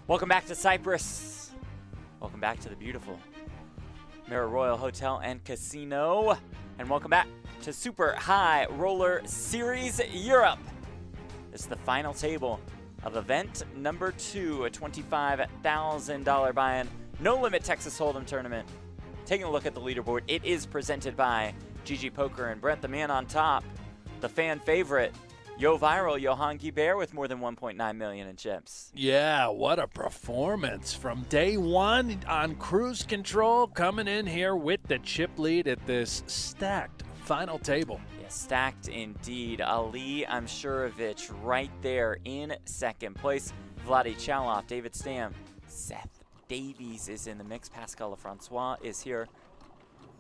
Welcome back to Cyprus. Welcome back to the beautiful Mirror Royal Hotel and Casino. And welcome back to Super High Roller Series Europe. This is the final table of event number 2, a $25,000 buy-in No Limit Texas Holdem tournament. Taking a look at the leaderboard, it is presented by GG Poker and Brent, the man on top, the fan favorite, Yo Viral, Johan Guibert with more than 1.9 million in chips. Yeah, what a performance from day one on cruise control, coming in here with the chip lead at this stacked final table. Yeah, stacked indeed. Ali Amshurovich right there in second place. Vladi Chalov, David Stam, Seth Davies is in the mix. Pascal Lefrancois is here,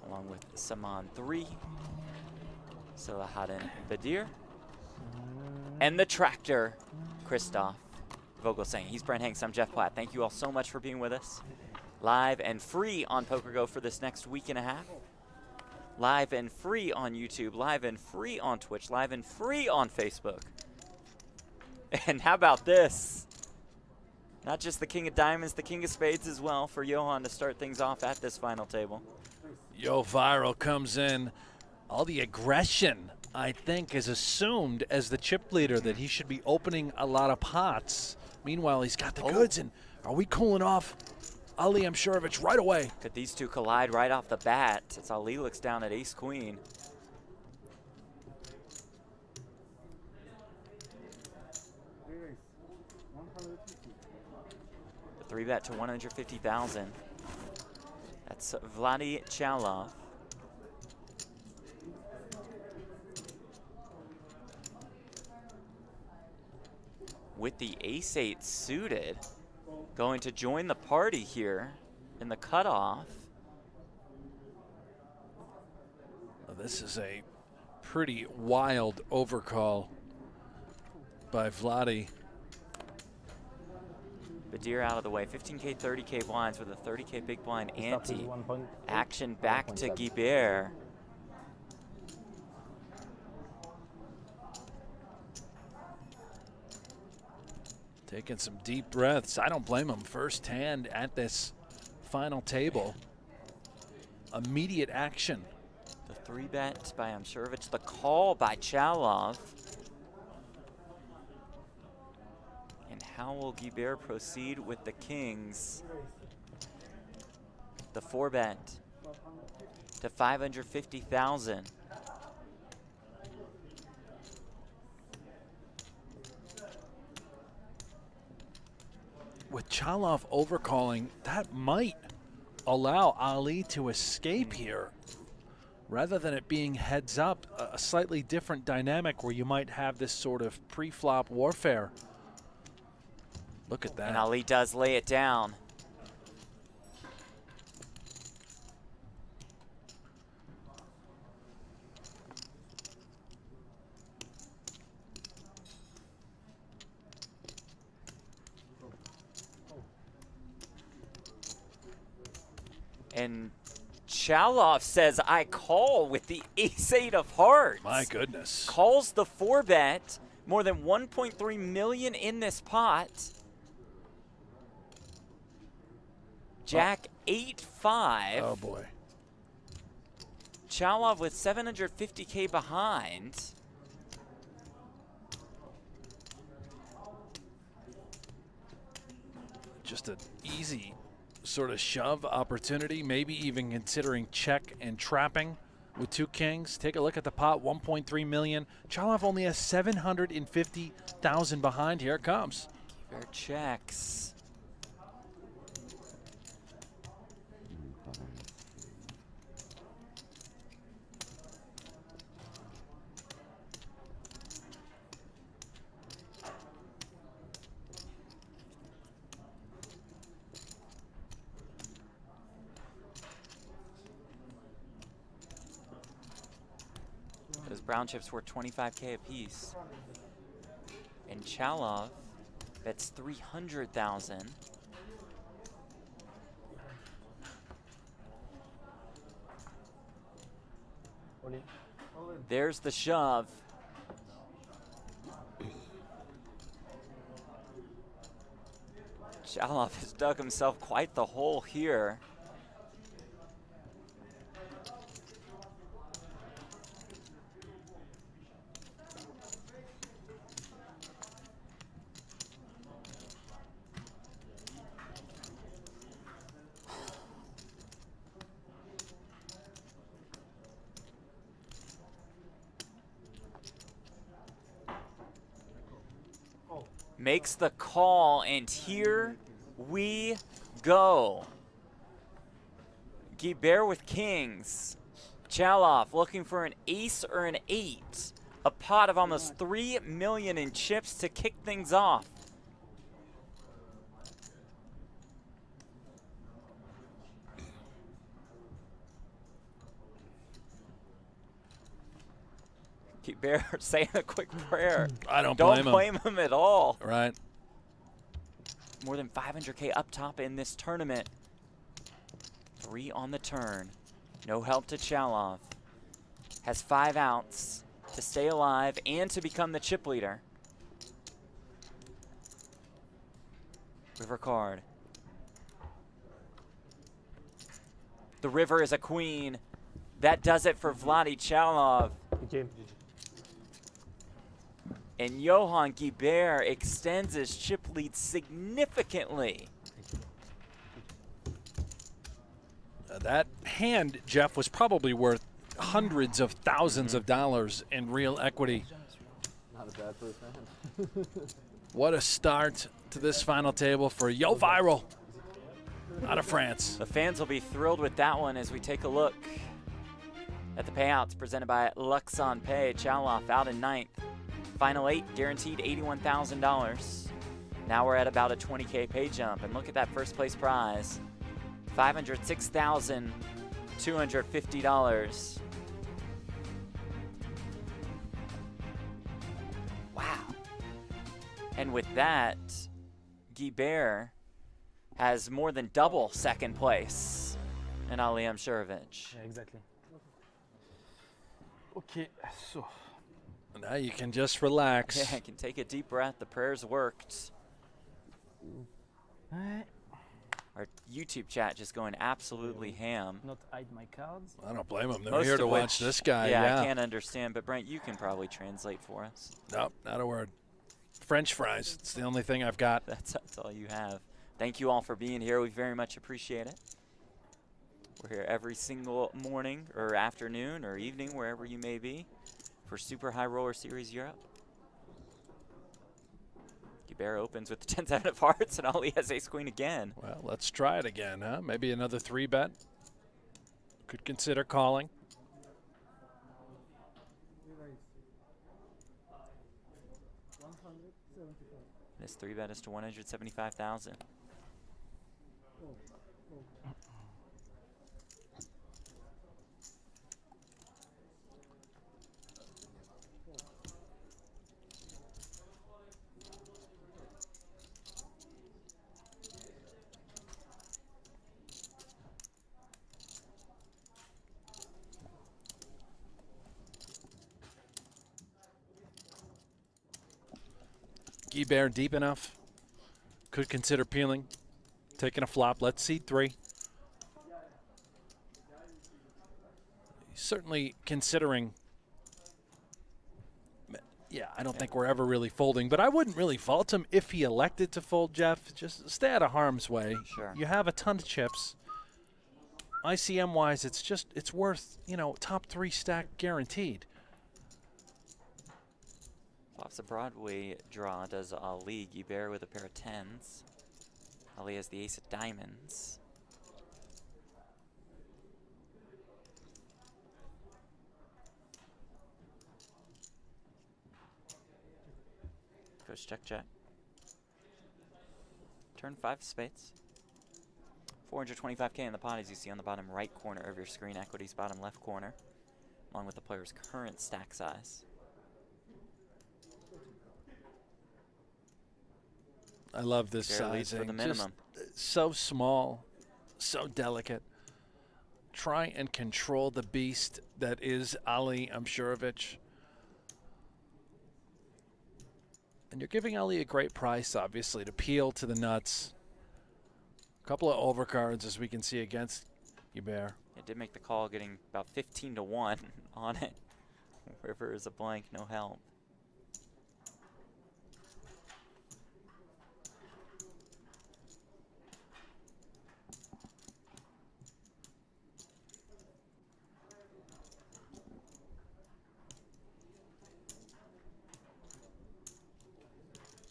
along with Saman 3, Salahaddin Badir, and the tractor, Christoph Vogelsang. He's Brent Hanks, I'm Jeff Platt. Thank you all so much for being with us. Live and free on PokerGo for this next week and a half. Live and free on YouTube, live and free on Twitch, live and free on Facebook. And how about this? Not just the King of Diamonds, the King of Spades as well for Johan to start things off at this final table. Yo Viral comes in. All the aggression, I think, is assumed as the chip leader that he should be opening a lot of pots. Meanwhile, he's got the goods, and are we cooling off Ali Amshurovich right away? Could these two collide right off the bat as Ali looks down at ace-queen. The 3-bet to 150,000. That's Vladi Chalov. With the ace-8 suited, going to join the party here in the cutoff. Well, this is a pretty wild overcall by Vladi. Badir out of the way, 15K, 30K blinds with a 30K big blind ante. Action back to Guibert. Taking some deep breaths. I don't blame him. First hand at this final table. Immediate action. The 3-bet by Amshurovich, the call by Chalov. And how will Guibert proceed with the kings? The 4-bet to 550,000. With Chalov overcalling, that might allow Ali to escape here rather than it being heads up, a slightly different dynamic where you might have this sort of pre-flop warfare. Look at that. And Ali does lay it down. And Chalov says, I call with the ace-8 of hearts. My goodness. Calls the 4-bet, more than 1.3 million in this pot. Jack 8-5. Oh boy. Chalov with 750K behind. Just an easy sort of shove opportunity, maybe even considering check and trapping with 2 kings. Take a look at the pot, 1.3 million. Chalov only has 750,000 behind. Here it comes. Guibert checks. Those brown chips were 25K apiece. And Chalov bets 300,000. There's the shove. Chalov has dug himself quite the hole here. Makes the call, and here we go. Guibert with kings. Chalov looking for an ace or an 8. A pot of almost 3 million in chips to kick things off. Guibert saying a quick prayer. I don't blame him at all. Right. More than 500K up top in this tournament. 3 on the turn. No help to Chalov. Has 5 outs to stay alive and to become the chip leader. River card. The river is a queen. That does it for Vladi Chalov. And Johan Guibert extends his chip lead significantly. That hand, Jeff, was probably worth hundreds of thousands of dollars in real equity. Not a bad first hand. What a start to this final table for Yo Viral out of France. The fans will be thrilled with that one as we take a look at the payouts presented by Luxon Pay. Chalov out in 9th. Final 8, guaranteed $81,000. Now we're at about a 20K pay jump, and look at that first place prize. $506,250. Wow. And with that, Guibert has more than double second place in Ali Amshurovich. Yeah, exactly. Okay, so. Now you can just relax. Yeah, I can take a deep breath. The prayers worked. Our YouTube chat just going absolutely ham. Not hide my cards. I don't blame them. They're Most here to of watch which, this guy. Yeah, I can't understand, but Brent, you can probably translate for us. Nope, not a word. French fries. It's the only thing I've got. That's all you have. Thank you all for being here. We very much appreciate it. We're here every single morning or afternoon or evening, wherever you may be, for Super High Roller Series Europe. Guibert opens with the 10-7 of hearts, and Ali has ace-queen again. Well, let's try it again, huh? Maybe another 3-bet. Could consider calling. This 3-bet is to 175,000. Guibert deep enough. Could consider peeling. Taking a flop. Let's see 3. He's certainly considering. Yeah, I don't think we're ever really folding, but I wouldn't really fault him if he elected to fold, Jeff. Just stay out of harm's way. Sure. You have a ton of chips. ICM-wise, it's worth, top 3 stack guaranteed. Flops a Broadway draw does Ali. Guibert with a pair of 10s. Ali has the ace of diamonds. Goes check, check. Turn 5 spades. 425K in the pot, as you see on the bottom right corner of your screen. Equities bottom left corner, along with the player's current stack size. I love this Barely sizing. for the minimum. Just so small, so delicate. Try and control the beast that is Ali Amshurovich. And you're giving Ali a great price, obviously, to peel to the nuts. Couple of overcards as we can see against Guibert. It did make the call, getting about 15-1 on it. River is a blank, no help.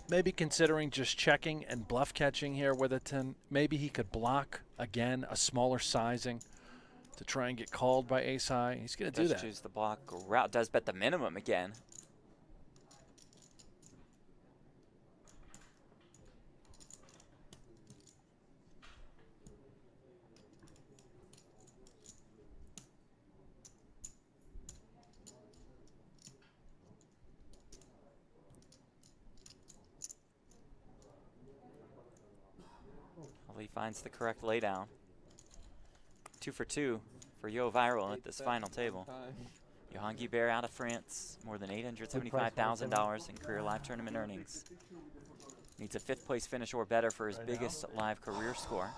Maybe considering just checking and bluff catching here with a 10. Maybe he could block, again, a smaller sizing to try and get called by ace high. He's going to do that. Choose the block route. Does bet the minimum again. Ali finds the correct laydown. 2 for 2 for Yo Viral at this final table. Johan Guibert out of France, more than $875,000 in career live tournament earnings. Needs a 5th place finish or better for his biggest live career score.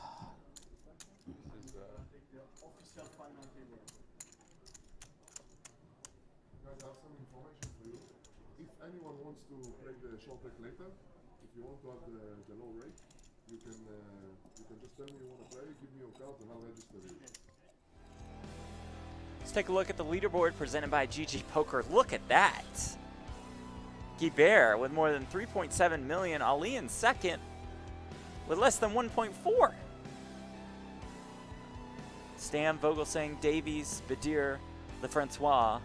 If anyone wants to play the short deck later, if you want to have the low rate, you can just tell me you want to play, give me your card, and I'll register you. Let's take a look at the leaderboard presented by GG Poker. Look at that. Guibert with more than 3.7 million. Ali in second with less than 1.4. Stam, Vogelsang, Davies, Badir, LeFrancois,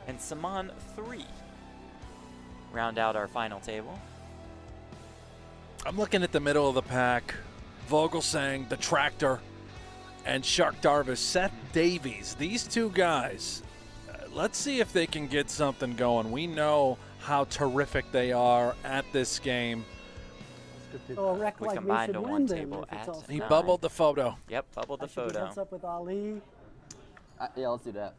and Saman 3 round out our final table. I'm looking at the middle of the pack. Vogelsang, the Tractor, and Shark Darvish, Seth Davies. These two guys, let's see if they can get something going. We know how terrific they are at this game. So a wreck We like combined should to win one then, table if it's at all He nine. bubbled the photo. Yep, bubbled the I should be photo. heads up with Ali. Yeah, let's do that.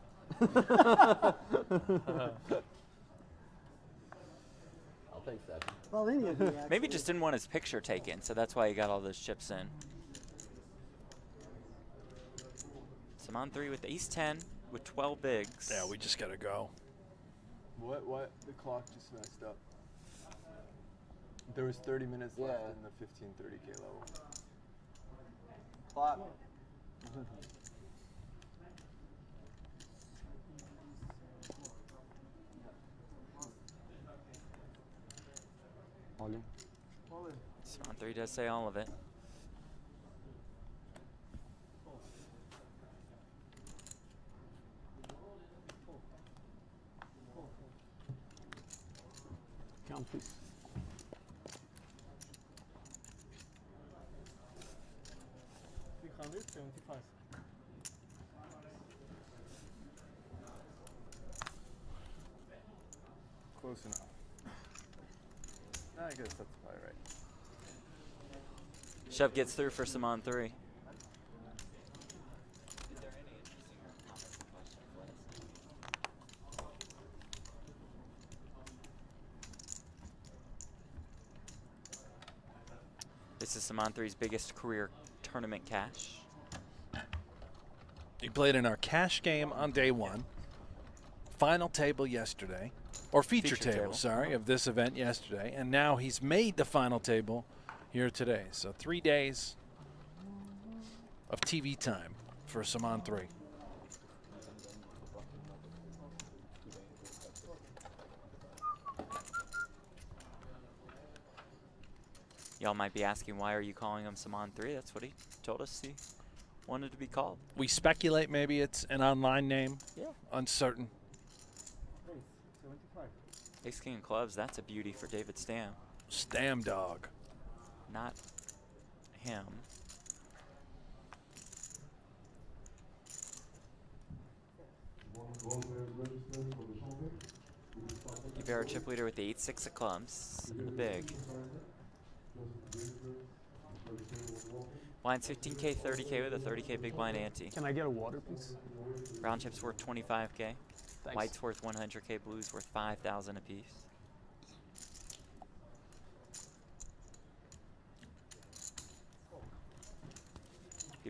I'll take second. Well, any of you Maybe actually. just didn't want his picture taken, so that's why he got all those chips in. Saman 3 with ace 10 with 12 bigs. Yeah, we just got to go. What? The clock just messed up. There was 30 minutes left in the 1530K level. Clock. All in. Saman 3 does say all of it. Count, please. Close enough. I guess that's probably right. Shove gets through for Saman 3. This is Saman 3's biggest career tournament cash. He played in our cash game on day one. Final table yesterday. Or feature table, sorry, of this event yesterday. And now he's made the final table here today. So 3 days of TV time for Saman 3. Y'all might be asking, why are you calling him Saman 3? That's what he told us he wanted to be called. We speculate maybe it's an online name. Yeah. Uncertain. Ace King of Clubs, that's a beauty for David Stam. Stam dog. Not him. Guibert chip leader with the 8-6 of clubs. And the big. Blinds 15K, 30K with a 30K big blind ante. Can I get a water, please? Round chip's worth 25K. Thanks. White's worth 100K, blue's worth 5,000 apiece.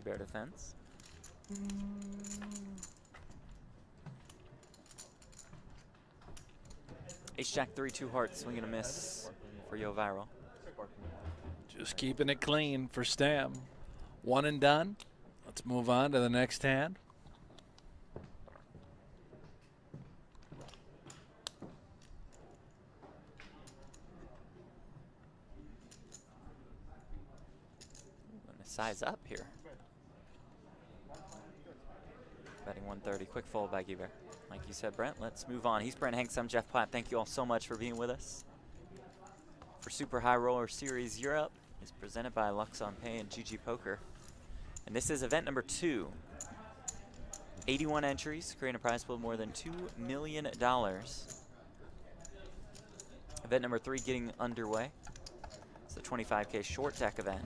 Guibert defense. Ace Jack 3, 2 hearts, swing and a miss for Yo Viral. Just keeping it clean for Stam. One and done. Let's move on to the next hand. Gonna size up here. Betting 130. Quick fold by Guibert. Like you said, Brent, let's move on. He's Brent Hanks. I'm Jeff Platt. Thank you all so much for being with us. For Super High Roller Series Europe is presented by Luxon Pay and GG Poker. And this is event number 2. 81 entries, creating a prize pool of more than $2 million. Event number 3 getting underway. It's the 25K short deck event.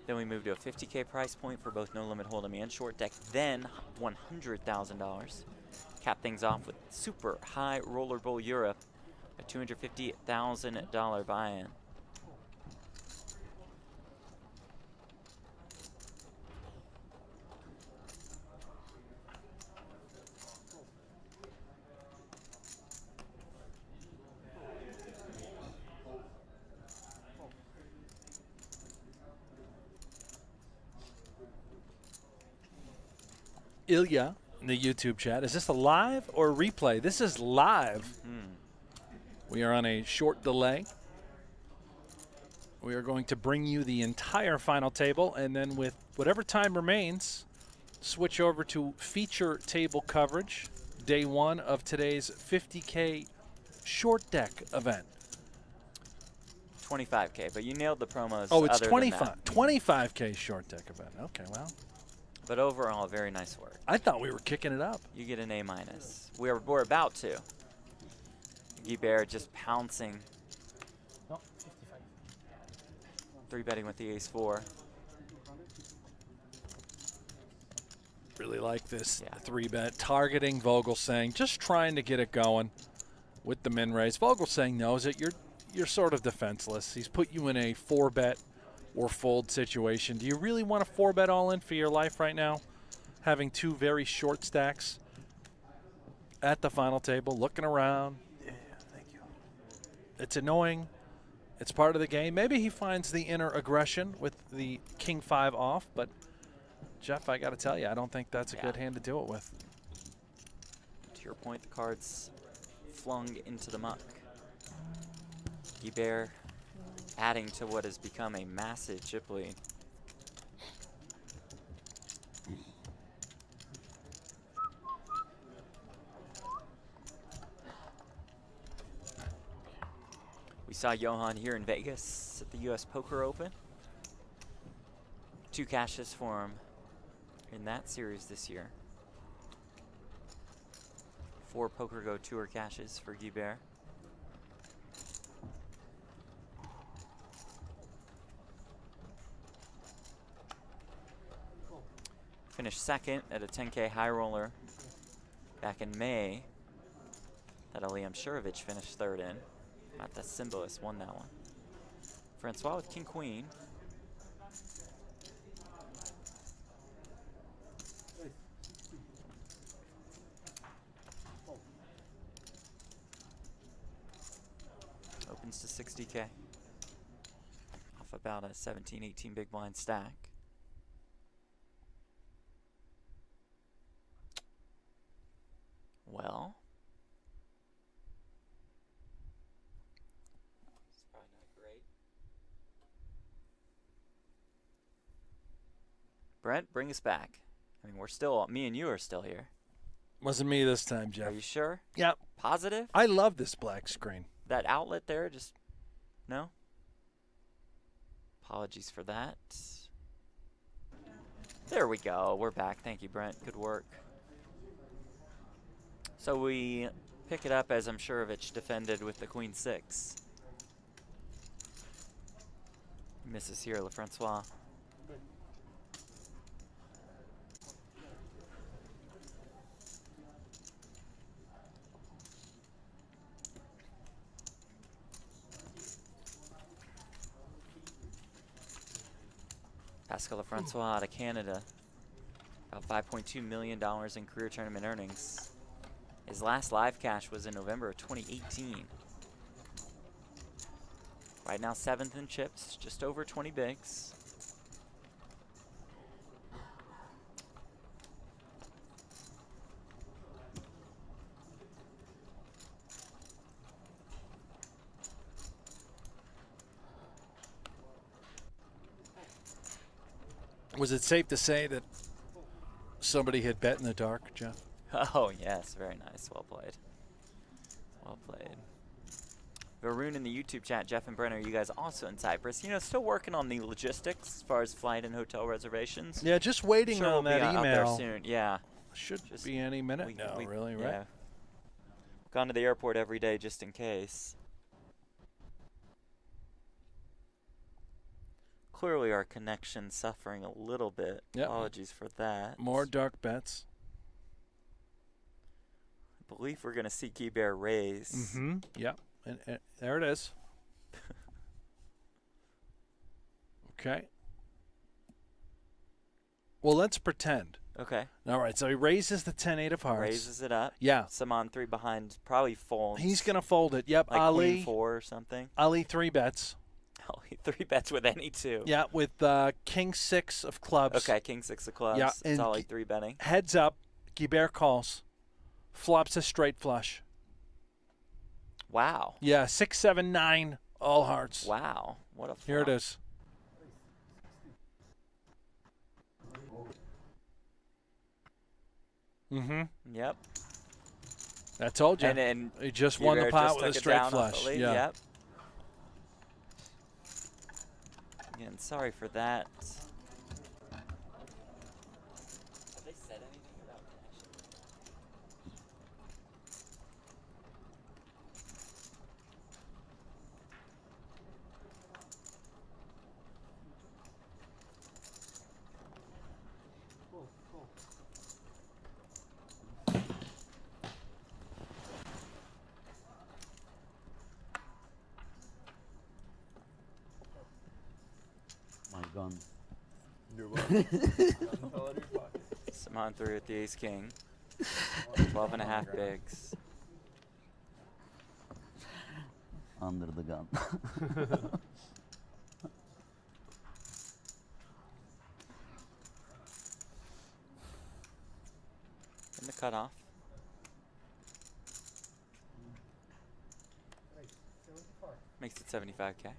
Then we move to a 50K price point for both No Limit Holdem and short deck, then $100,000. Cap things off with Super High Roller Bowl Europe, a $250,000 buy-in. Ilya in the YouTube chat. Is this a live or replay? This is live. We are on a short delay. We are going to bring you the entire final table, and then with whatever time remains, switch over to feature table coverage, day 1 of today's 50K short deck event. 25K, but you nailed the promos. Oh, it's other than 25. that. 25K short deck event. Okay, well. But overall, very nice work. I thought we were kicking it up. You get an A-. We're about to. Guibert just pouncing. No, 55. 3-betting with the ace-4. Really like this Yeah. 3-bet. Targeting Vogelsang, just trying to get it going with the min raise. Vogelsang knows it. You're sort of defenseless. He's put you in a 4-bet or fold situation. Do you really want to 4-bet all in for your life right now? Having 2 very short stacks at the final table, looking around. Yeah, thank you. It's annoying. It's part of the game. Maybe he finds the inner aggression with the King 5 off, but Jeff, I got to tell you, I don't think that's a good hand to do it with. To your point, the cards flung into the muck. Guibert adding to what has become a massive chip lead. We saw Johan here in Vegas at the US Poker Open. 2 cashes for him in that series this year. 4 Poker Go Tour cashes for Guibert. Finished second at a 10K high roller back in May that Ali Amshurovich finished third in. Not the Symbolist won that one. Francois with King Queen. Opens to 60K. Off about a 17, 18 big blind stack. Well, it's probably not great. Brent, bring us back. I mean, we're still, me and you are still here. Wasn't me this time, Are Jeff. you sure? Yep. Positive? I love this black screen. That outlet there, just, no? Apologies for that. There we go. We're back. Thank you, Brent. Good work. So we pick it up as Amshurovich defended with the Queen 6. Misses here, LaFrancois. Pascal Lafrancois out of Canada. About $5.2 million in career tournament earnings. His last live cash was in November of 2018. Right now, 7th in chips, just over 20 bigs. Was it safe to say that somebody had bet in the dark, Jeff? Oh, yes. Very nice. Well played. Well played. Varun in the YouTube chat, Jeff and Brenner, you guys also in Cyprus. You know, still working on the logistics as far as flight and hotel reservations. Yeah, just waiting Sure on we'll be that out there email. soon. Yeah. Should Just be any minute now, really, right? Yeah. Gone to the airport every day just in case. Clearly our connection's suffering a little bit. Yep. Apologies for that. More dark bets. I believe we're going to see Key Bear raise. Mm-hmm. Yep. And there it is. Okay. Well, let's pretend. Okay. All right, so he raises the 10-8 of hearts. Raises it up. Yeah. Simon 3 behind, probably folds. He's going to fold it. Yep, like Ali. Queen 4 or something. Ali 3 bets. Ali 3 bets with any 2. Yeah, with King 6 of clubs. Okay, King 6 of clubs. Yeah, It's and Ali 3 betting. Heads up, Guibert calls. Flops a straight flush. Wow. Yeah, 6, 7, 9, all hearts. Wow. What a flop. Here it is. Mm-hmm. Yep. I told you. And he just won the Guibert pot just with a took it straight down off flush. the lead. Yeah. Yep. Again, sorry for that. Have they said anything about connection? My gun. You're welcome. Fell out of your pocket. Simon 3 with the ace king. 12 and a half bigs. Under the gun. In the cutoff. Makes it 75K.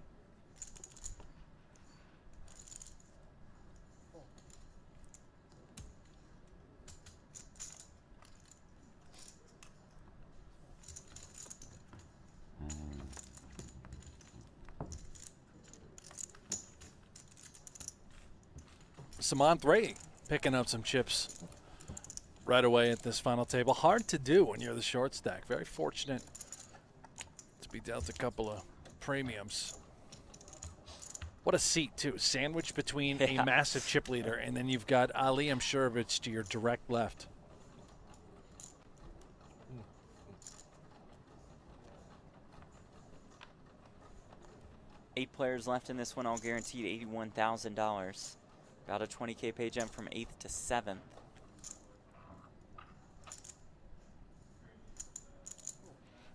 Simon 3 picking up some chips right away at this final table. Hard to do when you're the short stack. Very fortunate to be dealt a couple of premiums. What a seat, too. Sandwiched between a massive chip leader, and then you've got Ali Amshurovich to your direct left. Eight players left in this one, all guaranteed $81,000. About a 20K pay jump from 8th to 7th.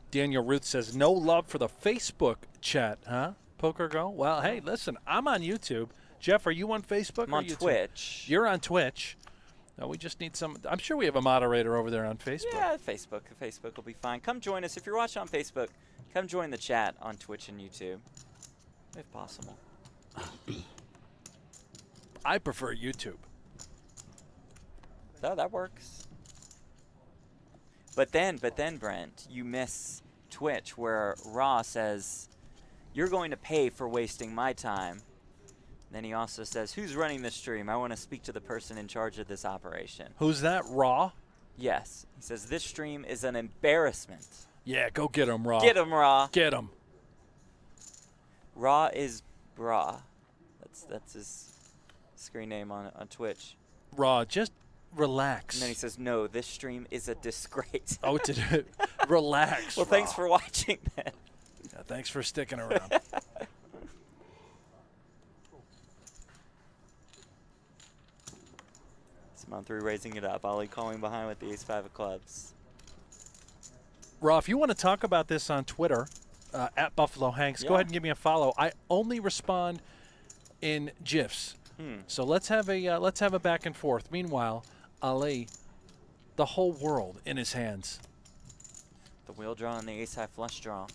Daniel Ruth says, no love for the Facebook chat, huh? Poker Go? Well, hey, listen, I'm on YouTube. Jeff, are you on Facebook? I'm or on YouTube? Twitch. You're on Twitch. No, we just need some. I'm sure we have a moderator over there on Facebook. Yeah, Facebook. Facebook will be fine. Come join us. If you're watching on Facebook, come join the chat on Twitch and YouTube, if possible. I prefer YouTube. So that works. But then, Brent, you miss Twitch, where Raw says, you're going to pay for wasting my time. Then he also says, who's running the stream? I want to speak to the person in charge of this operation. Who's that? Raw? Yes. He says, this stream is an embarrassment. Yeah, go get him, Raw. Get him, Raw. Get him. Raw is bra. That's his screen name on Twitch. Raw, just relax. And then he says, no, this stream is a disgrace. Oh, did it? Relax, Well, Raw. thanks for watching then. Yeah, thanks for sticking around. On 3 raising it up. Ali calling behind with the ace-5 of clubs. Raw, if you want to talk about this on Twitter, at Buffalo Hanks, go Yeah. ahead and give me a follow. I only respond in GIFs. So let's have a back and forth. Meanwhile, Ali, the whole world in his hands. The wheel draw and the ace-high flush draw.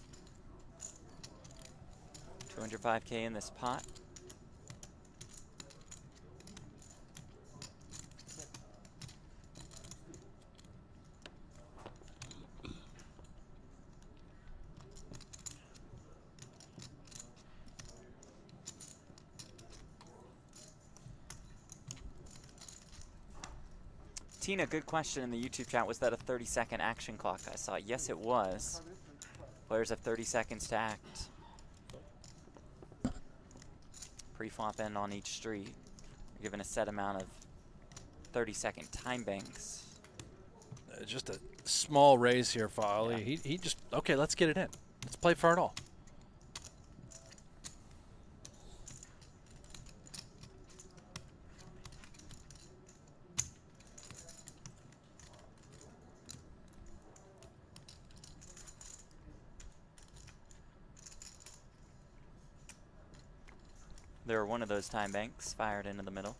205K in this pot. Tina, good question in the YouTube chat. Was that a 30-second action clock I saw? Yes, it was. Players have 30 seconds to act. Pre-flop end on each street. You're given a set amount of 30-second time banks. Just a small raise here for Ali. Yeah. He just, okay, let's get it in. Let's play for it all. There were one of those time banks fired into the middle.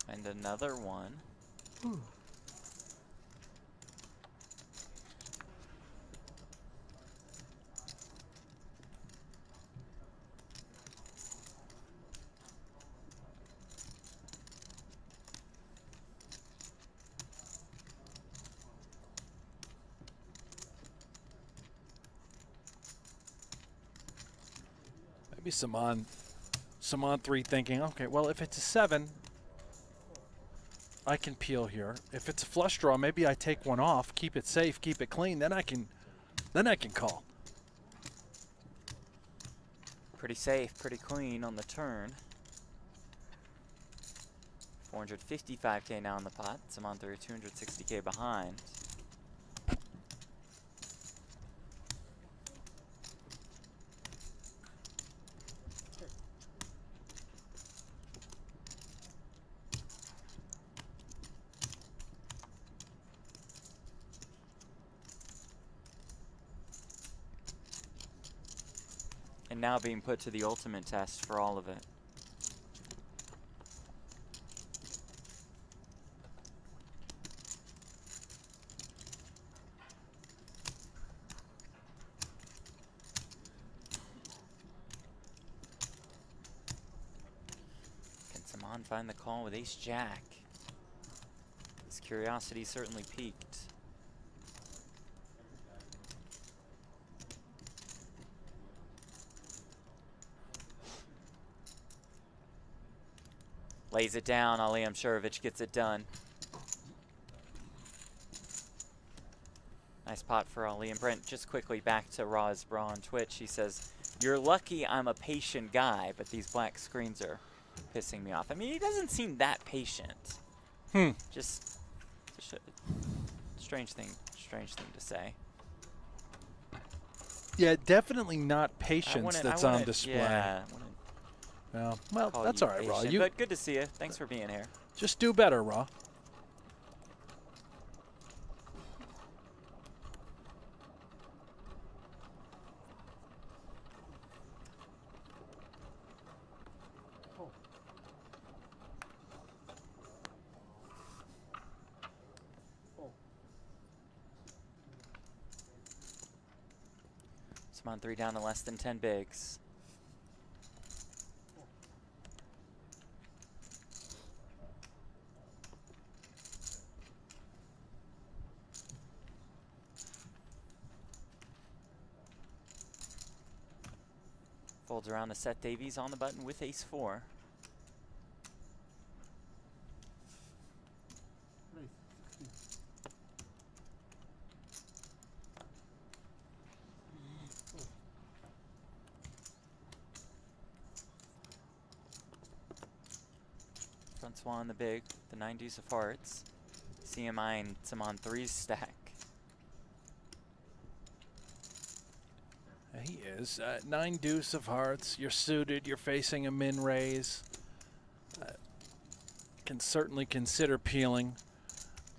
And another one. Maybe some on 3 thinking, okay, well, if it's a 7, I can peel here. If it's a flush draw, maybe I take one off, keep it safe, keep it clean, then I can call. Pretty safe, pretty clean on the turn. 455K now in the pot. Simon through 260K behind. And now being put to the ultimate test for all of it. Can Simon find the call with ace-jack? His curiosity certainly piqued. Lays it down. Ali Amshurovich gets it done. Nice pot for Ali. And Brent, just quickly back to Roz Bra on Twitch. He says, "You're lucky I'm a patient guy, but these black screens are pissing me off." I mean, he doesn't seem that patient. Just a strange thing to say. Yeah, definitely not patience that's on display. Yeah. Yeah. Well, that's all right, Raw. But good to see you. Thanks for being here. Just do better, Raw. Simon 3 down to less than 10 bigs. Folds around to set Davies on the button with ace-4. Francois in the big, the 9 deuce of hearts. CMI and Simon 3's stack. He is. 9 deuce of hearts. You're suited. You're facing a min raise. Can certainly consider peeling.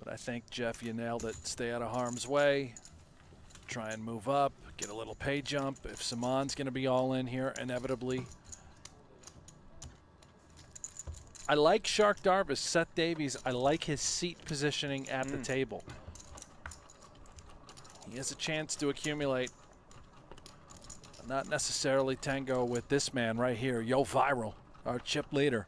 But I think, Jeff, you nailed it. Stay out of harm's way. Try and move up. Get a little pay jump. If Simon's going to be all in here, inevitably. I like Shark Darvis, Seth Davies. I like his seat positioning at the table. He has a chance to accumulate. Not necessarily tango with this man right here, Yo Viral, our chip leader.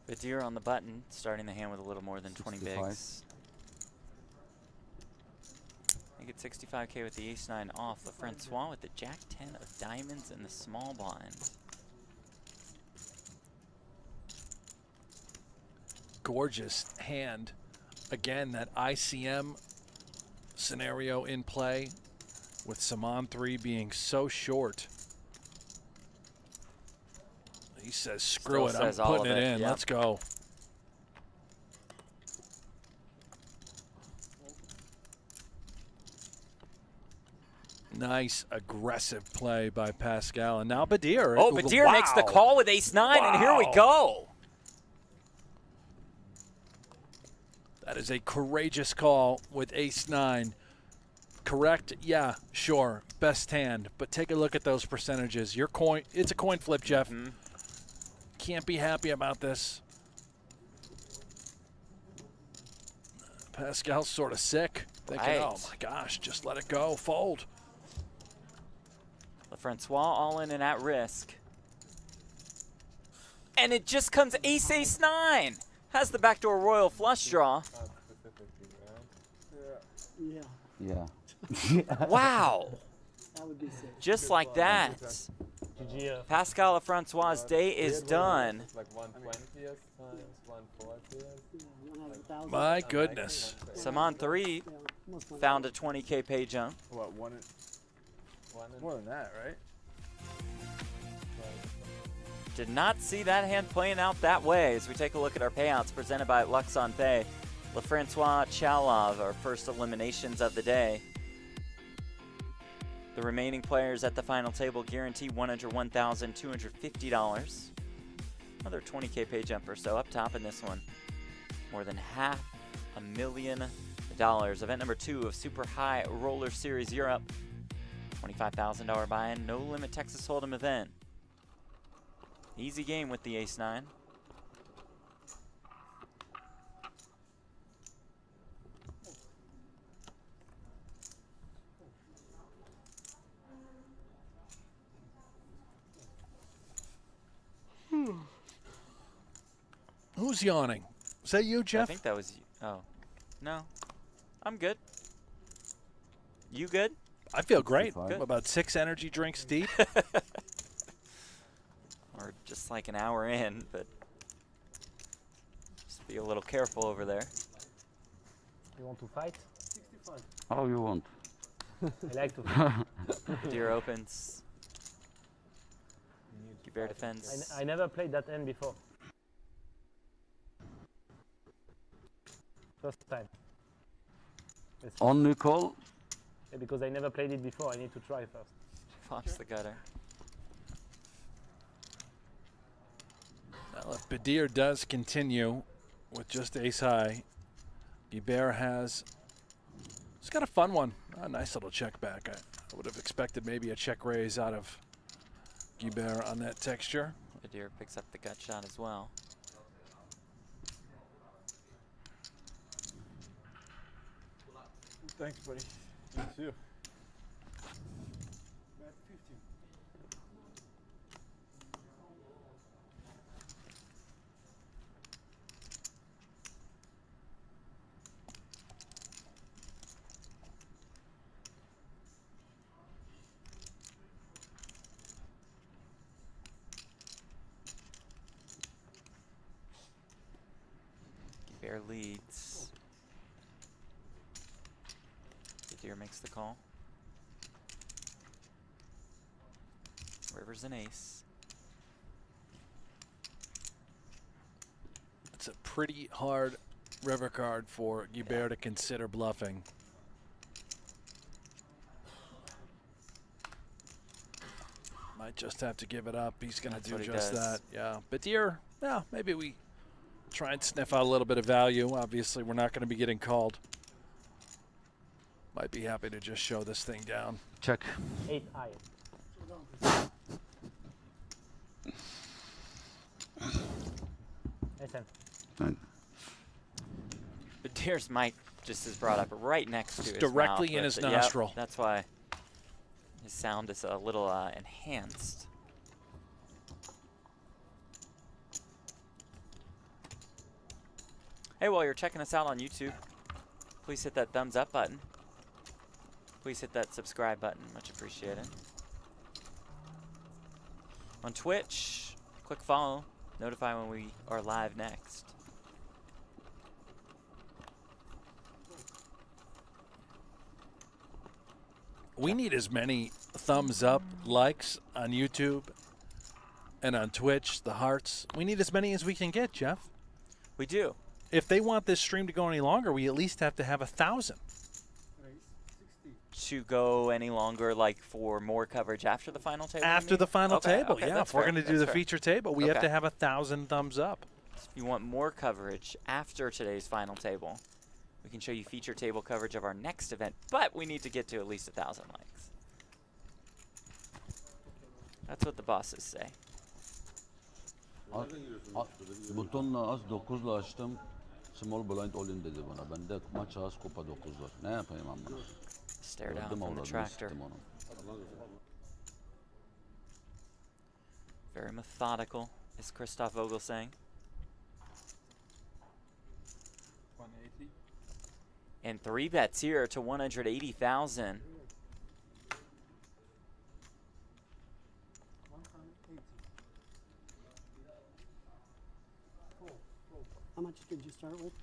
Badir on the button, starting the hand with a little more than 20 65. bigs. I get 65K with the ace-9 off. The Francois with the jack-10 of diamonds and the small blind. Gorgeous hand. Again, that ICM scenario in play with Simon 3 being so short. He says, screw Still it, I'm says all putting of it it, in. yep. Let's go. Nice aggressive play by Pascal. And now Badir. Oh, Badir makes the call with ace-9, and here we go. That is a courageous call with ace-9. Correct? Yeah, sure. Best hand. But take a look at those percentages. Your coin, it's a coin flip, Jeff. Can't be happy about this. Pascal's sort of sick. Thinking, oh my gosh, just let it go. Fold. The Francois all in and at risk. And it just comes ace-ace-9. Has the backdoor royal flush draw. Yeah. Yeah. Wow. That would be sick. Just like that. GG. Pascal Francois' day is done. Like 120th times 140th. My goodness. Simon 3 found a 20K pay jump. What, one more than that, right? Did not see that hand playing out that way as we take a look at our payouts presented by Luxon Pay. LaFrancois Chalov, our first eliminations of the day. The remaining players at the final table guarantee $101,250. Another 20K pay jumper, so up top in this one. More than $500,000. Event number 2 of Super High Roller Series Europe. $25,000 buy-in, No Limit Texas Holdem event. Easy game with the ace-9. Who's yawning? Is that you, Jeff? I think that was you. Oh, no. I'm good. You good? I feel great. Good. I'm about 6 energy drinks deep. Or just like an hour in, but just be a little careful over there. You want to fight? 65. How you want? I like to fight. Deer opens. Bear defends. I never played that end before. First time. Only call? Yeah, because I never played it before, I need to try first. Pops the gutter. Well, if Badir does continue with just ace high, Guibert has, he's got a fun one. A nice little check back. I would have expected maybe a check raise out of Guibert on that texture. Deer picks up the gut shot as well. Thanks, buddy. You too. Bear leads. The deer makes the call. River's an ace. It's a pretty hard river card for Guibert to consider bluffing. Might just have to give it up. He's going to do just that. Yeah. But deer, yeah, maybe we try and sniff out a little bit of value. Obviously, we're not going to be getting called. Might be happy to just show this thing down. Check. 8 high. Listen. Fine. The deer's mic just is brought up right next to his Directly mouth in with his it. nostril. Yep, that's why his sound is a little enhanced. Hey, while you're checking us out on YouTube, please hit that thumbs up button. Please hit that subscribe button. Much appreciated. On Twitch, click follow. Notify when we are live next. We need as many thumbs up, likes on YouTube and on Twitch, the hearts. We need as many as we can get, Jeff. We do. If they want this stream to go any longer, we at least have to have 1,000. To go any longer, like for more coverage after the final table? After the final table, okay, yeah. If we're going to do the feature table, we have to have 1,000 thumbs up. If you want more coverage after today's final table, we can show you feature table coverage of our next event, but we need to get to at least 1,000 likes. That's what the bosses say. Butonla az 9'la açtım. Small blind all in dedi bana. Bende maç az kupa 9 var. Ne yapayım ben bunu? Stare down from the tractor. Very methodical, is Christoph Vogel saying. 180. And 3 bets here to 180,000. How much did you start with?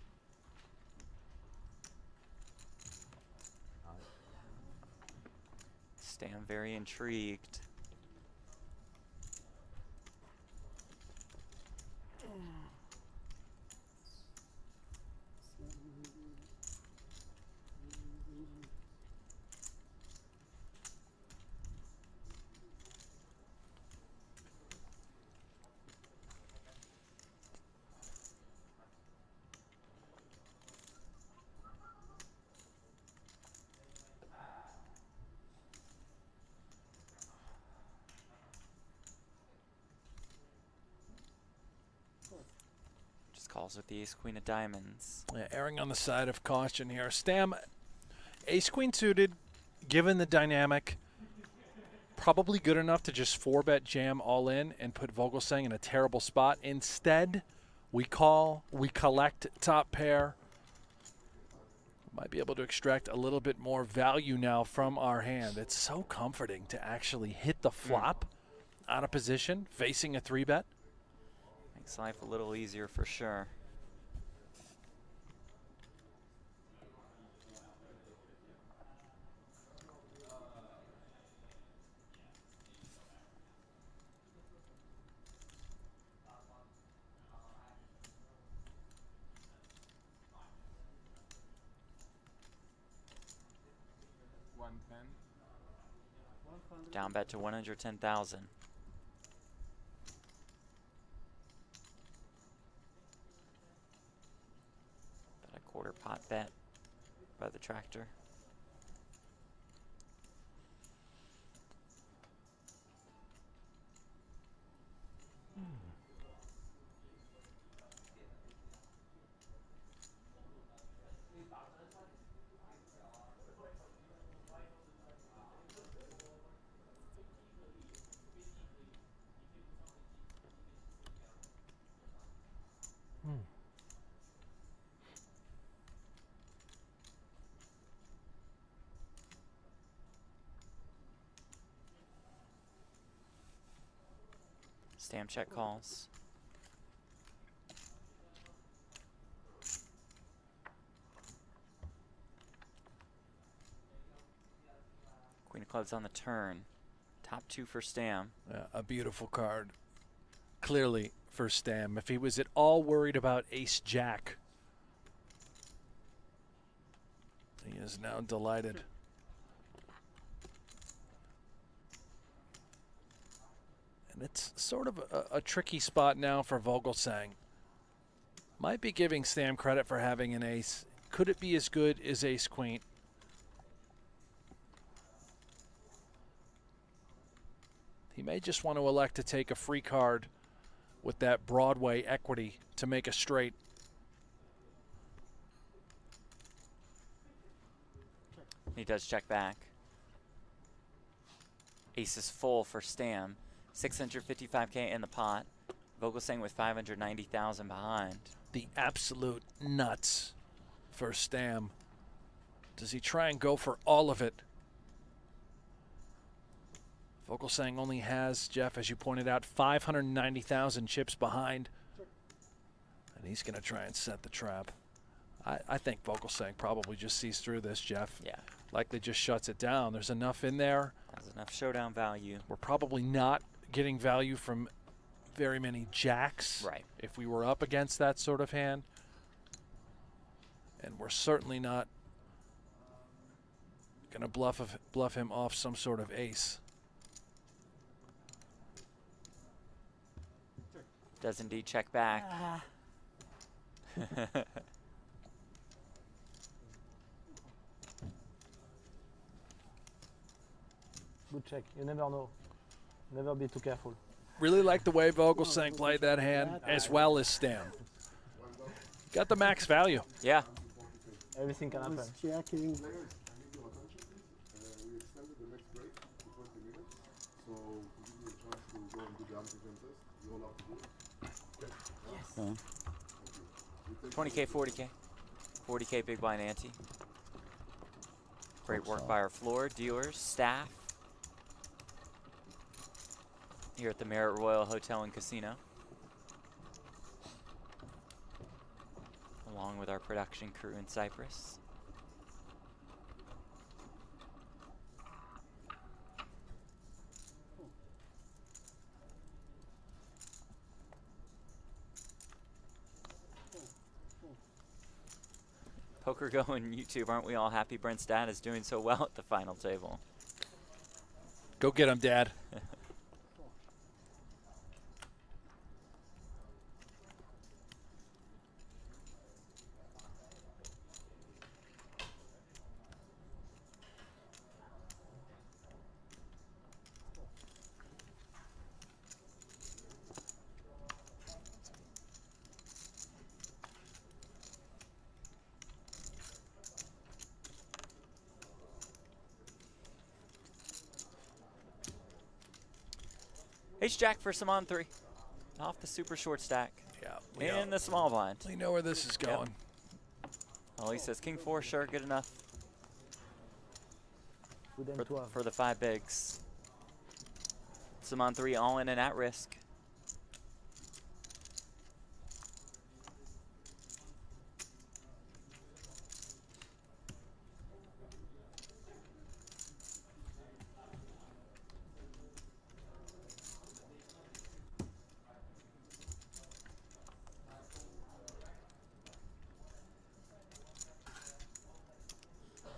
Stam very intrigued. Calls with the ace-queen of diamonds. Yeah, erring on the side of caution here. Stam, ace-queen suited, given the dynamic, probably good enough to just 4-bet jam all in and put Vogelsang in a terrible spot. Instead, we call, we collect top pair. Might be able to extract a little bit more value now from our hand. It's so comforting to actually hit the flop out of position, facing a 3-bet. Makes life a little easier for sure. Down bet to 110,000. Quarter pot bet by the tractor. Stam check calls. Queen of clubs on the turn. Top 2 for Stam. A beautiful card. Clearly for Stam. If he was at all worried about ace-jack, he is now delighted. And it's sort of a tricky spot now for Vogelsang. Might be giving Stam credit for having an ace. Could it be as good as ace-queen? He may just want to elect to take a free card with that Broadway equity to make a straight. He does check back. Ace is full for Stam. 655K in the pot. Vogelsang with 590,000 behind. The absolute nuts for Stam. Does he try and go for all of it? Vogelsang only has, Jeff, as you pointed out, 590,000 chips behind. And he's going to try and set the trap. I think Vogelsang probably just sees through this, Jeff. Yeah. Likely just shuts it down. There's enough in there. Has enough showdown value. We're probably not getting value from very many jacks. Right. If we were up against that sort of hand. And we're certainly not going to bluff him off some sort of ace. Does indeed check back. Good check. You never know. Never be too careful. Really like the way Vogelsang played that hand, as well as Stam. Got the max value. Yeah. Everything can I happen. was checking. Players, I need your attention, please. We extended the next break to 20 minutes, so to give you a chance to go and do the antigen test, you all have to do it. Okay. 20K, 40K. 40K big blind ante. Great work by our floor, dealers, staff here at the Marriott Royal Hotel and Casino, along with our production crew in Cyprus. Poker Go and YouTube, aren't we all happy Brent's dad is doing so well at the final table? Go get him, Dad. Ace-Jack for some on 3. Off the super short stack. Yeah. In the small blind. We know where this is going. Well, he says King 4, sure, good enough Good end to have. for the 5 bigs. Some on 3, all in and at risk.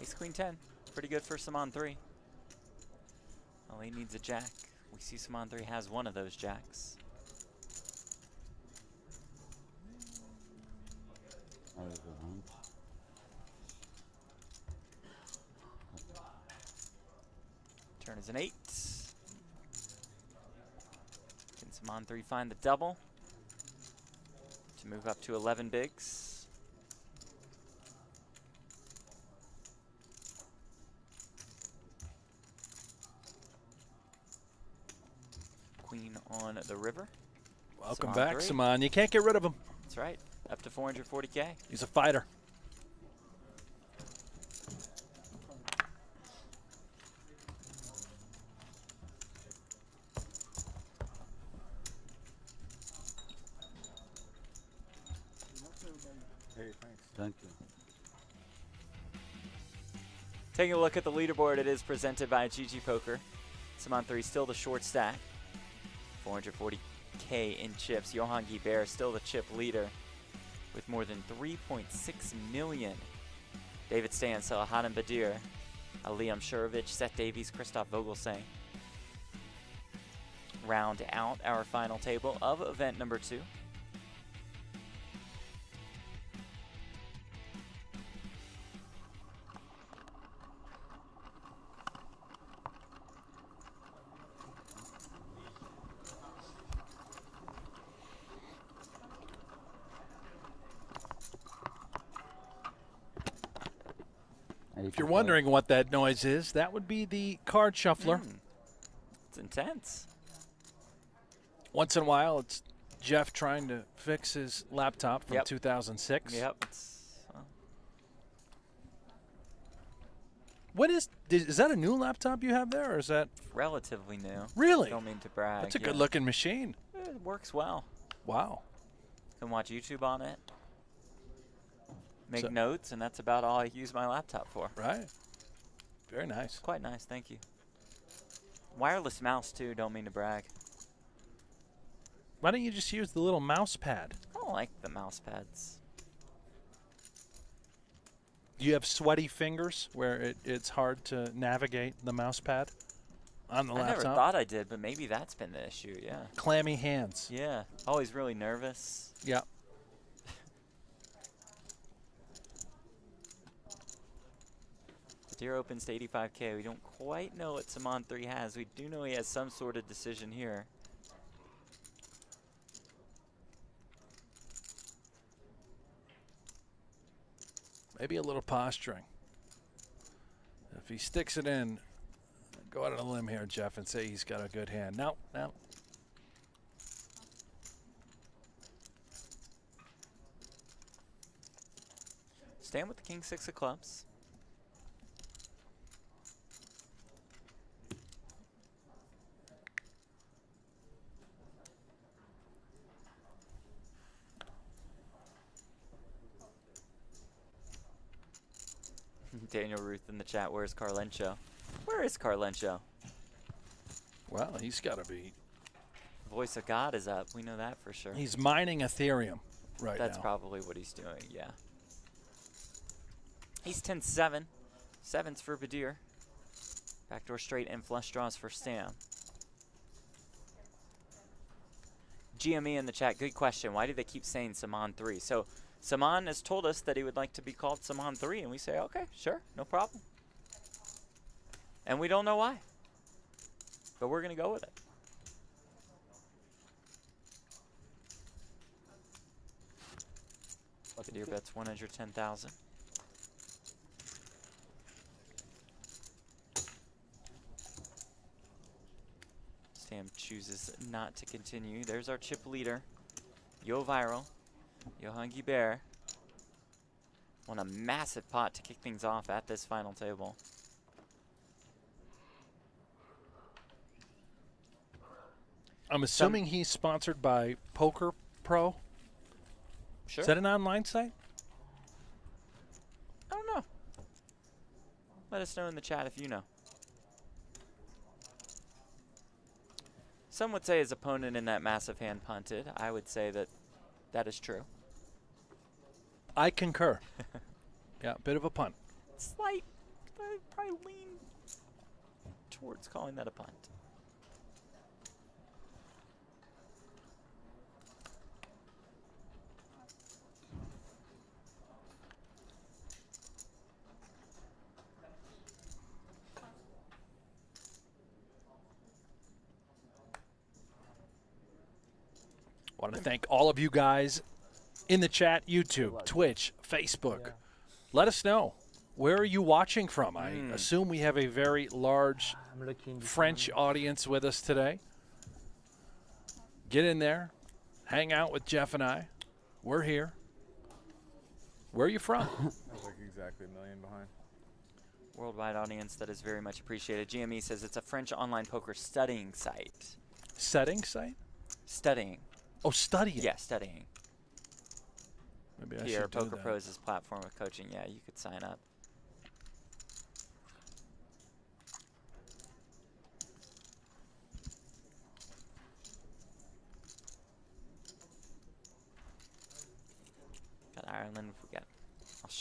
Ace Queen 10, pretty good for some on 3. All he needs a jack. We see some on 3 has one of those jacks. Turn is an 8. Can some on 3 find the double to move up to 11 bigs? Queen on the river. Welcome Saman back, 3. Saman. You can't get rid of him. That's right. Up to 440K. He's a fighter. Hey, thanks. Thank you. Taking a look at the leaderboard, it is presented by GG Poker. Simon 3 still the short stack. 440K in chips. Johan Guibert still the chip leader with more than 3.6 million. David Stan, Salahaddin Badir, Liam Shurovich, Seth Davies, Christoph Vogelsang round out our final table of event number 2. If you're wondering what that noise is, that would be the card shuffler. It's intense. Once in a while, it's Jeff trying to fix his laptop from 2006. Yep. What is that a new laptop you have there, or is that Relatively new. really? Don't mean to brag. That's a yeah. good-looking machine. It works well. Wow. Can watch YouTube on it. Make So- notes, and that's about all I use my laptop for. Right. Very nice. Quite nice, thank you. Wireless mouse too, don't mean to brag. Why don't you just use the little mouse pad? I don't like the mouse pads. Do you have sweaty fingers where it's hard to navigate the mouse pad on the I laptop? never thought I did, but maybe that's been the issue, yeah. Clammy hands. Yeah, always really nervous. Yeah. Deer opens to 85K. We don't quite know what Simon 3 has. We do know he has some sort of decision here. Maybe a little posturing. If he sticks it in, go out on a limb here, Jeff, and say he's got a good hand. No. Stand with the king 6 of clubs. Daniel Ruth in the chat, where's Carlencho? Where is Carlencho? Well, he's got to be. Voice of God is up. We know that for sure. He's mining Ethereum right That's now. probably what he's doing, yeah. He's 10-7. Sevens for Badir. Backdoor straight and flush draws for Stam. GME in the chat, good question. Why do they keep saying Simon 3? So Simon has told us that he would like to be called Simon 3, and we say, okay, sure, no problem. And we don't know why. But we're going to go with it. Badir bets 110,000. Stam chooses not to continue. There's our chip leader, Yo Viral, Johan Guibert. Won a massive pot to kick things off at this final table. I'm assuming he's sponsored by Poker Pro. Sure. Is that an online site? I don't know. Let us know in the chat if you know. Some would say his opponent in that massive hand punted. I would say that that is true. I concur. Yeah, bit of a punt. Slight, I probably lean towards calling that a punt. I want to thank all of you guys in the chat, YouTube, Twitch, Facebook. Yeah. Let us know. Where are you watching from? I assume we have a very large I'm looking. French audience with us today. Get in there. Hang out with Jeff and I. We're here. Where are you from? I was like exactly a million behind. Worldwide audience, that is very much appreciated. GME says it's a French online poker studying site. Setting site? Studying. Oh, studying. Yeah, studying. Maybe I Here, should do Poker that. Pros' platform of coaching. Yeah, you could sign up.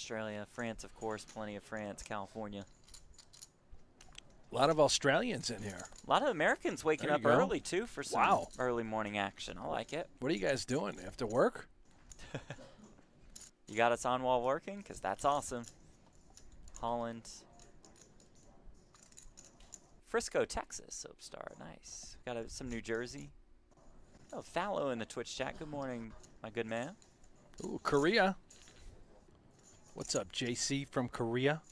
Australia, France, of course, plenty of France, California. A lot of Australians in here. A lot of Americans waking There up you go. early, too, for some early morning action. I like it. What are you guys doing? You have to work? You got us on while working? Because that's awesome. Holland. Frisco, Texas, Soapstar. Nice. Got some New Jersey. Oh, Fallow in the Twitch chat. Good morning, my good man. Ooh, Korea. What's up, JC from Korea?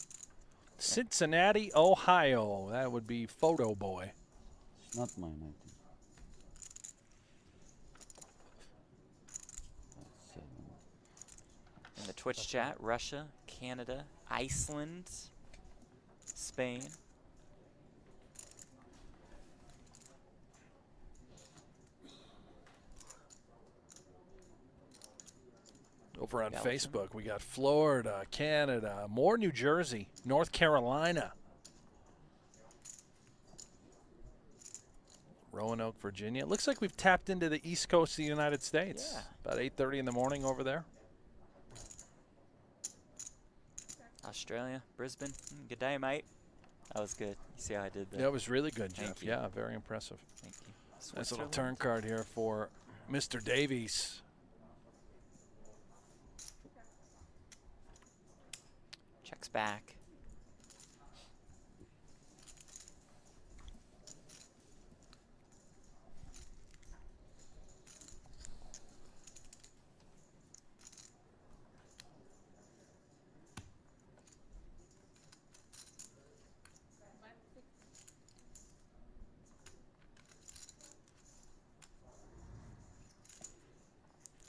Cincinnati, Ohio. That would be Photo Boy. It's not mine, I think. That's 7. In the Twitch chat, Russia, Canada, Iceland, Spain. Over on Belgium. Facebook, we got Florida, Canada, more New Jersey, North Carolina, Roanoke, Virginia. It looks like we've tapped into the East Coast of the United States. Yeah. About 8:30 in the morning over there. Australia, Brisbane. Good day, mate. That was good. You see how I did that? Yeah, it was really good, Thank Jeff. you. Yeah, very impressive. Thank you. Nice little Switzerland. turn card here for Mr. Davies. Checks back.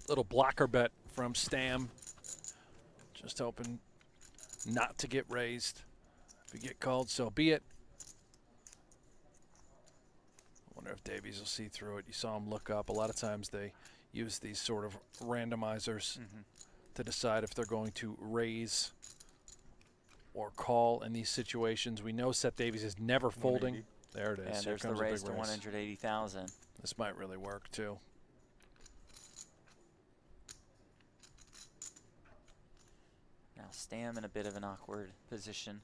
Little blocker bet from Stam. Just hoping not to get raised. If we get called, so be it. I wonder if Davies will see through it. You saw him look up. A lot of times they use these sort of randomizers to decide if they're going to raise or call in these situations. We know Seth Davies is never folding. There it is. And Here there's the comes a big raise to 180,000. This might really work too. Now Stam in a bit of an awkward position.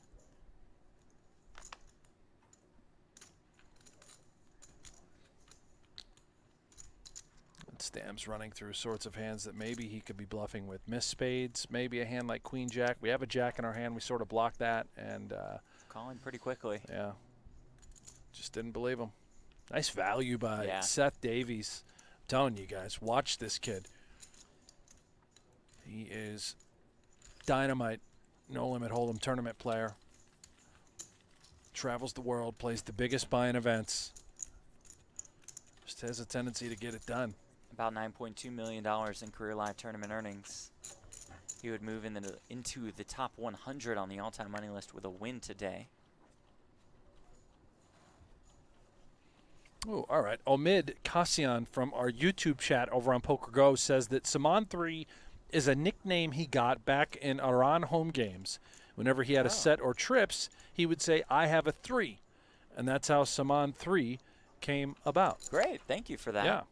And Stam's running through sorts of hands that maybe he could be bluffing with. Miss spades, maybe a hand like queen jack. We have a jack in our hand. We sort of block that, and Calling pretty quickly. yeah, just didn't believe him. Nice value by Yeah. Seth Davies. I'm telling you guys, watch this kid. He is dynamite. No Limit Hold'em tournament player. Travels the world, plays the biggest buy-in events. Just has a tendency to get it done. About $9.2 million in career live tournament earnings. He would move into the top 100 on the all-time money list with a win today. Oh, all right. Omid Kassian from our YouTube chat over on Poker Go says that Saman 3 is a nickname he got back in Iran home games. Whenever he had a set or trips, he would say, "I have a 3." And that's how Saman 3 came about. Great, thank you for that. Yeah.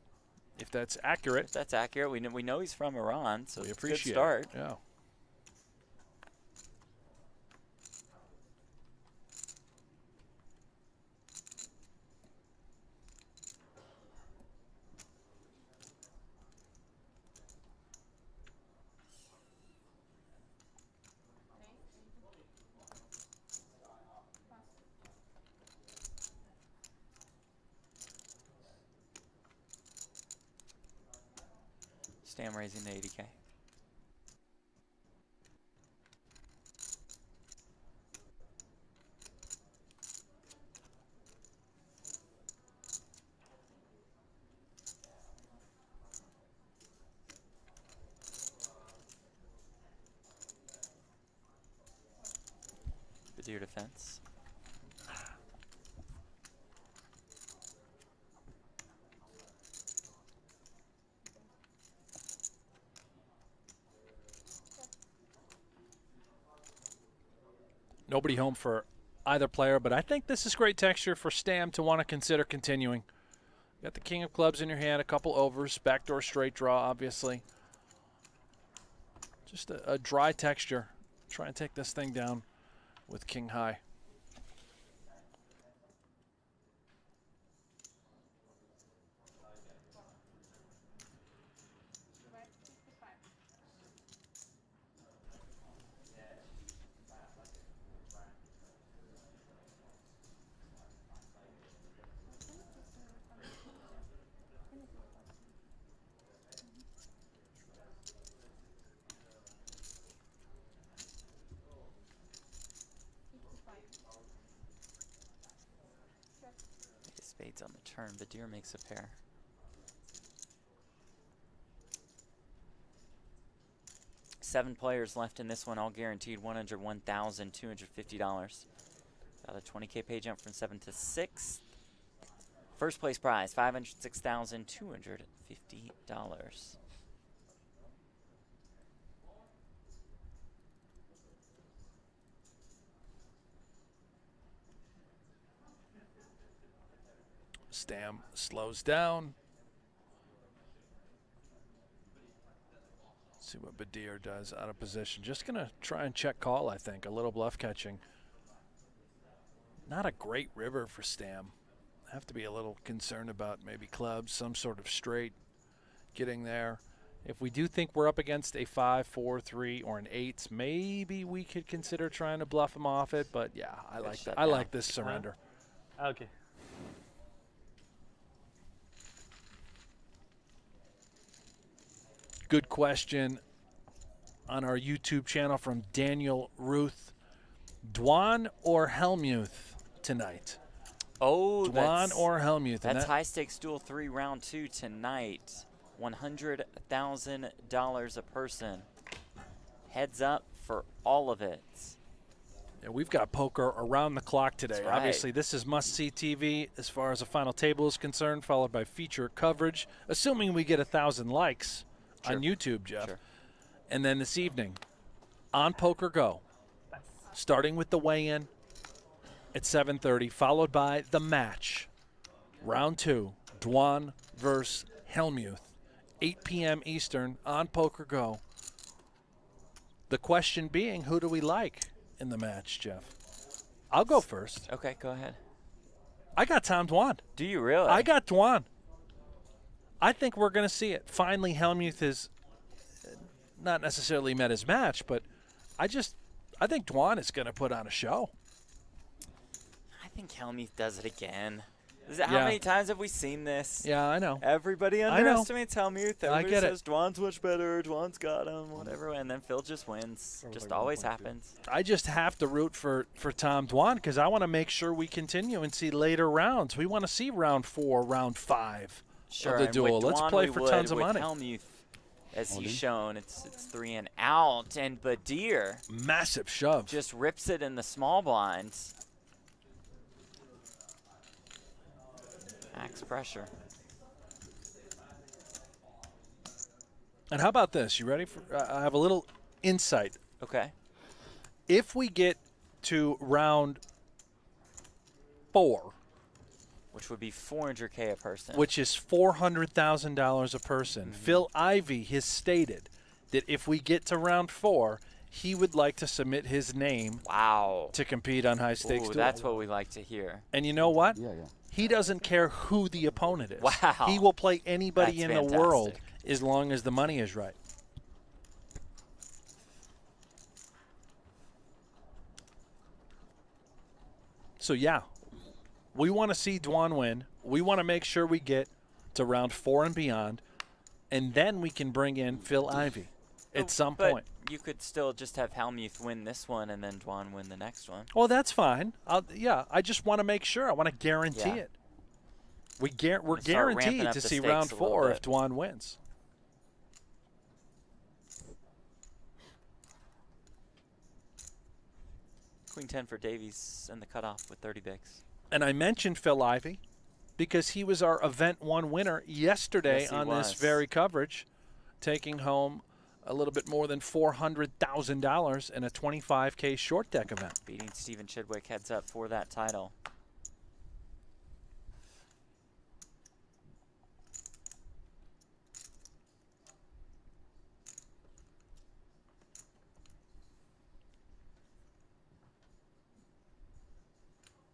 If that's accurate, If that's accurate, we know he's from Iran, so we it's a good appreciate start. it. Yeah. Stam raising to 80K. The deer defense. Nobody home for either player, but I think this is great texture for Stam to want to consider continuing. Got the king of clubs in your hand, a couple overs, backdoor straight draw, obviously. Just a dry texture. Try and take this thing down with king high. Spades on the turn. The deer makes a pair. Seven players left in this one, all guaranteed $101,250. Got a 20K pay jump from 7th to 6th. First place prize, $506,250. Stam slows down. See what Badir does out of position. Just going to try and check call, I think. A little bluff catching. Not a great river for Stam. Have to be a little concerned about maybe clubs, some sort of straight getting there. If we do think we're up against a 5, 4, 3, or an 8, maybe we could consider trying to bluff him off it. But yeah, I like this surrender. Okay. Good question on our YouTube channel from Daniel Ruth. Dwan or Helmuth tonight? Oh, Dwan or Helmuth? That's high stakes duel 3 round 2 tonight. $100,000 a person. Heads up for all of it. Yeah, we've got poker around the clock today. That's right. Obviously, this is must-see TV as far as the final table is concerned, followed by feature coverage, assuming we get 1,000 likes. Sure. On YouTube, Jeff. Sure. And then this evening, on Poker Go, starting with the weigh-in at 7:30, followed by the match, round 2, Dwan versus Helmuth, 8 p.m. Eastern on Poker Go. The question being, who do we like in the match, Jeff? I'll go first. Okay, go ahead. I got Tom Dwan. Do you really? I got Dwan. I think we're going to see it. Finally, Helmuth has not necessarily met his match, but I think Dwan is going to put on a show. I think Helmuth does it again. How many times have we seen this? Yeah, I know. Everybody underestimates Helmuth. Everybody says Dwan's much better, Dwan's got him, whatever, and then Phil just wins. Just always happens. I just have to root for Tom Dwan because I want to make sure we continue and see later rounds. We want to see round 4, round 5. Sure, of the duel. Let's play for tons of money. Helmuth, as he's shown, it's 3 and out, and Badir massive shove just rips it in the small blinds. Max pressure. And how about this? You ready for? I have a little insight. Okay. If we get to round 4. Which would be $400K a person. Which is $400,000 a person. Mm-hmm. Phil Ivey has stated that if we get to round 4, he would like to submit his name to compete on high stakes duel. That's what we like to hear. And you know what? Yeah. He doesn't care who the opponent is. Wow. He will play anybody That's in fantastic. the world as long as the money is right. So, yeah. We want to see Dwan win. We want to make sure we get to round 4 and beyond, and then we can bring in Phil Ivey at some point. You could still just have Helmuth win this one and then Dwan win the next one. Well, that's fine. I just want to make sure. I want to guarantee it. We're guaranteed to see round 4 if Dwan wins. Queen 10 for Davies and the cutoff with 30 bigs. And I mentioned Phil Ivey because he was our Event 1 winner yesterday on this very coverage, taking home a little bit more than $400,000 in a 25K short deck event. Beating Stephen Chidwick heads up for that title.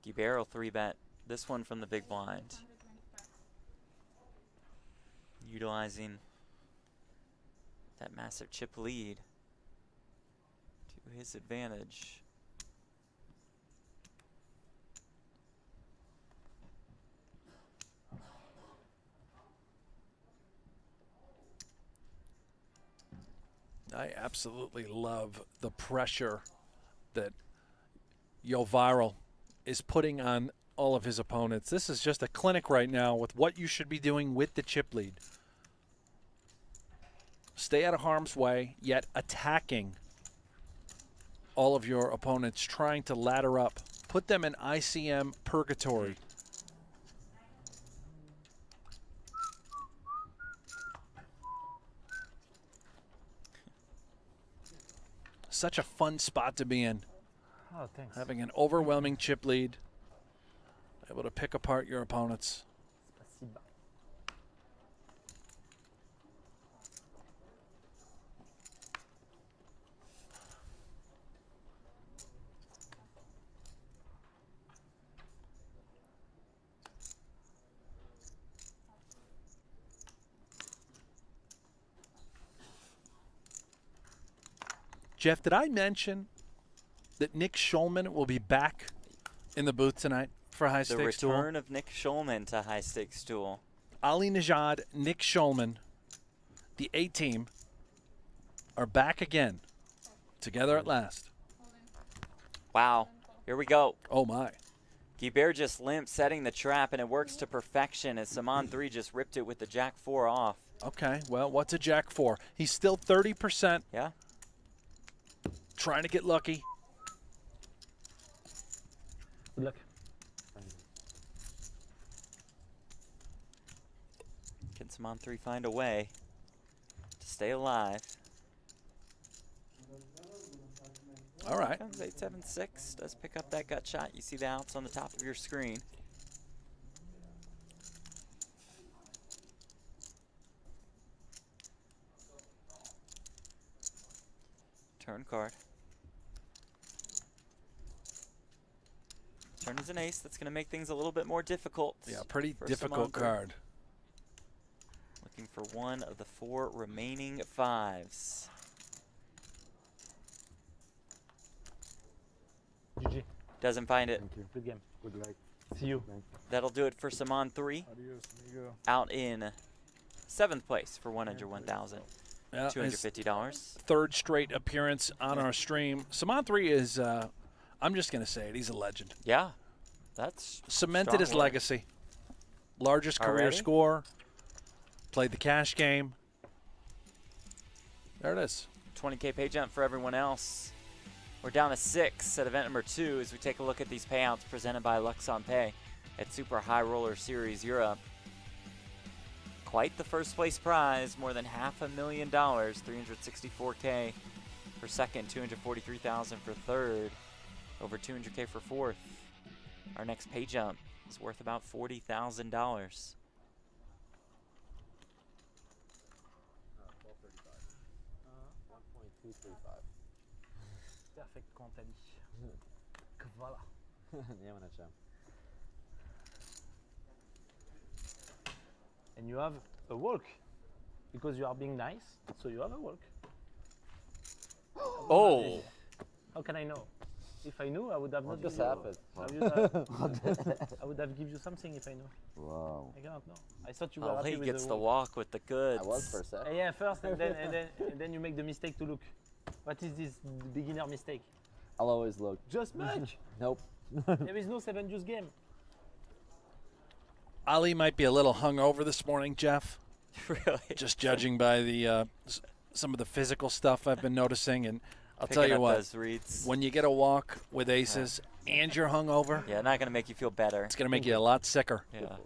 Guibert will 3-bet this one from the big blind. Utilizing that massive chip lead to his advantage. I absolutely love the pressure that Yoviral is putting on all of his opponents. This is just a clinic right now with what you should be doing with the chip lead. Stay out of harm's way, yet attacking all of your opponents, trying to ladder up. Put them in ICM purgatory. Such a fun spot to be in. Oh, thanks. Having an overwhelming chip lead, able to pick apart your opponents. Спасибо. Jeff, did I mention that Nick Schulman will be back in the booth tonight for High The Stakes Duel? return of Nick Schulman to High Stakes Duel. Ali Najad, Nick Schulman, the A-team are back again, together at last. Wow. Here we go. Oh, my. Guibert just limps, setting the trap, and it works to perfection as Saman 3 just ripped it with the Jack 4 off. Okay, well, what's a Jack 4? He's still 30%. Yeah. Trying to get lucky. Good luck. Can Saman 3 find a way to stay alive? All right. Comes 876. Does pick up that gut shot. You see the outs on the top of your screen. Turn card. Turn is an ace. That's going to make things a little bit more difficult. Yeah, pretty for difficult Saman 3. card. Looking for one of the 4 remaining 5s. GG. Doesn't find it. Thank you. Good game. Good luck. See you. That'll do it for Saman 3. Adios, amigo. Out in 7th place for $101,250. Yeah, his third straight appearance on our stream. Saman 3 is, I'm just going to say it, he's a legend. Yeah, that's Cemented strong his word. legacy. Largest career Already? score. Played the cash game. There it is. 20K pay jump for everyone else. We're down to 6 at event number 2 as we take a look at these payouts presented by Luxon Pay at Super High Roller Series Europe. Quite the first place prize, more than $500,000, $364K for second, $243,000 for third, over $200K for fourth. Our next pay jump is worth about $40,000. 1.235. Perfect company. Voilà. And you have a walk because you are being nice, so you have a walk. Oh! How can I know? If I knew, I would have not just given happened? I would have given you something if I knew. Wow. I cannot know. I thought you were Oh, happy he with gets the the walk. walk with the goods. I was for a sec. Yeah, first, and then you make the mistake to look. What is this beginner mistake? I'll always look. Just match. Nope. There is no 7 juice game. Ali might be a little hungover this morning, Jeff. Really? Just judging by the some of the physical stuff I've been noticing. And I'll tell Picking you up what, those reads. when you get a walk with aces and you're hungover, Yeah, not going to make you feel better. it's going to make you a lot sicker. Yeah.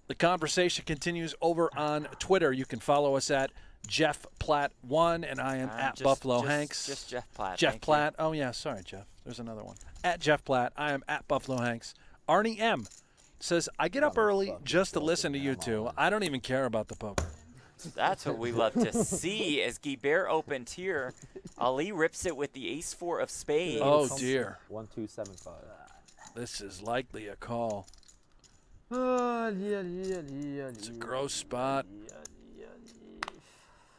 The conversation continues over on Twitter. You can follow us at Jeff Platt1, and I am at Buffalo Hanks. Just Jeff Platt. Jeff thank you. Platt. Oh, yeah, sorry, Jeff. There's another one. At Jeff Platt. I am at Buffalo Hanks. Arnie M says, I get up early just to listen to you two. I don't even care about the poker. That's what we love to see as Guibert opened here. Ali rips it with the ace-4 of spades. Oh, dear. 1275. This is likely a call. It's a gross spot.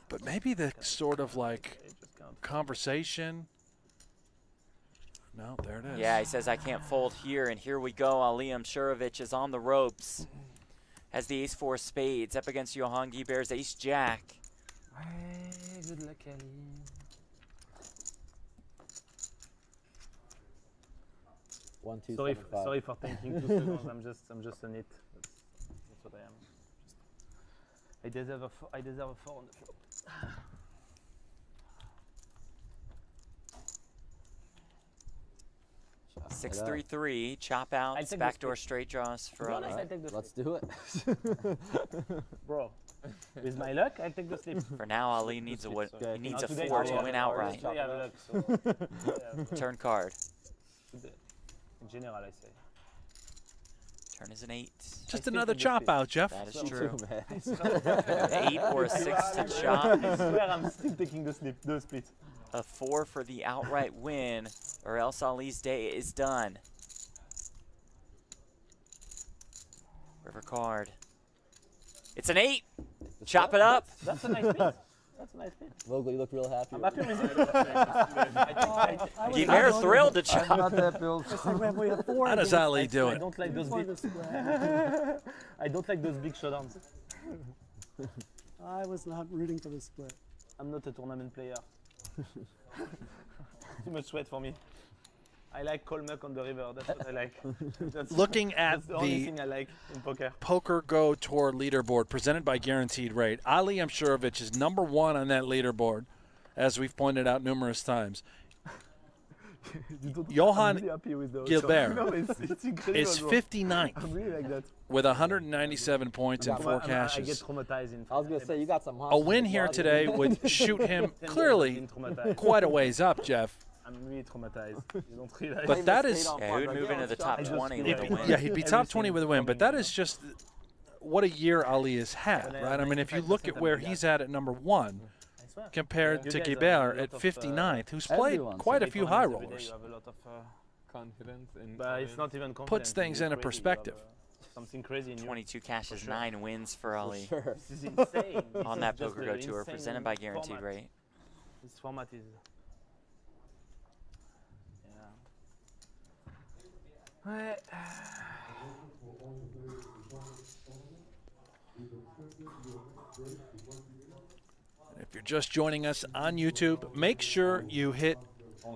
But maybe the sort of like conversation. No, there it is. Yeah, he says, I can't fold here, and here we go. Ali Mshurovich is on the ropes. Has the ace-4 of spades up against Johan Guibert's ace-jack. Good luck, Ali. 1275. Sorry for thinking 2 seconds. I'm just a nit. That's what I am. I deserve a 4 on the flop. 6-3-3, chop outs, take the backdoor split. straight draws for To be Ali. honest, I take the Let's slip. do it. Bro, with my luck, I take the slip. For now, Ali needs a win. Okay. He needs Now a today 4 I to have- win outright. Today I have luck, so Turn card. in general, I say. Turn is an 8. Just still another think the chop split. out, Jeff. That is Too true. bad. 8 or a 6 to chop. I swear I'm still taking the split. A 4 for the outright win, or else Ali's day is done. River card. It's an 8. Chop it up. That's a nice split. That's a nice split. Vogel, you look real happy. I'm happy with it. Guibert thrilled to chop. Not that, Bill. It's like we have 4 How does against Ali do I it? don't like those for big. the split. I don't like those big showdowns. I was not rooting for the split. I'm not a tournament player. Too much sweat for me. I like Colmuck on the river. That's what I like. That's, Looking at that's the only the thing I like in poker. Poker Go Tour leaderboard presented by Guaranteed Rate, Ali Mshurovich is #1 on that leaderboard, as we've pointed out numerous times. Johan I'm really happy with the Gilbert no, it's incredible. is bro. 59th I'm really like that. with 197 points and 4 I get cashes. traumatized in. I was going to say, you got some A win here today would shoot him clearly quite a ways up, Jeff. I'm really traumatized. You don't realize. But that is, Yeah, he would move into the top 20 with a win. yeah, he'd be top 20 with a win, but that is just what a year Ali has had, right? I mean, if you look at where he's at #1 I swear. compared You to guys have Guibert a at lot of, 59th, who's played everyone's quite a Every few tournament high every day rollers. You have a lot of, Confidence in. but it's not even confidence. Puts things it's into crazy. You perspective. have, something crazy in you. 22 cashes, sure. 9 wins for Ali Sure. This is insane. This on is that just Poker the Go Tour, insane presented by Guaranteed format. Rate. This format is. Yeah. If you're just joining us on YouTube, make sure you hit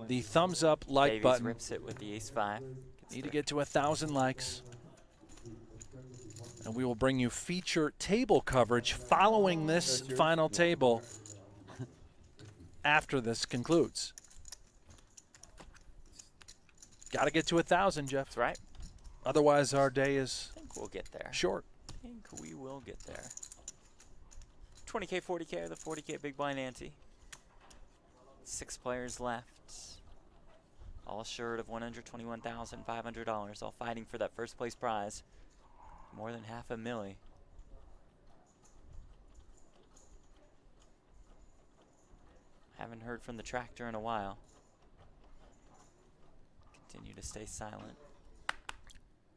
the thumbs up like Davies button. rips it with the ace-5. Need to get to 1,000 likes. And we will bring you feature table coverage following this final table after this concludes. Got to get to 1,000, Jeff. That's right. Otherwise, our day is I think we'll get there. short. I think we will get there. 20K, 40K, or the 40K big blind ante. 6 players left. All short of $121,500. All fighting for that first place prize. More than $500,000. Haven't heard from the tractor in a while. Continue to stay silent.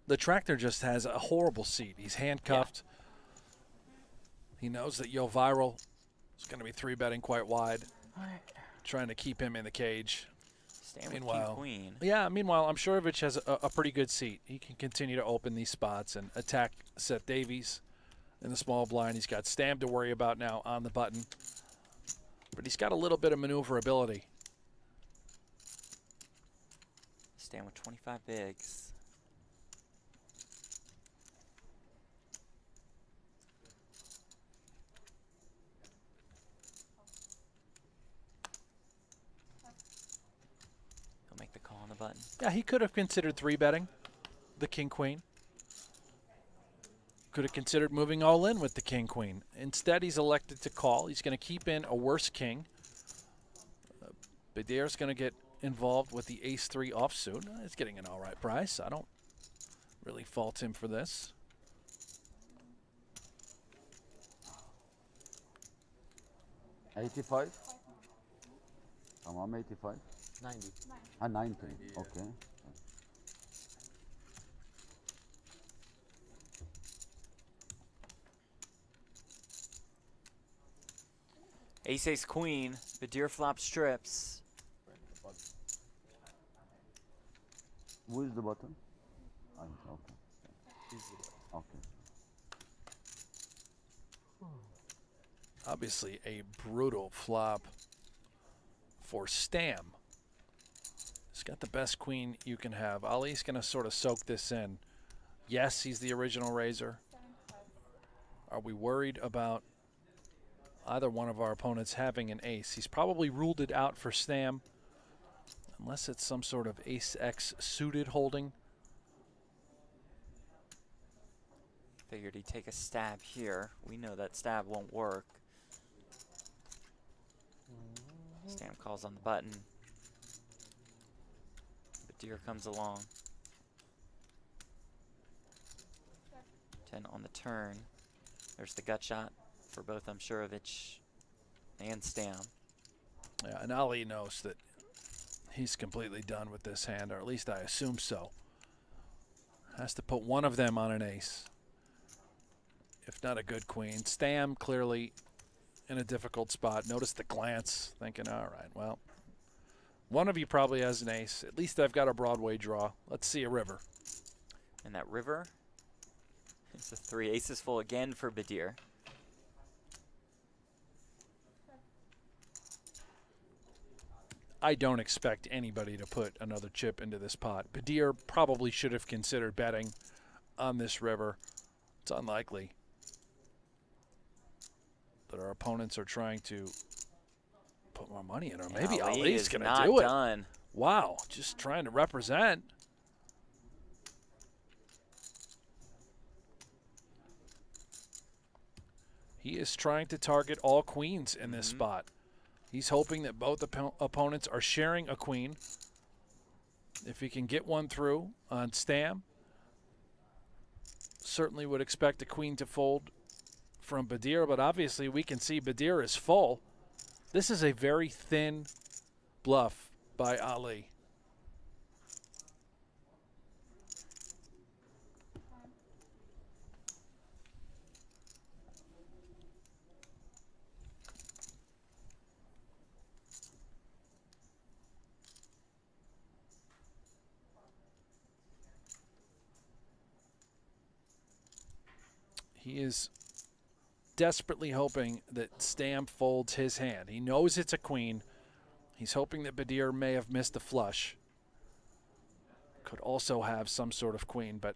The tractor just has a horrible seat. He's handcuffed. He knows that Yo Viral is going to be 3-betting quite wide, trying to keep him in the cage. Staying with Meanwhile, King Queen. Yeah, meanwhile, Mshurovich has a pretty good seat. He can continue to open these spots and attack Seth Davies in the small blind. He's got Stam to worry about now on the button. But he's got a little bit of maneuverability. Stand with 25 bigs. He'll make the call on the button. Yeah, he could have considered 3-betting the King-Queen. Could have considered moving all in with the King-Queen. Instead, he's elected to call. He's going to keep in a worse king. Badir's going to get involved with the ace-3 offsuit. He's getting an all right price. I don't really fault him for this. 85. Tamam 85. 90. 90. Okay. Ace, ace, queen. Badir flop strips. Who is the button? Okay. Okay. Obviously a brutal flop for Stam. He's got the best queen you can have. Ali's going to sort of soak this in. Yes, he's the original raiser. Are we worried about either one of our opponents having an ace? He's probably ruled it out for Stam, unless it's some sort of ace-x suited holding. Figured he'd take a stab here. We know that stab won't work. Stam calls on the button. Badir comes along. 10 on the turn. There's the gut shot for both Umshurovich and Stam. Yeah, and Ali knows that he's completely done with this hand, or at least I assume so. Has to put one of them on an ace, if not a good queen. Stam clearly in a difficult spot. Notice the glance, thinking, all right, well, one of you probably has an ace. At least I've got a Broadway draw. Let's see a river. And that river, it's a 3 aces full again for Badir. I don't expect anybody to put another chip into this pot. Badir probably should have considered betting on this river. It's unlikely that our opponents are trying to put more money in, or maybe Ali's going to do it. Done. Wow, just trying to represent. He is trying to target all queens in this spot. He's hoping that both opponents are sharing a queen. If he can get one through on Stam, certainly would expect a queen to fold from Badir, but obviously we can see Badir is full. This is a very thin bluff by Ali. He is desperately hoping that Stam folds his hand. He knows it's a queen. He's hoping that Badir may have missed a flush. Could also have some sort of queen, but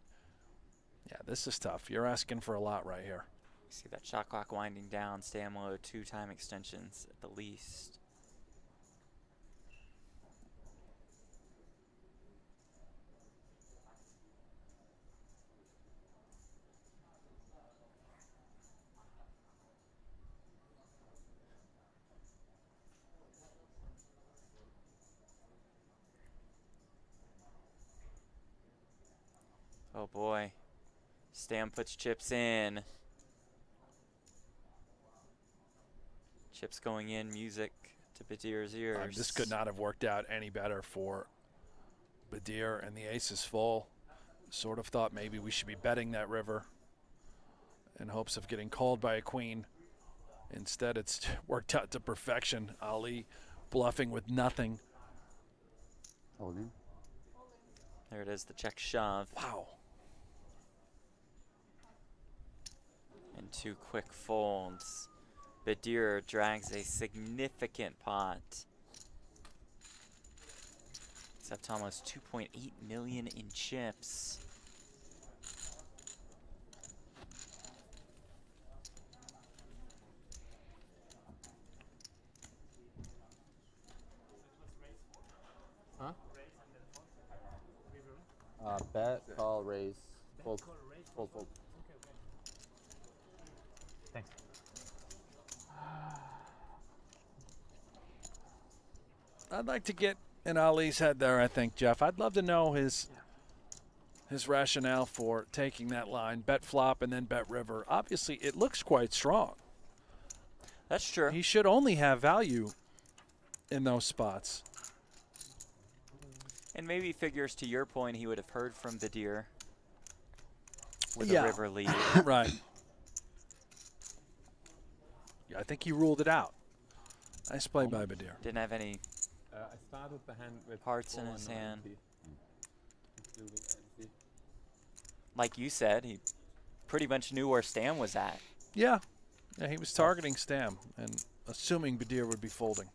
yeah, this is tough. You're asking for a lot right here. See that shot clock winding down. Stam will owe 2 time extensions at the least. Oh boy. Stam puts chips in. Chips going in, music to Badir's ears. This could not have worked out any better for Badir, and the ace is full. Sort of thought maybe we should be betting that river in hopes of getting called by a queen. Instead, it's worked out to perfection. Ali bluffing with nothing. Holding. There it is, the check shove. Wow. And 2 quick folds. Badir drags a significant pot. It's up to almost 2.8 million in chips. Huh? Bet, call, raise, fold, fold, fold. Thanks. I'd like to get in Ali's head there, I think, Jeff. I'd love to know his rationale for taking that line, bet flop and then bet river. Obviously, it looks quite strong. That's true. He should only have value in those spots. And maybe figures, to your point, he would have heard from Badir with Yeah. a river lead. Right. Yeah, I think he ruled it out. Nice play by Badir. Didn't have any I started the hand with hearts in 4 his and hand. NLHE, including NLHE. Like you said, he pretty much knew where Stam was at. Yeah. Yeah, he was targeting Stam and assuming Badir would be folding.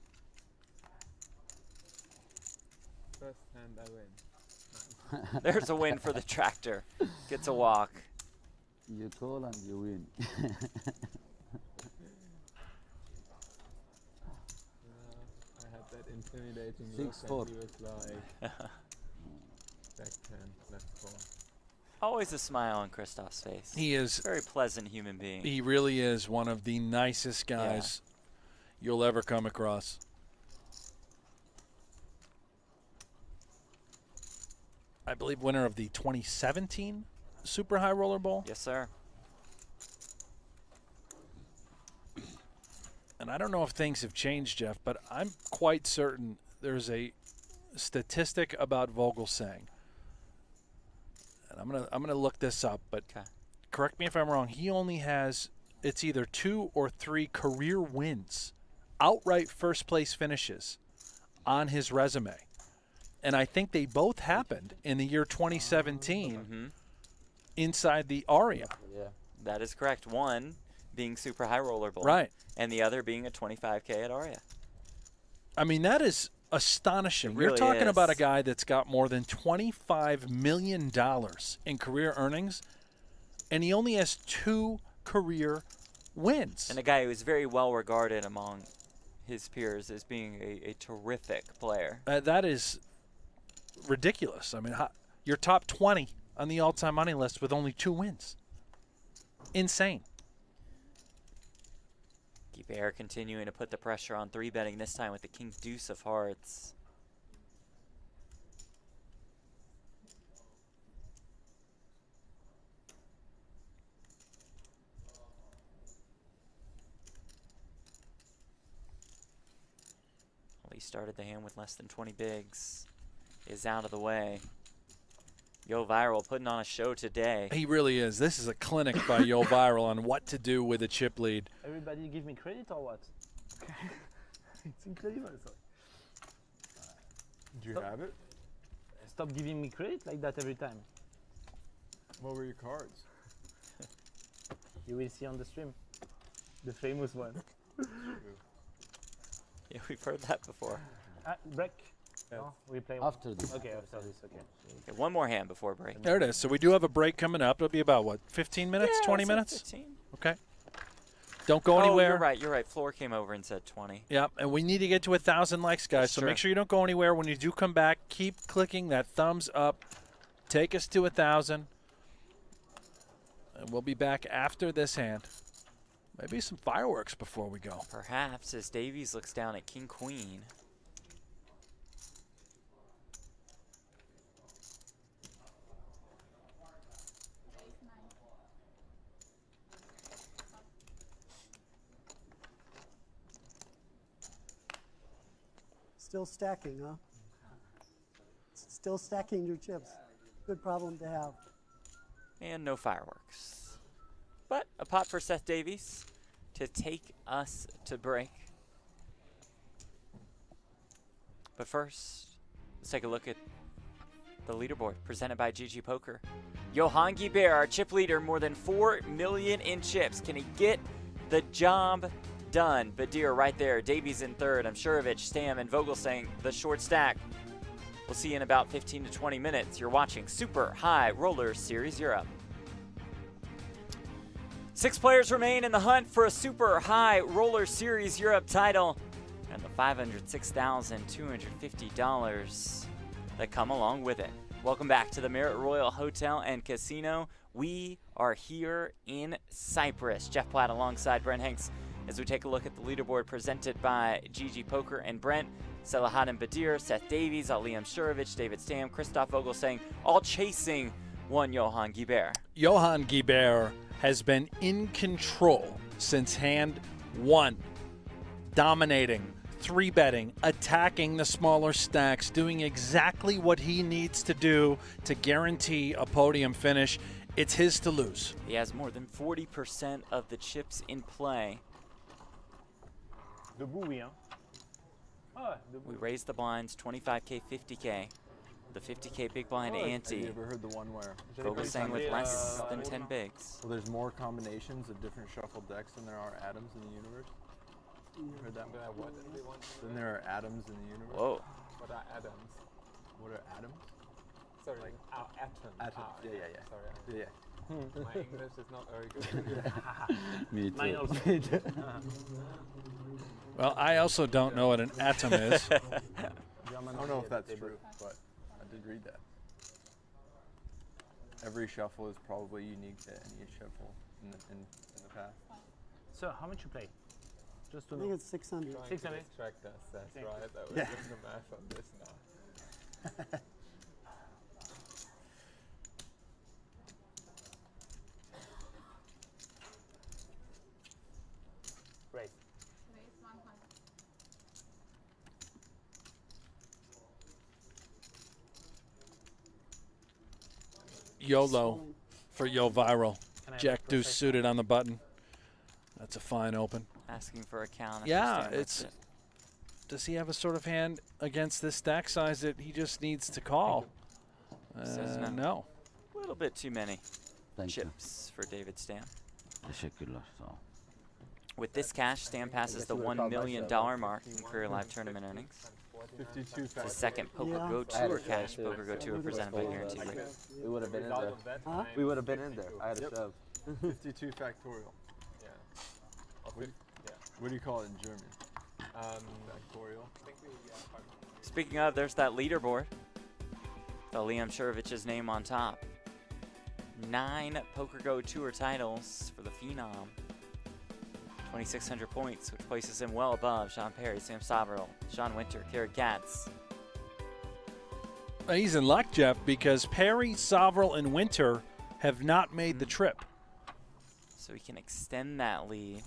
First hand I win. There's a win for the tractor. Gets a walk. You call and you win. I had that intimidating 6-4. look and he was like, backhand, left call. Always a smile on Christoph's face. He is. Very pleasant human being. He really is one of the nicest guys you'll ever come across. I believe winner of the 2017 Super High Roller Bowl. Yes, sir. And I don't know if things have changed, Jeff, but I'm quite certain there's a statistic about Vogelsang. And I'm gonna look this up, but correct me if I'm wrong. He only has, it's either 2 or 3 career wins, outright first place finishes on his resume. And I think they both happened in the year 2017 inside the Aria. Yeah. That is correct. One being Super High Roller Bowl. Right. And the other being a 25K at Aria. I mean, that is astonishing. It You're really talking about a is. guy that's got more than $25 million in career earnings, and he only has 2 career wins. And a guy who is very well regarded among his peers as being a terrific player. That is ridiculous. I mean, you're top 20 on the all-time money list with only 2 wins. Insane. Guibert continuing to put the pressure on 3-betting, this time with the King Deuce of Hearts. Well, he started the hand with less than 20 bigs. Is out of the way. Yo Viral putting on a show today. He really is. This is a clinic by Yo Viral on what to do with a chip lead. Everybody give me credit or what? It's incredible. So Do you have it? stop giving me credit like that every time. What were your cards? You will see on the stream. The famous one. Yeah, we've heard that before. Break. Yes. No, we play one. After this. Okay, after this, okay. Okay, one more hand before break. There it is. So we do have a break coming up. It'll be about, what, 15 minutes, Yeah, 20 I'd say minutes? 15. Okay. Don't go Oh, anywhere. you're right. You're right. Floor came over and said 20. Yeah, and we need to get to 1,000 likes, guys. So Sure. make sure you don't go anywhere. When you do come back, keep clicking that thumbs up. Take us to 1,000. And we'll be back after this hand. Maybe some fireworks before we go. Perhaps as Davies looks down at King Queen. Still stacking, huh? Still stacking your chips. Good problem to have. And no fireworks. But a pot for Seth Davies to take us to break. But first, let's take a look at the leaderboard presented by GG Poker. Johan Guibert, our chip leader, more than 4 million in chips. Can he get the job done? Badir right there. Davies in third. Amshurovich, Stam, and Vogelsang the short stack. We'll see you in about 15 to 20 minutes. You're watching Super High Roller Series Europe. 6 players remain in the hunt for a Super High Roller Series Europe title and the $506,250 that come along with it. Welcome back to the Marriott Royal Hotel and Casino. We are here in Cyprus. Jeff Platt alongside Brent Hanks as we take a look at the leaderboard presented by GG Poker and Brent. Selahattin Badir, Seth Davies, Ali Amshurovich, David Stam, Christoph Vogelsang, all chasing one Johan Guibert. Johan Guibert has been in control since hand 1 dominating, 3-betting, attacking the smaller stacks, doing exactly what he needs to do to guarantee a podium finish. It's his to lose. He has more than 40% of the chips in play. The buyin. Oh, the We raised the blinds 25K, 50K. The 50K big blind Have ante. you ever heard the one where Focusing with less than 10 bigs. well, there's more combinations of different shuffled decks than there are atoms in the universe? You heard that one? Then there are atoms in the universe. Whoa. What are atoms? What are atoms? Sorry, Like atoms. Atoms. Ah, Yeah. Sorry, Yeah. my English is not very good. Me Mine too. also. Well, I also don't know what an atom is. I don't know if that's true, but I did read that. Every shuffle is probably unique to any shuffle in the past. So, how much you play? Just to I know. think it's 600. Trying to 600? distract us, that's Thank right. I was Yeah. doing the math on this now. Raise. YOLO for Yo Viral. Can I have Jack a Deuce precise suited on the button. That's a fine open. Asking for a count. if Yeah, you stand with it's- it. Does he have a sort of hand against this stack size that he just needs to call? Says no. No. A little bit too many Thank you. chips for David Stam. Teşekkürler. Sağ ol. With this cash, Stam passes the $1 million mark in career live tournament earnings. 52 It's the facts. second Poker Yeah. Go I had Tour a shove cash, too. Poker Go Tour presented by Guaranteed Like, Rate. we would have been in Result there. of that Huh? time We would have been in is there. 52. I had a Yep. shove. 52 factorial. Yeah. Of it, yeah. What do you call it in German? Factorial. Factorial. I think we Speaking of, there's that leaderboard. The Liam Shurovic's name on top. 9 Poker Go Tour titles for the Phenom. 2,600 points, which places him well above Sean Perry, Sam Soverell, Sean Winter, Kerry Katz. He's in luck, Jeff, because Perry, Soverell, and Winter have not made the trip. So he can extend that lead.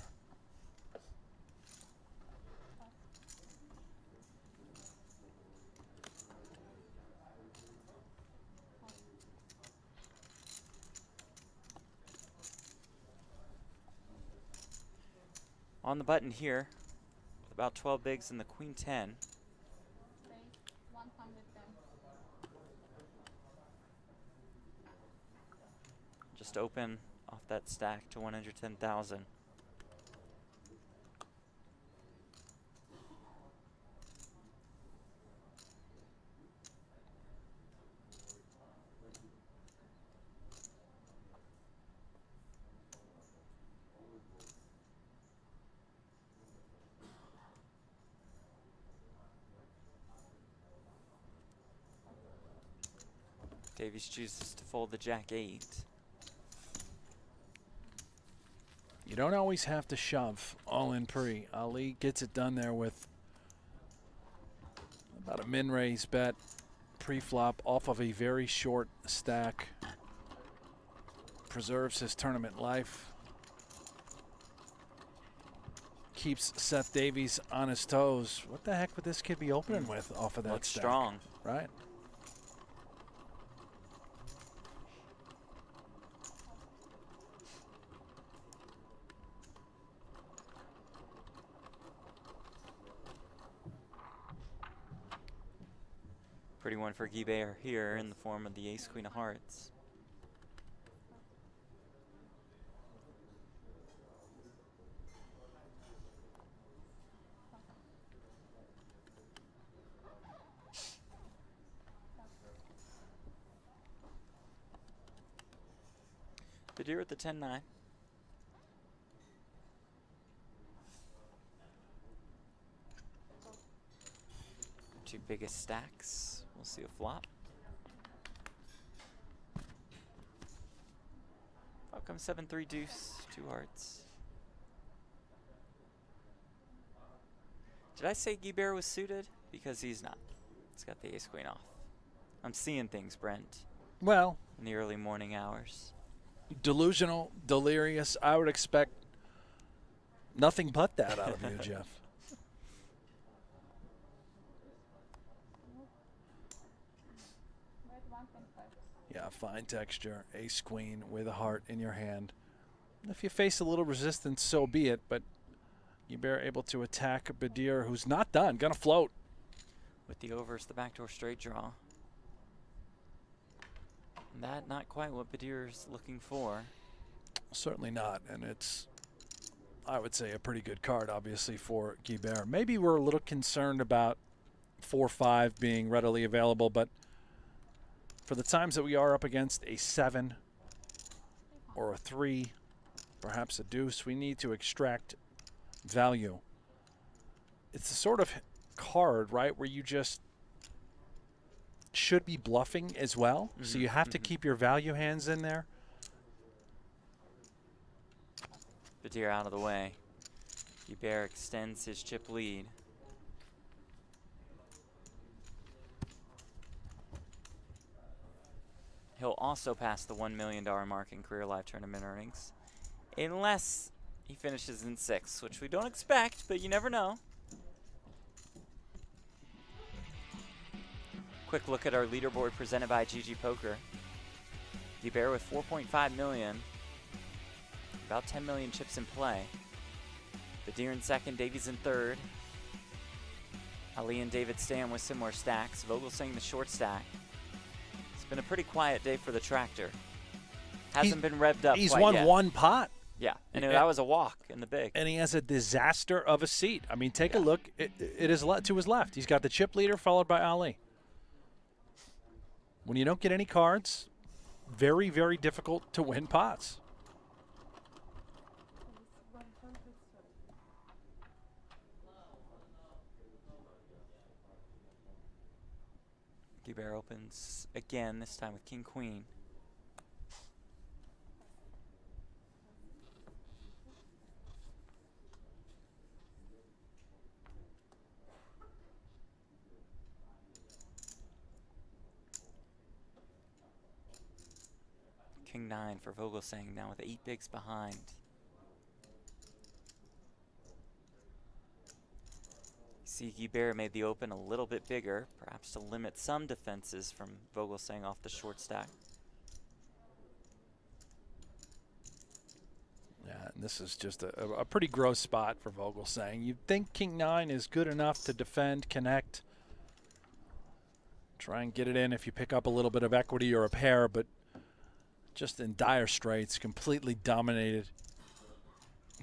On the button here, with about 12 bigs and the Queen 10. Just open off that stack to 110,000. Davies chooses to fold the Jack-8. You don't always have to shove all in pre. Ali gets it done there with about a min-raise bet pre-flop off of a very short stack. Preserves his tournament life. Keeps Seth Davies on his toes. What the heck would this kid be opening with off of that Looks stack? strong. Right? Pretty one for Guy here in the form of the Ace Queen of Hearts. The deer at the 10-9. Two biggest stacks. We'll see a flop. How come 7-3 deuce, 2 hearts? Did I say Guy was suited? Because he's not. It's got the ace queen off. I'm seeing things, Brent, Well, in the early morning hours. delusional, delirious. I would expect nothing but that out of you, Jeff. Yeah, fine texture. Ace queen with a heart in your hand. If you face a little resistance, so be it. But Guibert able to attack Badir, who's not done. Gonna float. With the overs, the backdoor straight draw. That not quite what Badir's looking for. Certainly not, and it's, I would say, a pretty good card, obviously, for Guibert. Maybe we're a little concerned about 4-5 being readily available, but for the times that we are up against a 7 or a 3, perhaps a deuce, we need to extract value. It's the sort of card, right, where you just should be bluffing as well, so you have to keep your value hands in there. Badir out of the way. Guibert extends his chip lead. He'll also pass the $1 million mark in career live tournament earnings, unless he finishes in 6th, which we don't expect, but you never know. Quick look at our leaderboard presented by GG Poker. Guibert with 4.5 million. About 10 million chips in play. Badir in 2nd, Davies in 3rd. Ali and David Stam with similar stacks. Vogelsang the short stack. It's been a pretty quiet day for the tractor. Hasn't been revved up He's quite won yet. 1 pot. Yeah, and that was a walk in the big. And he has a disaster of a seat. I mean, take a look. It is to his left. He's got the chip leader followed by Ali. When you don't get any cards, very, very difficult to win pots. Guibert opens again, this time with King Queen. King 9 for Vogelsang now with 8 bigs behind. See, Guibert made the open a little bit bigger, perhaps to limit some defenses from Vogelsang off the short stack. Yeah, and this is just a pretty gross spot for Vogelsang. You'd think King 9 is good enough to defend, connect, try and get it in if you pick up a little bit of equity or a pair, but just in dire straits, completely dominated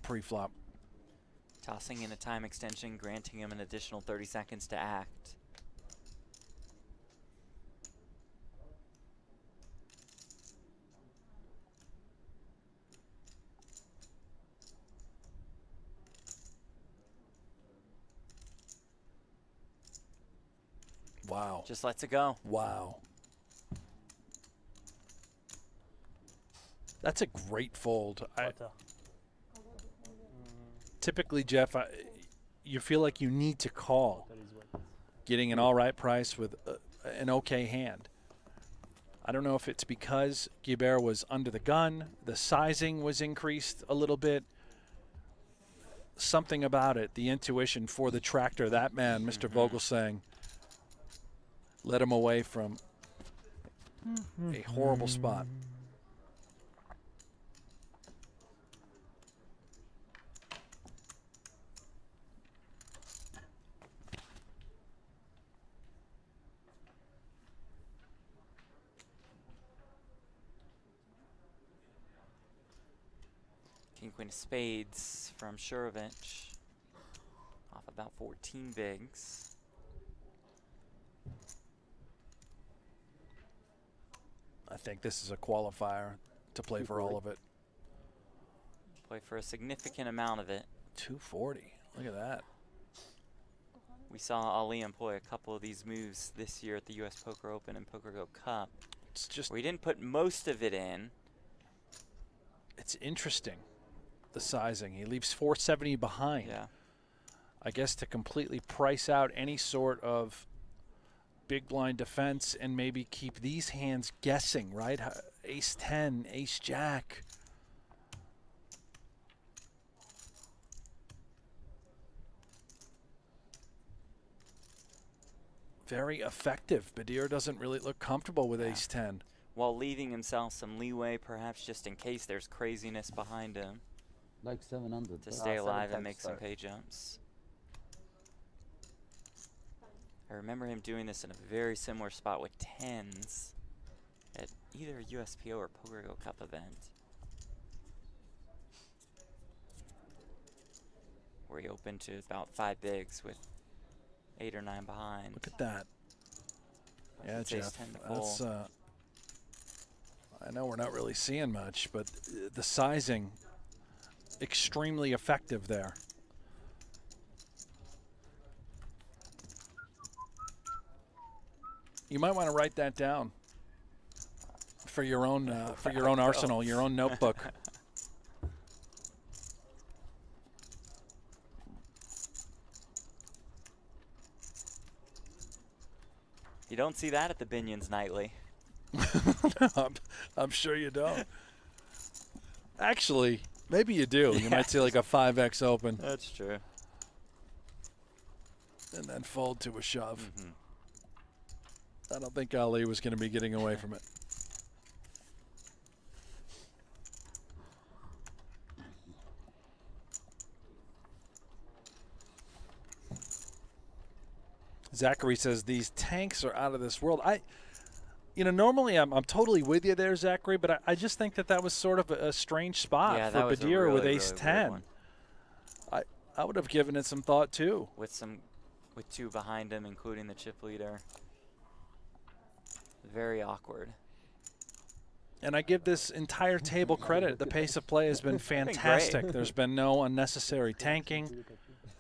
pre-flop. Tossing in a time extension, granting him an additional 30 seconds to act. Wow. Just lets it go. Wow. That's a great fold. Typically, Jeff, you feel like you need to call, getting an all right price with an okay hand. I don't know if it's because Guibert was under the gun, the sizing was increased a little bit. Something about it, the intuition for the tractor, that man, Mr. Vogelsang, led him away from a horrible spot. King Queen of Spades from Shurovich. Off about 14 bigs. I think this is a qualifier to play for all of it. Play for a significant amount of it. 240. Look at that. We saw Ali employ a couple of these moves this year at the US Poker Open and Poker Go Cup. It's just, we didn't put most of it in. It's interesting, the sizing. He leaves 470 behind. Yeah. I guess to completely price out any sort of big blind defense and maybe keep these hands guessing, right? Ace 10, ace jack. very effective. Badir doesn't really look comfortable with ace-10. While leaving himself some leeway, perhaps just in case there's craziness behind him. Like 700. To stay alive and 710 make some start. pay jumps. I remember him doing this in a very similar spot with 10s at either a USPO or PokerGo Cup event, where he opened to about 5 bigs with 8 or 9 behind. Look at that. Yeah, It's Jeff, ace-10 to that's, fold. I know we're not really seeing much, but the sizing, extremely effective there. You might want to write that down for your own arsenal, your own notebook. You don't see that at the Binions nightly. I'm sure you don't. Actually, maybe you do. You might see like a 5x open. That's true. And then fold to a shove. I don't think Ali was going to be getting away from it. Zachary says these tanks are out of this world. Normally I'm totally with you there, Zachary, but I just think that was sort of a strange spot for Badir with ace-10. I would have given it some thought too. With 2 behind him, including the chip leader. Very awkward. And I give this entire table credit. The pace of play has been fantastic. There's been no unnecessary tanking.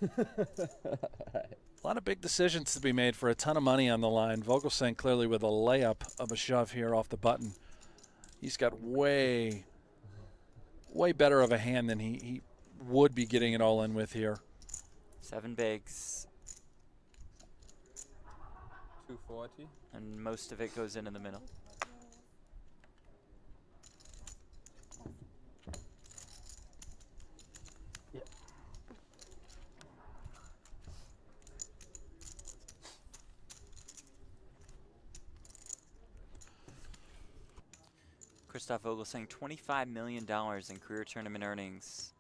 A lot of big decisions to be made for a ton of money on the line. Vogelsang clearly with a layup of a shove here off the button. He's got way better of a hand than he would be getting it all in with here. 7 bigs. 240. And most of it goes into the middle. Christoph Vogelsang, $25 million in career tournament earnings.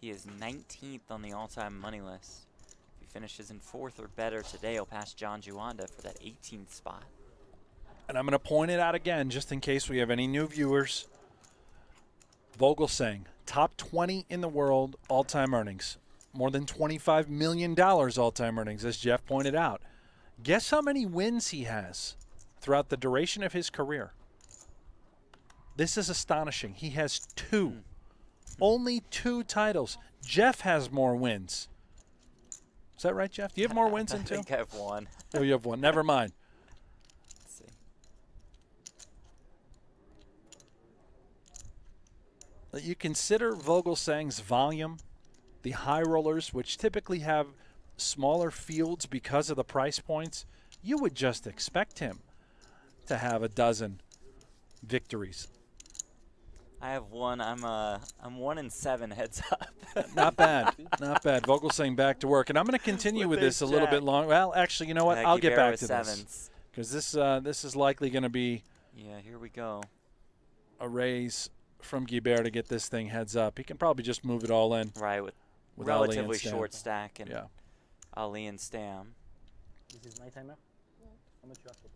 He is 19th on the all-time money list. If he finishes in 4th or better today, he'll pass John Juanda for that 18th spot. And I'm going to point it out again, just in case we have any new viewers. Vogelsang, top 20 in the world, all-time earnings. More than $25 million all-time earnings, as Jeff pointed out. Guess how many wins he has throughout the duration of his career? This is astonishing. He has 2. Only 2 titles. Jeff has more wins. Is that right, Jeff? Do you have more wins than 2? I think I have 1. Oh, you have 1. Never mind. Let's see. You consider Vogelsang's volume, the high rollers, which typically have smaller fields because of the price points, you would just expect him to have a dozen victories. I have 1. I'm 1-7 heads up. Not bad. Not bad. Vogelsang back to work. And I'm going to continue with this a little bit longer. Well, actually, you know what? I'll get back to this. Because this is likely going to be here we go. A raise from Guibert to get this thing heads up. He can probably just move it all in. Right, with relatively short stack and Ali and Stam. This is my timer? How much you ask for?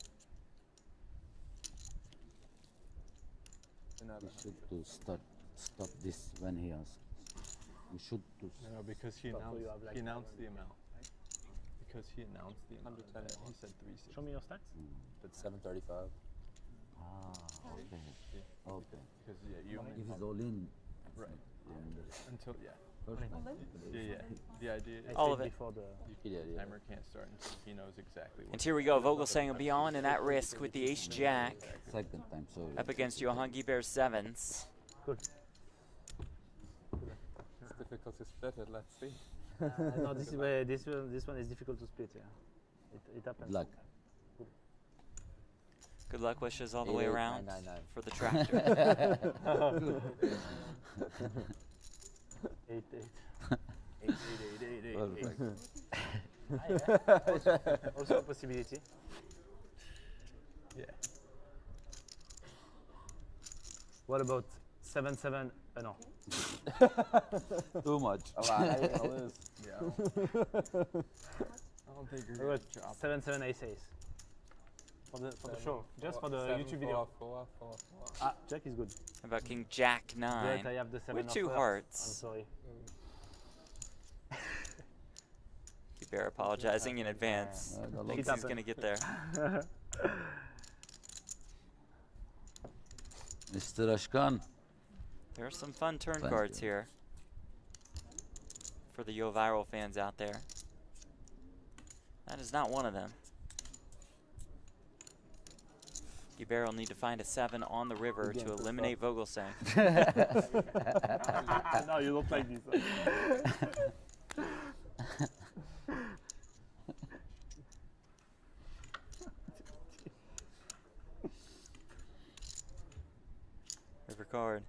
We should to stop this when he asks. We should to No, because he announced the amount. Because he announced the amount. He said 360. Show me your stacks. That's 735. okay. Okay. Because you If it's all in, right. Until first time. The idea is All of it. Before the timer can't start until he knows exactly what. And here we go. Vogelsang will be on and at risk with the ace-jack. Second time, sorry. Up against Johan Guibert's 7s. Good. It's difficult to split it. Let's see. No, this one is difficult to split. Yeah, it happens. Luck. Good luck wishes all the 8, way 8, around 9, 9, 9. for the tractor. 8, 8. 8, 8, 8, 8, 8, 8. Also a possibility. Yeah. What about 7-7? No. Too much. Oh, wow, now you're gonna lose. Yeah. I don't think you're What gonna about drop. 7-7 ace-ace? For the show, just for the YouTube 4, video. 4, 4. Ah, Jack is good. How about King Jack But 9? I have the 7 With of 2 hearts. hearts. I'm sorry. Bear apologizing in advance. Thinks he's going to get there. Mr. Ashkan. There are some fun turn Thank cards you. here for the Yo Viral fans out there. That is not one of them. Bear will need to find a 7 on the river to eliminate Vogelsang. No, you don't like this. River card.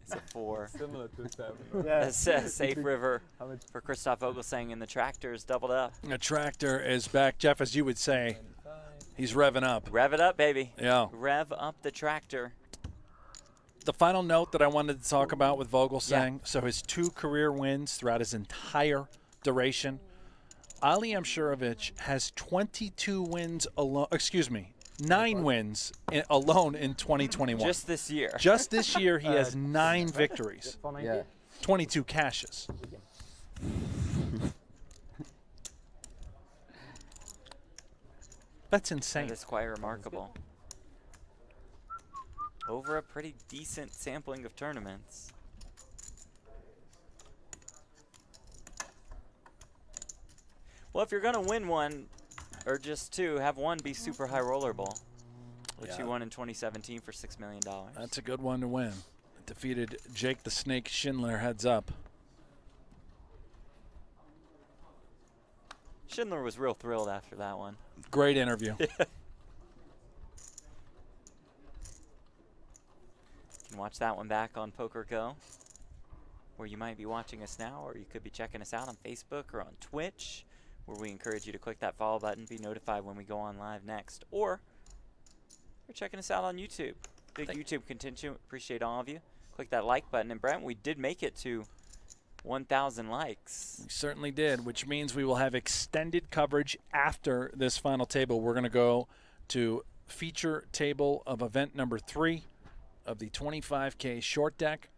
It's a 4. Similar to 7. That's a safe river for Christoph Vogelsang, and the tractor's doubled up. The tractor is back, Jeff, as you would say. He's revving up. Rev it up, baby. Yeah. Rev up the tractor. The final note that I wanted to talk about with Vogelsang, so his 2 career wins throughout his entire duration. Ali Amshurovich has 22 wins alone, 9 wins alone in 2021. Just this year. Just this year, he has 9 victories, Yeah. 22 cashes. That's insane. That is quite remarkable. Over a pretty decent sampling of tournaments. Well, if you're going to win one, or just 2, have one be super high roller bowl, which Yeah. he won in 2017 for $6 million. That's a good one to win. Defeated Jake the Snake Schindler heads up. Schindler was real thrilled after that one. Great interview. You can watch that one back on Poker Go, where you might be watching us now, or you could be checking us out on Facebook or on Twitch, where we encourage you to click that follow button, be notified when we go on live next, or you're checking us out on YouTube. Big YouTube contingent. Appreciate all of you. Click that like button. And Brent, we did make it to 1,000 likes. We certainly did, which means we will have extended coverage after this final table. We're going to go to feature table of event number 3 of the 25K short deck.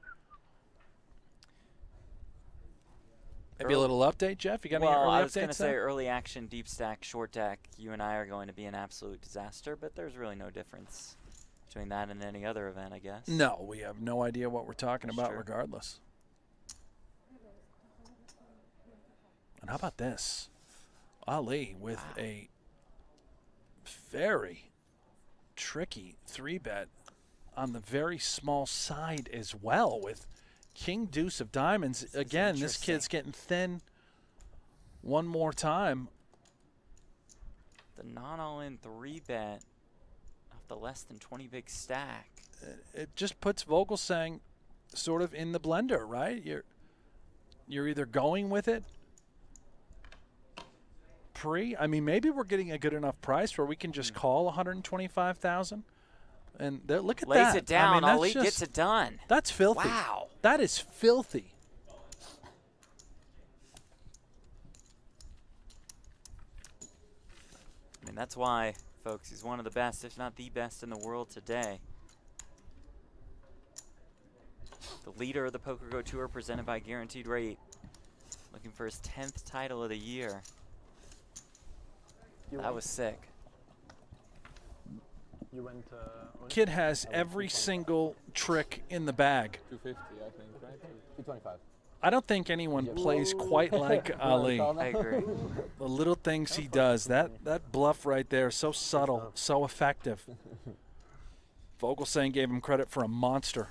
Maybe a little update, Jeff? You got any Well, early I was going to updates say there? early action, deep stack, short deck. You and I are going to be an absolute disaster, but there's really no difference between that and any other event, I guess. No, we have no idea what we're talking about Sure. regardless. And how about this? Ali with a very tricky 3-bet on the very small side as well with King Deuce of Diamonds. Again, this kid's getting thin one more time. The non-all-in 3-bet off the less than 20 big stack. It just puts Vogelsang sort of in the blender, right? You're either going with it I mean, maybe we're getting a good enough price where we can just call 125,000. And look at that. Lays it down. I mean, Ali gets it done. That's filthy. Wow. That is filthy. I mean, that's why, folks, he's one of the best, if not the best in the world today. The leader of the Poker Go Tour presented by Guaranteed Rate. Looking for his 10th title of the year. That was sick. You went. Kid has every single trick in the bag. 250, I think, right? 225. I don't think anyone plays quite like Ali. I agree. The little things he does, that bluff right there, so subtle, so effective. Vogelsang gave him credit for a monster.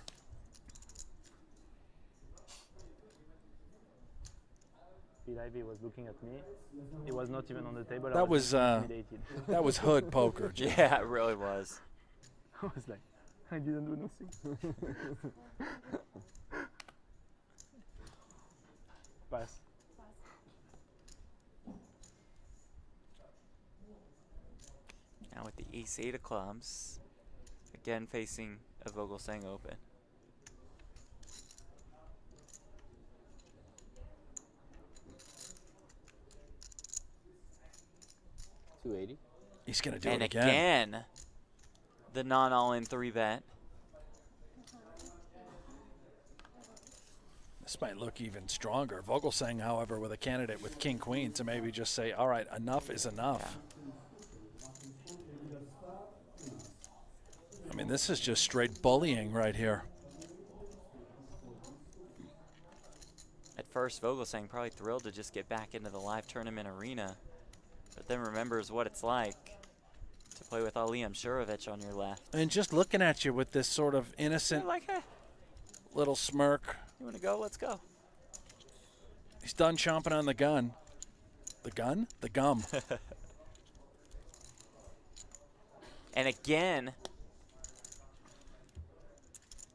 Ivy was looking at me. He was not even on the table. That was intimidated. that was hood poker. Yeah, it really was. I was like, I didn't do nothing. Pass. Ace-8 of clubs. Again, facing a Vogelsang Open. $280. He's going to do And it again. The non-all-in 3-bet. This might look even stronger. Vogelsang, however, with a candidate with king queen to maybe just say, all right, enough is enough. I mean, this is just straight bullying right here. At first, Vogelsang probably thrilled to just get back into the live tournament arena, but then remembers what it's like to play with Aliyam Shurovich on your left. And just looking at you with this sort of innocent little smirk. You want to go? Let's go. He's done chomping on the gun. The gun? The gum. And again,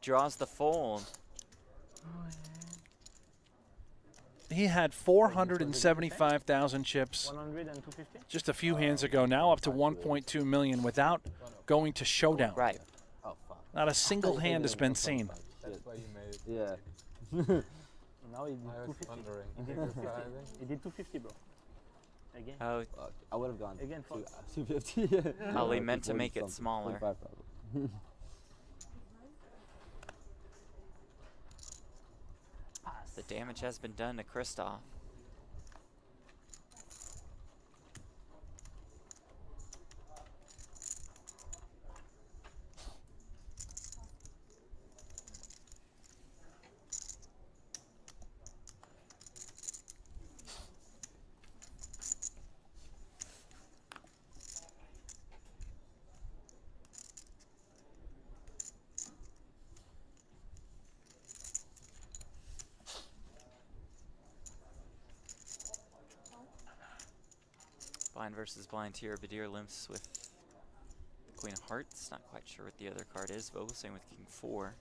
draws the fold. He had 475,000 chips 100 and 250? just a few hands ago, now up to 1.2 million without going to showdown. Right. Oh, fuck. Not a single hand has been seen. That's why you made it. Yeah. Now he did I was 250. wondering. He did 250, bro. Again. Oh, Fuck. I would have gone Again, fuck. 250. Ali meant to make it smaller. 45 probably. The damage has been done to Kristoff. Blind versus blind here. Badir limps with the Queen of Hearts. Not quite sure what the other card is. Vogelsang with King 4.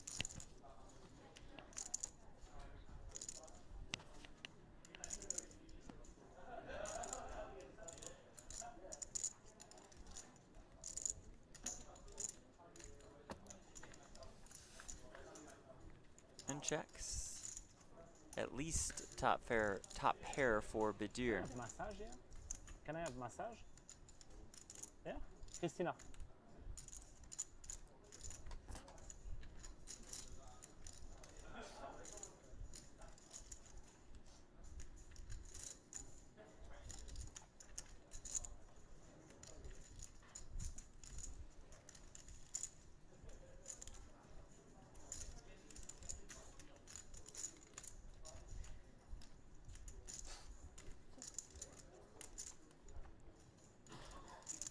And checks. At least top pair for Badir. Massage, yeah? Can I have massage? Yeah? Christina.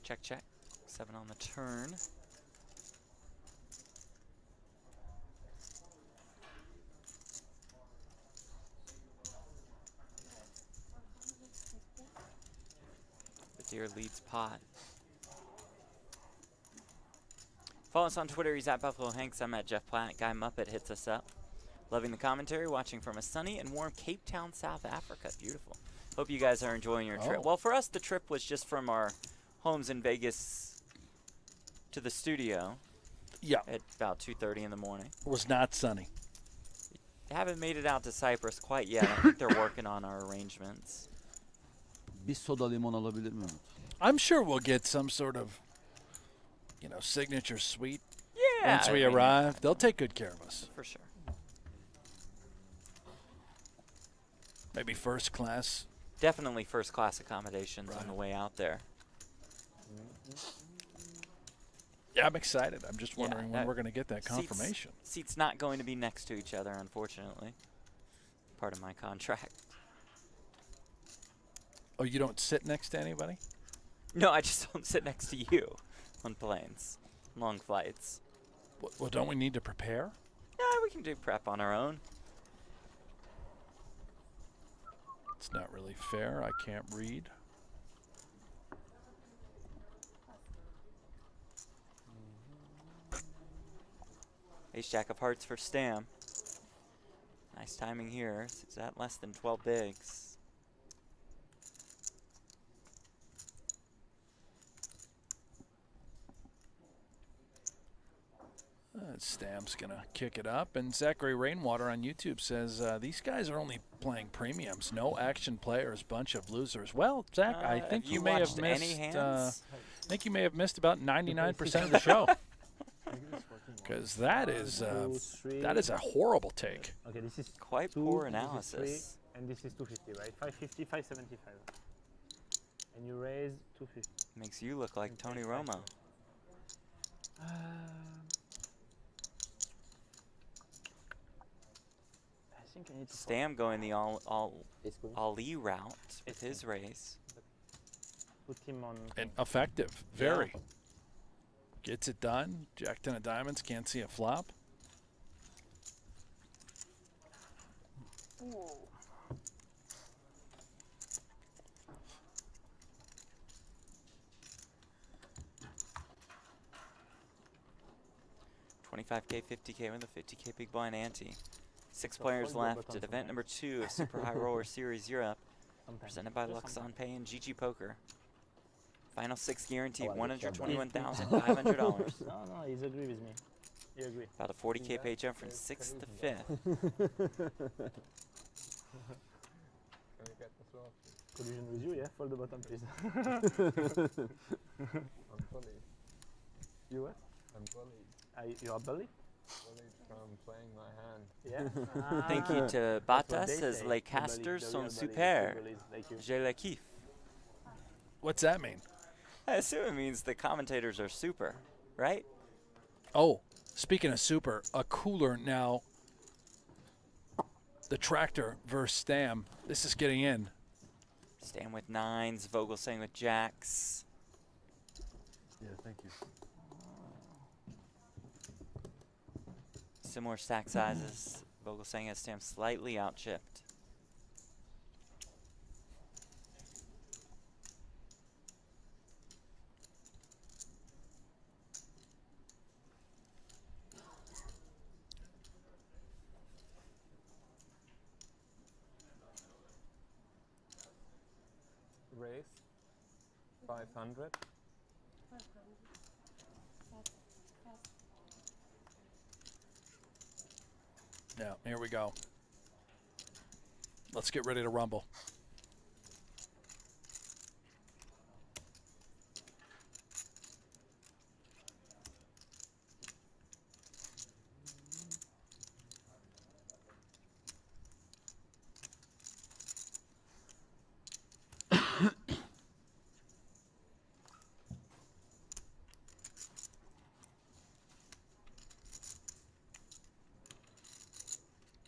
Check, check. 7 on the turn. Badir leads pot. Follow us on Twitter. He's at Buffalo Hanks. I'm at Jeff Platt. Guy Muppet hits us up. Loving the commentary. Watching from a sunny and warm Cape Town, South Africa. Beautiful. Hope you guys are enjoying your trip. Well, for us, the trip was just from our homes in Vegas to the studio. Yeah. At about 2:30 in the morning. It was not sunny. Haven't made it out to Cyprus quite yet. I think they're working on our arrangements. Bir soda limon alabilir miyim? I'm sure we'll get some sort of, you know, signature suite Yeah. once we I mean, arrive. They'll take good care of us. For sure. Maybe first class. Definitely first class accommodations on the way out there. Yeah, I'm excited. I'm just Yeah, wondering when we're going to get that confirmation. Seats not going to be next to each other, unfortunately. Part of my contract. Oh, you don't sit next to anybody? No, I just don't sit next to you on planes. Long flights. Well, don't we need to prepare? Yeah, we can do prep on our own. It's not really fair. I can't read. Ace Jack of Hearts for Stam. Nice timing here. It's at less than 12 bigs. as Stam's going to kick it up. And Zachary Rainwater on YouTube says, these guys are only playing premiums. No action players, bunch of losers. Well, Zach, I think you may have missed. I think you may have missed about 99% of the show. Because that is a horrible take. Okay, this is Quite poor analysis. And this is 250, right? 550, 575. And you raise 250. Makes you look like Tony Romo. I think I need to Stam going the Ali route with his raise. put him on. And effective, very. Gets it done. Jack 10 of diamonds, can't see a flop. Ooh. $25K, $50K with a $50K big blind ante. 6 players left at event number 2 of Super High Roller Series Europe, presented by Luxon Pay and GG Poker. Final 6 guaranteed, $121,500. No, he's agree with me. You agree. About a 40K pay jump from 6th to 5th. Collision with you, yeah? Fold the bottom, please. I'm bullied. You what? I'm bullied. You are bullied? Bullied from playing my hand. Yeah. Thank you to Bata, says les casters sont super. Je les kiffe. What's that mean? I assume it means the commentators are super, right? Oh, speaking of super, a cooler now. The tractor versus Stam. This is getting in. Stam with 9s, Vogel saying with jacks. Yeah, thank you. Similar stack sizes. Vogel saying has Stam slightly outchipped. Raise 500. Yeah, here we go. Let's get ready to rumble.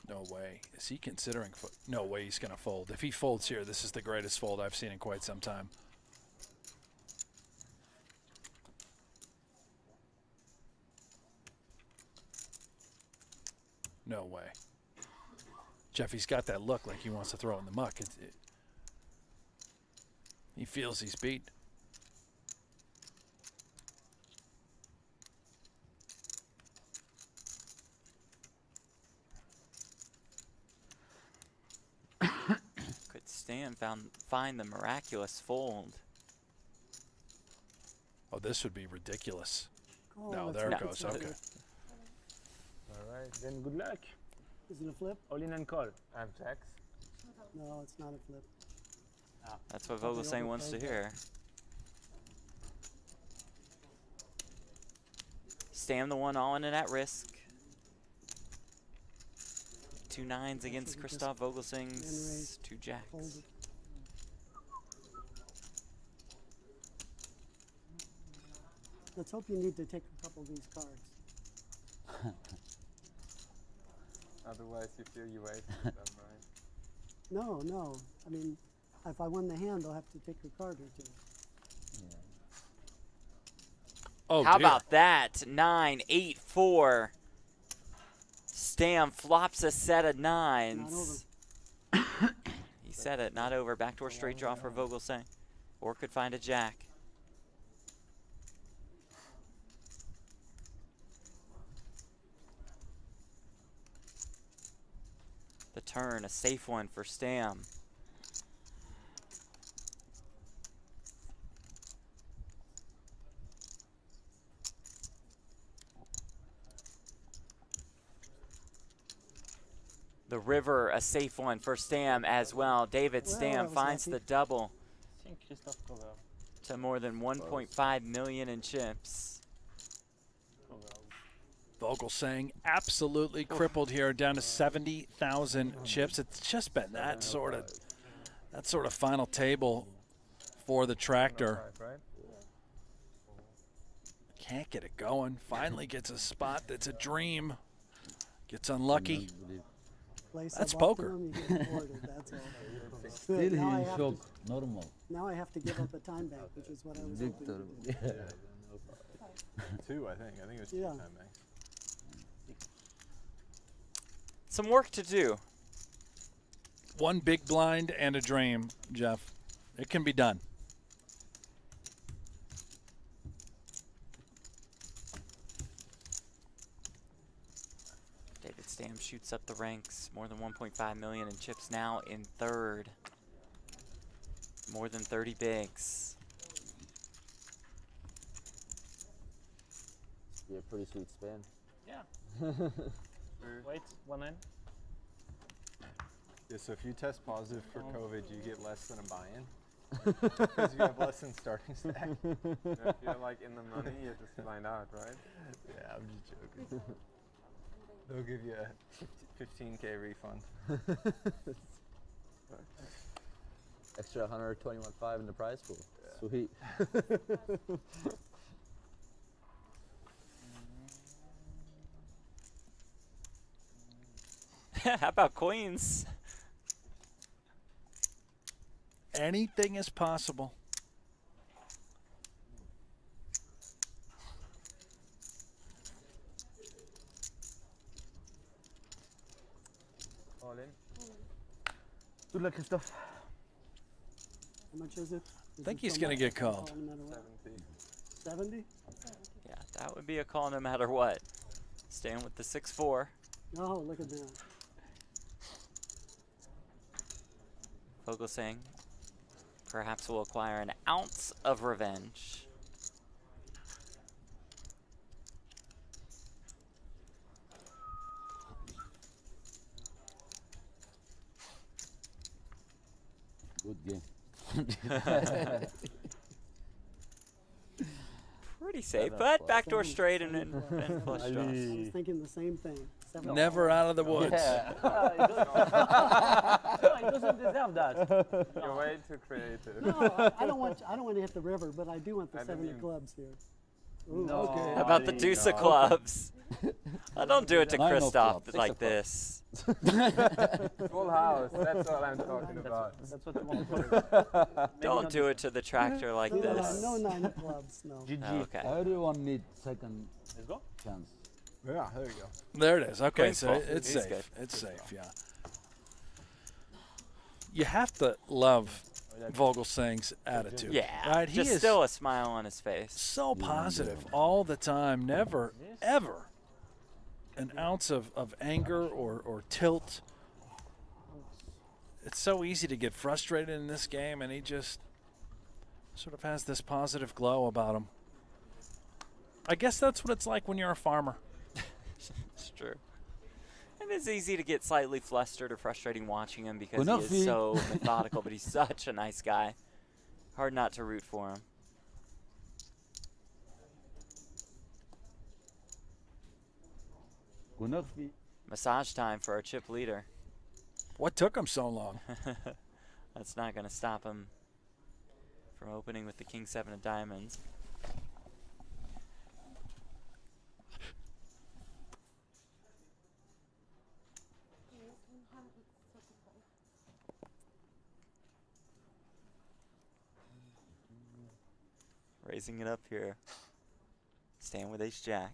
No way. Is he considering? No way he's going to fold. If he folds here, this is the greatest fold I've seen in quite some time. No way. Jeffy's got that look like he wants to throw in the muck. He feels he's beat. Could Stam find the miraculous fold? Oh, this would be ridiculous. Oh, No, that's there not it goes. good. Okay. All right. Then good luck. Is it a flip? All in and call. I have jacks. No, it's not a flip. That's what Vogel saying wants to hear. Stam the one all in and at risk. 2 9s against Christoph Vogelsing's 2 jacks. Fold it. Let's hope you need to take a couple of these cards. Otherwise, you feel you wasted them, right? No, no. I mean, if I win the hand, I'll have to take a card or two. Oh, How dear. about that? 9 8 4. Stam flops a set of 9s. He said it, not over. Backdoor straight draw for Vogelsang. Or could find a jack. The turn, a safe one for Stam. The river, a safe one for Stam as well. David Well, Stam that was finds lucky. the double I think Christophe cover. to more than 1.5 million in chips. Vogel saying absolutely crippled here, down to 70,000 chips. It's just been that sort of final table for the tractor. Right? Can't get it going. Finally gets a spot that's a dream. Gets unlucky. Play That's sub poker. optimum, you get rewarded, that's all. Still Good, he now I in have shock. to- Normal. Now I have to give up a time bank, which is what I was hoping to Victor. do. Yeah. 2, I think. I think it was 2 Yeah. time banks. Some work to do. One big blind and a dream, Jeff. It can be done. David Stam shoots up the ranks. More than 1.5 million in chips now in third. More than 30 bigs. Be a pretty sweet spin. Yeah. Wait, 1 in. Yeah, so if you test positive for COVID, you get less than a buy-in. Because you have less than starting stack. If you're like in the money, you just find out, right? Yeah, I'm just joking. They'll give you a 15K refund. Extra 121.5 in the prize pool. Yeah. Sweet. How about queens? Anything is possible. All in. Good luck, Christophe. How much is it? I think it he's so going to much? get called. No matter what? 70. 70? Yeah, that would be a call no matter what. Staying with the 6-4. Oh, look at that. Vogel saying perhaps we'll acquire an ounce of revenge. Good game. Pretty safe, but backdoor straight and then flush I draws. was thinking the same thing. 70. Never out of the woods. No, he doesn't deserve that. You're way too creative. No, I don't want to hit the river, but I do want the I didn't 70 even- clubs here. Ooh, No. okay. How about the deuce of clubs? I don't do it to Nine of Christoph clubs. like this. Full house, that's what I'm talking about. That's what you want. Don't do it to the tractor like No, this. no 9 of clubs, no. GG. Oh, okay. Everyone needs second Let's go. chance. Yeah, there you go. There it is. Okay, Queen's so fault. it's He's safe. good. It's safe, yeah. You have to love Vogel Singh's attitude. Yeah, right? He just is still a smile on his face. so positive all the time. Never, ever an ounce of anger or tilt. It's so easy to get frustrated in this game, and he just sort of has this positive glow about him. I guess that's what it's like when you're a farmer. It's true. And it's easy to get slightly flustered or frustrating watching him because Enough, he is Pete. so methodical, but he's such a nice guy. Hard not to root for him. Massage time for our chip leader. What took him so long? That's not going to stop him from opening with the King 7 of diamonds. Raising it up here. Staying with ace jack.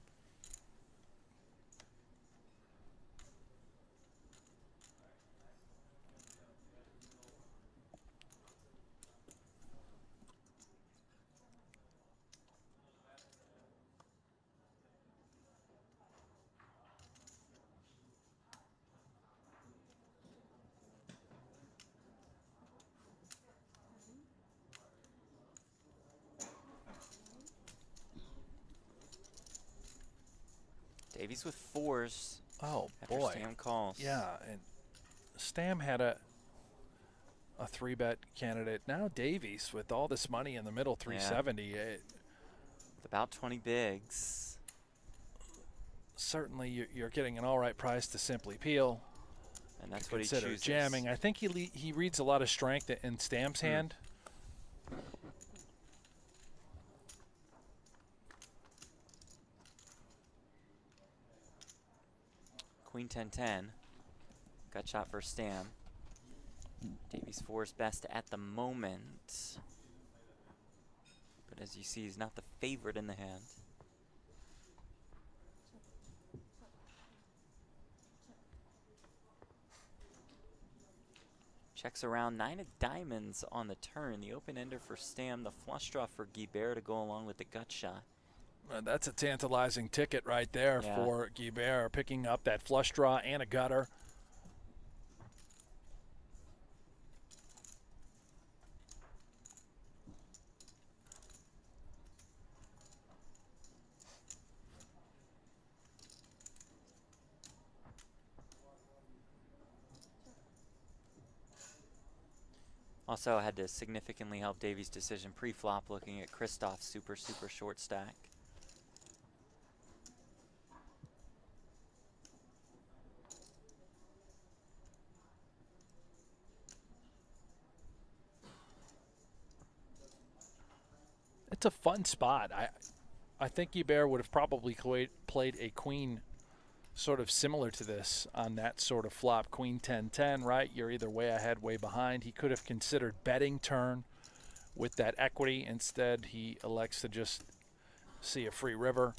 Davies with fours. Oh, After boy. Stam calls. Yeah, and Stam had a 3-bet candidate. Now Davies, with all this money in the middle, 370. With about 20 bigs. Certainly, you're getting an all right price to simply peel. And that's what he Consider chooses. jamming. I think he reads a lot of strength in Stam's hand. Queen 10-10. Gut shot for Stam. Davies 4 is best at the moment. But as you see, he's not the favorite in the hand. Checks around 9 of diamonds on the turn. The open ender for Stam, the flush draw for Guibert to go along with the gut shot. That's a tantalizing ticket right there for Guibert, picking up that flush draw and a gutter. Also had to significantly help Davies' decision pre-flop, looking at Christoph's super short stack. It's a fun spot. I think Guibert would have probably played a queen sort of similar to this on that sort of flop. Queen 10-10, right? You're either way ahead, way behind. He could have considered betting turn with that equity. Instead, he elects to just see a free river.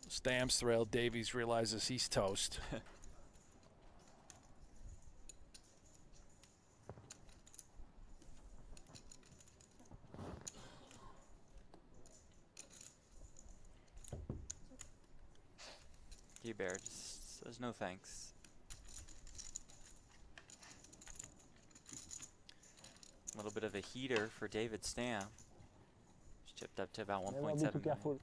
Stam's thrilled. Davies realizes he's toast. Guibert just says no thanks. A little bit of a heater for David Stam. Just chipped up to about 1.7 million.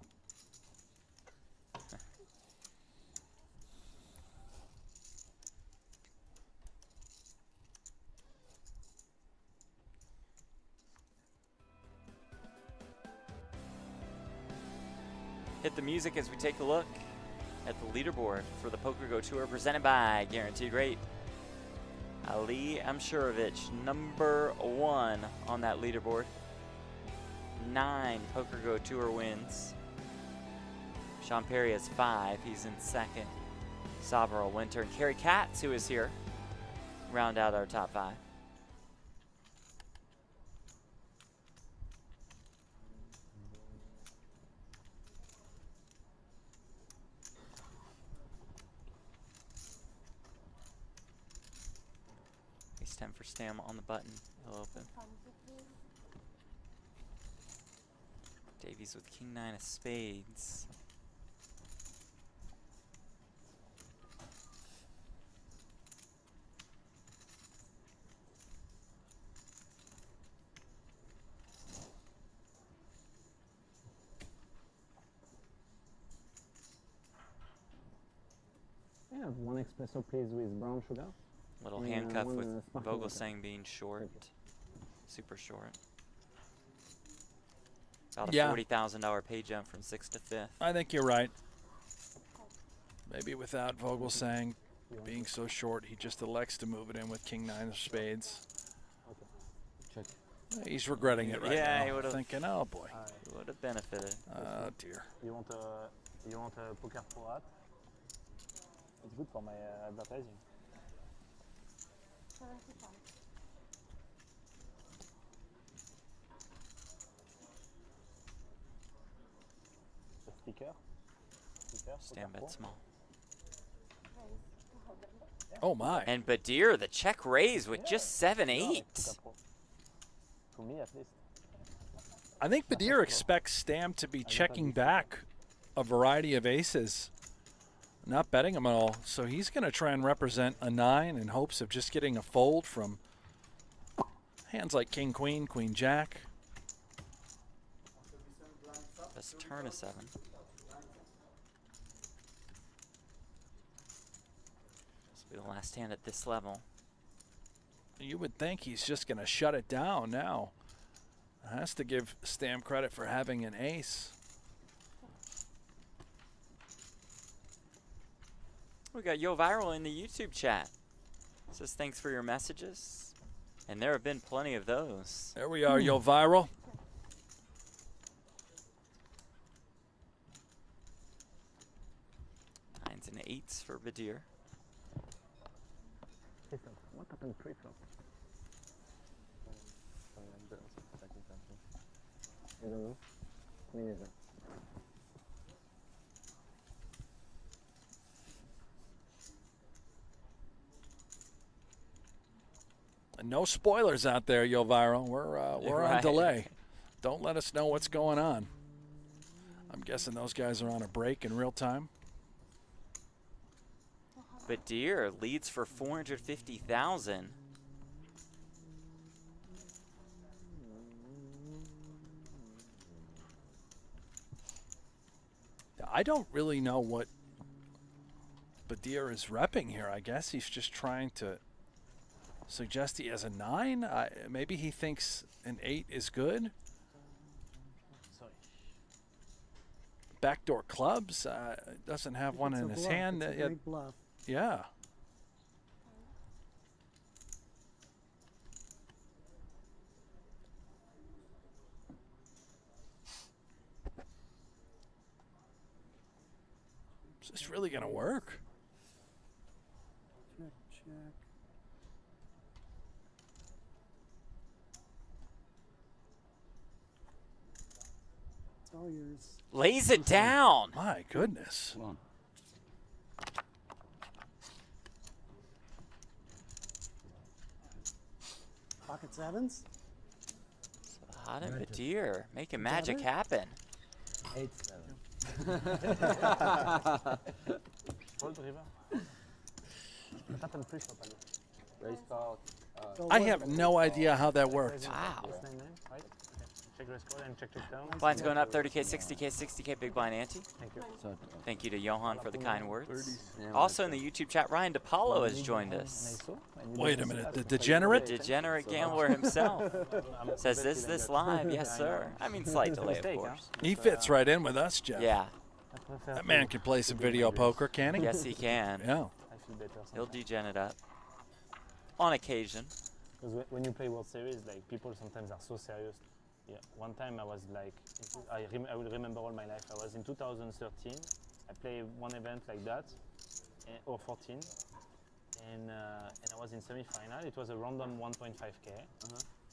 Hit the music as we take a look at the leaderboard for the Poker Go Tour presented by Guaranteed Rate. Ali Amshurovich, #1 on that leaderboard. 9 Poker Go Tour wins. Sean Perry has 5. He's in second. Sabral, Winter, and Kerry Katz, who is here, round out our top 5. Ace 10 for Stam on the button. He'll open. Davies with King 9 of spades. I have 1 espresso, please, with brown sugar. Little And, handcuff one, with sparkling Vogelsang being short. Super short. About a Yeah. $40,000 pay jump from 6th to 5th. I think you're right. Maybe without Vogelsang being so short, he just elects to move it in with King 9 of spades. Check. He's regretting it right Yeah, now. he would've- Thinking, oh boy. He would have benefited. Oh dear. You want a poker pro hat? It's good for my advertising. The sticker. Stam bet small. Oh my. And Badir, the check raise with just 7-8. To me, at least. I think Badir expects Stam to be checking back a variety of aces, not betting him at all. So he's going to try and represent a 9 in hopes of just getting a fold from hands like King Queen, Queen Jack. That's turn of 7. Be the last hand at this level. You would think he's just going to shut it down now. Has to give Stam credit for having an ace. We got Yo Viral in the YouTube chat. Says thanks for your messages. And there have been plenty of those. There we are, Yo Viral. Nines and eights for Badir. What happened pre-flop? I don't know. Me neither. No spoilers out there, Yo Viral. We're on Right. delay. Don't let us know what's going on. I'm guessing those guys are on a break in real time. Badir leads for 450,000. I don't really know what Badir is repping here. I guess he's just trying to suggest he has a 9. Maybe he thinks an 8 is good. Sorry. Backdoor clubs. Doesn't have one It's a in his bluff. hand. It's a great bluff. Yeah. Is this really going to work? Check, check. It's all yours. Lays it down. My goodness. Come on. Pocket sevens. Hot and Badir making magic Better? happen. 8-7. Fold river. What happened pre-flop? Ali? Raise call. Go I with have it. no idea how that worked. Wow. It's 9-9, right? Okay. Check raise call and check down. Blinds going up 30K, 60K, 60K big blind ante. Thank you. So, Thank you to Johan for the kind words. Yeah, Also in the YouTube chat, Ryan DePaulo has joined us. Wait a minute. The degenerate? Degenerate gambler himself says, "Is this live?" Yes, sir. I mean, slight delay, of course. He fits right in with us, Jeff. Yeah. That man can play some video poker, can he? Yes, he can. Yeah. I feel better. He'll degen it up on occasion. Because when you play World Series, like people sometimes are so serious. Yeah. One time I was like, I will remember all my life. I was in 2013. I played one event like that, or 14, and I was in semi-final. It was a random 1.5K,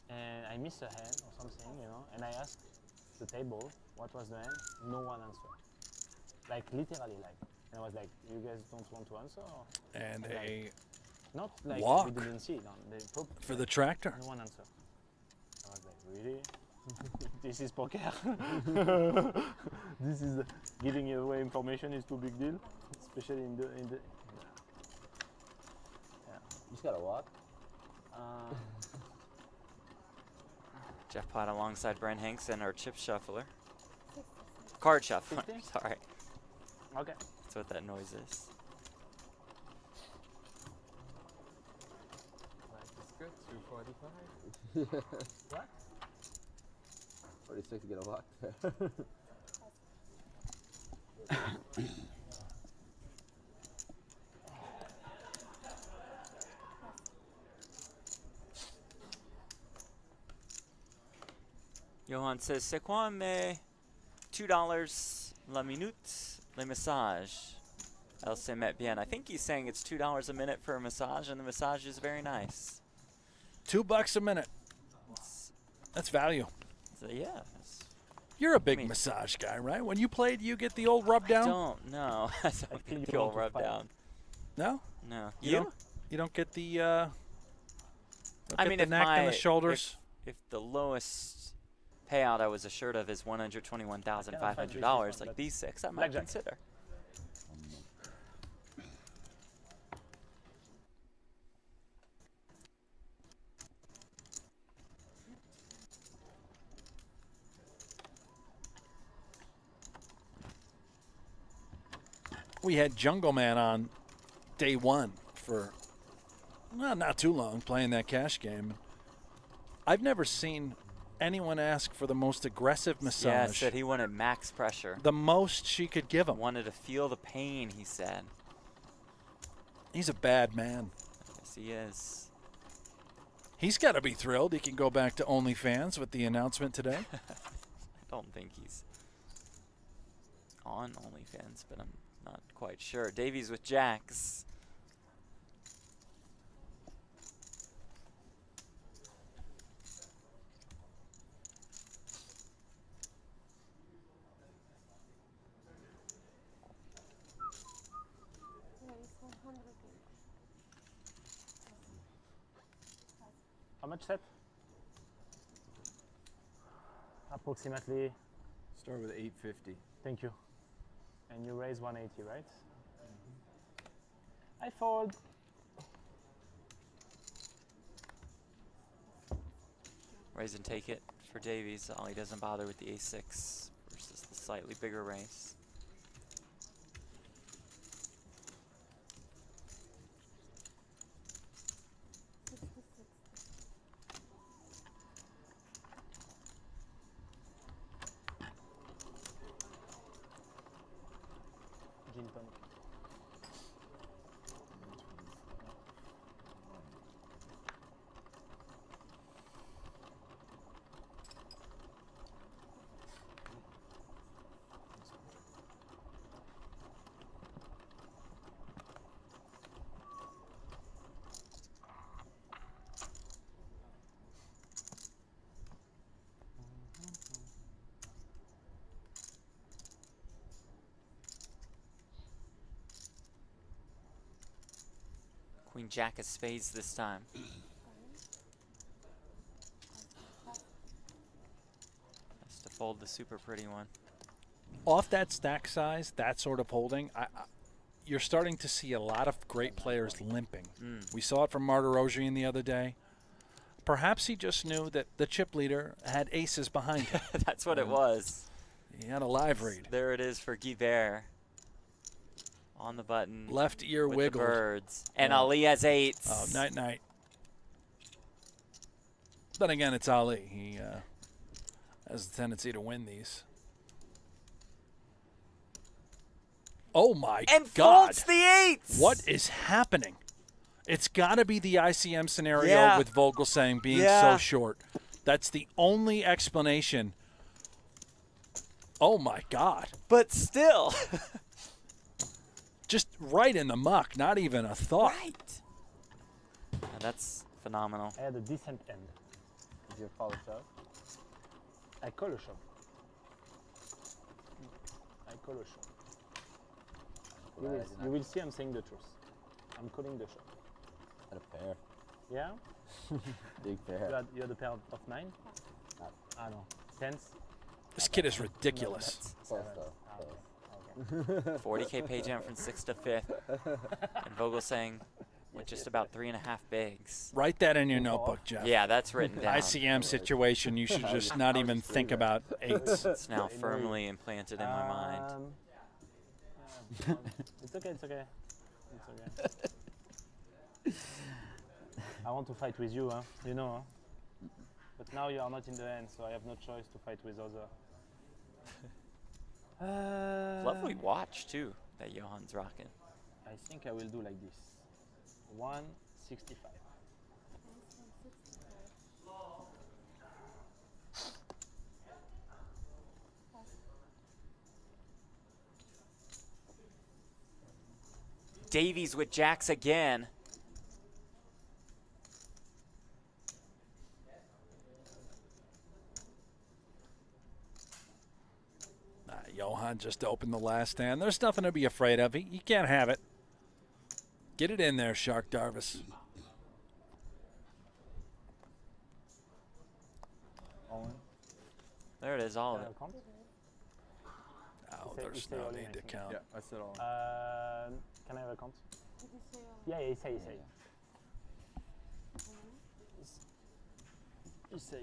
and I missed a hand or something, you know. And I asked the table what was the hand. No one answered. Like literally, like. And I was like, "You guys don't want to answer?" Or? And like, a not like walk we didn't see it on the for the tractor. no one answered. I was like, really? This is poker. This is giving away information is too big deal, especially in the. You just gotta walk. Jeff Pot alongside Brent Hankson, our chip shuffler. Card shuffler. 50? Sorry, Okay. that's what that noise is. Life is good. 245. What? 46 to get a walk. Johan says, "C'est quoi mais $2 la minute le massage?" Elle se met bien. I think he's saying it's $2 a minute for a massage, and the massage is very nice. $2 a minute. That's value. So yeah. it's- You're a big mean- massage guy, right? When you played, you get the old rub down? Don't know. I don't feel get you the old want to rub fight. down. No? No. You don't get the don't I get mean, the if neck and the my- shoulders. If the lowest payout I was assured of is $121,500, like these 6, I might Blackjack. consider. We had Jungle Man on day 1 for, well, not too long playing that cash game. I've never seen anyone ask for the most aggressive massage. Yeah, said he wanted max pressure. The most she could give him. Wanted to feel the pain, he said. He's a bad man. Yes, he is. He's got to be thrilled he can go back to OnlyFans with the announcement today. I don't think he's on OnlyFans, but I'm not quite sure. Davies with jacks. How much set? Approximately. Start with 850. Thank you. And you raise 180, right? I fold. Raise and take it for Davies. Ollie doesn't bother with the ace-6 versus the slightly bigger raise. Gin tonic. Queen Jack of spades this time. Has to fold the super pretty one. Off that stack size, that sort of holding, you're starting to see a lot of great players limping. We saw it from Martirosian the other day. Perhaps he just knew that the chip leader had aces behind him. That's what it was. He had a live read. There it is for Guibert. On the button. Left ear with wiggled. The birds. And Ali has 8s. Oh, night. Then again, it's Ali. He has a tendency to win these. Oh, my and God. folds the 8s. What is happening? It's got to be the ICM scenario Yeah. with Vogelsang being Yeah. so short. That's the only explanation. Oh, my God. But still. Just right in the muck, not even a thought. Right. Yeah, that's phenomenal. I had a decent end. Did you call a shove? I call a shove. I call a shove. You will see I'm saying the truth. I'm calling the shove. At a pair. Yeah? Big pair. You had a pair of 9? I know. 10s? This kid is ridiculous. Close though. Close. 40K pay jam from 6th to 5th. And Vogelsang with just about 3.5 bigs. Write that in your notebook, Jeff. Yeah, that's written down. ICM situation, you should just not even think about 8s. It's now firmly implanted in my mind. It's okay, it's okay. It's okay. I want to fight with you, huh? You know, huh? But now you are not in the end, so I have no choice to fight with other. Lovely watch, too, that Johann's rocking. I think I will do like this. 165. Davies with jacks again. Johann just opened the last hand. There's nothing to be afraid of. He can't have it. Get it in there, Shark Darvis. There it is, all of it. Oh, there's no need to count. Yeah, I said all. Can I have a count? Yeah, you say. You say.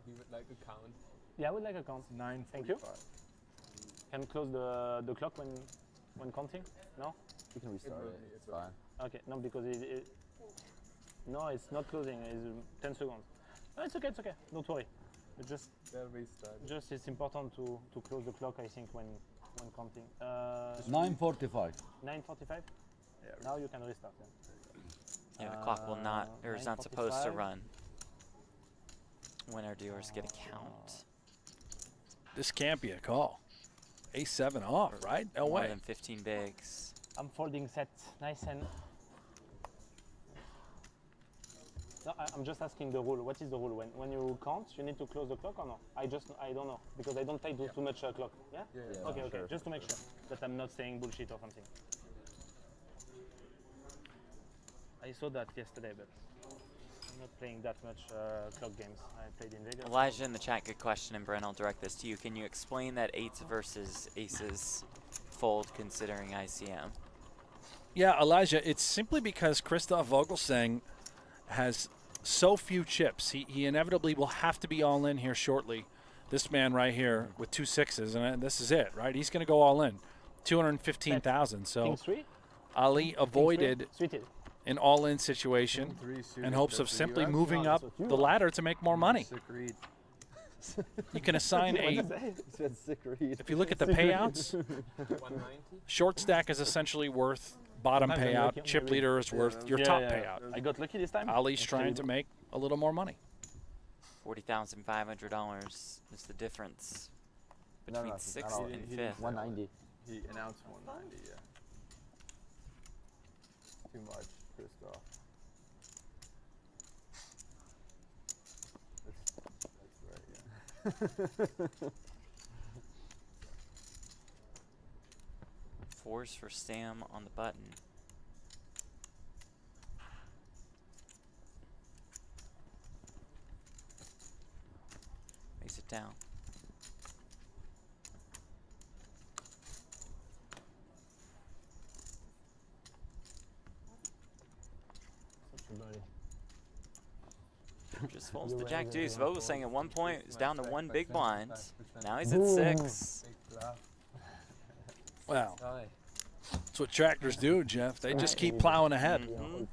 You would like a count? Yeah, I would like a count. 9:45. Thank you. Can close the clock when when counting? No? You can restart it. It's fine. Okay, no, because no, it's not closing. It's 10 seconds. No, it's okay. It's okay. Don't worry. It just it's important to close the clock. I think when counting. 9:45. 9:45. Now you can restart. Yeah, the clock will not, or is not supposed to 9:45. run when our dealers get a count. This can't be a call. A7 off, right? No More way. than 15 bigs. I'm folding set. Nice and. No, I'm just asking the rule. What is the rule? When you count, you need to close the clock or no? I don't know because I don't take too much clock. Yeah. Okay. Okay. Sure. Just to make sure that I'm not saying bullshit or something. I saw that yesterday, but I'm not playing that much clock games. I played in Vegas. Elijah in the chat, good question, and Brent, I'll direct this to you. Can you explain that 8s versus aces fold considering ICM? Yeah, Elijah, it's simply because Christoph Vogelsang has so few chips. He inevitably will have to be all in here shortly. This man right here with 2 6s, and this is it, right? He's going to go all in. 215,000. So King 3? Ali avoided Suited. an all-in situation in hopes of simply moving up the ladder to make more money. Sick read. You can assign a, He said sick read. if you look at the payouts, 190. short stack is essentially worth bottom Sometimes I'm payout, lucky, chip maybe. leader is worth your top payout. I got lucky this time. Ali's trying to make a little more money. $40,500 is the difference between no, 6th no, and he 5th. 190. He announced 190. Yeah. Too much, Christoph. That's right. Yeah. 4s for Stam on the button. Makes it down. Just folds the jack deuce. Vogelsang at one point is down to 1 big blind. Now he's at 6. Wow. That's what tractors do, Jeff. They just keep plowing ahead. Mhm.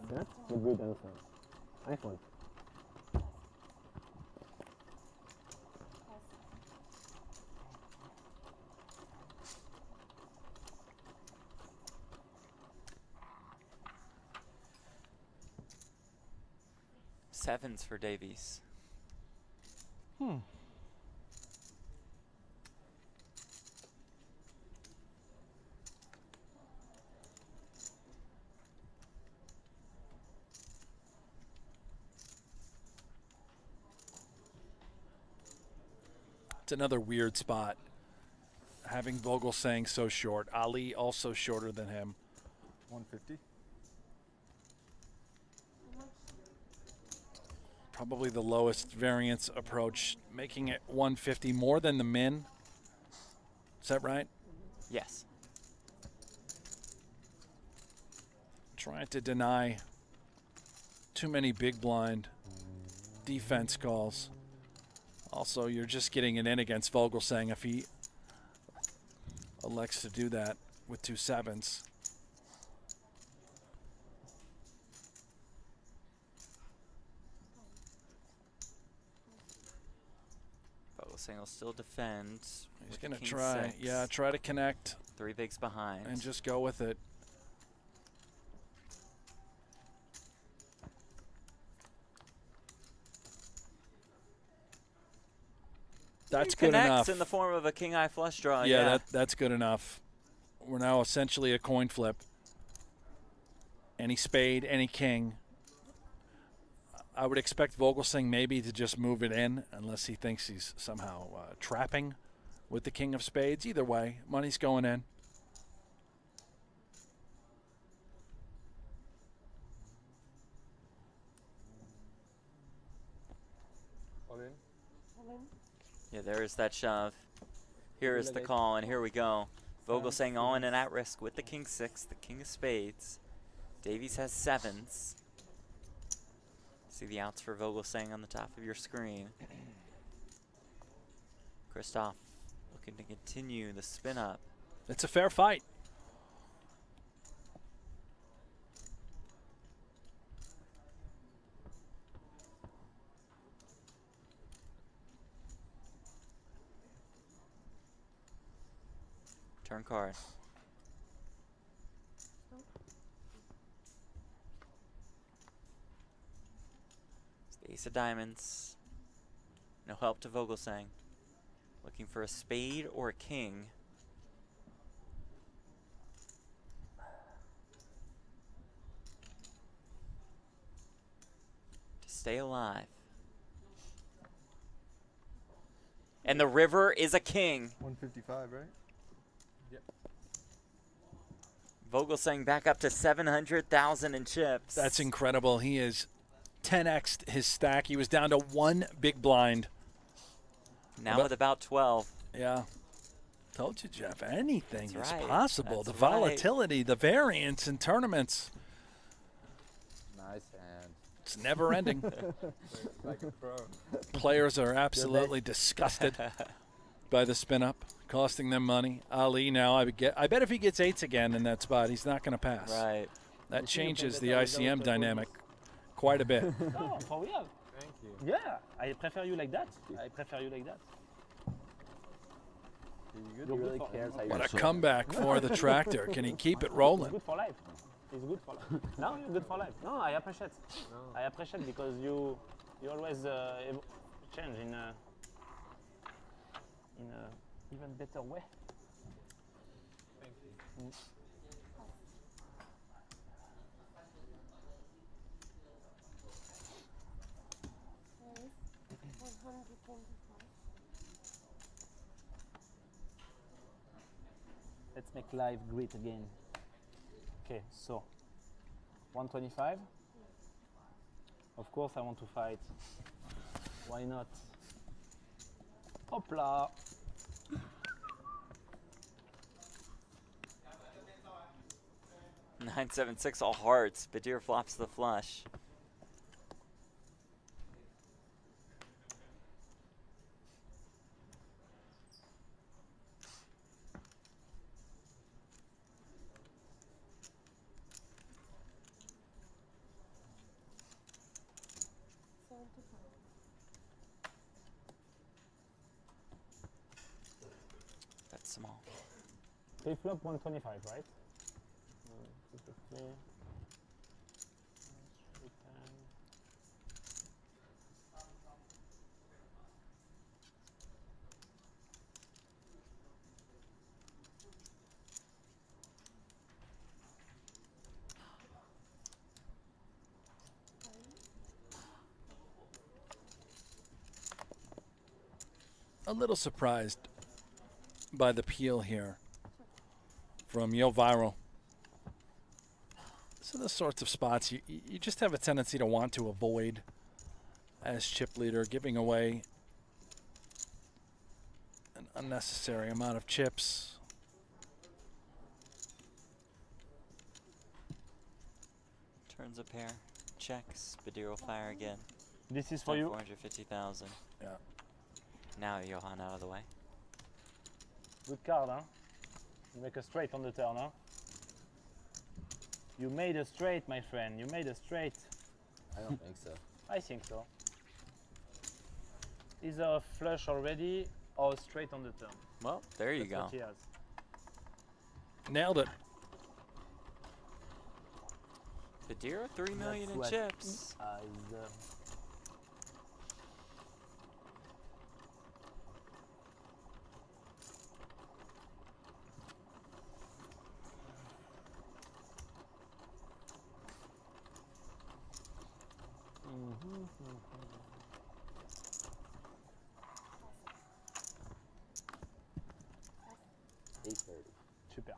That's a good answer. Nice one. Sevens for Davies. It's another weird spot. Having Vogelsang so short. Ali also shorter than him. 150. Probably the lowest variance approach, making it 150 more than the min. Is that right? Yes. Trying to deny too many big blind defense calls. Also, you're just getting it in against Vogelsang if he elects to do that with 2 7s. Vogelsang will still defend. He's with going to king try, 6. yeah, try to connect 3 bigs behind. and just go with it. That's good Connects enough. in the form of a king eye flush draw. Yeah, that's good enough. We're now essentially a coin flip. Any spade, any king. I would expect Vogelsang maybe to just move it in unless he thinks he's somehow trapping with the king of spades. Either way, money's going in. All in. Yeah, there is that shove. Here is the call, and here we go. Vogelsang on and at risk with the king six, the king of spades. Davies has sevens. See the outs for Vogelsang on the top of your screen. Christoph looking to continue the spin up. It's a fair fight. Turn card. It's the ace of diamonds. No help to Vogelsang. Looking for a spade or a king. To stay alive. And the river is a king. 155, right? Vogelsang back up to 700,000 in chips. That's incredible. He is 10x'd his stack. He was down to one big blind. Now with about 12. Yeah. Told you, Jeff, anything That's is right. possible. That's The volatility, the variance in tournaments. Nice hand. It's never ending. Like a pro. Players are absolutely disgusted by the spin up, costing them money. Ali now, I bet if he gets eights again in that spot, he's not going to pass. Right. That changes the ICM dynamic quite a bit. No, for real. Thank you. Yeah, I prefer you like that. I prefer you like that. He You're really good for- cares how What you a comeback for the tractor. Can he keep it rolling? It's good for life. It's good for life. No, you're good for life. No, I appreciate. I appreciate because you always change in a even better way. Thank you. Let's make life great again. Okay, so 125. Of course, I want to fight. Why not? Hopla. Nine, 7, 6, all hearts. Badir flops the flush. That's small. Pre-flop 125, right? 250. A little surprised by the peel here from Yo Viral. So the sorts of spots you just have a tendency to want to avoid as chip leader, giving away an unnecessary amount of chips. Turns a pair. Checks. Badir will fire again. This is for you. 450,000. Yeah. Now Johan out of the way. Good card, huh? You make a straight on the turn, huh? You made a straight, my friend. You made a straight. I don't think so. I think so. Either a flush already or straight on the turn. Well, there you That's go. what he has. Nailed it. Badir, 3 million That's in what chips. he has. Super.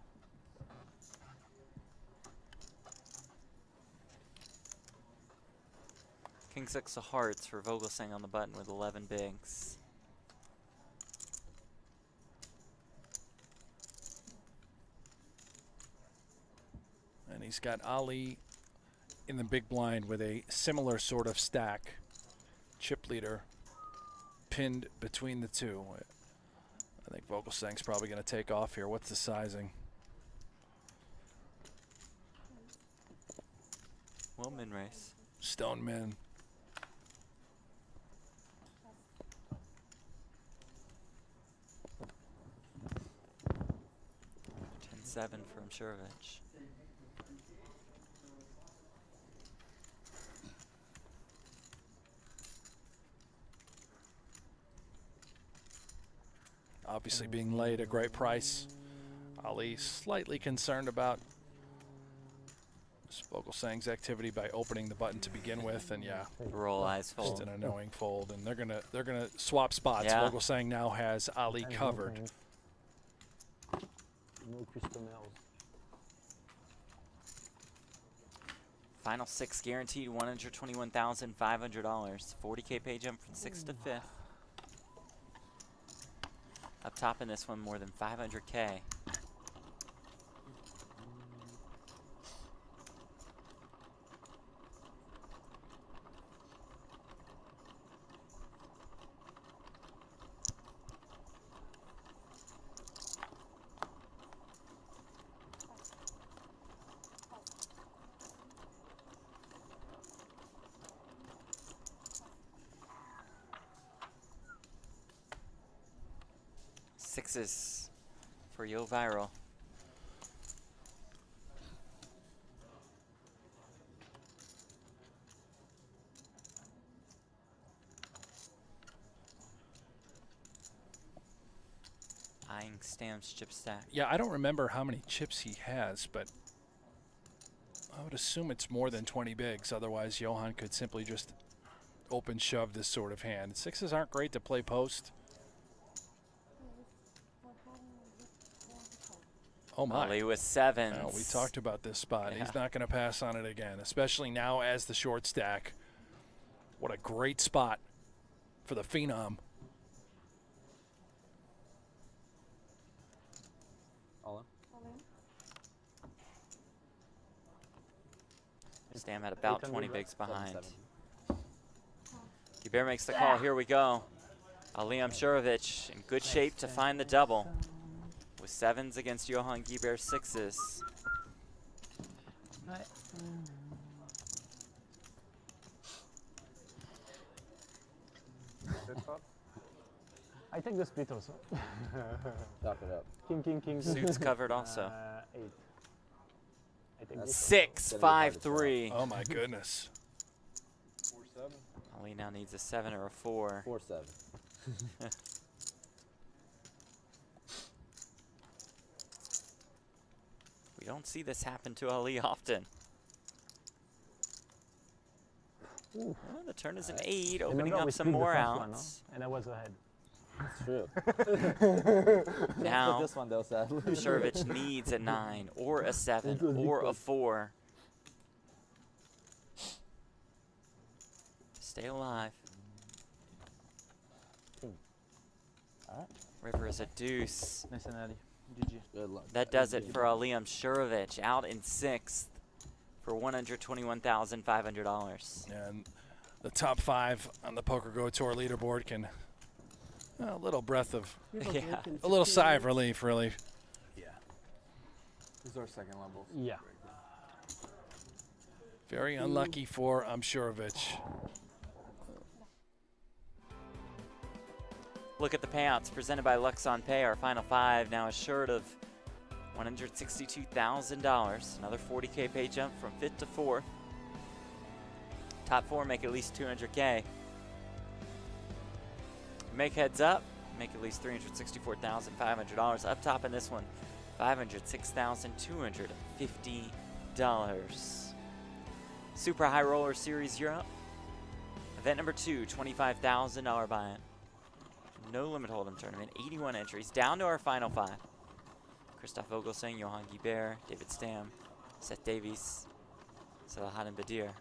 King 6 of hearts for Vogelsang on the button with 11 bigs. He's got Ali in the big blind with a similar sort of stack. Chip leader pinned between the two. I think Vogelsang's probably going to take off here. What's the sizing? Well, min race. Stone min. Seven from Shurovich. Obviously being laid a great price. Ali slightly concerned about Vogelsang's activity by opening the button to begin with, and yeah, roll eyes fold. Just an annoying fold, and they're gonna swap spots. Yeah. Vogelsang now has Ali covered. No customers. Final 6 guaranteed $121,500. 40K pay jump from 6th to 5th. Up top in this one, more than 500K. Sixes for Yo Viral. Eyeing Stam's chip stack. Yeah, I don't remember how many chips he has, but I would assume it's more than 20 bigs. Otherwise, Johan could simply just open shove this sort of hand. Sixes aren't great to play post. Oh my. Ali with sevens. Well, we talked about this spot. Yeah. He's not going to pass on it again, especially now as the short stack. What a great spot for the Phenom. All in. Stam had about 20 bigs 7-7. behind. Guibert makes the call. Here we go. Aliam Shurovich in good shape to find the double. With sevens against Johan Guibert sixes. I take the split also. Top it up. King. Suits covered also. 8. I take this. 6, 5, 3. Oh my goodness. 4-7. Ali now needs a 7 or a 4. 4-7. We don't see this happen to Ali often. Oh, the turn is an 8, opening Remember, up we some split the more first one, no? outs. And I was ahead. It's true. Now, This one though, sadly. Shurovich needs a 9 or a 7 or a 4. Stay alive. River is a deuce. Nice and early. GG. Good luck. That does it for Aliam Shurovich, out in 6th for $121,500. And the top 5 on the Poker Go Tour leaderboard can a little breath of, Yeah. a little sigh of relief, really. Yeah. This is our second level. Yeah. Very unlucky for Shurovich. Look at the payouts presented by Luxon Pay. Our final 5 now assured of $162,000. Another 40K pay jump from 5th to 4th. Top 4 make at least 200K. Make heads up, make at least $364,500. Up top in this one, $506,250. Super High Roller Series Europe. Event number 2, $25,000 buy-in. No Limit Holdem tournament, 81 entries, down to our final 5. Christoph Vogelsang, Johan Guibert, David Stam, Seth Davies, Salahaddin Badir.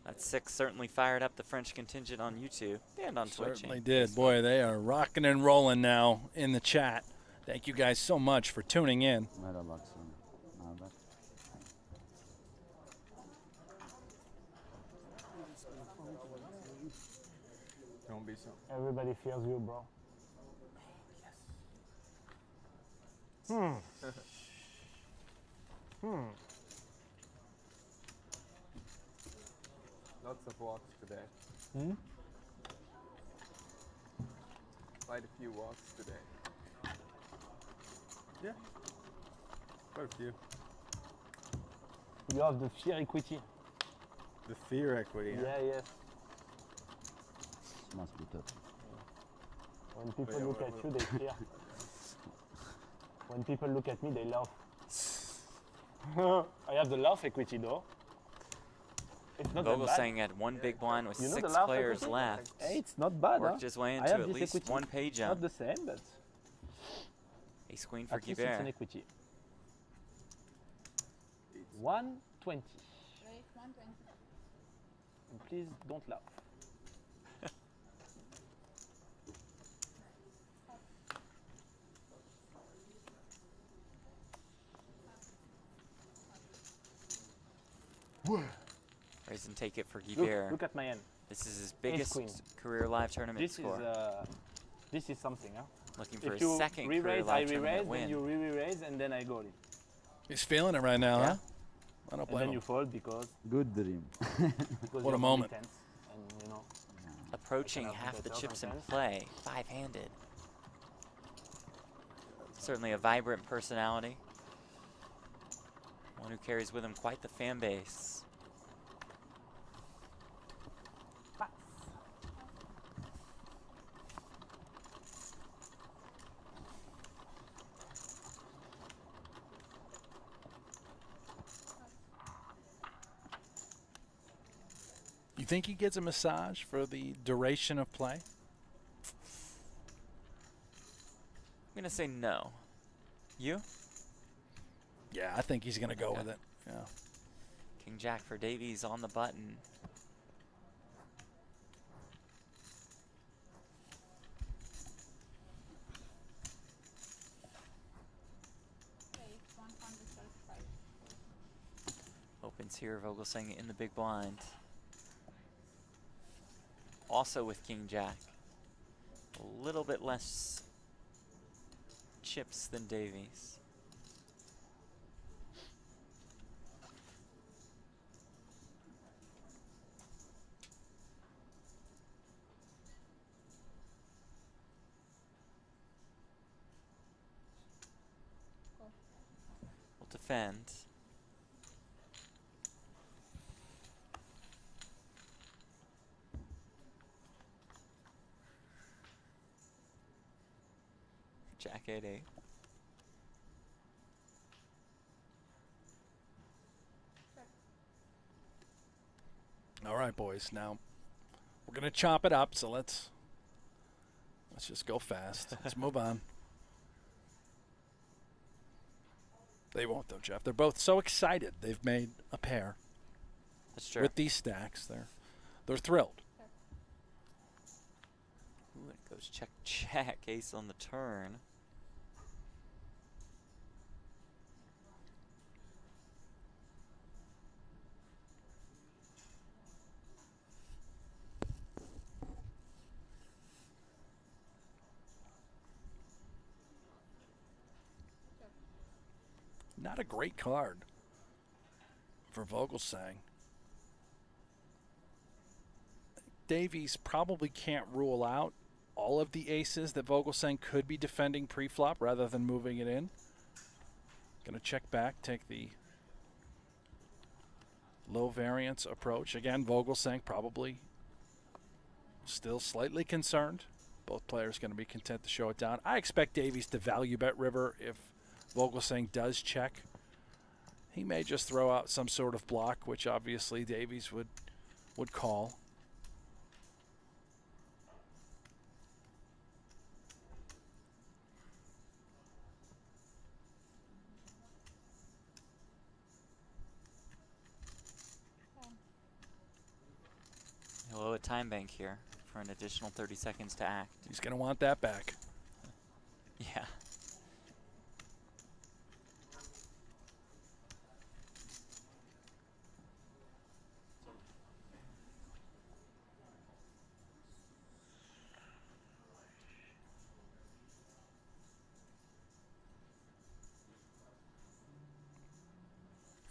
Let's 6 certainly fired up the French contingent on YouTube and on Twitch. Certainly did. Boy, they are rocking and rolling now in the chat. Thank you guys so much for tuning in. Merhaba Luxon. Ne haber? Don't be so. Everybody fears you, bro. Lots of walks today. Hmm? Quite a few walks today. Yeah. Quite a few. You have the fear equity. The fear equity. Yeah, yes. Must be tough. When people yeah, look at you, they fear. When people look at me, they laugh. I have the laugh equity though. It's not that Vogel bad. saying had one big blind with You know the 6 laugh players equity? left. Hey, it's not bad. Worked his way I into have at this least equity. one pay It's jump. not the same, but Ace queen for at least it's an Guibert. equity. 120. Raise 120. And please don't laugh. Raise and take it for Look, Guibert. look at my hand. This is his queen. biggest career live tournament This score. this is something, huh? Looking for If his you second career re-raise, I live tournament re-raise, win. then you re-raise, and then I go in. He's feeling it right now, Yeah. huh? I don't And blame then him. you fold because Good dream. because What a you're moment. tense, and you know. Approaching Like an half the applicator chips in sometimes. play, 5-handed. Certainly a vibrant personality. One who carries with him quite the fan base. You think he gets a massage for the duration of play? I'm going to say no. You? Yeah, I think he's going to go Okay. with it. Yeah. King Jack for Davies on the button. Raise 135. Opens here, Vogel saying in the big blind. Also with King Jack. A little bit less chips than Davies. Will defend. Jack 8-8. All right, boys. Now we're going to chop it up, so let's just go fast. Let's move on. They won't, though, Jeff. They're both so excited. They've made a pair That's true. with these stacks. They're thrilled. Ooh, it goes check, ace on the turn. Not a great card for Vogelsang. Davies probably can't rule out all of the aces that Vogelsang could be defending pre-flop rather than moving it in. Going to check back, take the low variance approach. Again, Vogelsang probably still slightly concerned. Both players going to be content to show it down. I expect Davies to value bet river if Vogelsang does check. He may just throw out some sort of block, which obviously Davies would call. time bank here for an additional 30 seconds to act. He's going to want that back. Yeah.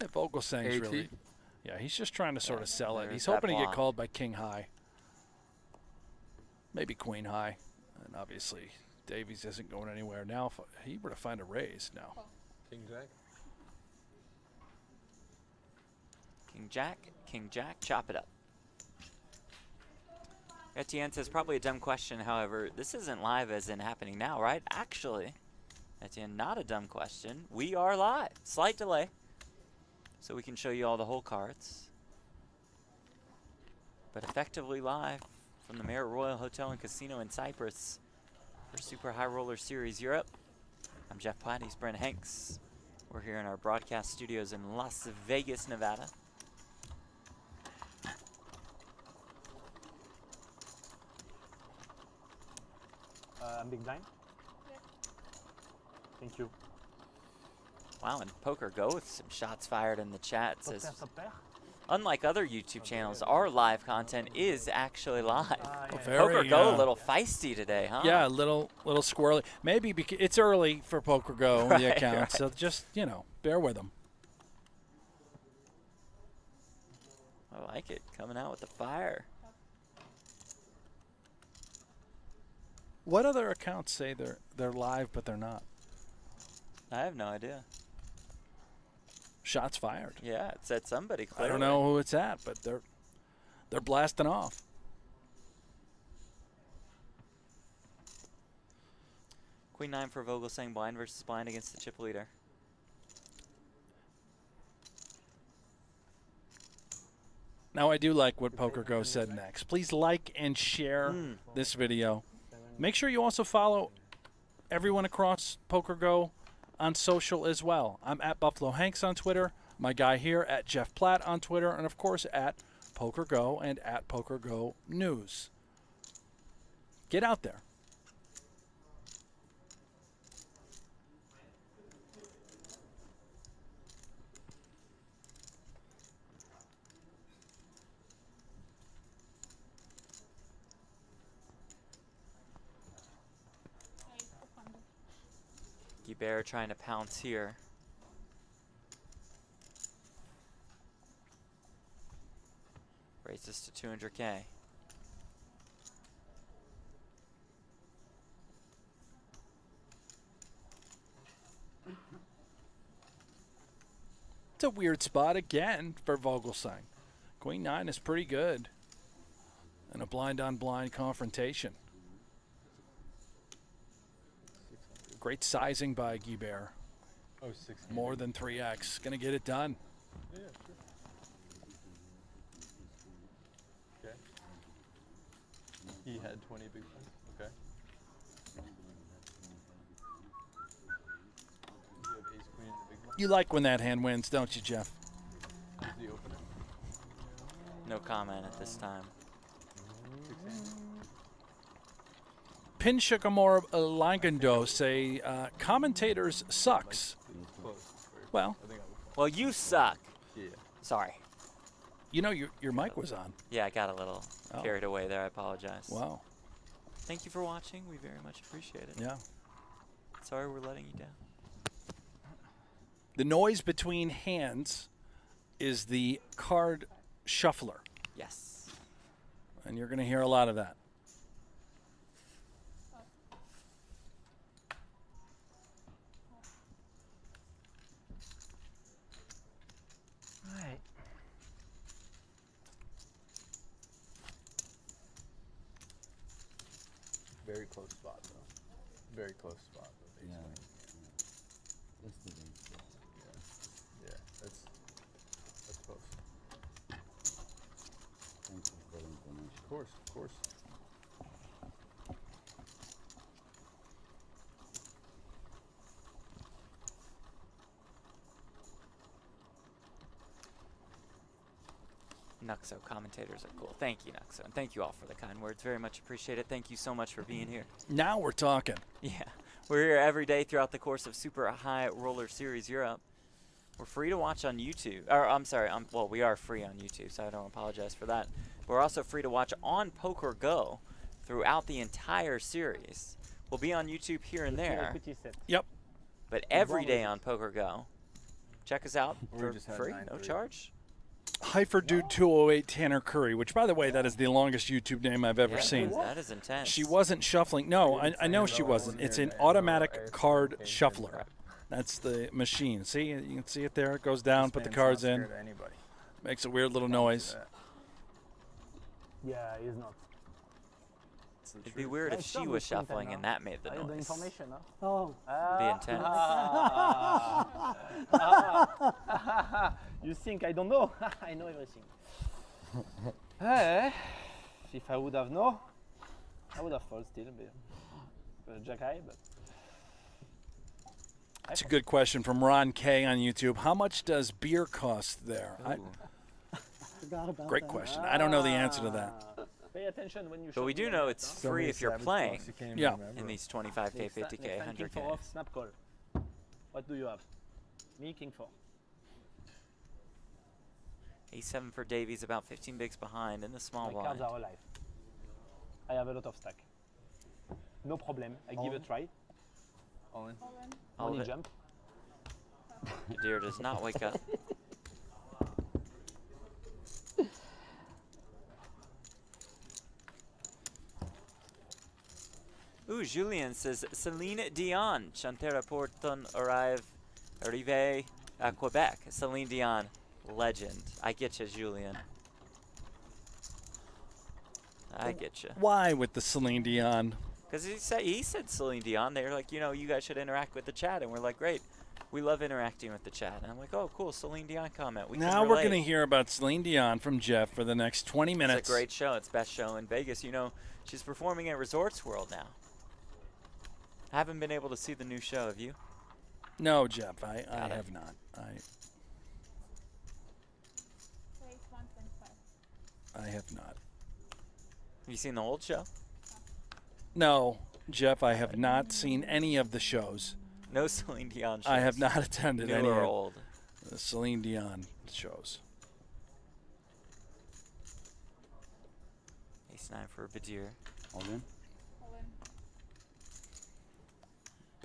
Hey, Vogelsang's 80. really, yeah, he's just trying to sort of sell it. there's He's that hoping to get block. called by King High, maybe Queen High, and obviously Davies isn't going anywhere now. If he were to find a raise now, King Jack. King Jack, chop it up. Etienne says probably a dumb question. However, this isn't live as in happening now, right? Actually, Etienne, not a dumb question. We are live. Slight delay. So we can show you all the whole cards. But effectively live from the Marriott Royal Hotel and Casino in Cyprus for Super High Roller Series Europe. I'm Jeff Platt, he's Brent Hanks. We're here in our broadcast studios in Las Vegas, Nevada. Big blind? Thank you. Wow, and Poker Go with some shots fired in the chat. Top Says, pair, top pair? unlike other YouTube channels, our live content is actually live. very, Poker Go a little feisty today, huh? yeah, a little squirrely. Maybe because it's early for Poker Go, Right, the account, right. so just, you know, bear with him. I like it, coming out with the fire. What other accounts say they're live but they're not? I have no idea. Shots fired. Yeah, it's at somebody, I clearly. don't know who it's at, but they're blasting off. Queen 9 for Vogel saying blind versus blind against the chip leader. Now I do like what Poker Go said next. Please like and share this video. Make sure you also follow everyone across Poker Go on social as well. I'm at Buffalo Hanks on Twitter. My guy here at Jeff Platt on Twitter, and of course at Poker Go and at Poker Go News. Get out there. Bear trying to pounce here. Raises to 200K. It's a weird spot again for Vogelsang. Queen 9 is pretty good in a blind-on-blind confrontation. Great sizing by Guibert. Oh, 600. More than 3x. Going to get it done. Yeah, sure. Okay. He had 20 big blinds. Okay. You have ace queen in the big blind. You like when that hand wins, don't you, Jeff? Who's the opener? No comment at this time. 6 Pin Shikamura Langando say commentators sucks. Close. Well, I think I was. Well, you suck. Yeah. Sorry. you know your mic was on. Yeah, I got a little Oh. carried away there. I apologize. Wow. Thank you for watching. We very much appreciate it. Yeah. Sorry we're letting you down. The noise between hands is the card shuffler, Yes. and you're going to hear a lot of that. Right. Very close spot, though. Very close spot. Though, Yeah. basically. That's the thing. Yeah, that's close. Thank you for the information. Of course, of course. Nuxo commentators are cool. Thank you, Nuxo. And thank you all for the kind words. Very much appreciate it. Thank you so much for being here. Now we're talking. Yeah. We're here every day throughout the course of Super High Roller Series Europe. We're free to watch on YouTube. Or, I'm sorry. Well, we are free on YouTube, so I don't apologize for that. But we're also free to watch on Poker Go throughout the entire series. We'll be on YouTube here and there. Yep. But every day on Poker Go. Check us out We for just had free, 9-3. no charge. HyperDude208 Tanner Curry, which, by the way, that is the longest YouTube name I've ever Yeah, seen. That is intense. She wasn't shuffling. No, I know she wasn't. It's an automatic card shuffler. That's the machine. See, you can see it there. It goes down, put the cards in. Makes a weird little noise. Yeah, he's not. It'd be weird if she was shuffling and that made the noise. Information, huh? Oh. It'd be intense. You think I don't know? I know everything. Hey, if I would have known, I would have folded still. But Jack high, but. That's a good question from Ron K on YouTube. How much does beer cost there? Forgot about Great that. question. I don't know the answer to that. Pay attention when you. But we do know it's free if you're playing. Yeah. In these 25K, 50K, 100K. Snap call. What do you have? Me, king 4. A7 for Davies, about 15 bigs behind in the small My blind. cards are alive. I have a lot of stack. No problem. I give a try. All in. All of Money it. jump. Deer does not wake up. Ooh, Julien says Celine Dion chantera pour ton arrive à Quebec. Celine Dion, legend. I get you, Julien. I get you. Why with the Celine Dion? Because he said Celine Dion. They were like, you know, you guys should interact with the chat, and we're like, great. We love interacting with the chat. And I'm like, oh, cool, Celine Dion comment. We Now can we're relate. going to hear about Celine Dion from Jeff for the next 20 minutes. It's a great show. It's best show in Vegas. You know, she's performing at Resorts World now. I haven't been able to see the new show. Have you? No, Jeff, I Got it. have not. I have not. Have you seen the old show? No, Jeff, I have not seen any of the shows. No Celine Dion shows. I have not attended New any or of old. the Celine Dion shows. Ace-9 for Badir. All in.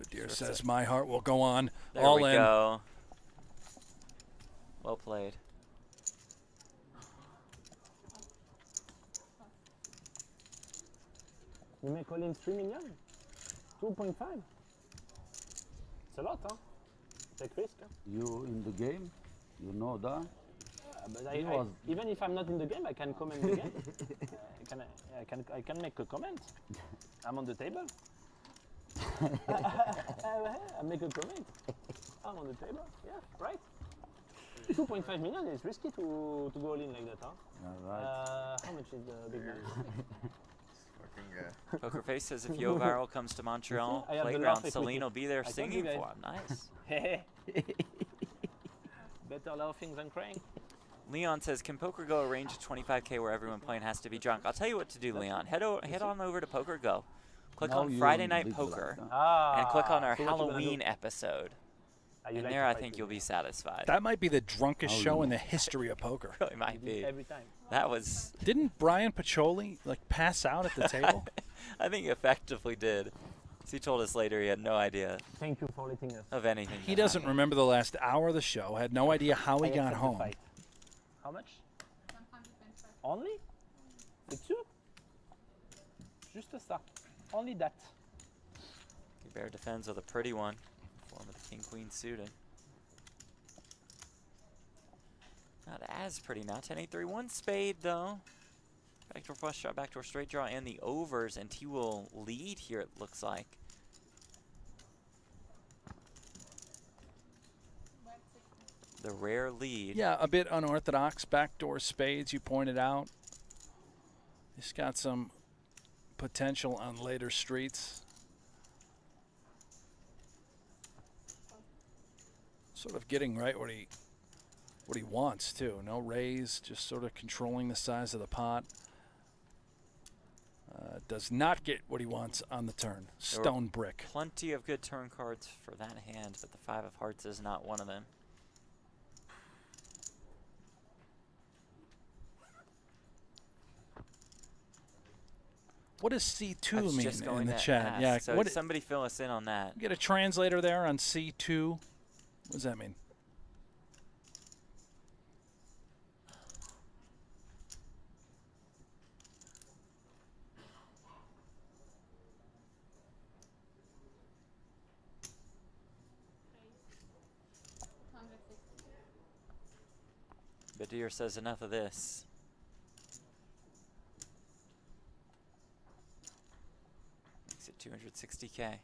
Badir So says, my heart will go on. There All we in. go. Well played. You make all in 3 million? 2.5? It's a lot, huh? Take risk, huh? You in the game, you know that. But He I, was- even if I'm not in the game, I can comment the game. I can make a comment. I'm on the table. I make a comment. I'm on the table. Yeah, right. 2.5 million is risky to go all in like that, huh? Yeah, right. How much is the big man? Poker Face says if Yo Viral comes to Montreal I have the Playground, laugh Celine equity. will be there I told singing you for guys. him. Nice. Better laughing than crying. Leon says, can Poker Go arrange a 25K where everyone playing has to be drunk? I'll tell you what to do, Leon. Head on over to Poker Go. Click Now on you're Friday on Night big Poker. black, And click on our So what you gonna Halloween do? episode. You And like there to I fight think with you'll me. be satisfied. That might be the drunkest Oh, show yeah. in the history of poker. Really might be. Every time. That was, Didn't Brian Pacholi pass out at the table? I think he effectively did. 'Cause he told us later he had no idea Thank you for letting us. of anything. He that doesn't happened. remember the last hour of the show, had no idea how he I got accept the home. fight. How much? 125. Only? The two? Just a start. Only that. Bear defends with a pretty one. Form of the King-Queen suited. Not as pretty now. 10-8-3-1 spade though. Backdoor flush draw, backdoor straight draw, and the overs, and he will lead here. It looks like. The rare lead. Yeah, a bit unorthodox. Backdoor spades, you pointed out. He's got some potential on later streets. Sort of getting right what he what he wants, too. No raise, just sort of controlling the size of the pot. Does not get what he wants on the turn. Stone brick. Plenty of good turn cards for that hand, but the 5 of hearts is not one of them. What does C2 mean just going in the to chat? ask. Yeah, So somebody fill us in on that. Get a translator there on C2. What does that mean? Badir says enough of this. Makes it 260K.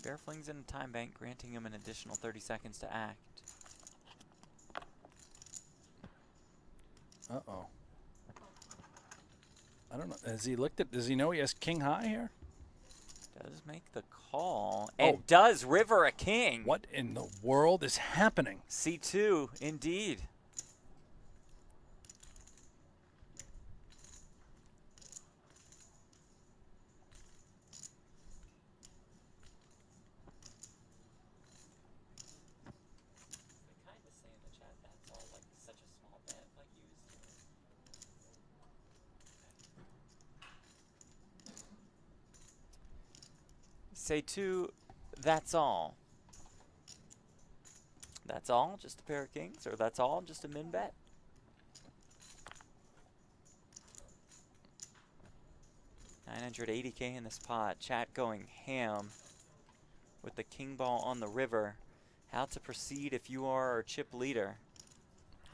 Bear flings in a time bank, granting him an additional 30 seconds to act. Uh-oh. I don't know. Has he looked at, does he know he has king high here? Does make the call. It does river a king. What in the world is happening? C2, indeed. Say 2, that's all. That's all, just a pair of kings, or that's all, just a min bet. $980K in this pot. Chat going ham with the king ball on the river. How to proceed if you are our chip leader.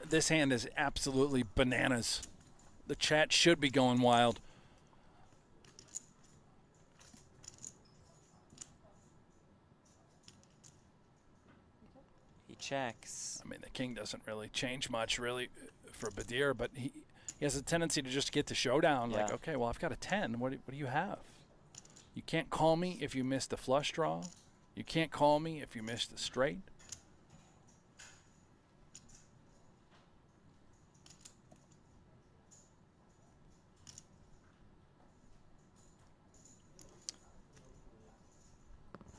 This hand is absolutely bananas. The chat should be going wild. Checks. I mean, the king doesn't really change much, really, for Badir, but he has a tendency to just get the showdown. Yeah. Like, okay, well, I've got a 10. What do you have? You can't call me if you missed the flush draw. You can't call me if you missed the straight.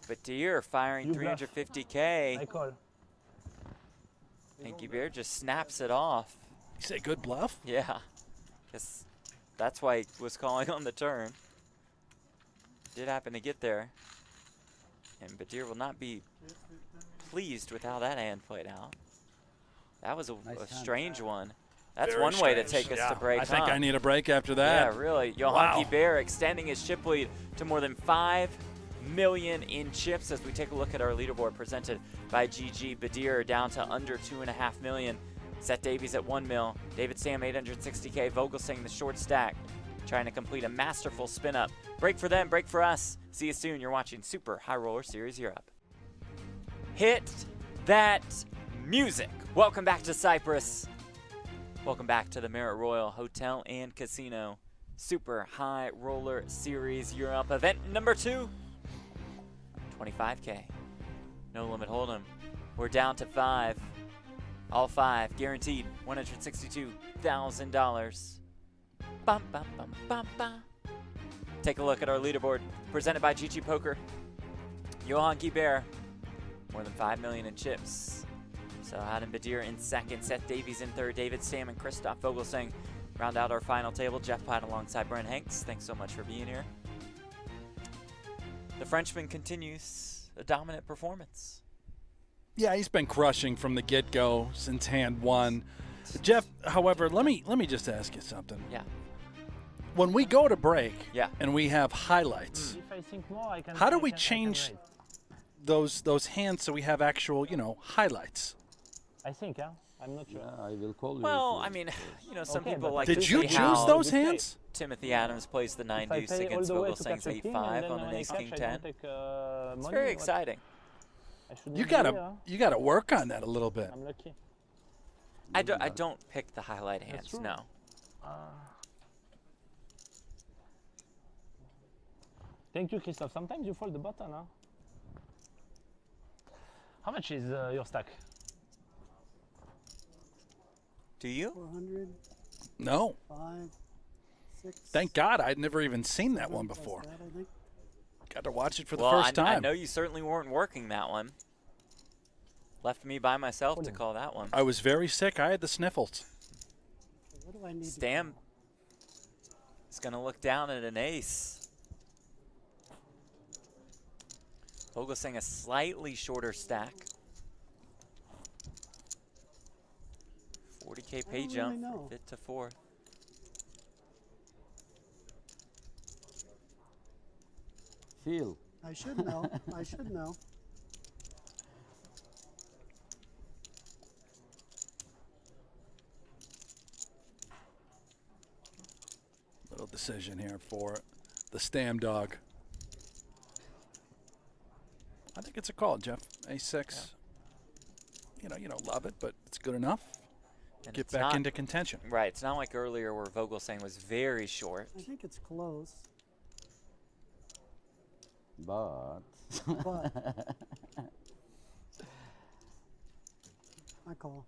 Badir firing 350K. I call. And Guibert just snaps it off. You say good bluff? Yeah. Guess that's why he was calling on the turn. Did happen to get there. And Badir will not be pleased with how that hand played out. That was a strange one. That's Very one way to strange. take us to break. I think I need a break after that. Yeah, really. Johan Wow. Guibert extending his chip lead to more than 5 million in chips as we take a look at our leaderboard presented by GG. Badir down to under 2.5 million. Seth Davies at 1 mil. David Sam 860K. Vogelsang the short stack, trying to complete a masterful spin up. Break for them, break for us. See you soon. You're watching Super High Roller Series Europe. Hit that music. Welcome back to Cyprus. Welcome back to the Marriott Royal Hotel and Casino. Super High Roller Series Europe event number 2. 25K. No Limit Holdem. We're down to 5. All 5 guaranteed. $162,000. Bum, bum, bum, bum, bum. Take a look at our leaderboard presented by GG Poker. Johan Guibert, more than 5 million in chips. So Adam Badir in second, Seth Davies in third, David Sam and Christoph Vogelsang round out our final table. Jeff Pine alongside Brent Hanks. Thanks so much for being here. The Frenchman continues a dominant performance. Yeah, he's been crushing from the get-go since hand 1. Jeff, however, let me just ask you something. Yeah. When we go to break Yeah. and we have highlights, If I think more, I can. how do I we can change raise. those hands so we have actual, highlights? I think, huh? I'm not sure. Yeah, I will call you. Well, if I mean, you know, some Okay, people but like Did to you see choose how those play. hands? Timothy Adams plays the 9 If I deuce play all against the way to Vogelsang's catch a 8 king, 5 and then on an when I ace catch, king I 10. don't take It's money. very What? exciting. I shouldn't You be gotta here. you gotta work on that a little bit. I'm lucky. I don't pick the highlight hands, true. no. Thank you, Christophe. Sometimes you fold the button, huh? How much is your stack? Do you? 400, No. 5, 6. Thank God I'd never even seen that 7 one plus before. that, I think. Got to watch it for the Well, first I time. know you certainly weren't working that one. Left me by myself to call that one. I was very sick. I had the sniffles. What do I need to Stam call? is going to look down at an ace. Vogelsang a slightly shorter stack. 40K pay don't jump really know. from 5th to 4th. Feel. I should know. I should know. Little decision here for the Stam dog. I think it's a call, Jeff. A6. You know, you don't love it, but it's good enough. And Get it's back not- into contention. Right, it's not like earlier where Vogelsang was very short. I think it's close. But. But I call.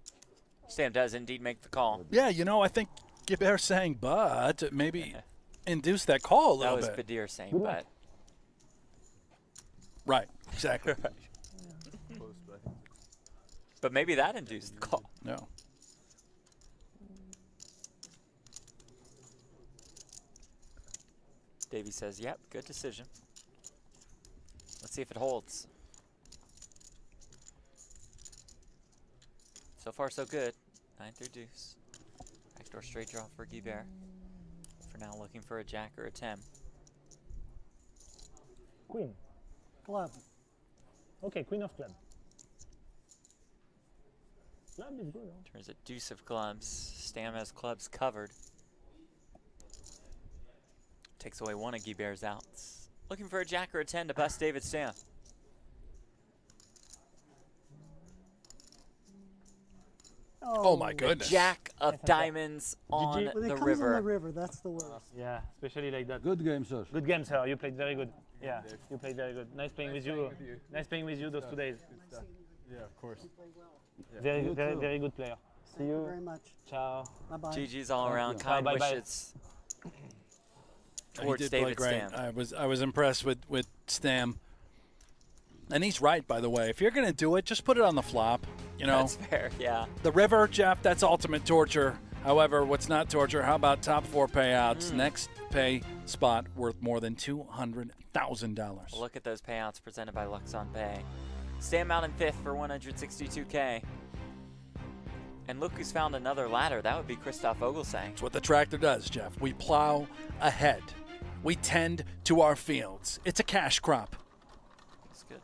Stam does indeed make the call. Yeah, you know, I think Gibber saying but maybe induce that call a That little was bit. Badir saying but. Right, exactly. But maybe that induced the call. No. Davey says, yep, good decision. Let's see if it holds. So far, so good. 9 through deuce. Backdoor straight draw for Guibert. For now, looking for a jack or a 10. Queen. Club. Okay, queen of club. Club is good, huh? Turns a deuce of clubs. Stam has clubs covered. Takes away one of Guibert's outs. Looking for a jack or a 10 to bust David Stam. Oh my goodness. Jack of diamonds on When it the comes river. on the river, that's the worst. Yeah, especially like that. Good game, sir. Good game, sir. You played very good. Yeah, you played very good. Nice playing with you. Nice playing with you those 2 days. Yeah, of course. Very, very good player. See Thank you you. very much. Ciao. Bye-bye. GG's all around. you. Kind Bye-bye. wishes He towards did play David great. Stam. I was impressed with Stam. And he's right, by the way. If you're going to do it, just put it on the flop. You know, That's fair, yeah. the river, Jeff, that's ultimate torture. However, what's not torture? How about top 4 payouts? Next pay spot worth more than $200,000. Look at those payouts presented by Luxon Pay. Stam out in 5th for 162K. And look who's found another ladder. That would be Christoph Vogelsang. That's what the tractor does, Jeff. We plow ahead. We tend to our fields. It's a cash crop. That's good.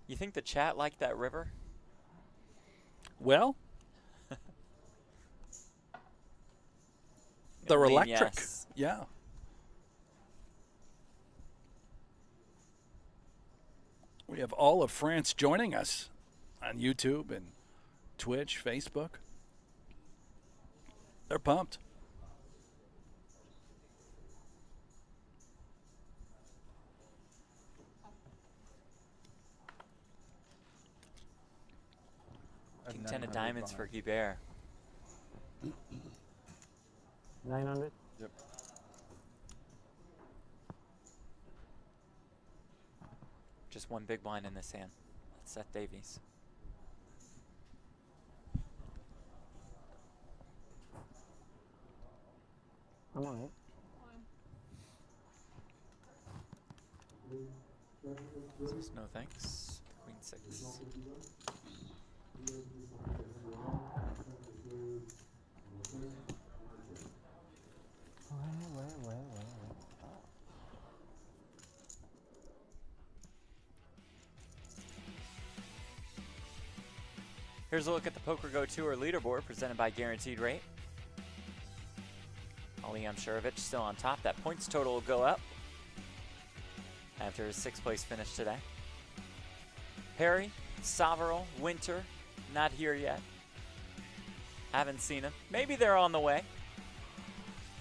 You think the chat liked that river? Well, they're I mean, electric. yes. Yeah. We have all of France joining us on YouTube and Twitch, Facebook. They're pumped. King 10 of diamonds for Guibert. 900. Yep. Just one big blind in this hand. That's Seth Davies. I'm on it. No thanks. Queen 6. Here's a look at the Poker Go Tour leaderboard presented by Guaranteed Rate. Ali Amshurovich still on top. That points total will go up after his 6th place finish today. Perry, Savarel, Winter, not here yet. Haven't seen him. Maybe they're on the way.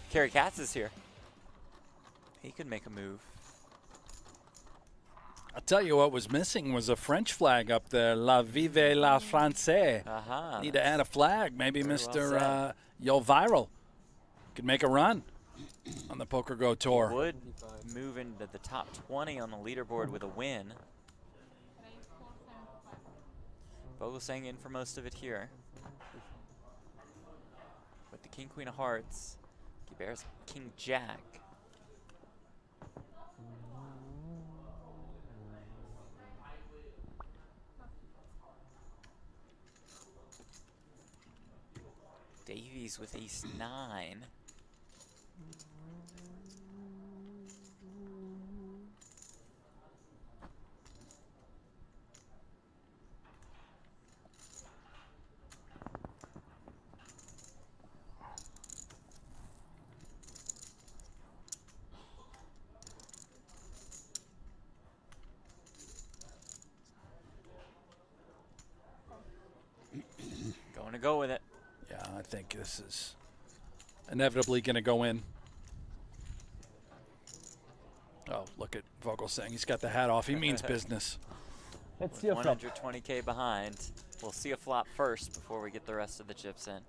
Kerry Katz is here. He could make a move. I'll tell you what was missing was a French flag up there. La Vive la Francais. Need to add a flag. Maybe Mr. Viral could make a run on the Poker Go Tour. He would move into the top 20 on the leaderboard with a win. Vogelsang in for most of it here. With the King, Queen of Hearts. Guibert's King, Jack. Davies with Ace 9. Going to go with it. Yeah, I think this is inevitably going to go in. Oh, look at Vogelsang. He's got the hat off. He means business. Let's see a flop. 120K behind. We'll see a flop first before we get the rest of the chips in.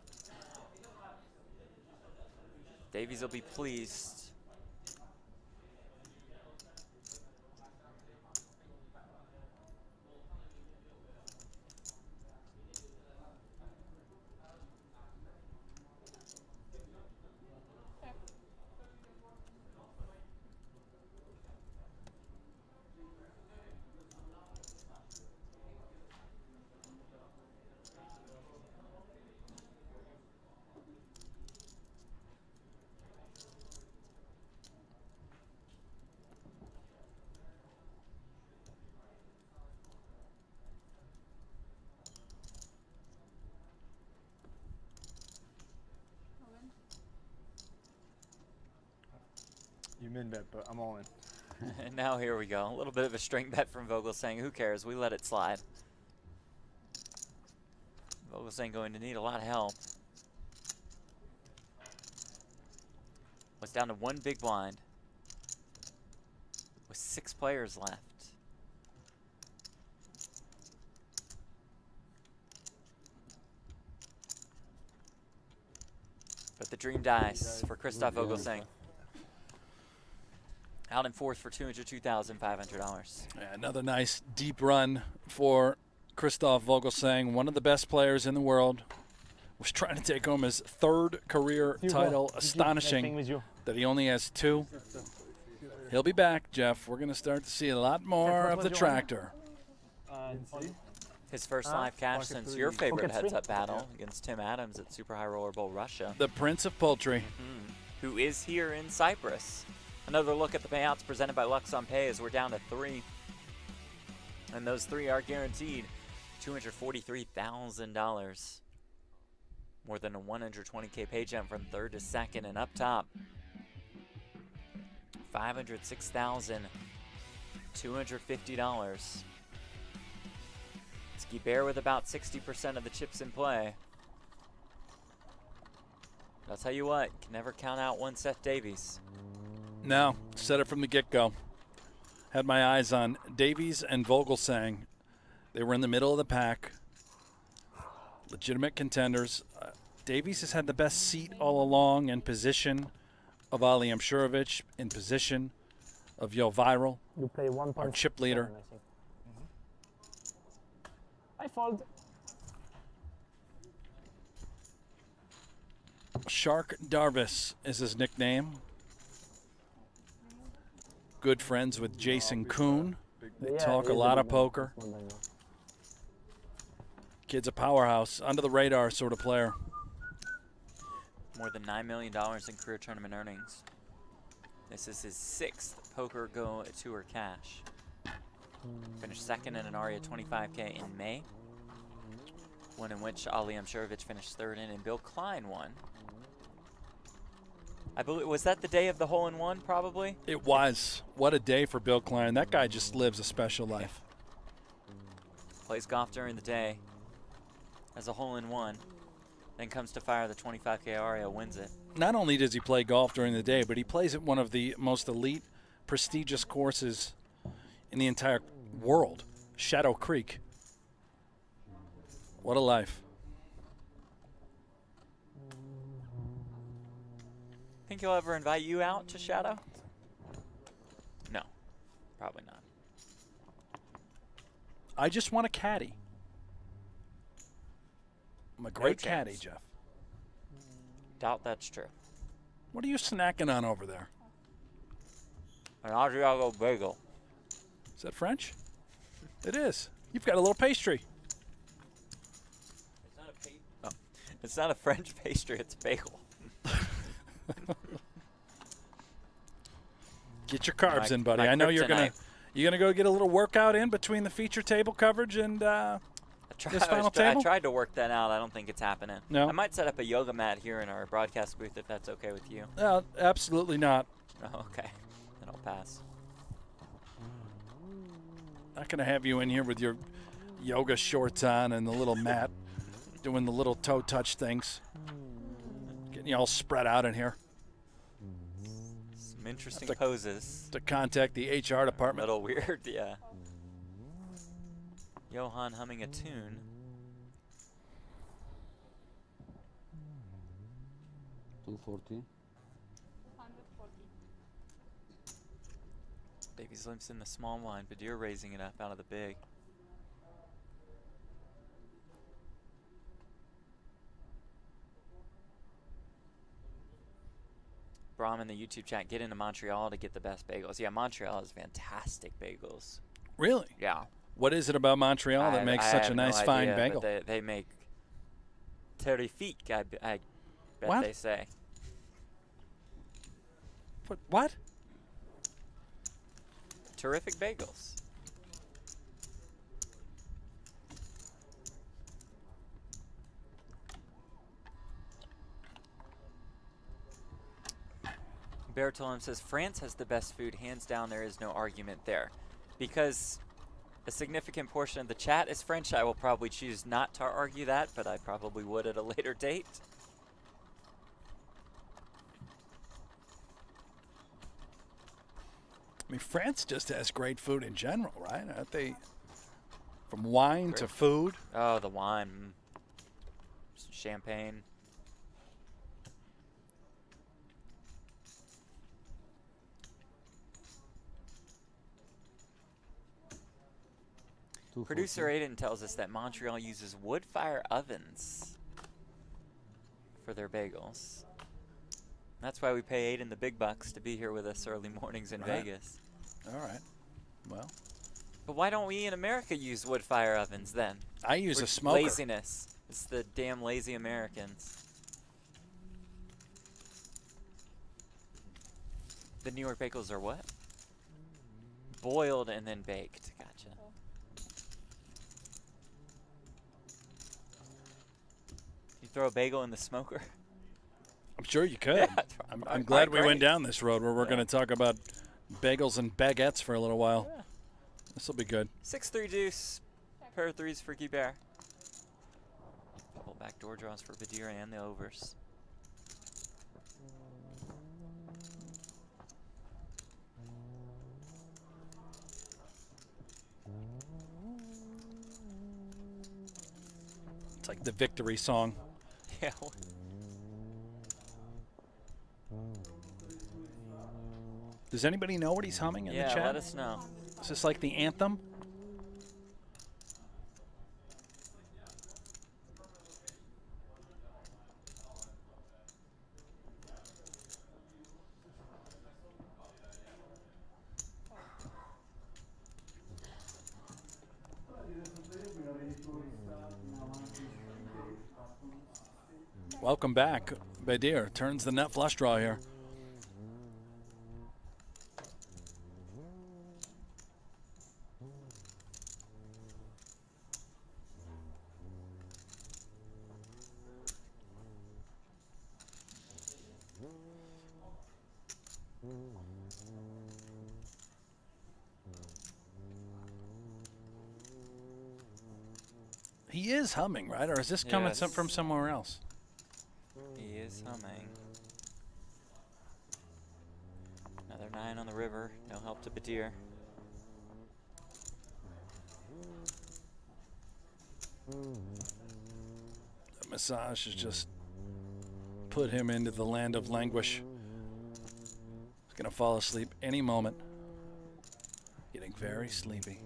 Davies will be pleased. You min bet, but I'm all in. And now here we go. A little bit of a string bet from Vogelsang. Who cares? We let it slide. Vogelsang going to need a lot of help. Was down to 1 big blind with 6 players left. But the dream dies for Christoph Vogelsang. Out in 4th for $202,500. Yeah, another nice deep run for Christoph Vogelsang, one of the best players in the world. Was trying to take home his 3rd career title. Astonishing that he only has 2. He'll be back, Jeff. We're going to start to see a lot more of the tractor. His first live cash since your favorite heads-up battle against Tim Adams at Super High Roller Bowl Russia. The Prince of Poultry. Who is here in Cyprus. Another look at the payouts presented by Luxon Pay as we're down to 3. And those 3 are guaranteed $243,000. More than a 120K pay jump from 3rd to 2nd, and up top, $506,250. It's Guibert with about 60% of the chips in play. I'll tell you what, can never count out one Seth Davies. No, said it from the get-go. Had my eyes on Davies and Vogelsang. They were in the middle of the pack. Legitimate contenders. Davies has had the best seat all along in position of Ali Amshurovich, in position of Viral, You play 1 our chip leader. I fold. Shark Darvis is his nickname. Good friends with Jason Kuhn. They talk a lot of poker. Kid's a powerhouse, under the radar sort of player. More than $9 million in career tournament earnings. This is his 6th Poker Go Tour cash. Finished 2nd in an Aria 25K in May. one in which Ali Amshurovich finished third in and Bill Klein won. I believe, was that the day of the hole-in-one, probably? It was. What a day for Bill Klein. That guy just lives a special life. Plays golf during the day as a hole-in-one, then comes to fire the 25K Aria, wins it. Not only does he play golf during the day, but he plays at one of the most elite, prestigious courses in the entire world, Shadow Creek. What a life. Think he'll ever invite you out to Shadow? No, probably not. I just want a caddy. I'm a great caddy, chance. Jeff. Doubt that's true. What are you snacking on over there? An Asiago bagel. Is that French? It is. You've got a little pastry. It's not a French pastry, it's a bagel. Get your carbs My- in, buddy. my I know you're gonna go get a little workout in between the feature table coverage and this final table. I tried to work that out. I don't think it's happening. No? I might set up a yoga mat here in our broadcast booth if that's okay with you. Absolutely not. Oh, okay. Then I'll pass. Not gonna have you in here with your yoga shorts on and the little mat, doing the little toe touch things, getting you all spread out in here. Some interesting poses. To contact the HR department. A little weird, yeah. Johan humming a tune. $240. 140. Davies limps in the small line, Badir raising it up out of the big. Brahm in the YouTube chat, get into Montreal to get the best bagels. Yeah, Montreal has fantastic bagels. Really? Yeah. What is it about Montreal that makes such a nice fine bagel? But they make terrifique, I bet What? they say. What? Terrific bagels. Bertolum says France has the best food, hands down. There is no argument there, because a significant portion of the chat is French. I will probably choose not to argue that, but I probably would at a later date. I mean, France just has great food in general, right? Aren't they? From wine to food. Oh, the wine, champagne. Producer Aiden tells us that Montreal uses wood fire ovens for their bagels. That's why we pay Aiden the big bucks to be here with us early mornings in Vegas. All right. Well. But why don't we in America use wood fire ovens then? I use We're a smoker. Laziness. It's the damn lazy Americans. The New York bagels are what? Boiled and then baked. Gotcha. You throw a bagel in the smoker? I'm sure you could. Yeah, I'm glad we great. went down this road where we're going to talk about bagels and baguettes for a little while. Yeah. This will be good. 6-3 deuce. Pair of threes for Guibert. Pull back door draws for Badir and the overs. It's like the victory song. Yeah. Does anybody know what he's humming in the chat? Yeah, let us know. Is this like the anthem? Welcome back. Badir turns the net flush draw here. He is humming, right? Or is this coming Yes. from somewhere else? He is humming. Another 9 on the river. No help to Badir. The massage has just put him into the land of languish. He's going to fall asleep any moment. Getting very sleepy.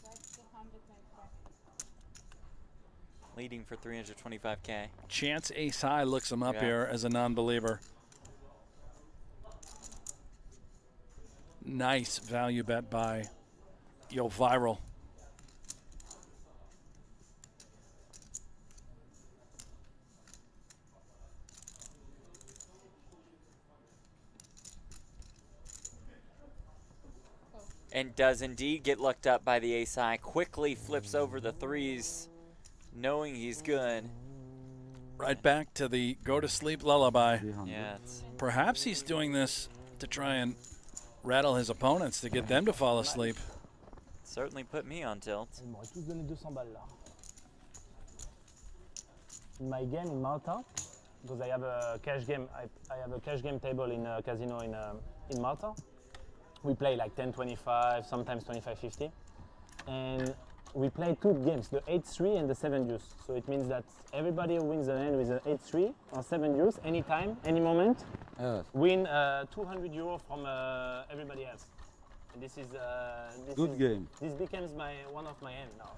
That's the 100 Leading for 325K. Chance Ace High looks him up here as a non-believer. Nice value bet by Yo Viral. And does indeed get looked up by the ace high. Quickly flips over the 3s, knowing he's good. Right back to the go to sleep lullaby. Yeah. Perhaps he's doing this to try and rattle his opponents to get them to fall asleep. Certainly put me on tilt. Ils m'auraient tous donné 200 balles là. In my game in Malta, because I have a cash game, I have a cash game table in a casino in Malta. We play like 10-25, sometimes 25-50, and we play 2 games, the 8-3 and the 7 deuce. So it means that everybody who wins the hand with an 8-3 or 7 deuce, anytime, any moment, win 200 euro from everybody else. And this is Good game. This becomes one of my hand now.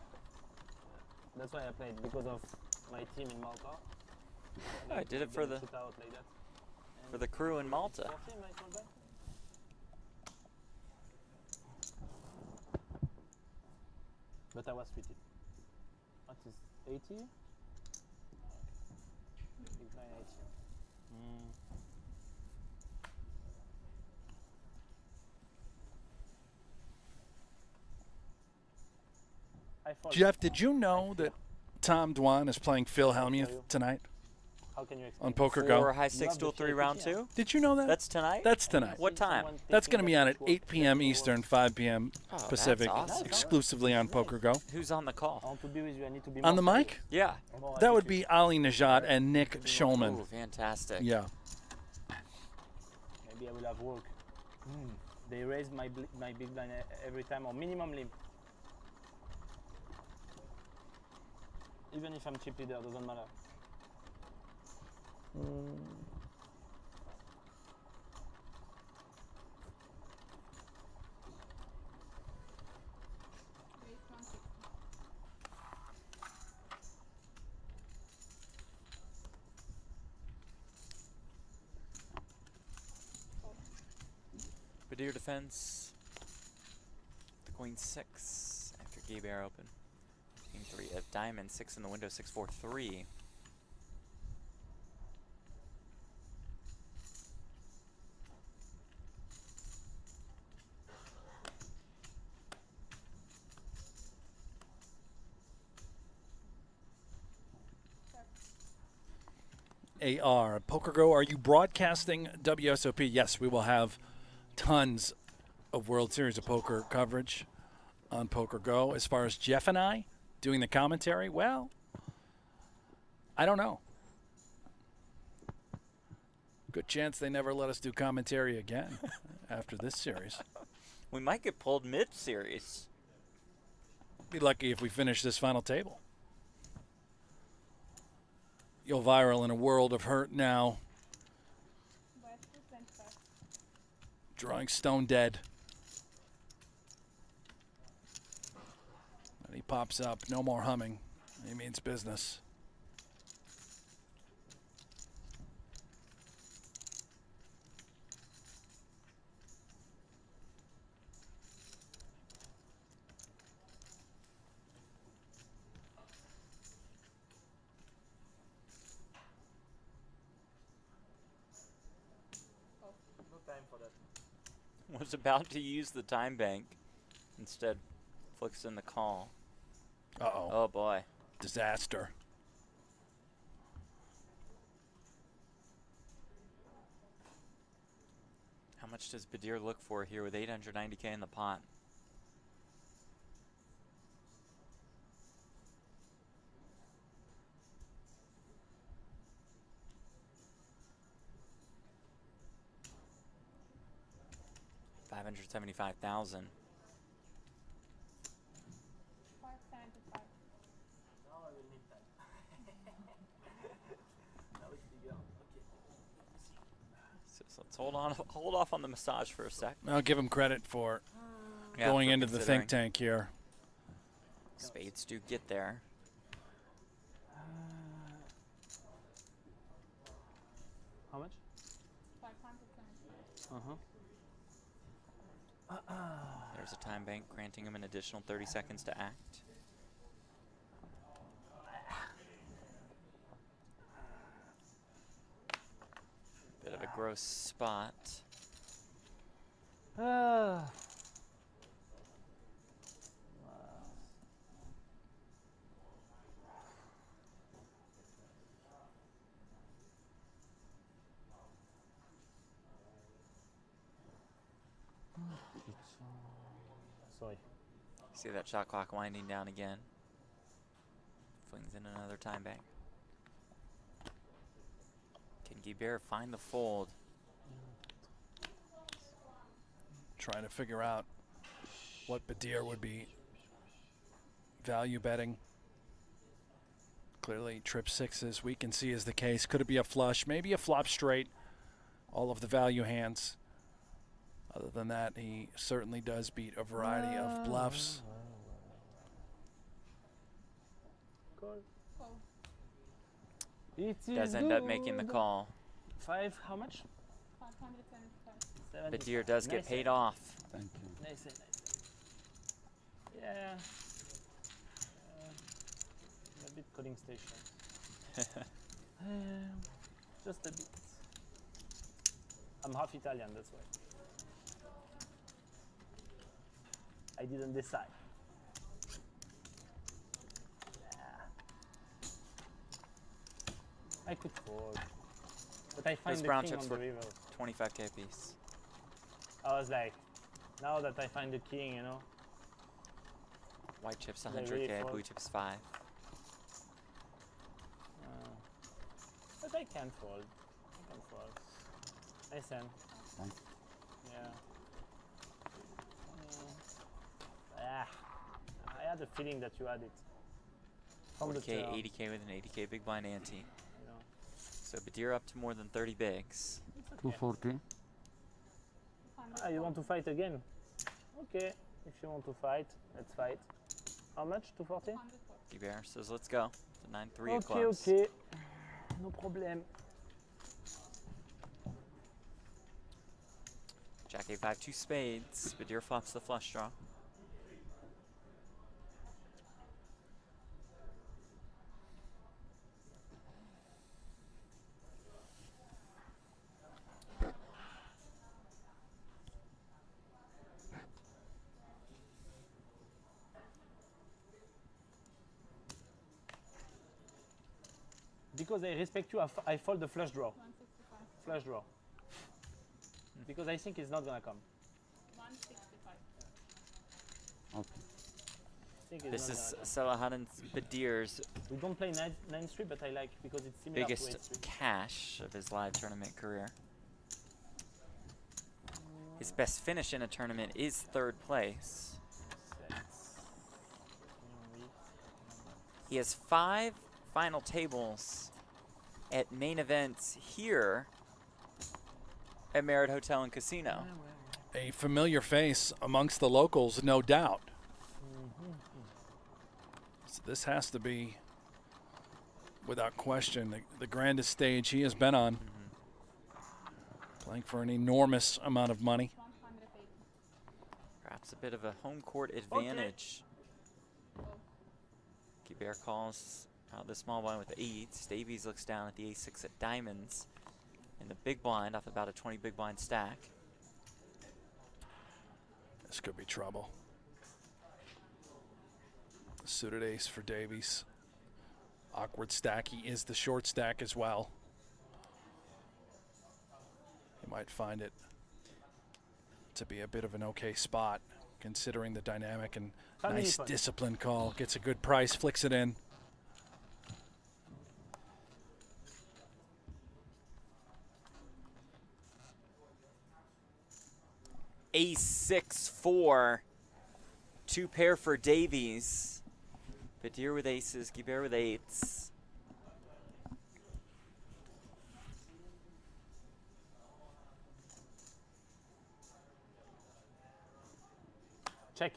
That's why I played, because of my team in Malta. I did it for the crew in Malta. But I was treated. What is 80? Big blind 80. Jeff, did you know that Tom Dwan is playing Phil Hellmuth tonight How can you explain? on Poker Go? For high 6 duel 3 round 2? Did you know that? That's tonight? That's tonight. What time? That's going to be on at 8 p.m. Eastern, 5 p.m. Oh, that's Pacific, awesome. exclusively on Poker Go. Who's on the I call? want to be with you. I need to be On the more mic? Yeah. serious. That would be Ali Najat and Nick Schulman. Ooh, fantastic. Yeah. Maybe I will have work. They raise my big blind every time, or minimum limp. Even if I'm chip leader, doesn't matter. Badir defense. The queen 6 after Gay Bear open. King 3 of diamond, 6 in the window, 6-4-3. AR. Poker Go, are you broadcasting WSOP? Yes, we will have tons of World Series of Poker coverage on Poker Go. As far as Jeff and I doing the commentary, well, I don't know. Good chance they never let us do commentary again after this series. We might get pulled mid-series. Be lucky if we finish this final table. Yo Viral in a world of hurt now. Drawing stone dead. And he pops up. No more humming. He means business. Was about to use the time bank. Instead, flicks in the call. Uh-oh. Oh, boy. Disaster. How much does Badir look for here with 890K in the pot? $575,000. 575. So let's hold off on the massage for a sec. I'll give him credit for Yeah, going for into the think tank here. Spades do get there. How much? 575. There's a time bank granting him an additional 30 seconds to act. Bit of a gross spot. Sorry. See that shot clock winding down again. Flings in another time bank. Can Guibert find the fold? Trying to figure out what Badir would be value betting. Clearly, trip sixes we can see is the case. Could it be a flush? Maybe a flop straight. All of the value hands. Other than that, he certainly does beat a variety of bluffs. Call. Call. It Does is end up making the good. call. 5, how much? 575. Badir does get Nice paid hand. off. Thank you. Nice hand, nice hand. Yeah. A bit calling station. Just a bit. I'm half Italian, that's why. I didn't decide. I could fold, but I find Those the brown king chips on the were river. 25K a piece. I was like, now that I find the king, you know. White chips They really 100K, fold. blue chips 5. But I can fold. I can fold. Nice hand. Thanks. Yeah. I had a feeling that you had it. From the 40K, turn, 80K with an 80K big blind ante. you know. So Badir up to more than 30 bigs. It's okay. 240. You want to fight again? Okay. If you want to fight, let's fight. How much? 240? 140. Guibert says let's go. The 9-3 of Okay, clubs. okay. No problem. Jack A5, 2 spades. Badir flops the flush draw. Because I respect you, I fold the flush draw. 165. Flush draw. Because I think it's not gonna come. 165. Okay. I think it's This not is gonna Salahaddin Badir's come. We don't play 9-3, but I like because it's similar biggest to 8-3. cash of his live tournament career. His best finish in a tournament is 3rd place. He has 5 final tables at main events here at Marriott Hotel and Casino. A familiar face amongst the locals, no doubt. So this has to be, without question, the grandest stage he has been on. Playing for an enormous amount of money. 180. Perhaps a bit of a home court advantage. Guibert calls out the small blind with 8. Davies looks down at the A6 at diamonds. In the big blind off about a 20 big blind stack. This could be trouble. Suited ace for Davies. Awkward stack. He is the short stack as well. He might find it to be a bit of an okay spot, considering the dynamic, and nice disciplined call. Gets a good price, flicks it in. Ace-6-4. 2 pair for Davies. Badir with aces, Guibert with eights. Check.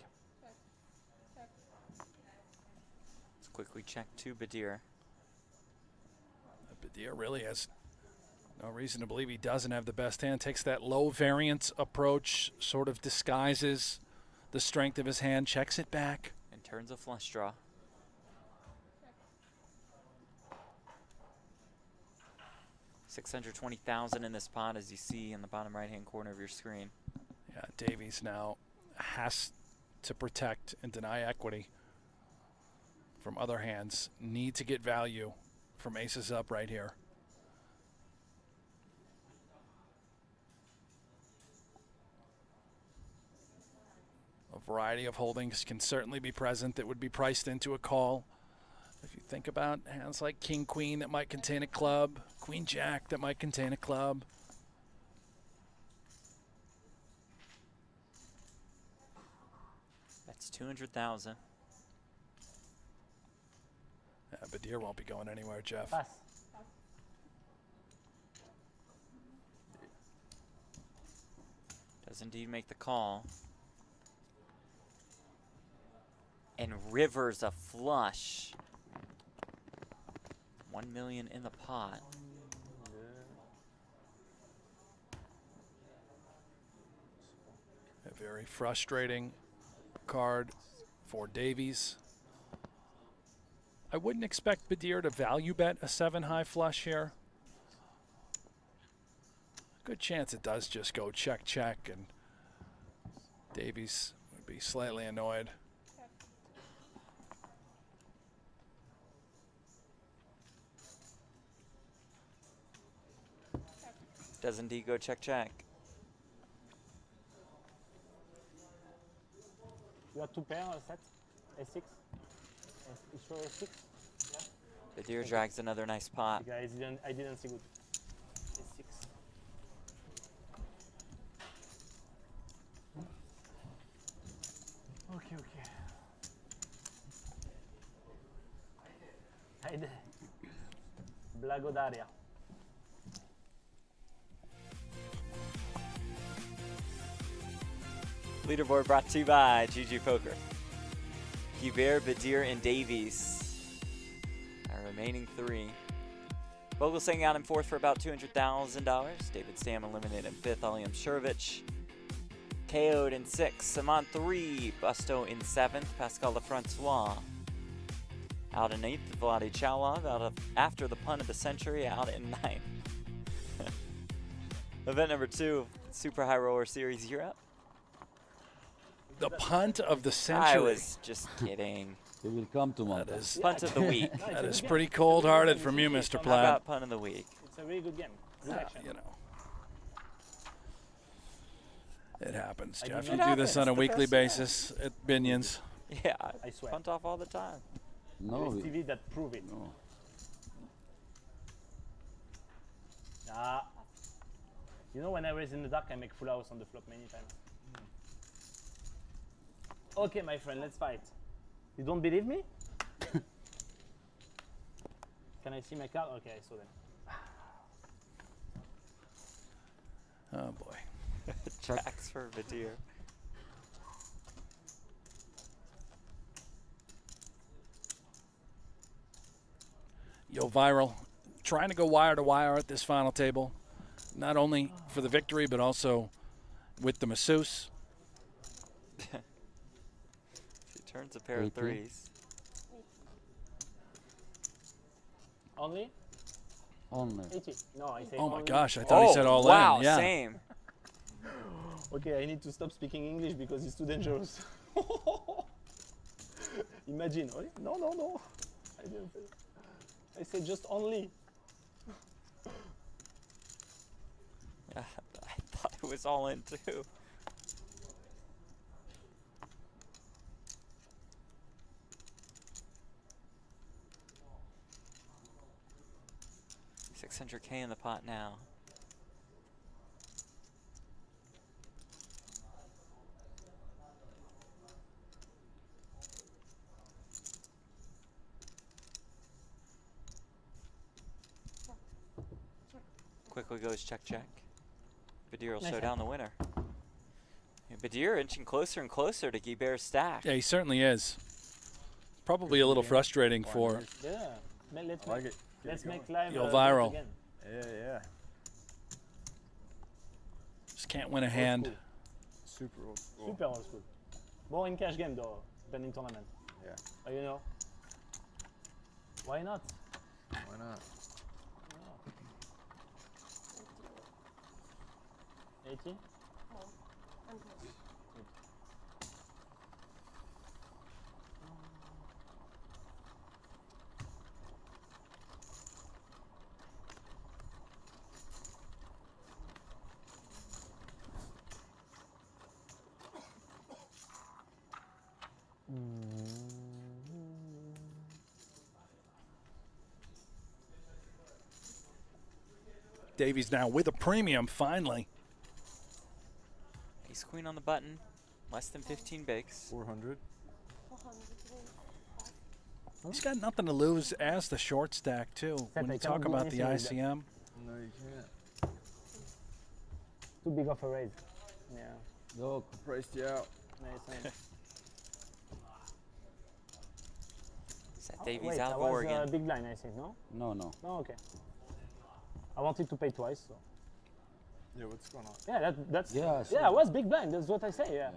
Let's quickly check to Badir. Badir really has no reason to believe he doesn't have the best hand. Takes that low variance approach, sort of disguises the strength of his hand, checks it back. And turns a flush draw. $620,000 in this pot, as you see in the bottom right-hand corner of your screen. Yeah, Davies now has to protect and deny equity from other hands. Need to get value from aces up right here. A variety of holdings can certainly be present that would be priced into a call. If you think about hands like King Queen that might contain a club, Queen Jack that might contain a club. That's $200,000. Yeah, Badir won't be going anywhere, Jeff. Pass. Does indeed make the call. And rivers a flush. 1 million in the pot. A very frustrating card for Davies. I wouldn't expect Badir to value bet a 7-high flush here. Good chance it does just go check, check, and Davies would be slightly annoyed. Does indeed go check, check. You have 2 pairs set. A6. You show A6? Yeah. Badir drags another nice pot. Okay, I didn't see good. A6. Okay. Haydi. Blagodaria. Leaderboard brought to you by GG Poker. Guibert, Badir, and Davies. Our remaining 3. Vogelsang out in 4th for about $200,000. David Stam eliminated in 5th. Ali Msherovich KO'd in 6th. Simon 3. Busto in 7th. Pascal Lefrancois out in 8th. Vladi Chalov out after the pun of the century out in 9th. Event number 2, Super High Roller Series Europe. The punt of the century. I was just kidding. He will come to my Punt of the week. That is pretty cold-hearted from you, Mr. How Platt. about punt of the week? It's a very good game. Good action. You know. It happens, I Jeff. do You not- do this on a weekly basis at Binions. Yeah, I swear. punt off all the time. No, There is TV that prove it. no. You know, when I was in the dark, I make full house on the flop many times. Okay, my friend, let's fight. You don't believe me? Can I see my card? Okay, I saw them. Oh, boy. Jacks for Badir. Yo, Viral, trying to go wire to wire at this final table, not only for the victory, but also with the masseuse. She turns a pair of 3s. Only? Only. 80. No, I say Oh, my only. gosh, I thought he said all in. Yeah. Same. Okay, I need to stop speaking English because it's too dangerous. Imagine. Oh, no, no, no. I didn't say that. I said just only. I thought it was all in too. $600K in the pot now. Quickly goes check, check. Badir will Nice show hand. down the winner. Yeah, Badir inching closer and closer to Guibert's stack. Yeah, he certainly is. Probably a little frustrating for Yeah. Let's I like make, it. Get let's it going. make live Yo, games viral. again. Yeah, yeah. just can't win a Old hand. school. Super old school. Super old school. More in cash game though than in tournament. Yeah. You know. Why not? Why not? 80? Davies now with a premium finally. Ace queen on the button. Less than 15 bigs. 400. He's got nothing to lose as the short stack too. When I you cannot talk do about the anything with that. ICM, No, you can't. Too big of a raise. Yeah. Look, priced you out. Nice hand. Set Davies Wait, out I of was Oregon. big blind, I think, no? No, no. No, okay. I wanted to pay twice, so. Yeah, what's going on? Yeah, that's. Yeah, Yeah, I was big blind. That's what I say. Yeah.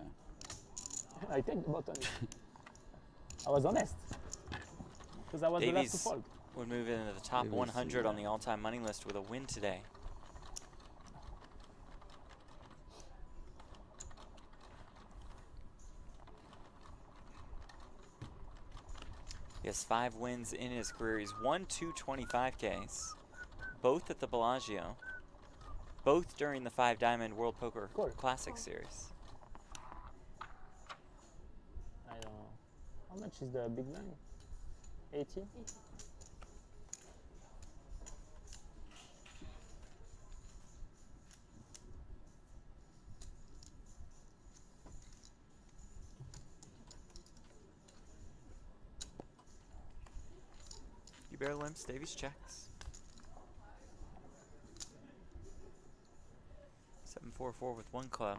I take the button. I was honest. Because I was the last to Davies fold. would move into the top Davies, 100 on yeah. the all-time money list with a win today. He has 5 wins in his career. He's won 2 25Ks, both at the Bellagio, both during the 5 Diamond World Poker Cool. Classic Series. I don't know. How much is the big blind? 80? Guibert limps, Davies checks. 7-4-4 with 1 club.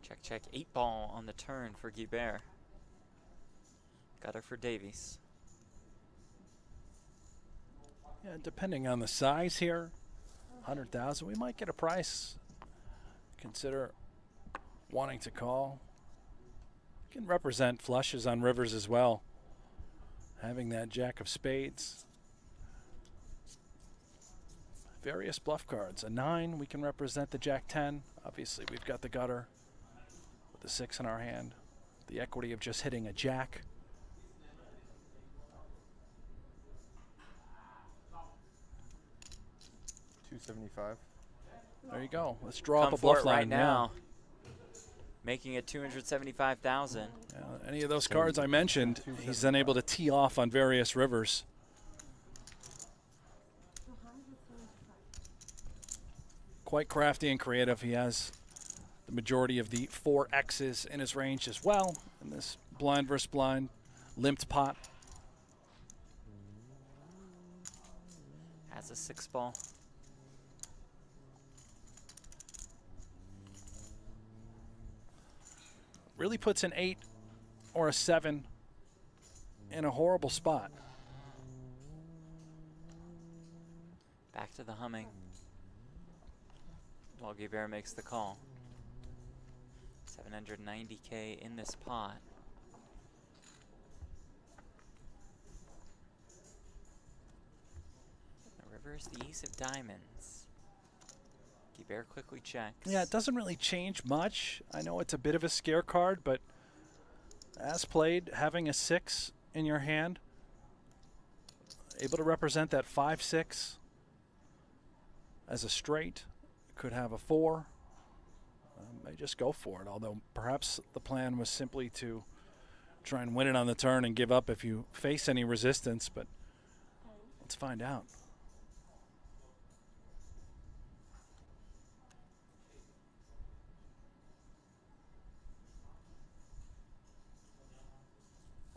Check, check. 8 ball on the turn for Guibert. Got her for Davies. yeah, depending on the size here, 100,000, we might get a price. Consider wanting to call. Can represent flushes on rivers as well. Having that jack of spades. Various bluff cards. A 9, we can represent the jack 10. Obviously, we've got the gutter with the 6 in our hand. The equity of just hitting a jack. $275. There you go. Let's draw Come up a for bluff it right line now. Making it 275,000. Any of those cards I mentioned, he's then able to tee off on various rivers. Quite crafty and creative. He has the majority of the 4 X's in his range as well in this blind versus blind limped pot. Has a 6 ball. Really puts an 8 or a 7 in a horrible spot. Back to the humming. while Guibert makes the call. 790K in this pot. The river is the ace of diamonds. Guibert quickly checks. Yeah, it doesn't really change much. I know it's a bit of a scare card, but as played, having a 6 in your hand, able to represent that 5-6 as a straight, could have a 4. May just go for it, although perhaps the plan was simply to try and win it on the turn and give up if you face any resistance, but let's find out.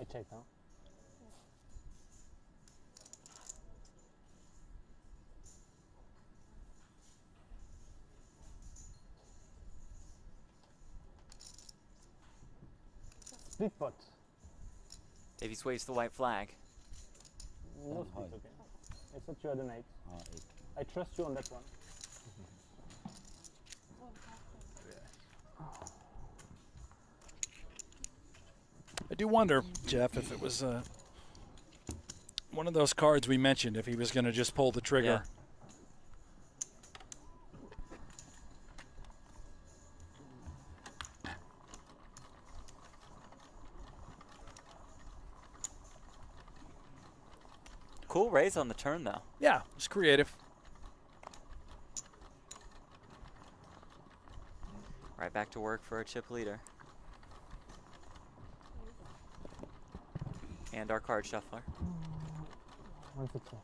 I check, huh? Split pot. Davies waves the white flag. No split, okay. I thought you had an 8. I trust you on that one. I do wonder, Jeff, if it was one of those cards we mentioned, if he was going to just pull the trigger. Yeah. Cool raise on the turn, though. Yeah, it's creative. Right back to work for a chip leader. And our card shuffler. 160.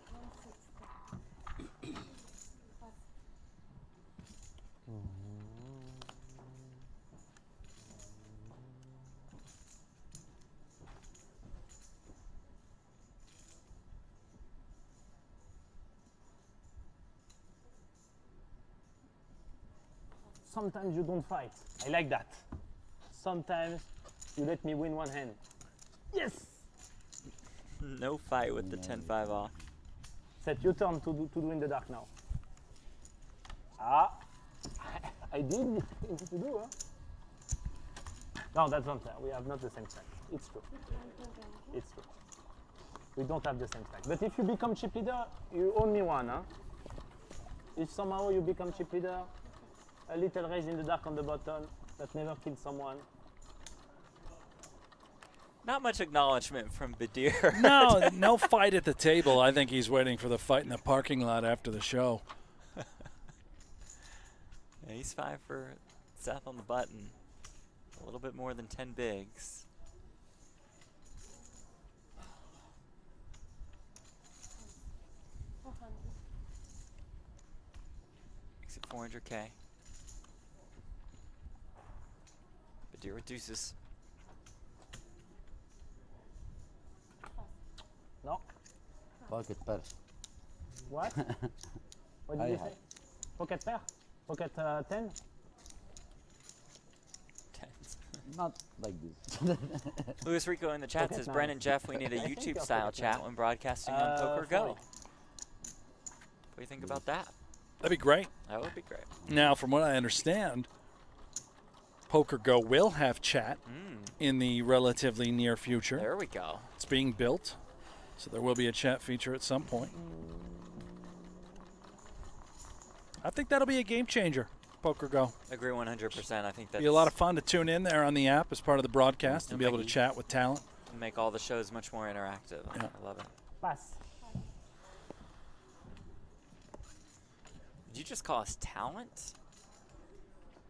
Sometimes you don't fight. I like that. Sometimes you let me win one hand. Yes! No fight with the 10-5 off. Set your turn to do in the dark now. Ah, I did need to do, huh? No, that's not fair. We have not the same stack. It's true. It's true. We don't have the same stack. But if you become chip leader, you owe me one, huh? If somehow you become chip leader, a little raise in the dark on the button that never killed someone. Not much acknowledgement from Badir. No, no fight at the table. I think he's waiting for the fight in the parking lot after the show. Yeah, he's 5 for Seth on the button. A little bit more than 10 bigs. Makes it 400K. Badir reduces. No. Pocket pair. What? What did you say? Pocket pair? Pocket 10? Not like this. Luis Rico in the chat says, Brennan, Jeff, we need a YouTube-style chat when broadcasting on Poker Go. 40. What do you think about that? That'd be great. That would be great. Now, from what I understand, Poker Go will have chat in the relatively near future. There we go. It's being built, so there will be a chat feature at some point. I think that'll be a game changer, Poker Go. Agree 100%. I think that's Be a lot of fun to tune in there on the app as part of the broadcast and be able to chat with talent. make all the shows much more interactive. Yeah. I love it. Pass. Did you just call us talent?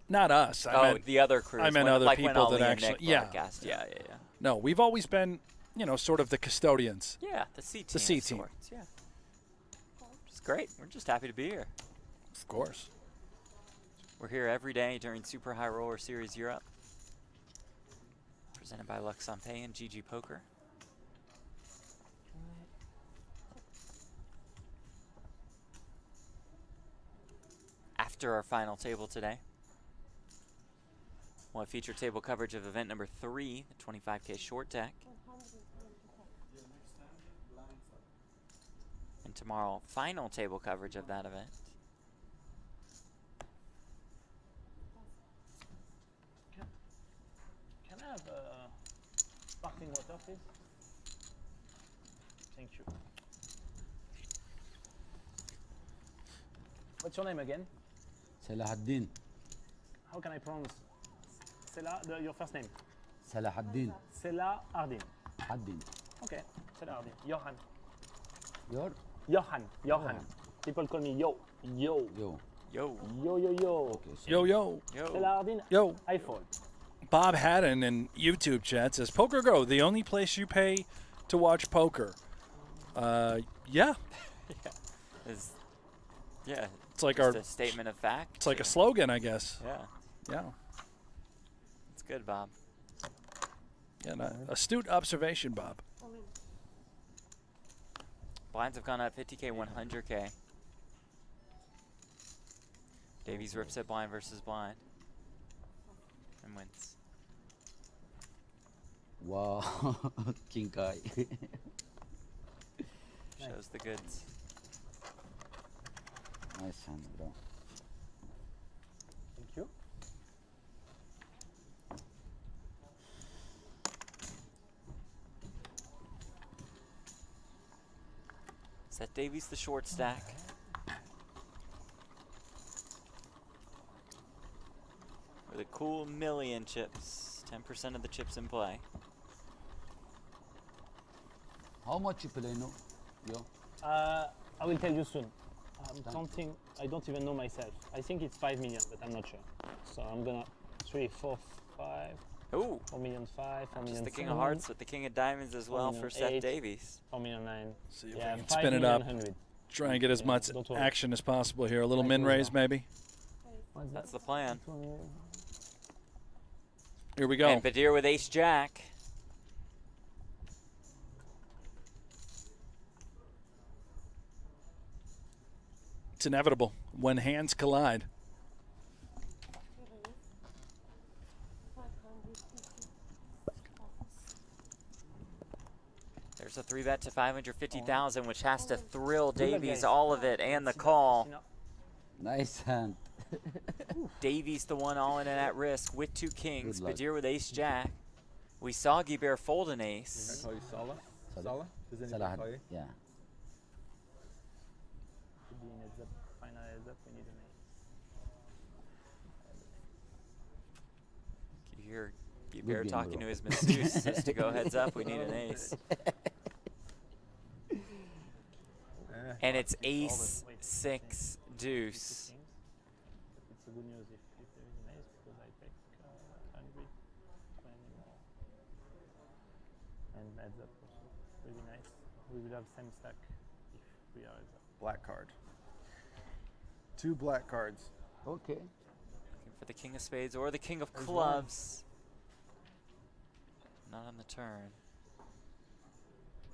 Not us. I meant the other crews. I meant when, other like people when Ali that and actually, Nick yeah. broadcast. Yeah. No, we've always been, you know, sort of the custodians. Yeah, the C team. The C of team. sorts, yeah. It's great. We're just happy to be here. Of course. We're here every day during Super High Roller Series Europe, presented by Luxon Pay and GG Poker. After our final table today, we'll have feature table coverage of event number 3, the 25K short deck. And tomorrow, final table coverage of that event. have sparkling water, please? Thank you. What's your name again? Salahuddin. How can I pronounce? Your first name? Salahuddin. Salahuddin. Haddin. Okay, Salahuddin. Johan. Your? Johan. People call me Yo. Yo. Yo. Yo. Okay, so Yo, yo. Salahuddin. Yo. I fold. Bob Haddon in YouTube chat says, Poker Go, the only place you pay to watch poker. Yeah. Yeah. It's like Just a statement of fact. It's like a slogan, I guess. Yeah. Yeah. It's good, Bob. Yeah, astute observation, Bob. Blinds have gone up 50K, 100K. Davies rips it blind versus blind. And wins. wow. King Kai. Shows the goods. Nice hand, bro. Thank you. Set Davies the short stack. With a cool million chips. 10% of the chips in play. How much you play, no? Yo. I will tell you soon. I'm counting. I don't even know myself. I think it's 5 million, but I'm not sure. So I'm gonna 3, 4, 5. Ooh. 4 million 5, 4 million Just the King 7, of Hearts with the King of Diamonds as well for Seth 8, Davies. 4 million 9. See if Yeah, we can 5 spin it million up. 100. Try and get as much don't worry. action as possible here. A little Right min goes raise, down. maybe. That's the plan. Here we go. And Badir with Ace Jack. It's inevitable when hands collide. There's a 3-bet to 550,000, which has to thrill Good luck, Davies, guys. all of it, and the call. Nice hand. Davies the one all in and at risk with 2 kings. Good luck. Badir with Ace Jack. We saw Guibert fold an ace. Can I call you Salah? Salah? Does anybody Salah. call you? Yeah. Could be in heads up. Final heads up. We need an ace. You hear Good Guibert game, talking bro. to his masseuse. Says to go heads up, we need an ace. And it's ace, 6, deuce. It's a good news if there is an ace because I take 100, 20 more. And heads up also. Really nice. We will have same stack if we are heads up. Black card. 2 black cards. Okay. Looking for the King of Spades or the King of There's Clubs. Not on the turn.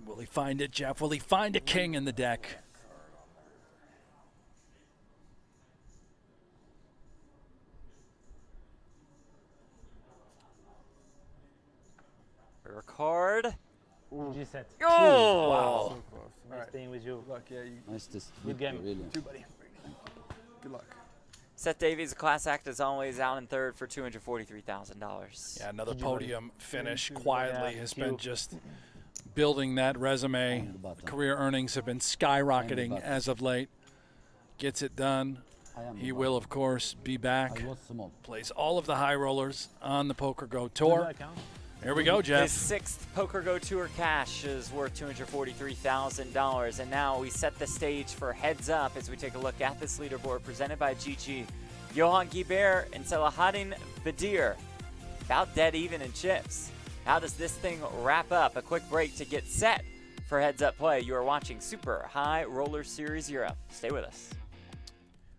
Will he find it, Jeff? Will he find a king in the deck? Rare card. G set. Oh! Wow. So close. Nice Alright. staying with you. Good luck. Yeah, you. Nice to Good game. Really. 2, buddy. Good luck. Seth Davies, a class act as always, out in third for $243,000. Yeah, another Thank you, buddy. podium finish Thank you. quietly Yeah, has thank been you. just building that resume. And the bottom. Career earnings have been skyrocketing bottom. as of late. Gets it done. I am He the will, of course, be back. I was small. Plays all of the high rollers on the Poker Go Good Tour. luck, huh? Here we go, His Jeff. 6th Poker Go Tour cash is worth $243,000. And now we set the stage for heads up as we take a look at this leaderboard presented by GG. Johan Guibert and Salahuddin Badir, about dead even in chips. How does this thing wrap up? A quick break to get set for heads up play. You are watching Super High Roller Series Europe. Stay with us.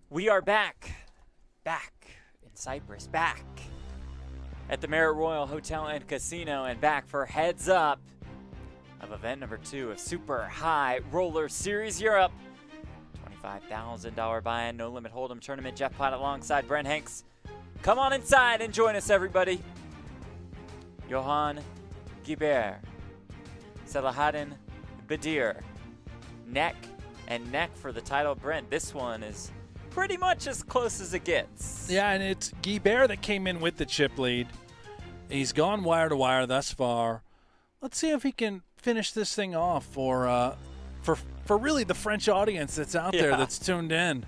We are back in Cyprus, back at the Marriott Royal Hotel and Casino, and back for heads up of event number 2 of Super High Roller Series Europe. $25,000 buy-in, No Limit Holdem tournament. Jeff Platt alongside Brent Hanks. Come on inside and join us, everybody. Johan Guibert, Salahuddin Badir, neck and neck for the title. Brent, this one is pretty much as close as it gets. Yeah, and it's Guibert that came in with the chip lead. He's gone wire to wire thus far. Let's see if he can finish this thing off for really the French audience that's out there that's tuned in.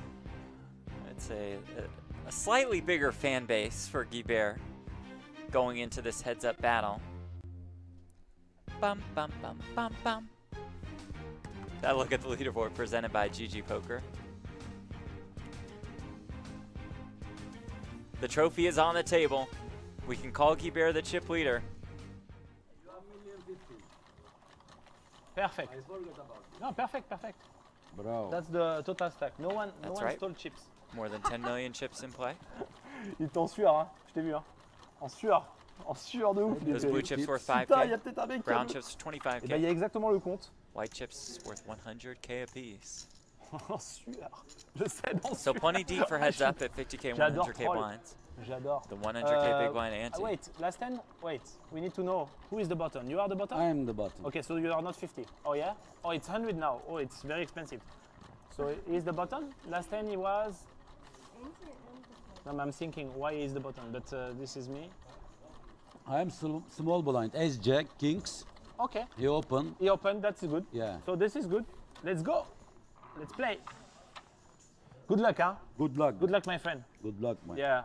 It's a slightly bigger fan base for Guibert going into this heads-up battle. Bum, bum, bum, bum, bum. That look at the leaderboard presented by GG Poker. The trophy is on the table. We can call Guibert the chip leader. Perfect. No, perfect. Bravo. That's the total stack. No one right. stole chips. More than 10 million chips in play. Il est en sueur, hein. Je t'ai vu, hein. En sueur de ouf. Those blue chips worth Putain, 5K. il y a peut-être un mec Brown chips 25K. Et ben, il y a exactement le compte. White chips worth 100K apiece. En sueur. Je sais, en So sueur. plenty deep for heads up at 50K, J'adore 100K troll. blinds. J'adore. The 100K big blind ante. Wait, last 10? Wait, we need to know who is the bottom. You are the bottom? I am the bottom. Okay, so you are not 50. Oh yeah? Oh, it's 100 now. Oh, it's very expensive. So he's the bottom? Last time he was... No, I'm thinking why he's the bottom, but this is me. I am small blind. Ace Jack, Kings. Okay. He open. He opened, that's good. Yeah. So this is good. Let's go. Let's play. Good luck, huh? Good luck. Good luck, my friend. Good luck, man. Yeah.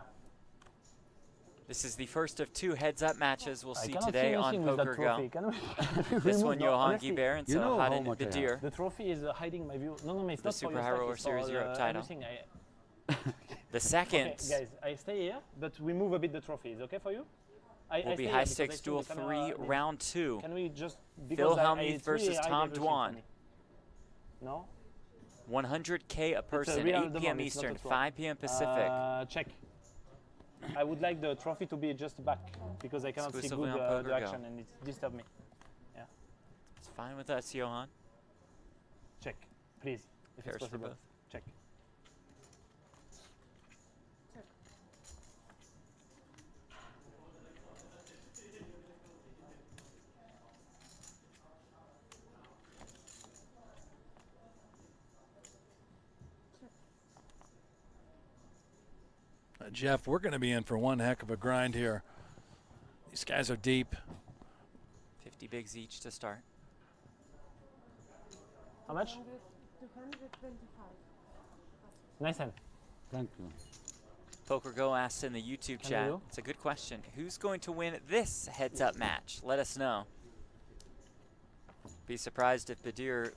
This is the first of 2 heads-up matches we'll I see cannot today see on anything with that Poker trophy. Go. Can we This remove one, that? Johan Honestly, Guibert, and You so know how Haden much I have. Badir. the trophy is hiding my view. No, it's The not Super for your High stack, Roller it's for Series Europe title. everything. The second Okay, guys, I stay here, but we move a bit the trophy. Is okay for you? I will stay be here high because I stakes think duel the camera 3, is- round 2. Can we just Wilhelm it's versus really hide Tom everything for Dwan. me. No? 100K a person, real 8 demand, p.m. it's not Eastern, a swap. 5 p.m. Pacific. Check. I would like the trophy to be just back because I cannot see Exclusively good on Poker Go. direction and it disturbs me. It's fine with us, Johan. Check, please, if Pairs it's for possible. both. Check. Jeff, we're going to be in for one heck of a grind here. These guys are deep. 50 bigs each to start. How much? 225. Nice hand. Thank you. Poker Go asked in the YouTube Can chat. you? It's a good question. Who's going to win this heads-up match? Let us know. Be surprised if Badir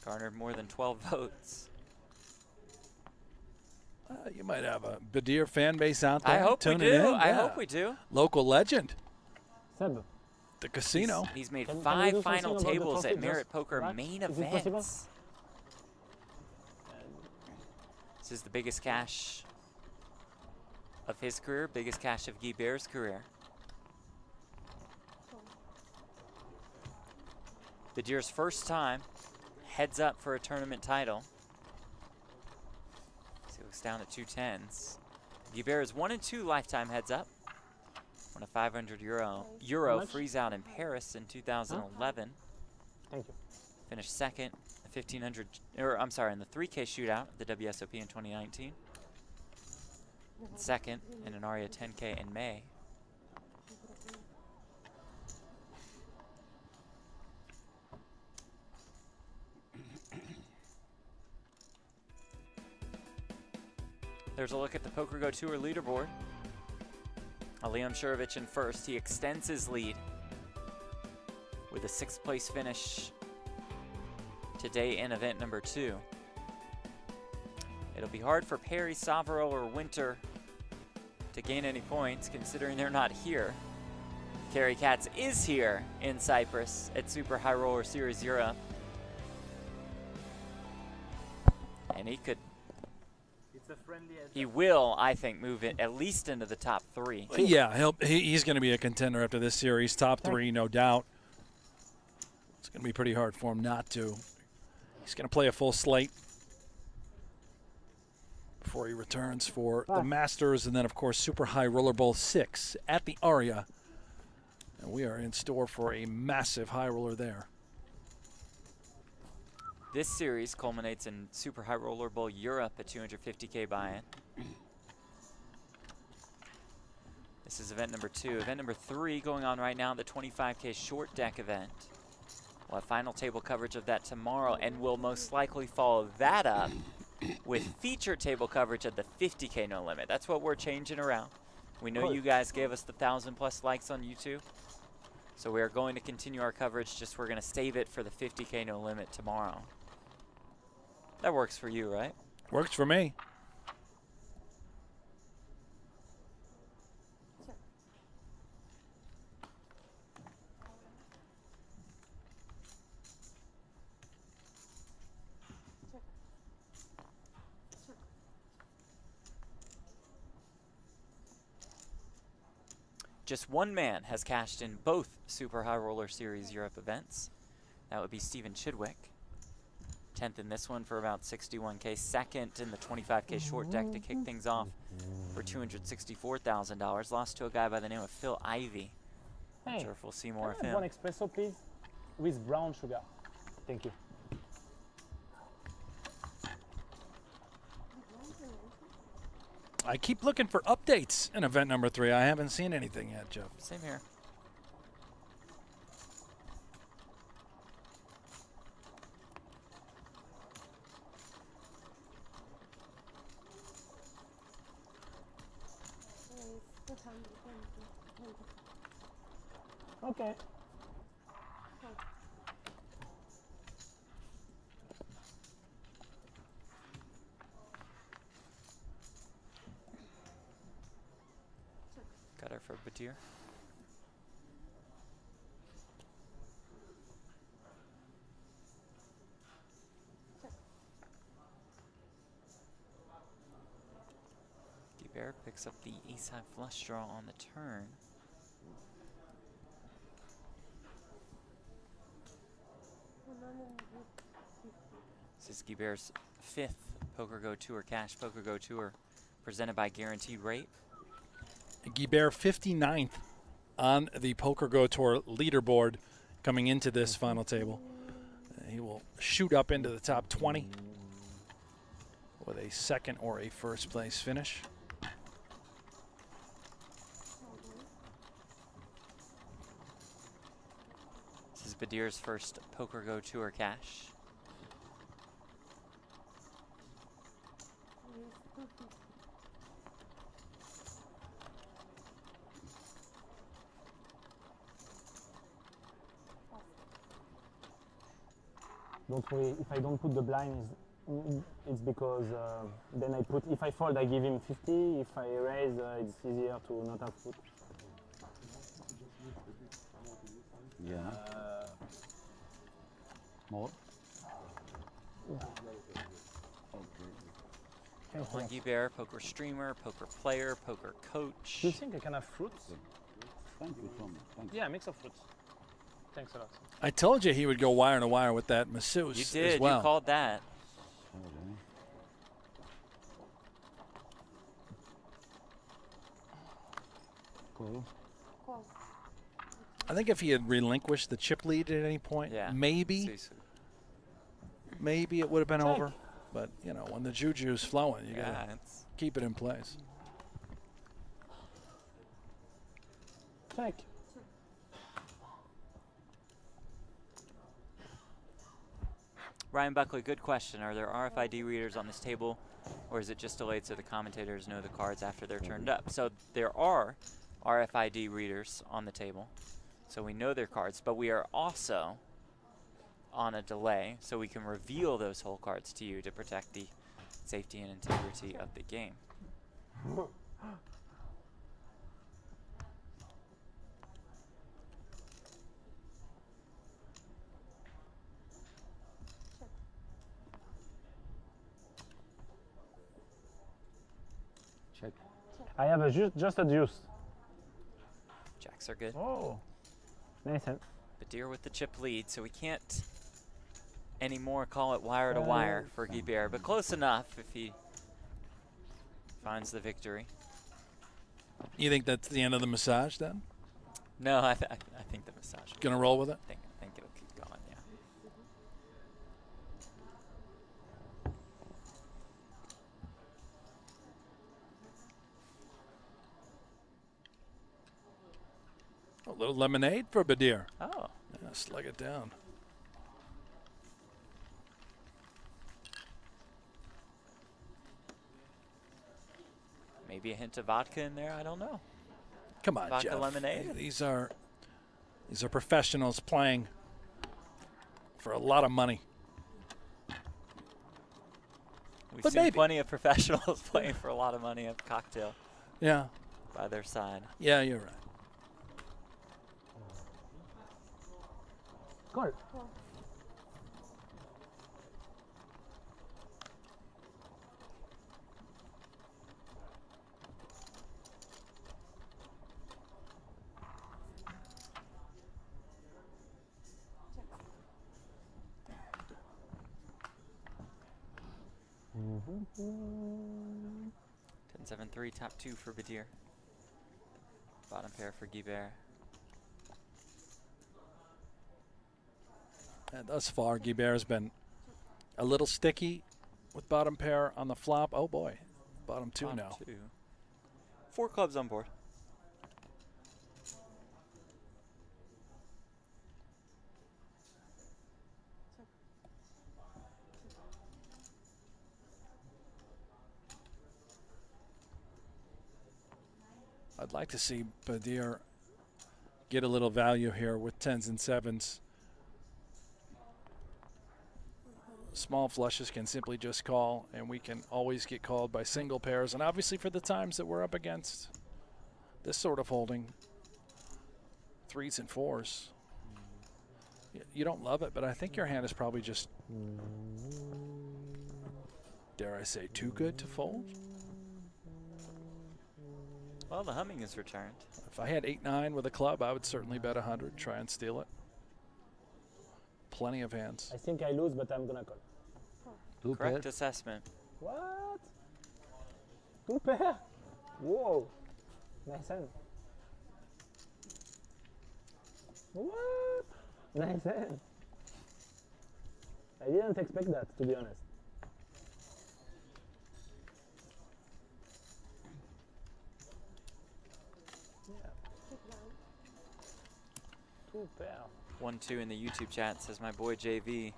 garnered more than 12 votes. You might have a Badir fan base out there. I hope we tuning do. in. I Yeah. hope we do. Local legend, Seb, the casino. He's made Can we 5 do final something about the tables trophy at Merit just Poker back? main Is it possible? events. This is the biggest cash of his career, biggest cash of Guibert's career. Badir's first time heads up for a tournament title. So he looks down at 2 10s. Guibert is 1 and 2 lifetime heads up. Won a 500 euro How much? freeze out in Paris in 2011. thank you. Finished second, a 1500, or I'm sorry, in the 3K shootout at the WSOP in 2019. Second in an Aria 10K in May. There's a look at the Poker Go Tour leaderboard. Liam Shurovich in first. He extends his lead with a 6th place finish today in event number 2. It'll be hard for Perry, Savaro, or Winter to gain any points considering they're not here. Kerry Katz is here in Cyprus at Super High Roller Series Europe. And he could, he will, I think, move it at least into the top 3. Yeah, he's going to be a contender after this series. Top 3, no doubt. It's going to be pretty hard for him not to. He's going to play a full slate before he returns for the Masters and then, of course, Super High Roller Bowl 6 at the Aria. And we are in store for a massive high roller there. This series culminates in Super High Roller Bowl Europe at 250K buy-in. This is event number 2. Event number 3 going on right now, the 25K short deck event. We'll have final table coverage of that tomorrow, and we'll most likely follow that up with feature table coverage of the 50K No Limit. That's what we're changing around. We know you guys gave us the 1,000+ likes on YouTube. So we are going to continue our coverage, just we're going to save it for the 50K No Limit tomorrow. That works for you, right? Works for me. Just one man has cashed in both Super High Roller Series Europe events. That would be Steven Chidwick. 10th in this one for about 61K. Second in the 25K short deck to kick things off for $264,000. Lost to a guy by the name of Phil Ivey. Not sure if we'll see more of him. One espresso, please, with brown sugar. Thank you. I keep looking for updates in event number 3. I haven't seen anything yet, Jeff. Same here. Okay. Got her for Batir. Guibert picks up the ace-high flush draw on the turn. This is Guibert's 5th Poker Go Tour Cash Poker Go Tour presented by Guaranteed Rate. Guibert 59th on the Poker Go Tour leaderboard coming into this final table. He will shoot up into the top 20 with a second or a first place finish. This is Badir's first Poker Go Tour Cash. Don't worry, if I don't put the blind, it's because then I put, if I fold, I give him 50. If I raise, it's easier to not have put. Yeah. More? Johan Guibert, poker streamer, poker player, poker coach. Do you think I can have fruits? Thank you so much. Thank you. Yeah, a mix of fruits. Thanks a lot. I told you he would go wire to wire with that masseuse. You did, as well. you called that. Cool. I think if he had relinquished the chip lead at any point, maybe it would have been over. But, you know, when the juju's flowing, you got to keep it in place. Check. Ryan Buckley, good question. Are there RFID readers on this table, or is it just delayed so the commentators know the cards after they're turned up? So there are RFID readers on the table, so we know their cards, but we are also on a delay, so we can reveal those whole cards to you to protect the safety and integrity of the game. Check. I have a just a deuce. Jacks are good. Oh, nice. Badir with the chip lead, so we can't anymore call it wire to wire for Guibert, but close enough if he finds the victory. You think that's the end of the massage then? No, I think the massage. Gonna roll with it? I think it'll keep going, yeah. little lemonade for Badir. Oh. Yeah, slug it down. Maybe a hint of vodka in there. I don't know. Come on, Vodka Jeff. lemonade? These are professionals playing for a lot of money. We've But seen maybe. plenty of professionals playing for a lot of money at cocktail Yeah. by their side. Yeah, you're right. Call. Mm-hmm. 10-7-3, top 2 for Badir. Bottom pair for Guibert. And thus far, Guibert has been a little sticky with bottom pair on the flop. Oh boy, bottom 2 Bottom now. 2. 4 clubs on board. I'd like to see Badir get a little value here with 10s and 7s. Small flushes can simply just call, and we can always get called by single pairs. And obviously for the times that we're up against this sort of holding, 3s and 4s. You don't love it, but I think your hand is probably just, dare I say, too good to fold. Well, the humming is returned. If I had 8-9 with a club, I would certainly bet 100, try and steal it. Plenty of hands. I think I lose, but I'm gonna call. Two Correct pair. assessment. What? 2 pair? Whoa. Nice hand. What? Nice hand. I didn't expect that, to be honest. Yeah. 2 pair. 1-2 in the YouTube chat says my boy JV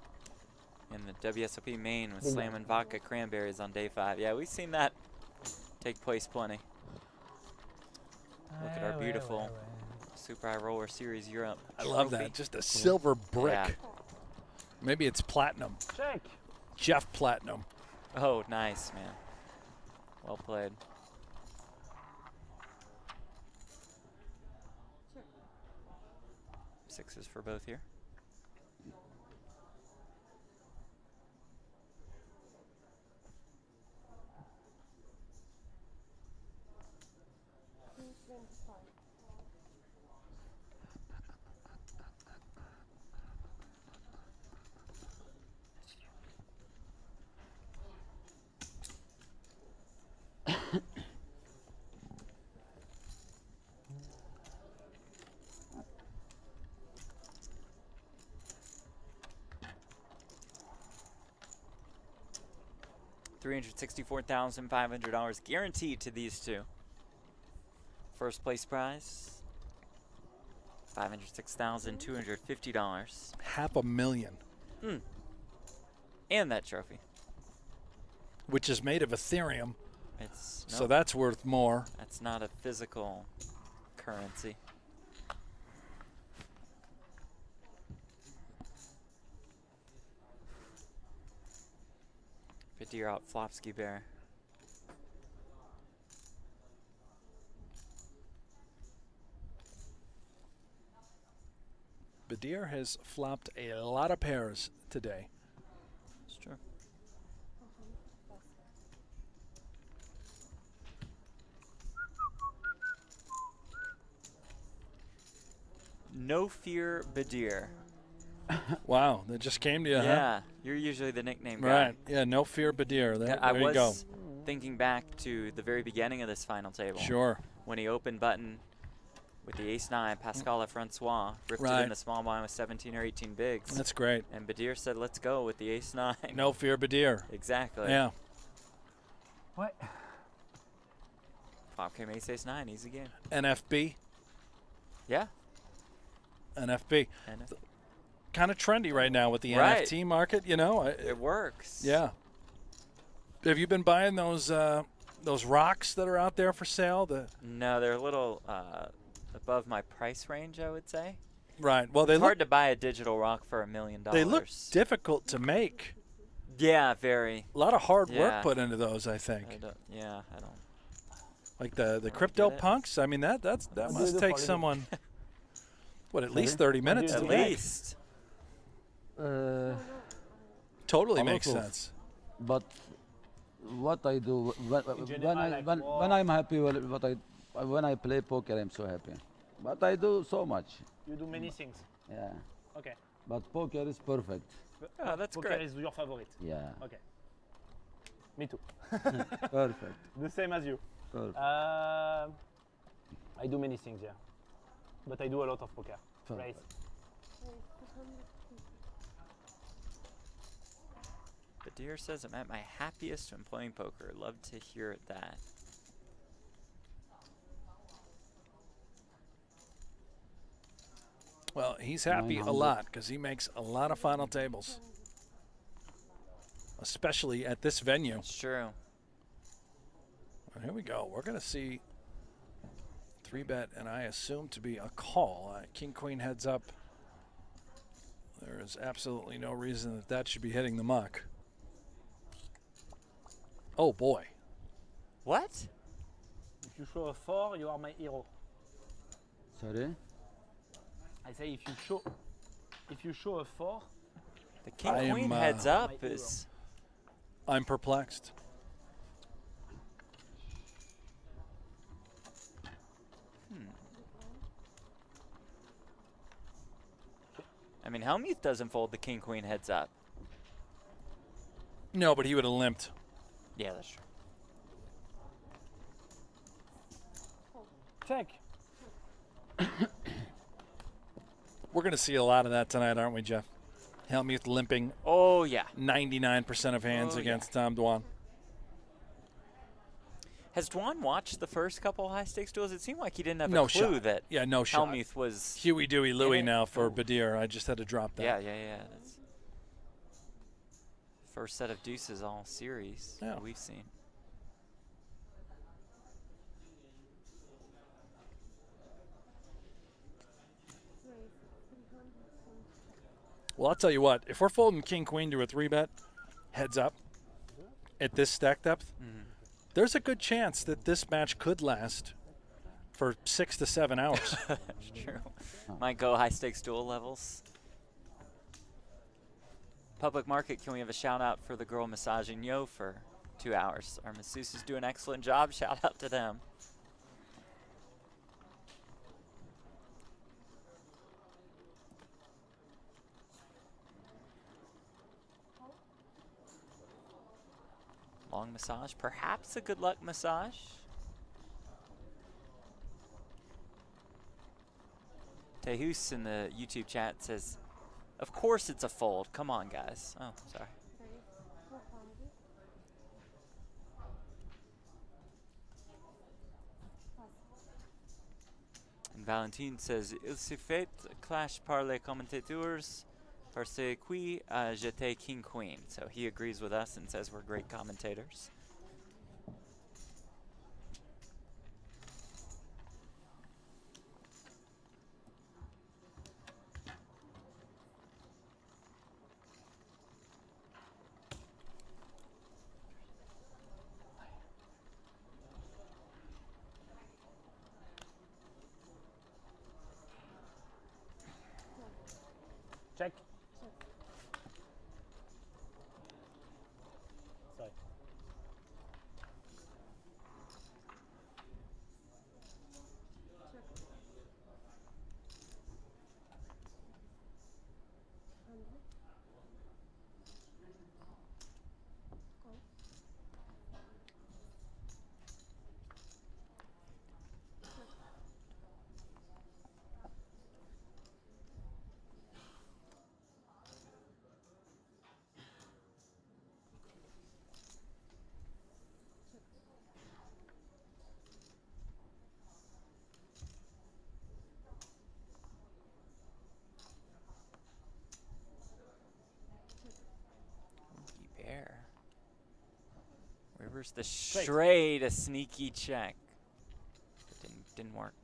in the WSOP main was Big slamming vodka cranberries on day 5. Yeah, we've seen that take place plenty. Look at our beautiful Super High Roller Series Europe I love trophy. that. Just a silver brick. Yeah. Maybe it's platinum. Check. Jeff Platinum. Oh, nice, man. Well played. Sixes for both here. $364,500 guaranteed to these two. First place prize, $506,250. $500,000. And that trophy. Which is made of Ethereum. It's So that's worth more. That's not a physical currency. Badir out flops Guibert. Badir has flopped a lot of pairs today. It's true. No Fear Badir. Wow, that just came to you, huh? Yeah, you're usually the nickname guy. Right. Yeah, No Fear Badir. There, I there you go. was thinking back to the very beginning of this final table. Sure. When he opened button with the ace-9, Pascal Francois ripped it Right. in the small blind with 17 or 18 bigs. That's great. And Badir said, let's go with the ace-9. No Fear Badir. Exactly. Yeah. What? Flop came ace-ace-9, easy game. NFB. Yeah. NFP. And Kind of trendy right now with the Right. NFT market, you know. it works. Yeah. Have you been buying those rocks that are out there for sale? No, they're a little above my price range, I would say. Right. Well, It's hard to buy a digital rock for $1 million. They look difficult to make. Yeah, very. A lot of hard Yeah. work put into those, I think. I don't. Like the get crypto it. punks. I mean, that do you must do take for a living? someone at least 30 minutes At to make. least. Totally A lot makes of- sense. But what I do general, like when war. I'm happy with when I play poker, I'm so happy. But I do so much. You do many things. Yeah. Okay. But poker is perfect. Oh, that's Poker great. is your favorite. Yeah. Okay. Me too. Perfect. The same as you. Perfect. I do many things, yeah. But I do a lot of poker. Right. Badir says I'm at my happiest when playing poker. Love to hear that. Well, he's happy a 900. lot because he makes a lot of final tables, especially at this venue. It's true. Well, here we go. We're going to see 3-bet, and I assume to be a call. King Queen heads up. There is absolutely no reason that that should be hitting the muck. Oh boy. What? If you show a 4, you are my hero. Sorry. I say if you show a 4, The king I queen am, heads up is. I'm perplexed. I mean, Helmuth doesn't fold the king queen heads up. No, but he would have limped. Yeah, that's true. check. We're going to see a lot of that tonight, aren't we, Jeff? Helmuth limping Oh yeah. 99% of hands Oh, yeah. against Tom Dwan. Has Dwan watched the first couple high stakes duels? It seemed like he didn't have No a clue shot. that Yeah, no shot. Helmuth was. Huey, Dewey, Louie it? now for Oh. Badir. I just had to drop that. Yeah. That's first set of deuces all series Yeah. that we've seen. Well, I'll tell you what. If we're folding King Queen to a 3-bet, heads up, at this stack depth, there's a good chance that this match could last for 6 to 7 hours. That's true. Might go high stakes duel levels. Public market, can we have a shout out for the girl massaging Yo for 2 hours? Our masseuses do an excellent job. Shout out to them. Long massage, perhaps a good luck massage. Tehus in the YouTube chat says, of course it's a fold. Come on, guys. Oh, sorry. And Valentine says, il suffit clash par les commentateurs parce que j'étais king queen. So he agrees with us and says we're great commentators. Check. Sorry. Rivers the straight, a sneaky check. Didn't work.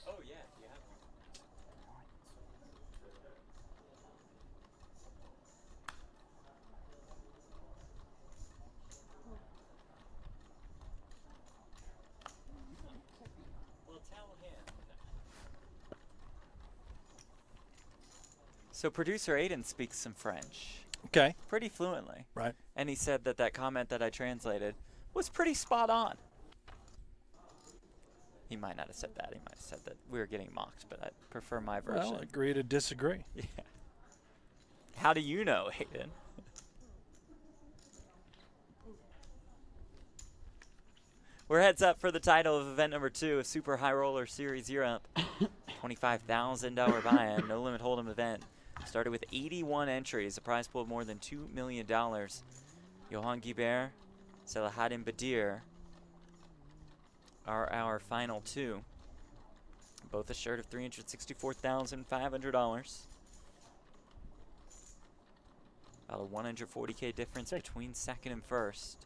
Oh yeah, you have one. Well, tell him. So producer Aiden speaks some French Okay. pretty fluently. Right. And he said that that comment that I translated was pretty spot on. He might not have said that. He might have said that we were getting mocked, but I prefer my version. Well, agree to disagree. Yeah. How do you know, Aiden? We're heads up for the title of event number 2 of Super High Roller Series Europe. $25,000 buy-in, No Limit Holdem event. Started with 81 entries, a prize pool of more than $2 million. Johan Guibert, Selahattin Badir are our final 2. Both a shirt of $364,500. About a 140K difference between second and first.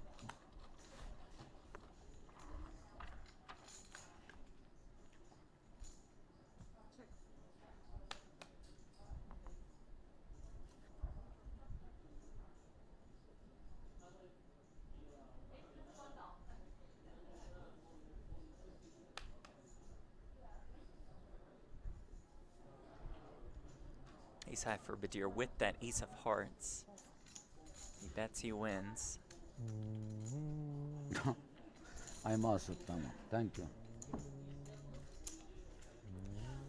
Ace high for Badir with that ace of hearts. He bets he wins. I must have done it. Thank you.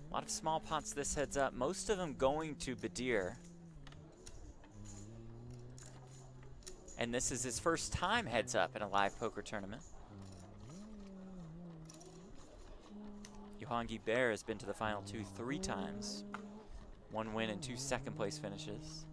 A lot of small pots this heads up, most of them going to Badir. And this is his first time heads up in a live poker tournament. Johan Guibert has been to the final 2 3 times. 1 win and 2 second place finishes.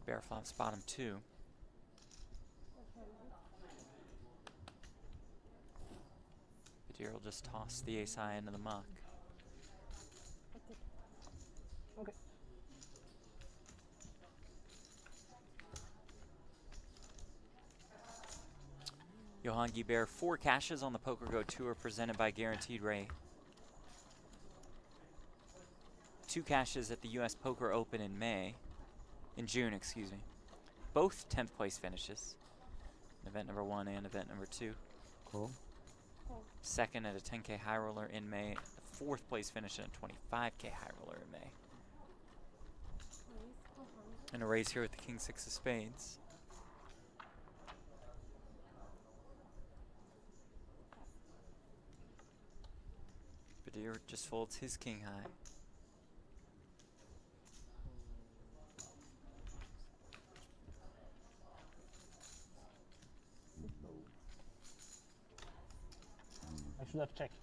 Guibert flops bottom 2. Badir will just toss the ace high into the muck. Okay. Johan Guibert, 4 cashes on the Poker Go Tour presented by Guaranteed Rate. 2 cashes at the US Poker Open in June, excuse me. Both 10th place finishes. Event number 1 and event number 2. Cool. Second at a 10K high roller in May. The 4th place finish at a 25K high roller in May. And a raise here with the King 6 of Spades. Badir just folds his king high. I should have checked.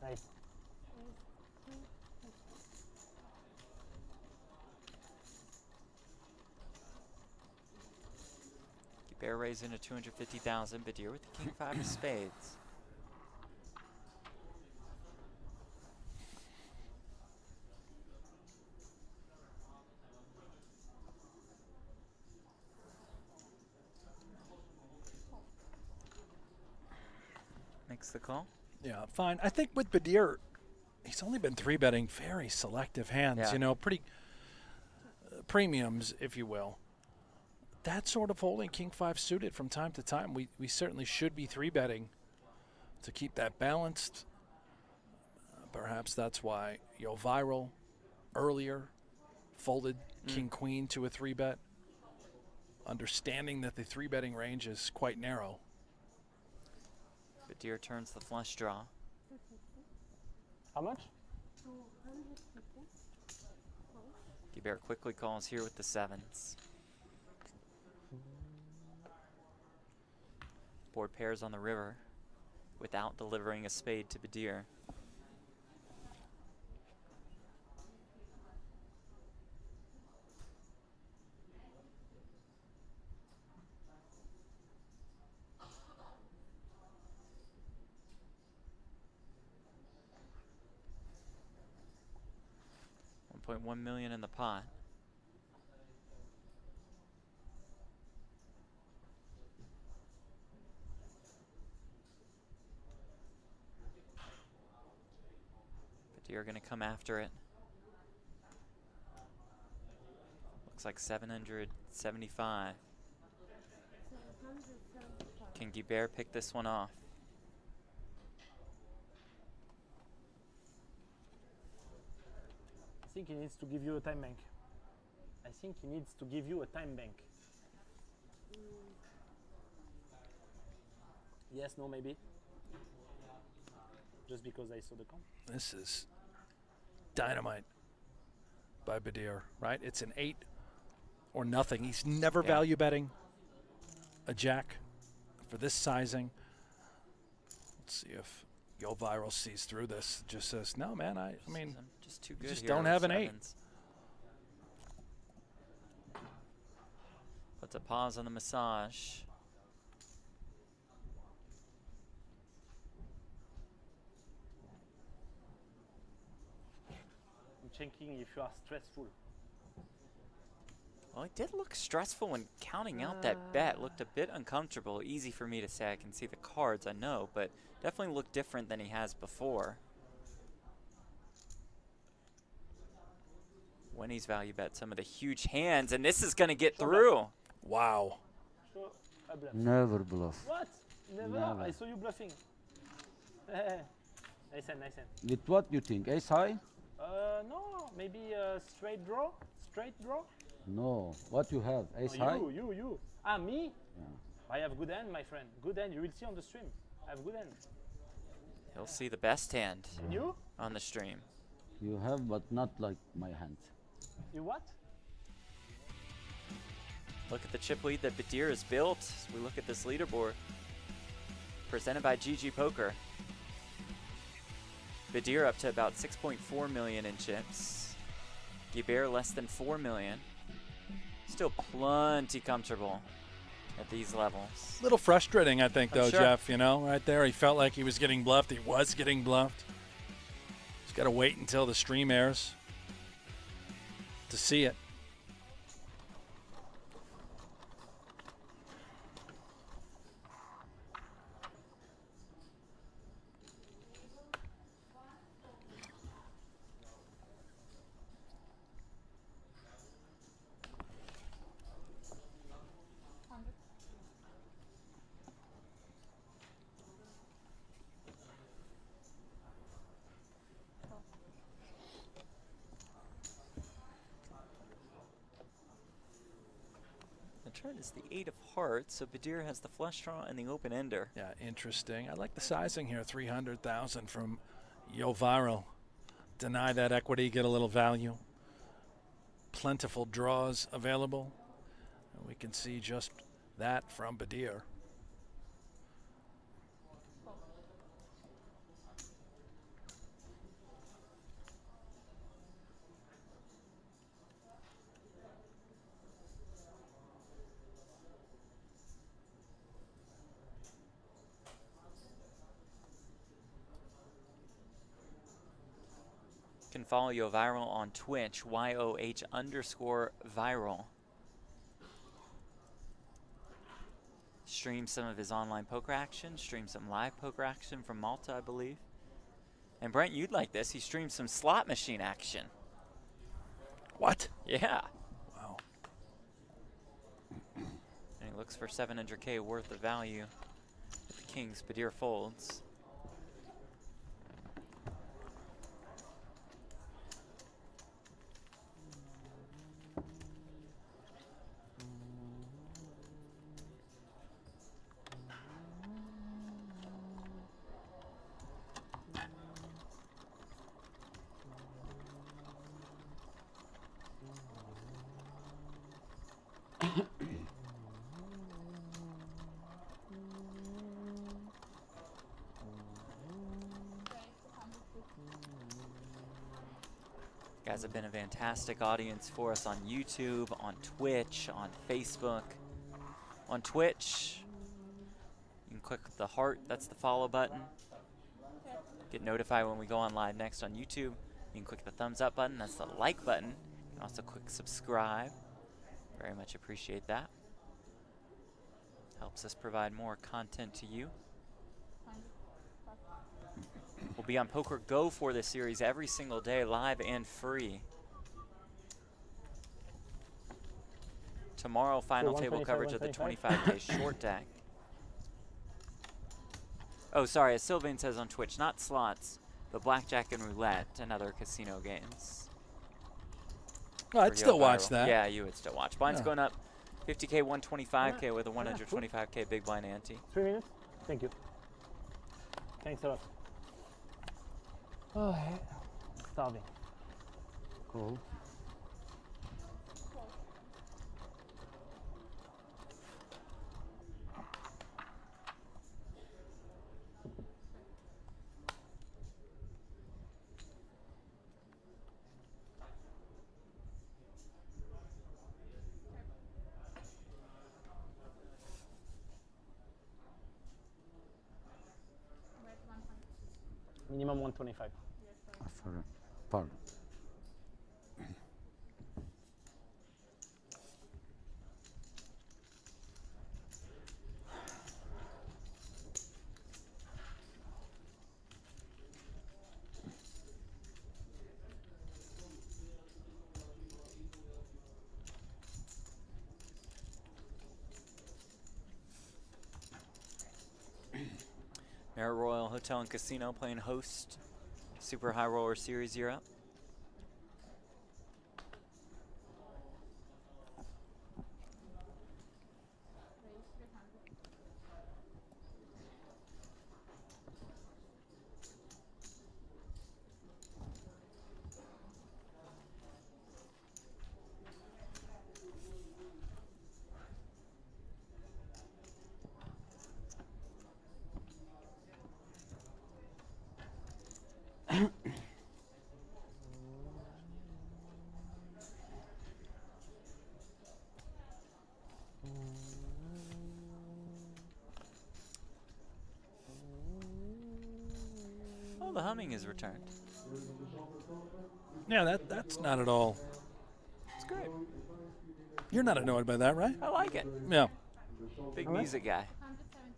Nice. Guibert raising to 250,000. Badir with the King 5 of Spades. Makes the call. Yeah, fine. I think with Badir, he's only been 3-betting very selective hands, Yeah. you know, pretty premiums, if you will. That sort of holding King 5 suited from time to time, we certainly should be 3-betting to keep that balanced. Perhaps that's why, you know, Viral earlier, folded king-queen to a 3-bet, understanding that the 3-betting range is quite narrow. Badir turns the flush draw. How much? Guibert quickly calls here with the 7s. Board pairs on the river without delivering a spade to Badir. $1.1 million in the pot. Badir going to come after it. Looks like 775. Can Guibert pick this one off? I think he needs to give you a time bank. I think he needs to give you a time bank. Yes, no, maybe. Just because I saw the comp. This is dynamite by Badir, right? It's an 8 or nothing. He's never value betting a jack for this sizing. Let's see if Yo Viral sees through this. Just says, no, man, I mean, I'm just too good. you just here don't with have an 8. 7s. Puts a pause on the massage. I'm checking if you are stressful. Well, it did look stressful when counting out that bet. Looked a bit uncomfortable. Easy for me to say. I can see the cards, I know, but definitely looked different than he has before. When he's value bet some of the huge hands, and this is going to get through. Wow. So, I bluff. Never bluff. What? Never? Never. I saw you bluffing. Nice hand, nice hand. With what you think? Ace high? No, maybe a straight draw? Straight draw? No. What you have? Ace Oh, high? you. Ah, me? Yeah. I have good hand, my friend. Good hand. You will see on the stream. I have good hand. He'll see the best hand And you? on the stream. You have, but not like my hand. You what? Look at the chip lead that Badir has built as we look at this leaderboard. Presented by GG Poker. Badir up to about 6.4 million in chips. Guibert less than 4 million. Still plenty comfortable at these levels. A little frustrating, I think, though, sure. Jeff. You know, right there, he felt like he was getting bluffed. He was getting bluffed. He's got to wait until the stream airs to see it. Chart is the 8 of hearts, so Badir has the flush draw and the open ender. Yeah, interesting. I like the sizing here, 300,000 from Yo Viral. Deny that equity, get a little value. Plentiful draws available. And we can see just that from Badir. You can follow Yo Viral on Twitch, YOH_viral. Stream some of his online poker action, stream some live poker action from Malta, I believe. And Brent, you'd like this. He streams some slot machine action. What? Yeah. Wow. And he looks for 700K worth of value with the kings. Badir folds. guys have been a fantastic audience for us on YouTube, on Twitch, on Facebook. On Twitch, you can click the heart, that's the follow button. Get notified when we go on live next on YouTube. You can click the thumbs up button, that's the like button. You can also click subscribe. Very much appreciate that. Helps us provide more content to you. We'll be on Poker Go for this series every single day, live and free. Tomorrow, final table coverage of the 25K short deck. Oh, sorry, as Sylvain says on Twitch, not slots, but blackjack and roulette and other casino games. Well, I'd still watch that. Yeah, you would still watch. Blind's Yeah. going up 50K, 125K with a 125K big blind ante. 3 minutes? Thank you. Thanks a lot. Oh, starving. Cool. Minimum 125. Sorry. Pardon. Marriott Royal Hotel and Casino playing host. Super High Roller Series, you're up. Oh, the humming is returned. Yeah, that's not at all. It's great. You're not annoyed by that, right? I like it. Yeah. Big music guy. 175.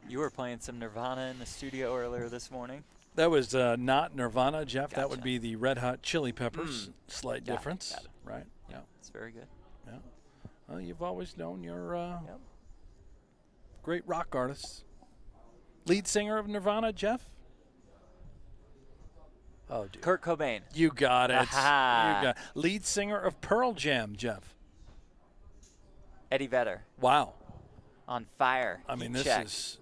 You were playing some Nirvana in the studio earlier this morning. That was not Nirvana, Jeff. That would Gotcha. be the Red Hot Chili Peppers. Slight Got it, difference, got it. right? Yeah. It's very good. Yeah. Well, you've always known you're Yep. great rock artist. Lead singer of Nirvana, Jeff? Oh, dude. Kurt Cobain. You got it. Aha. You got lead singer of Pearl Jam, Jeff. Eddie Vedder. Wow. On fire. I mean, Heat this check. is.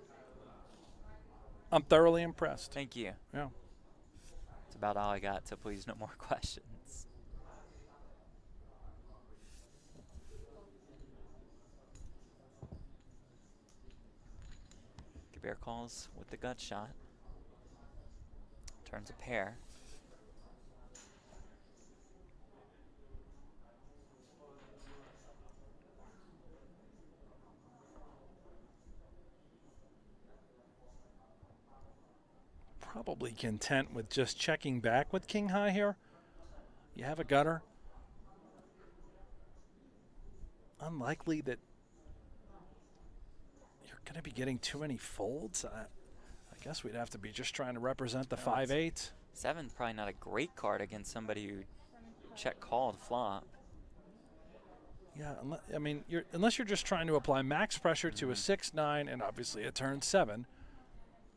I'm thoroughly impressed. Thank you. Yeah. That's about all I got, so please no more questions. Bear calls with the gut shot. Turns a pair. Probably content with just checking back with King High here. You have a gutter. Unlikely that you're going to be getting too many folds. I guess we'd have to be just trying to represent the 5-8. 7's probably not a great card against somebody who check called flop. Yeah, I mean, unless you're just trying to apply max pressure to a 6-9 and obviously a turn 7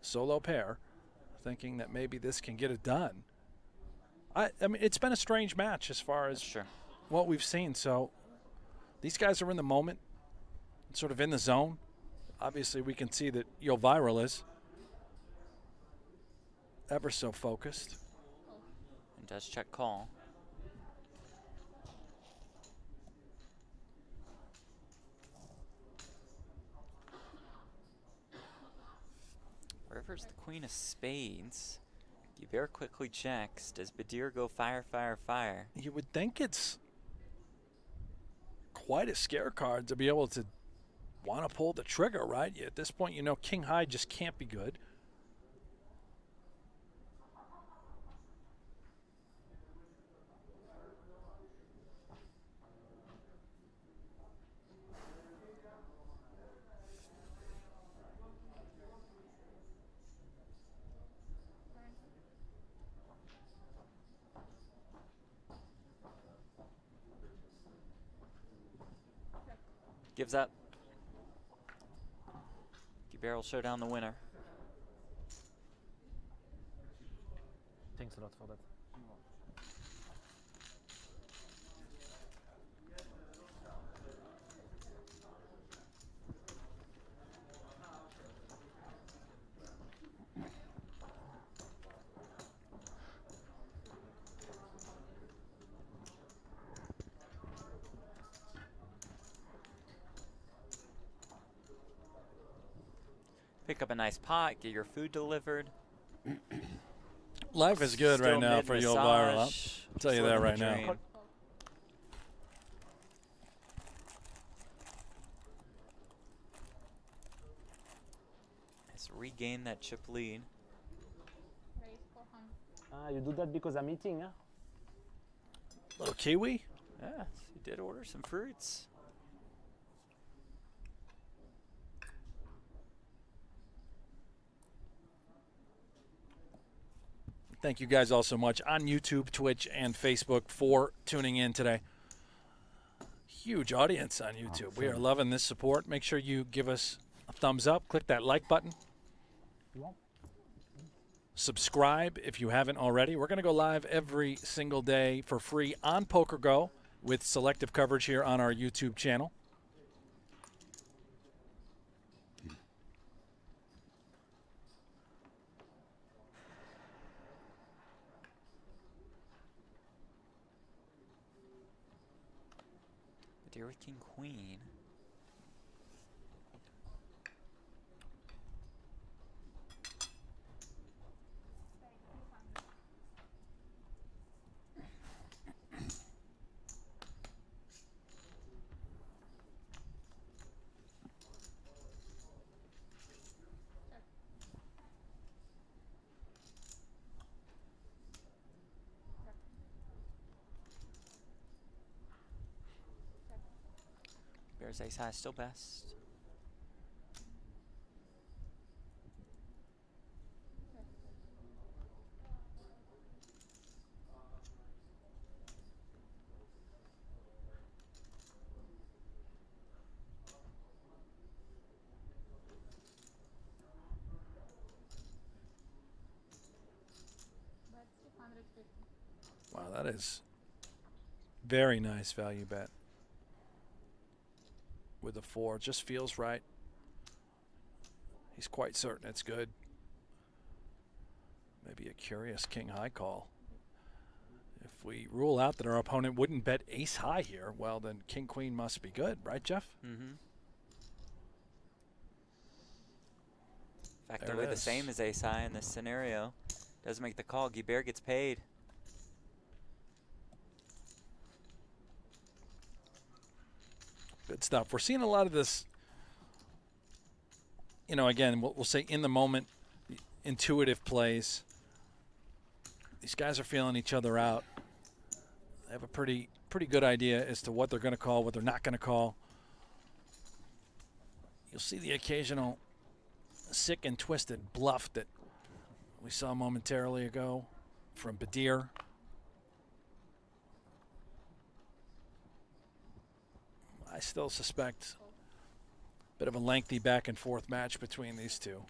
solo pair, thinking that maybe this can get it done. I mean, it's been a strange match as far as what we've seen. So these guys are in the moment, sort of in the zone. Obviously, we can see that Yo Viral is ever so focused. And does check call. rivers the queen of spades. Guibert quickly checks. Does Badir go fire, fire, fire? You would think it's quite a scare card to be able to want to pull the trigger, right? At this point, you know king high just can't be good. Gives up. Guibert will show down the winner. Thanks a lot for that. Pick up a nice pot, get your food delivered. Life is good right Still now for your viral. mid-massage, I'll tell you that living right the now. dream. Let's regain that chip lead. Ah, you do that because I'm eating, huh? Little kiwi. Yeah, he did order some fruits. Thank you guys all so much on YouTube, Twitch, and Facebook for tuning in today. Huge audience on YouTube. We are loving this support. Make sure you give us a thumbs up. Click that like button. Subscribe if you haven't already. We're going to go live every single day for free on PokerGo with selective coverage here on our YouTube channel. Badir with king queen. Bears ace high still best. Wow, that is very nice value bet. With a 4, just feels right. He's quite certain it's good. Maybe a curious king high call. If we rule out that our opponent wouldn't bet ace high here, well then king queen must be good, right, Jeff? Mm-hmm. Effectively the same as ace high in this scenario. Doesn't make the call. Guibert gets paid. Good stuff. We're seeing a lot of this, you know, again, we'll say in the moment, intuitive plays. These guys are feeling each other out. They have a pretty good idea as to what they're going to call, what they're not going to call. You'll see the occasional sick and twisted bluff that we saw momentarily ago from Badir. I still suspect a bit of a lengthy back and forth match between these two.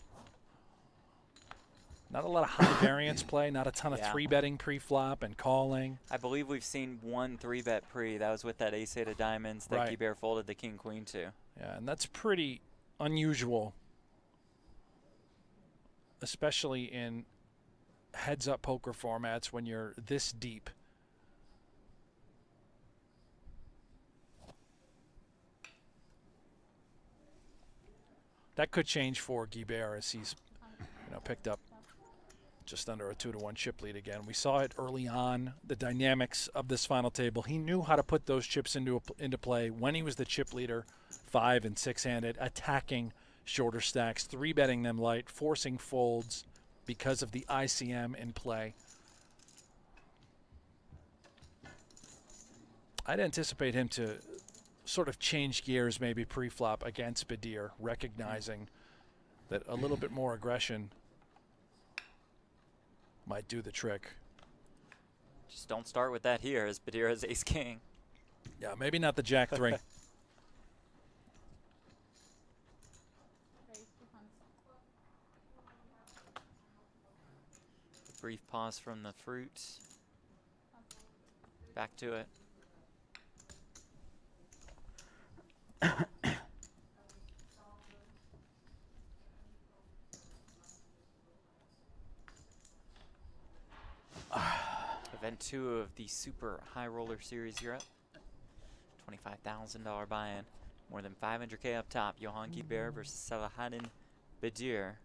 Not a lot of high variance play, not a ton of 3-betting pre-flop and calling. I believe we've seen one 3-bet pre. That was with that ace-8 of diamonds that Guibert folded the king-queen to. Yeah, and that's pretty unusual, especially in heads-up poker formats when you're this deep. That could change for Guibert as he's, picked up just under a 2-1 chip lead again. We saw it early on, the dynamics of this final table. He knew how to put those chips into play when he was the chip leader, 5- and 6-handed, attacking shorter stacks, 3-betting them light, forcing folds because of the ICM in play. I'd anticipate him to sort of change gears maybe pre-flop against Badir, recognizing that a little bit more aggression might do the trick. Just don't start with that here, as Badir has ace-king. Yeah, maybe not the Jack-3. Brief pause from the fruit. Back to it. Event 2 of the Super High Roller Series Europe. $25,000 buy-in. More than 500K up top. Johan Guibert versus Salahaddin Badir.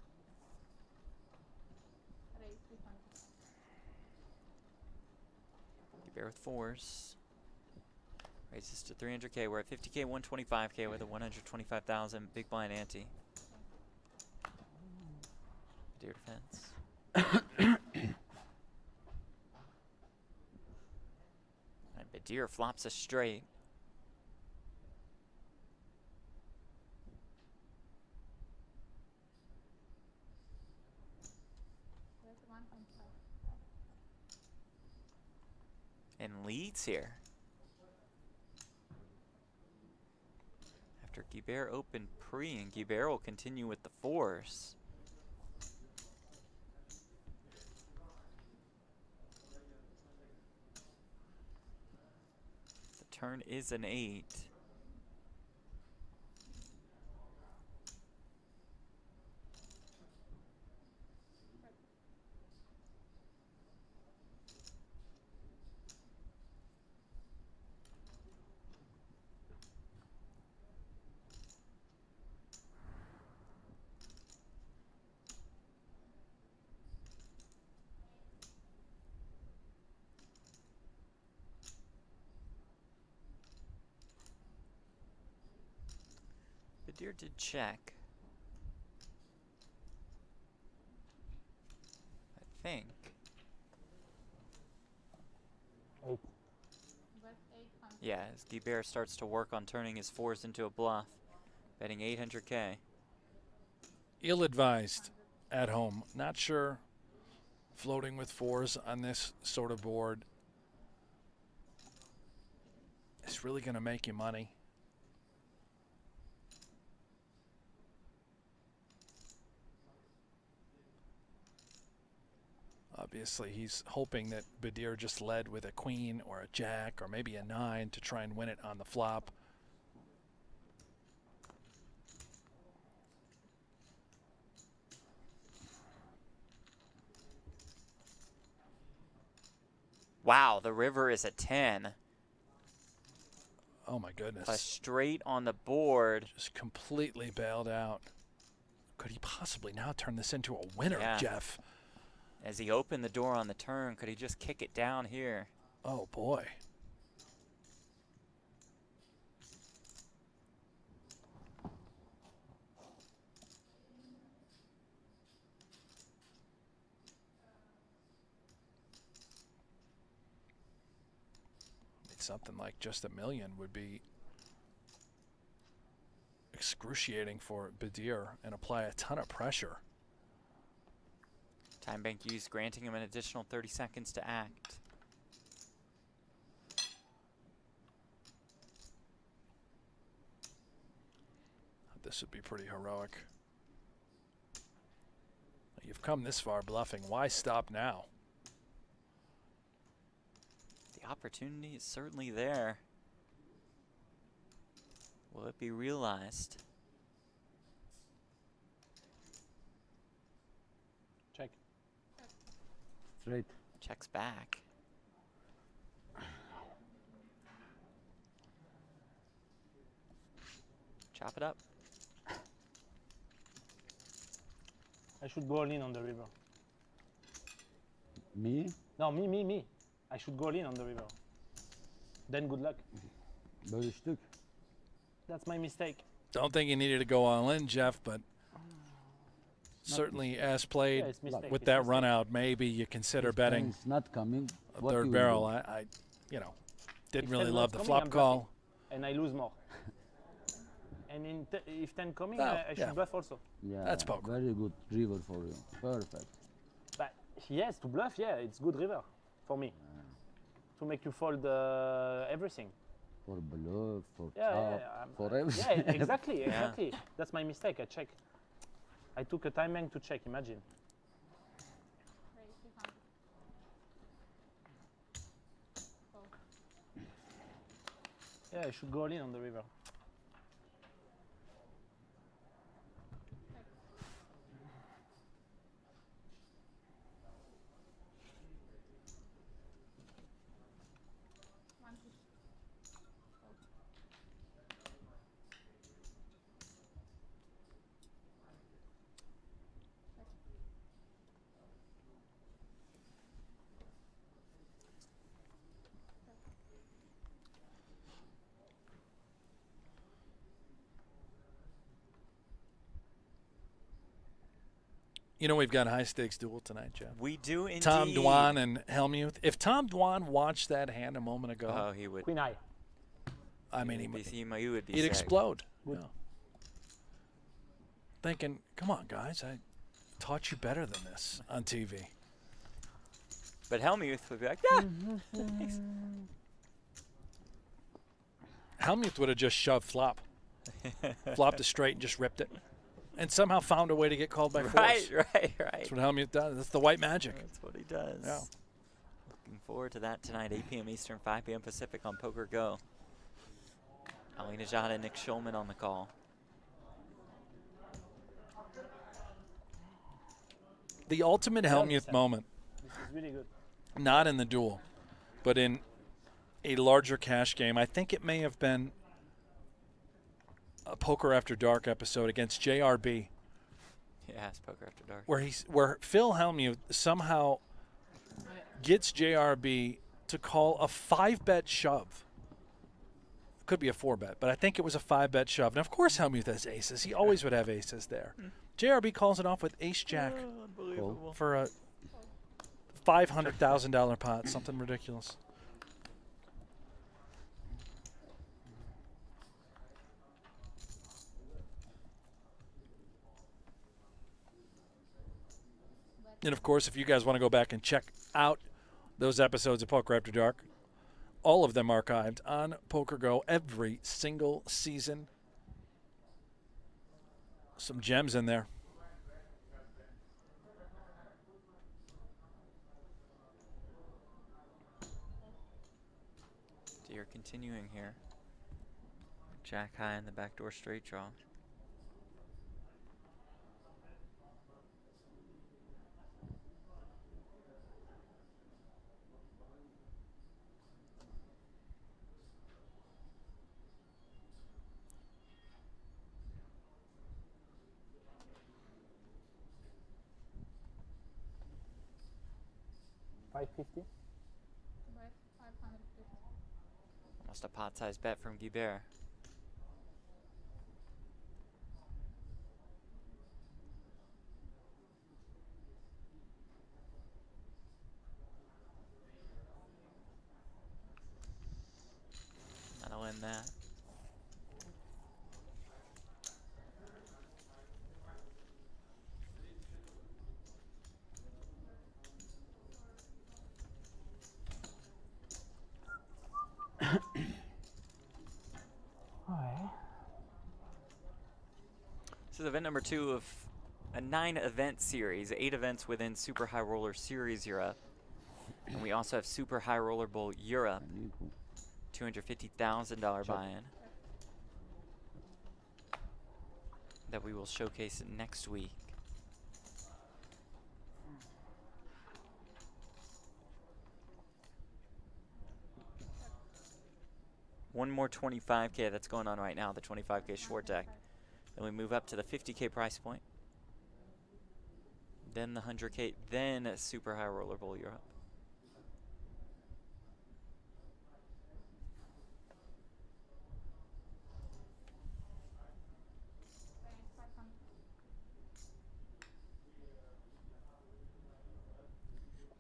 Guibert with 4s. Raises to 300K. We're at 50K, 125K with a 125,000 big blind ante. Badir defense. Badir flops a straight. And leads here. After Guibert opened pre, and Guibert will continue with the 4s. Turn is an 8. Badir did check. I think. Yeah, as Guibert starts to work on turning his 4s into a bluff, betting 800K. Ill-advised at home. Not sure floating with 4s on this sort of board is really going to make you money. Obviously, he's hoping that Badir just led with a queen or a jack or maybe a 9 to try and win it on the flop. Wow, the river is a 10. Oh my goodness. A straight on the board. Just completely bailed out. Could he possibly now turn this into a winner, Yeah. Jeff? As he opened the door on the turn, could he just kick it down here? Oh boy. Something like just $1 million would be excruciating for Badir and apply a ton of pressure. Time bank used, granting him an additional 30 seconds to act. This would be pretty heroic. You've come this far bluffing. Why stop now? The opportunity is certainly there. Will it be realized? Check. Straight. Checks back. Chop it up. I should go all in on the river. Me? No, me. I should go all in on the river. Then good luck. Bölüştük. That's my mistake. Don't think you needed to go all in, Jeff, but certainly as played Yeah, it's mistake. with It's that mistake. run out, maybe you consider If betting it's not coming. a What third you barrel. will do? I didn't If really 10 love not the coming, flop I'm call. bluffing, and I lose more. And if 10 coming, Well, I should yeah. bluff also. Yeah, That's poker. Very good river for you. Perfect. But yes, to bluff, yeah, it's good river for me. To make you fold everything. For bluff, for Yeah, chop, for everything. Yeah, exactly. That's my mistake. I check. I took a time bank to check. Imagine. Yeah, I should go all in on the river. You know we've got a high-stakes duel tonight, Jeff. We do indeed. Tom Dwan and Helmuth. If Tom Dwan watched that hand a moment ago, Oh, he would. Queen eye. I mean, he would be he'd sick. explode. Yeah. Thinking, come on, guys, I taught you better than this on TV. But Helmuth would be like, yeah. Helmuth would have just shoved flop. Flopped it straight and just ripped it. And somehow found a way to get called by force. Right. That's what Helmuth does. That's the white magic. That's what he does. Yeah. Looking forward to that tonight, 8 p.m. Eastern, 5 p.m. Pacific on Poker Go. Ali Najad and Nick Schulman on the call. The ultimate Helmuth moment, This is really good. not in the duel, but in a larger cash game. I think it may have been a Poker After Dark episode against JRB, Yeah, it's Poker After Dark. where Phil Helmuth somehow gets JRB to call a 5-bet shove. Could be a 4-bet, but I think it was a 5-bet shove. And of course Helmuth has aces. He always would have aces there. JRB calls it off with ace-jack Unbelievable. for a $500,000 pot, something ridiculous. And of course, if you guys want to go back and check out those episodes of Poker After Dark, all of them archived on Poker Go every single season. Some gems in there. So you're continuing here. Jack high in the backdoor straight draw. $550. Almost a pot-sized bet from Guibert. That'll end that. This is event number 2 of a 9-event series, 8 events within Super High Roller Series Europe. And we also have Super High Roller Bowl Europe, $250,000 buy-in that we will showcase next week. One more 25K that's going on right now, the 25K short deck. Then we move up to the 50K price point. then the 100K, then a Super High Roller Bowl Europe.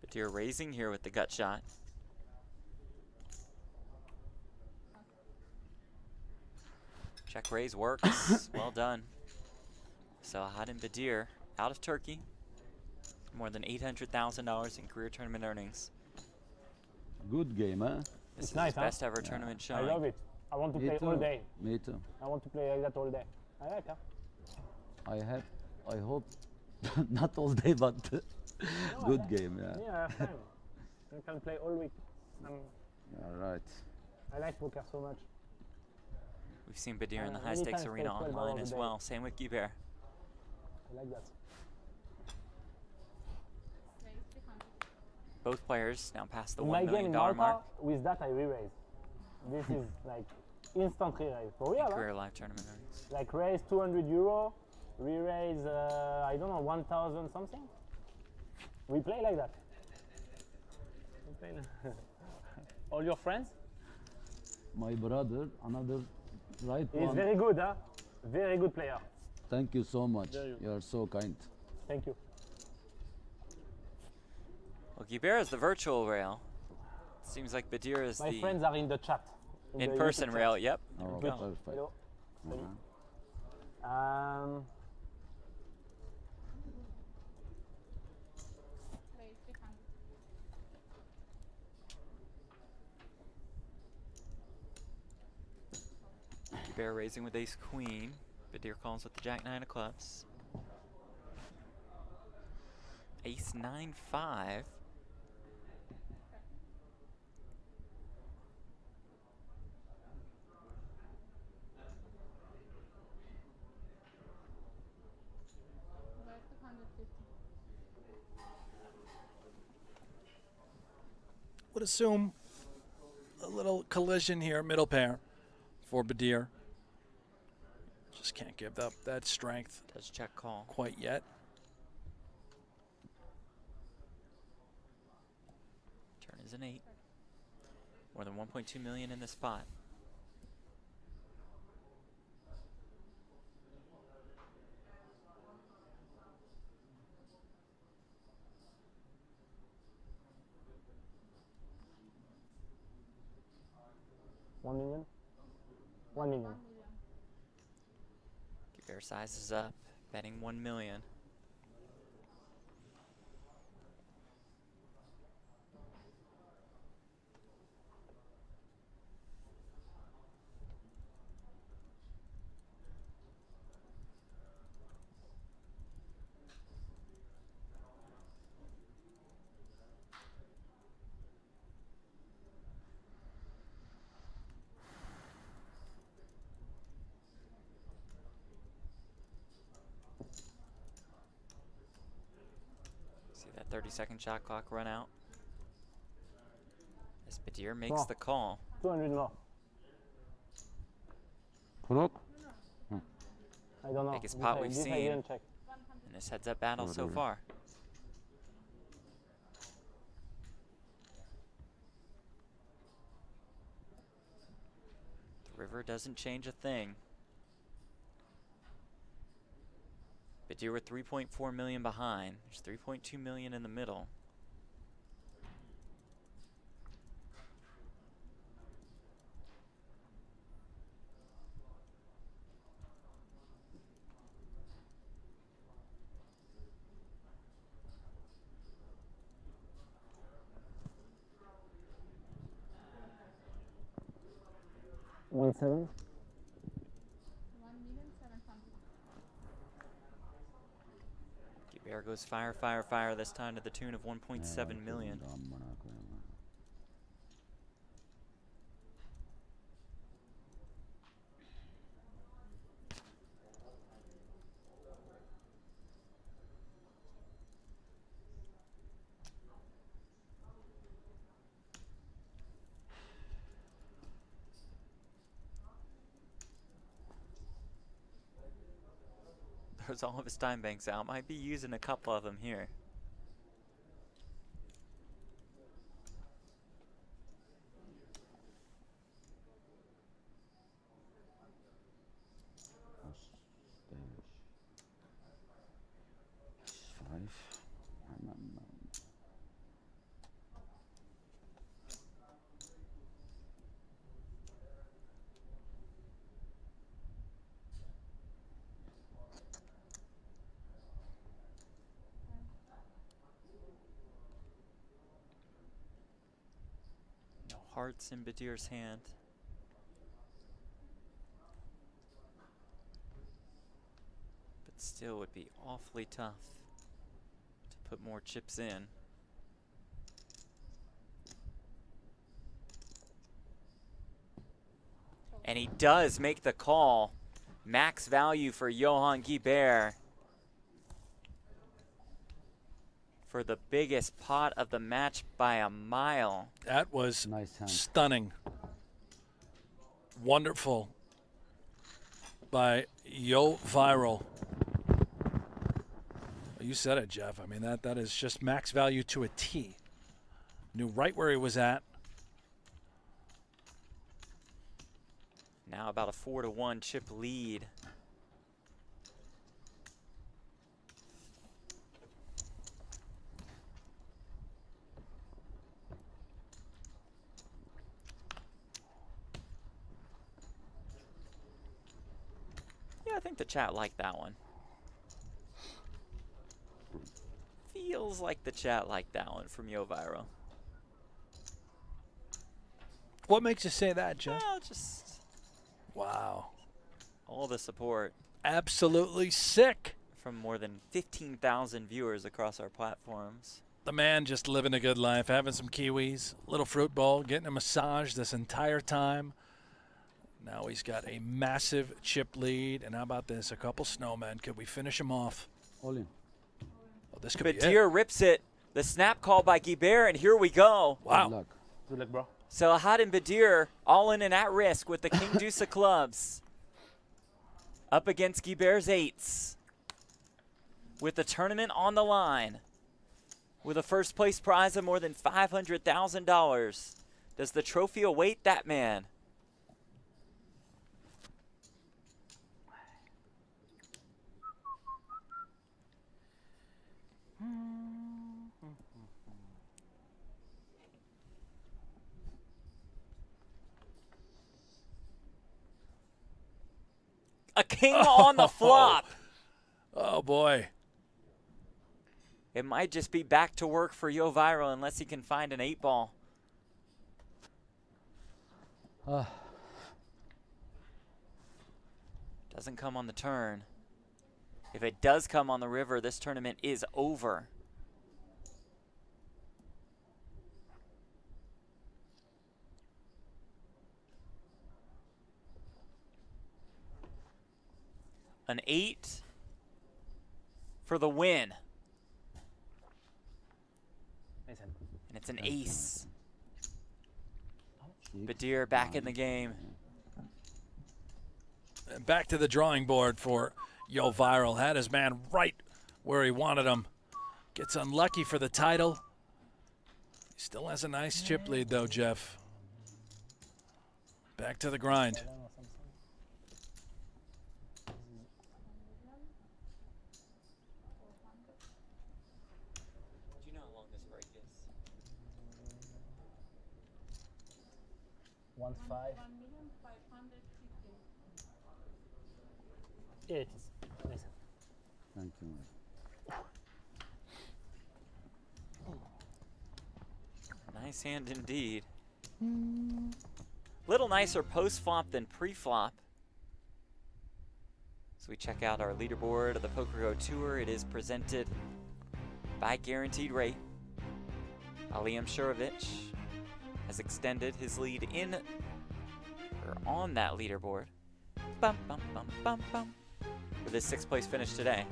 Badir raising here with the gut shot. Check raise works. Well done. So Hadim Badir out of Turkey. More than $800,000 in career tournament earnings. Good game, huh? This is nice, his huh? best ever tournament I showing. love it. I want to Me play all too. day. Me too. I want to play like that all day. I like, huh? I hope not all day, but good game, yeah. Yeah, I have time. I can play all week. All right. I like poker so much. We've seen Badir in the high Many stakes times arena play 12 online hours as a day. well. Same with Guibert. I like that. Both players now past the In $1 my game million in Malta, mark with that I re-raise. This is like instant re-raise. For real, in huh? career live tournament earnings. Like raise 200 euro, re-raise, I don't know, 1,000 something. We play like that. We play all your friends? My brother, another right He's one. very good, huh? Very good player. Thank you so much. There you You are so kind. Thank you. Well, Guibert is the virtual rail. Seems like Badir is My the friends are in the chat. the in-person YouTube rail. chat. Yep. Oh, There we go. perfect. Hello. Uh-huh. Guibert raising with ace queen. Badir calls with the jack nine of clubs. Ace 9-5. Would assume a little collision here, middle pair for Badir. Just can't give up that strength Does check call. quite yet. Turn is an 8. More than 1.2 million in this spot. $1 million? 1 million. Guibert sizes up, betting 1 million. See that 30-second shot clock run out. As Badir makes More. the call. 200 more. Look. I don't know. Biggest pot we've this I seen. didn't check. In this heads-up battle so far. The river doesn't change a thing. Badir with 3.4 million behind. There's 3.2 million in the middle. One seven. Guibert goes fire, fire, fire this time to the tune of 1.7 million. throws all of his time banks out. Might be using a couple of them here. Hearts in Badir's hand. But still would be awfully tough to put more chips in. And he does make the call. Max value for Johan Guibert for the biggest pot of the match by a mile. That was Nice hand. stunning. Wonderful by Yo Viral. You said it, Jeff. I mean, that is just max value to a T. Knew right where he was at. Now about a 4-1 chip lead. Yeah, I think the chat liked that one. Feels like the chat liked that one from Yo Viral. What makes you say that, Jeff? Well, just Wow. all the support Absolutely sick. from more than 15,000 viewers across our platforms. The man just living a good life, having some kiwis, little fruit bowl, getting a massage this entire time. Now he's got a massive chip lead. And how about this? A couple snowmen. Could we finish him off? All in. Oh, this could be it. Badir rips it. The snap call by Guibert, and here we go. Wow. Good luck. Good luck, bro. Salahat Badir all in and at risk with the King Deuce of clubs. Up against Guibert's eights. With the tournament on the line. With a first place prize of more than $500,000. Does the trophy await that man? A king on the flop. Oh, boy. It might just be back to work for Yo Viral unless he can find an 8-ball. Doesn't come on the turn. If it does come on the river, this tournament is over. An 8 for the win. Nice hand. And it's an ace. Badir back in the game. And back to the drawing board for Yo Viral. Had his man right where he wanted him. Gets unlucky for the title. He still has a nice chip lead, though, Jeff. Back to the grind. Do you know how long this break is? 1-5. Yeah, it is. Nice hand. Thank you. Nice hand indeed. Little nicer post-flop than pre-flop. So we check out our leaderboard of the PokerGo Tour. It is presented by Guaranteed Rate. Aliyam Shurovich has extended his lead in or on that leaderboard. Bum, bum, bum, bum, bum. With his 6th place finish today.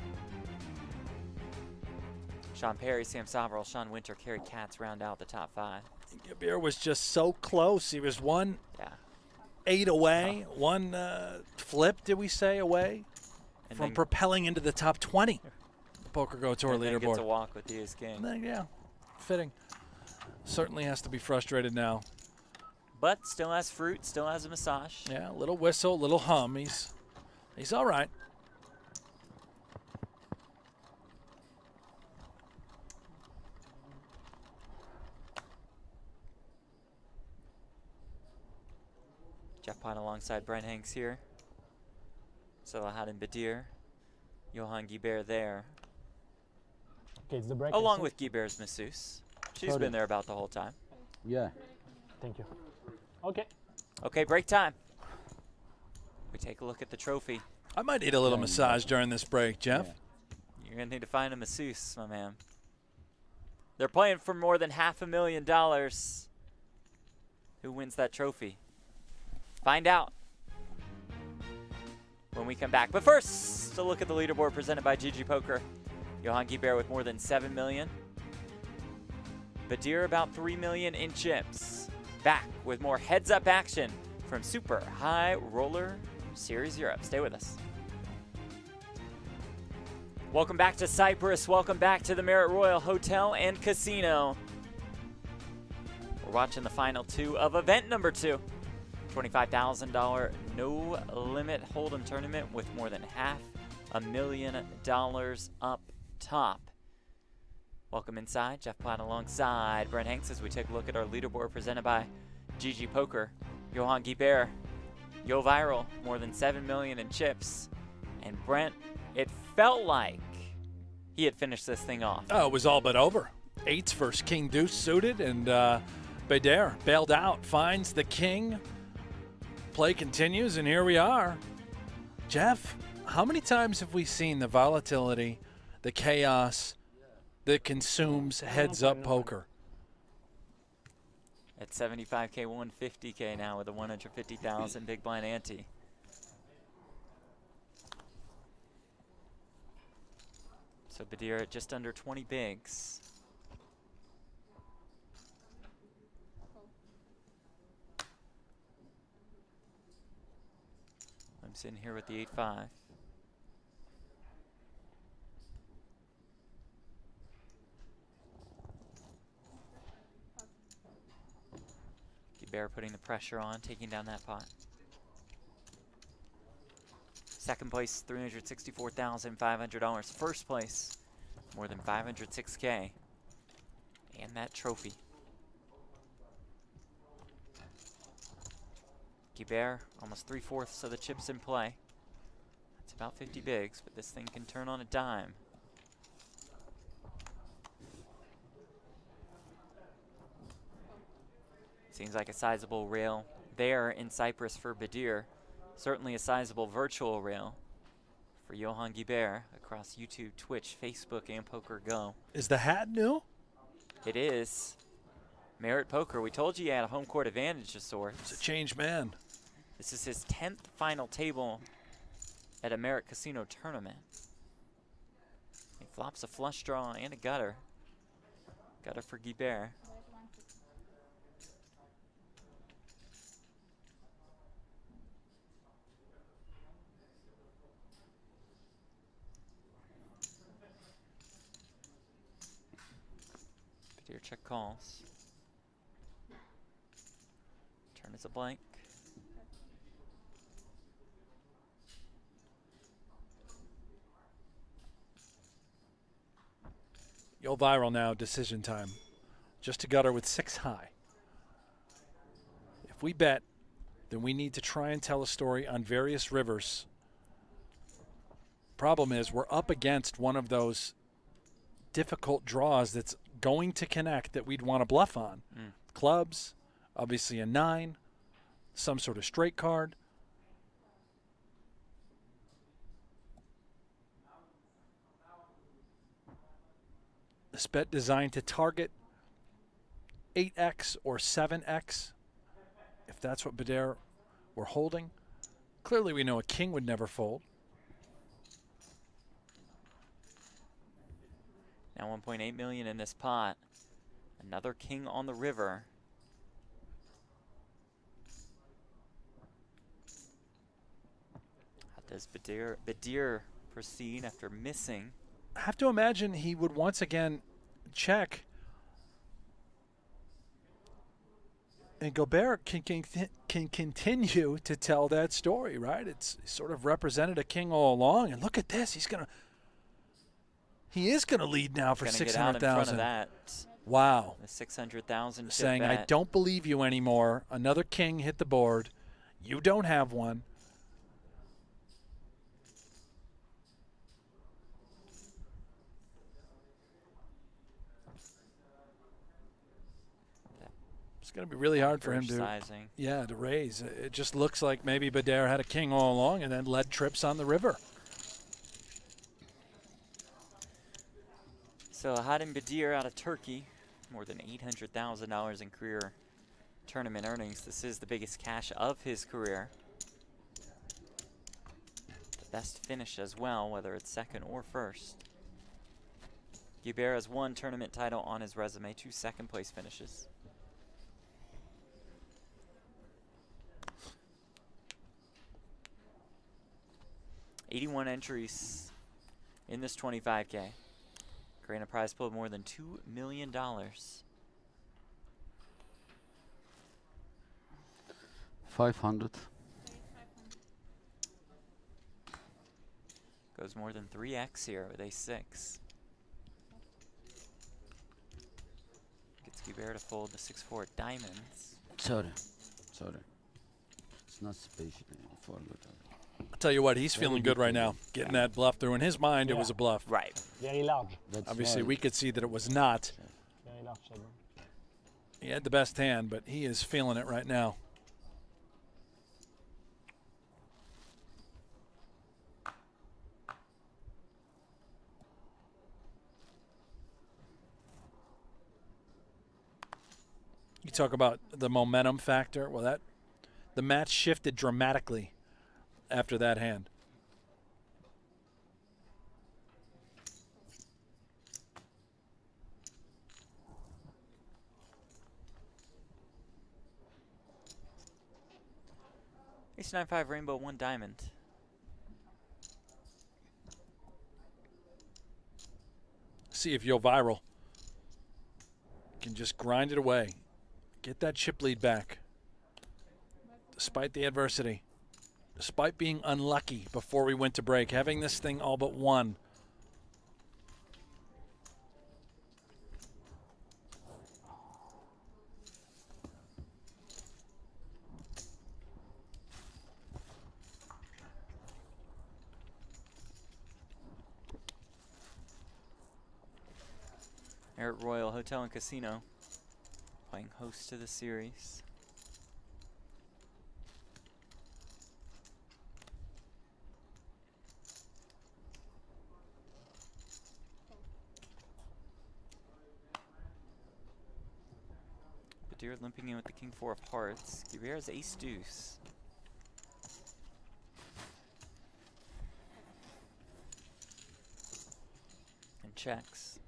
Sean Perry, Sam Soverell, Sean Winter, Kerry Katz round out the top 5. Guibert was just so close. He was 1-8 away, one flip, did we say, away? from propelling into the top 20. Poker Go Tour and then leaderboard. gets a walk with the ace king. And then, yeah, fitting. Certainly has to be frustrated now. But still has fruit, still has a massage. Yeah, a little whistle, a little hum. He's all right. Jeff Pine alongside Brent Hanks here. Salahat and Badir. Johan Guibert there. Okay, it's the break. Along with Guibert's masseuse. She's been there about the whole time. Yeah. Thank you. Okay. Okay, break time. We take a look at the trophy. I might need a little massage during this break, Jeff. Yeah. You're going to need to find a masseuse, my man. They're playing for more than $500,000. Who wins that trophy? Find out when we come back. But first, a look at the leaderboard presented by GG Poker. Johan Guibert with more than $7 million. Badir about $3 million in chips. Back with more heads-up action from Super High Roller Series Europe. Stay with us. Welcome back to Cyprus. Welcome back to the Marriott Royal Hotel and Casino. We're watching the final two of event number 2. $25,000 No Limit Holdem tournament with more than $500,000 up top. Welcome inside. Jeff Platt alongside Brent Hanks as we take a look at our leaderboard presented by GG Poker. Johan Guibert, Yo Viral, more than $7 million in chips. And Brent, it felt like he had finished this thing off. Oh, it was all but over. Eights versus King Deuce suited, and Bader bailed out, finds the king. Play continues, and here we are. Jeff, how many times have we seen the volatility, the chaos that consumes heads-up poker? At 75K, 150K now with a 150,000 big blind ante. So Badir at just under 20 bigs. I'm sitting here with the 8-5. Guibert putting the pressure on, taking down that pot. Second place, $364,500. First place, more than $506K. And that trophy. Guibert, almost 3/4 of the chips in play. That's about 50 bigs, but this thing can turn on a dime. Seems like a sizable rail there in Cyprus for Badir. Certainly a sizable virtual rail for Johan Guibert across YouTube, Twitch, Facebook, and Poker Go. Is the hat new? It is. Marriott Poker, we told you he had a home court advantage of sorts. It's a changed man. This is his 10th final table at a Marriott Casino tournament. He flops a flush draw and a gutter. Gutter for Guibert. Badir check calls. Turn is a blank. Yo Viral now, decision time. Just a gutter with 6 high. If we bet, then we need to try and tell a story on various rivers. Problem is, we're up against one of those difficult draws that's going to connect that we'd want to bluff on. Clubs, obviously a 9, some sort of straight card. This bet designed to target 8x or 7x, if that's what Badir were holding. Clearly we know a king would never fold. Now 1.8 million in this pot. Another king on the river. How does Badir proceed after missing. I have to imagine he would once again check. And Gobert can continue to tell that story, right? It's sort of represented a king all along. And look at this. He is going to lead now for 600,000. Wow. The 600,000 saying, bet. I don't believe you anymore. Another king hit the board. You don't have one. It's going to be really hard for him to raise. It just looks like maybe Bader had a king all along and then led trips on the river. So Hadim Badir out of Turkey, more than $800,000 in career tournament earnings. This is the biggest cash of his career. The best finish as well, whether it's second or first. Gobert has one tournament title on his resume, 2 second-place finishes. '81 entries in this 25K. Creating a prize pool of more than $2 million. 500. Goes more than 3x here with a6. Gets Gobert to fold the 6-4 diamonds. Sorry. It's not spatial. I'll tell you what, he's feeling good right now, getting that bluff through. In his mind, it was a bluff. Right. Very large. Obviously, we could see that it was not. Very large shadow. He had the best hand, but he is feeling it right now. You talk about the momentum factor. Well, the match shifted dramatically after that hand. Ace 9-5 rainbow, 1 diamond. See if Yo Viral can just grind it away. Get that chip lead back. Despite the adversity. Despite being unlucky before we went to break. Having this thing all but won. Merritt Royal Hotel and Casino playing host to the series. Badir limping in with the king 4 of hearts. Gobert has ace deuce. And checks.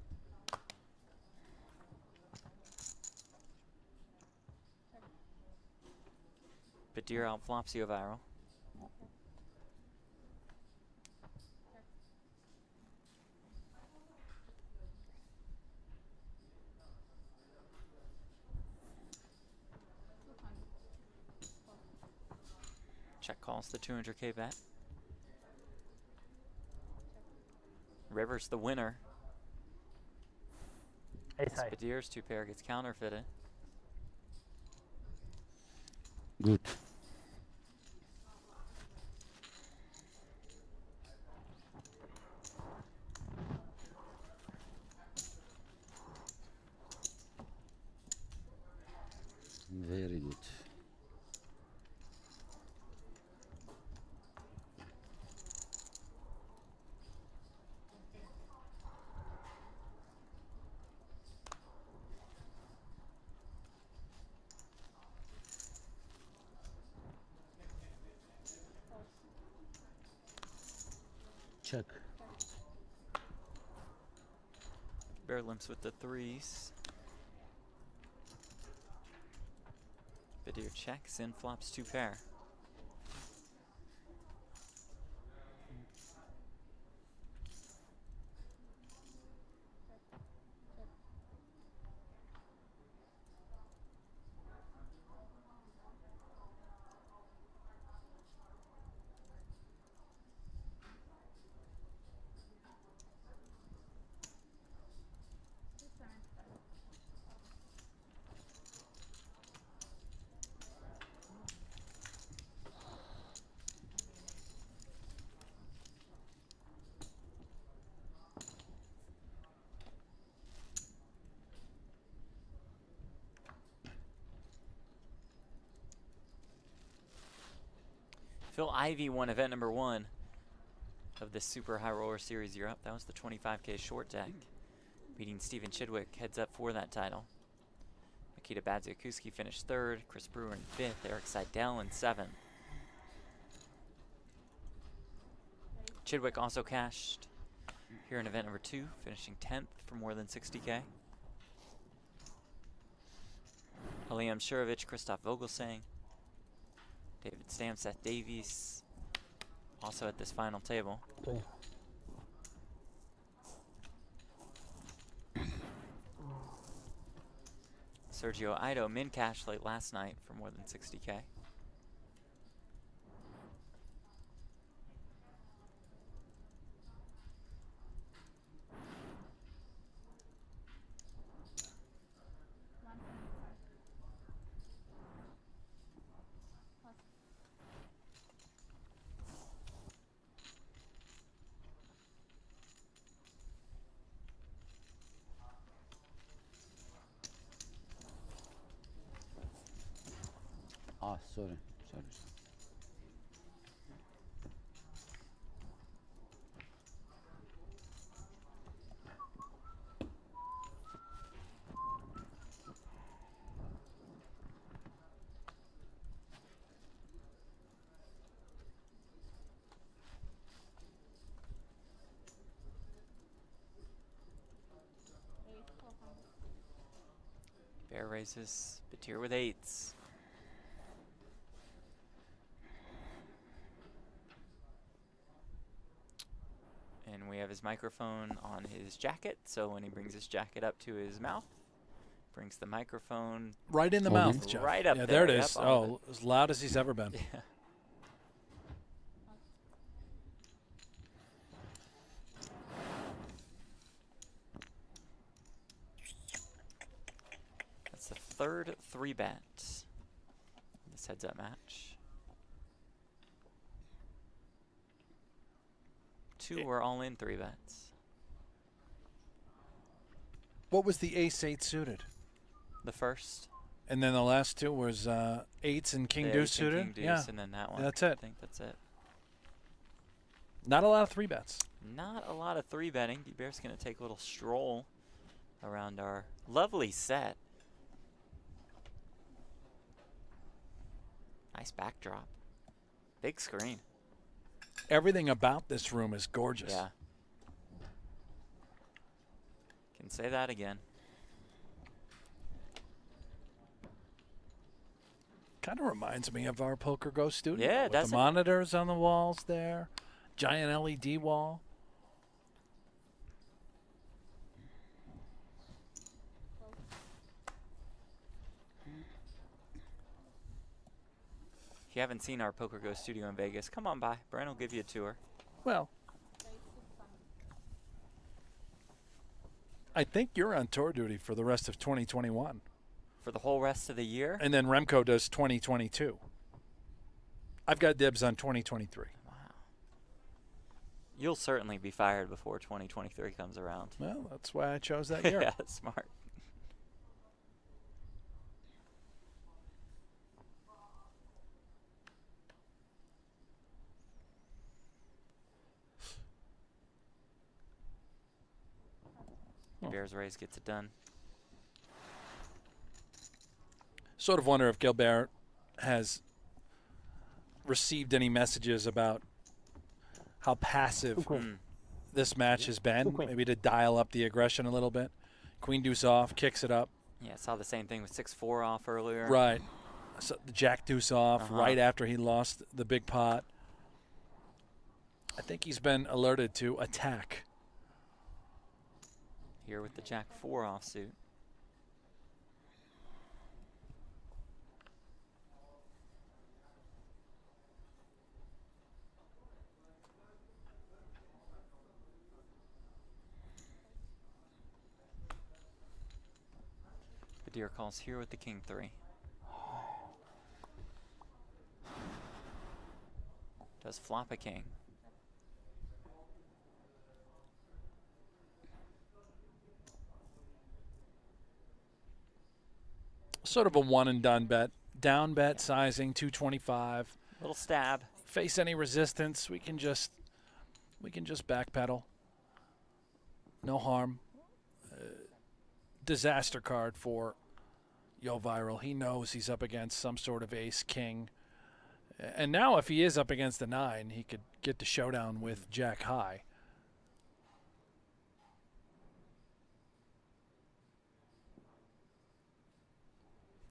Badir outflops Yo Viral. Check calls the 200K bet. Rivers the winner. Ace high. Badir's 2 pair gets counterfeited. Good. Very good. Check. Bear limps with the 3s. Badir checks and flops 2 pair. Phil Ivey won event number 1 of the Super High Roller Series Europe. That was the 25K short deck. Beating Steven Chidwick, heads up for that title. Nikita Badziakuski finished 3rd. Chris Brewer in 5th. Eric Seidel in 7th. Chidwick also cashed here in event number 2, finishing 10th for more than 60K. Liam Shurovich, Christoph Vogelsang, David Stam, Seth Davies, also at this final table. Sergio Ido min cash late last night for more than 60K. Ah, sorry. Bear raises, Batir with 8s. And we have his microphone on his jacket, so when he brings his jacket up to his mouth, brings the microphone right in the mouth, Jeff. Right up there. there. There it is. Yep, oh, as loud as he's ever been. Yeah. That's the 3rd 3-bet. This heads-up match. 2 were all in 3-bets. What was the ace-8 suited? The first. And then the last 2 was 8s and king deuce suited? King deuce, yeah. And then that one. That's it. I think that's it. Not a lot of 3-bets. Not a lot of 3-betting. D-Bear's going to take a little stroll around our lovely set. Nice backdrop. Big screen. Everything about this room is gorgeous. Yeah. Can say that again. Kind of reminds me of our Poker Go studio. Yeah, with doesn't the it? monitors on the walls there. Giant LED wall. If you haven't seen our Poker Go studio in Vegas, come on by. Brian will give you a tour. Well, I think you're on tour duty for the rest of 2021. For the whole rest of the year? And then Remco does 2022. I've got dibs on 2023. Wow. You'll certainly be fired before 2023 comes around. Well, that's why I chose that year. Yeah, smart. Bears raise gets it done. Sort of wonder if Gilbert has received any messages about how passive this match has been, maybe to dial up the aggression a little bit. Queen deuce off, kicks it up. Yeah, saw the same thing with 6-4 off earlier. Right. So the jack deuce off right after he lost the big pot. I think he's been alerted to attack. Here with the jack 4 offsuit. Badir calls here with the king 3. Does flop a king. Sort of a one and done bet. Down bet sizing 225. Little stab. face any resistance. We can just backpedal. No harm. Disaster card for Yo Viral. He knows he's up against some sort of ace king. And now if he is up against a 9, he could get the showdown with Jack high.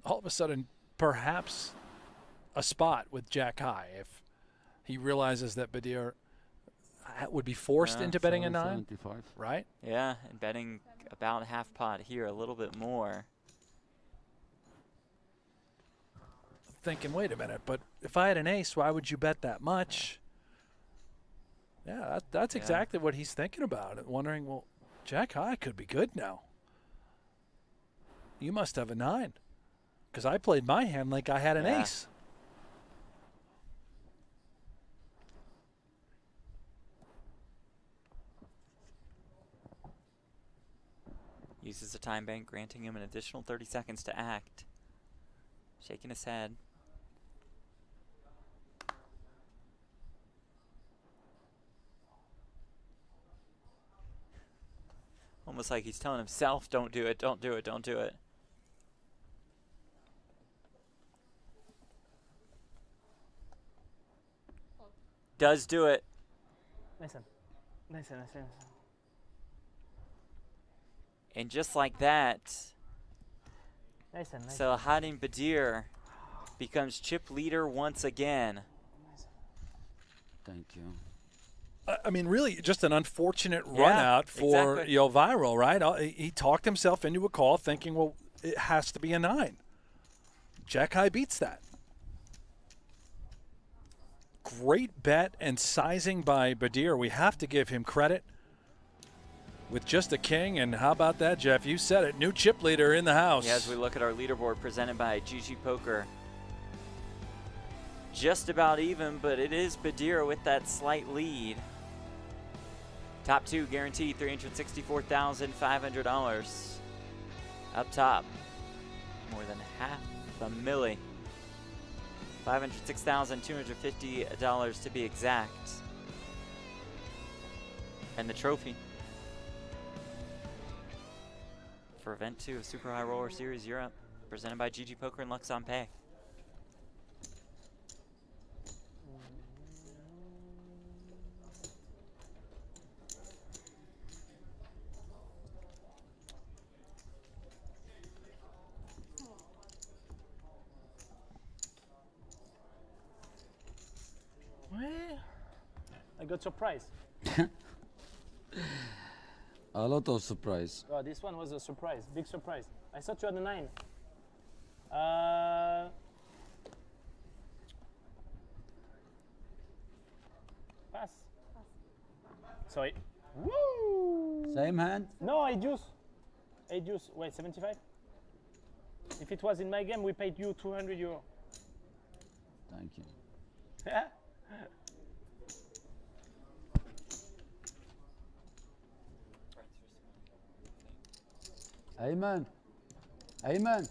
All of a sudden, perhaps a spot with Jack high if he realizes that Badir would be forced into betting a 9, right? Yeah, and betting about half pot here, a little bit more. Thinking, wait a minute, but if I had an ace, why would you bet that much? Yeah, that's exactly what he's thinking about. Wondering, well, Jack high could be good now. You must have a 9. Because I played my hand like I had an ace. Uses a time bank, granting him an additional 30 seconds to act. Shaking his head. Almost like he's telling himself, don't do it, don't do it, don't do it. Does do it. Nice. And just like that, Nice. Selahattin Badir becomes chip leader once again. Thank you. I mean, really, just an unfortunate run out for exactly. Yo Viral, right? He talked himself into a call thinking, well, it has to be a 9. Jack high beats that. Great bet and sizing by Badir. We have to give him credit. With just a king, and how about that, Jeff? You said it. New chip leader in the house. Yeah, as we look at our leaderboard presented by GG Poker. Just about even, but it is Badir with that slight lead. Top 2 guaranteed $364,500. Up top, more than $500,000. $506,250 to be exact. And the trophy for Event 2 of Super High Roller Series Europe, presented by GG Poker and Luxon Pay. I got surprised. A lot of surprise. Oh, this one was a surprise, big surprise. I thought you had a 9. Pass. Sorry. Woo! Same hand? No, 8 deuce. 8 deuce. Wait, 75? If it was in my game, we paid you €200. Thank you. Amen. Amen.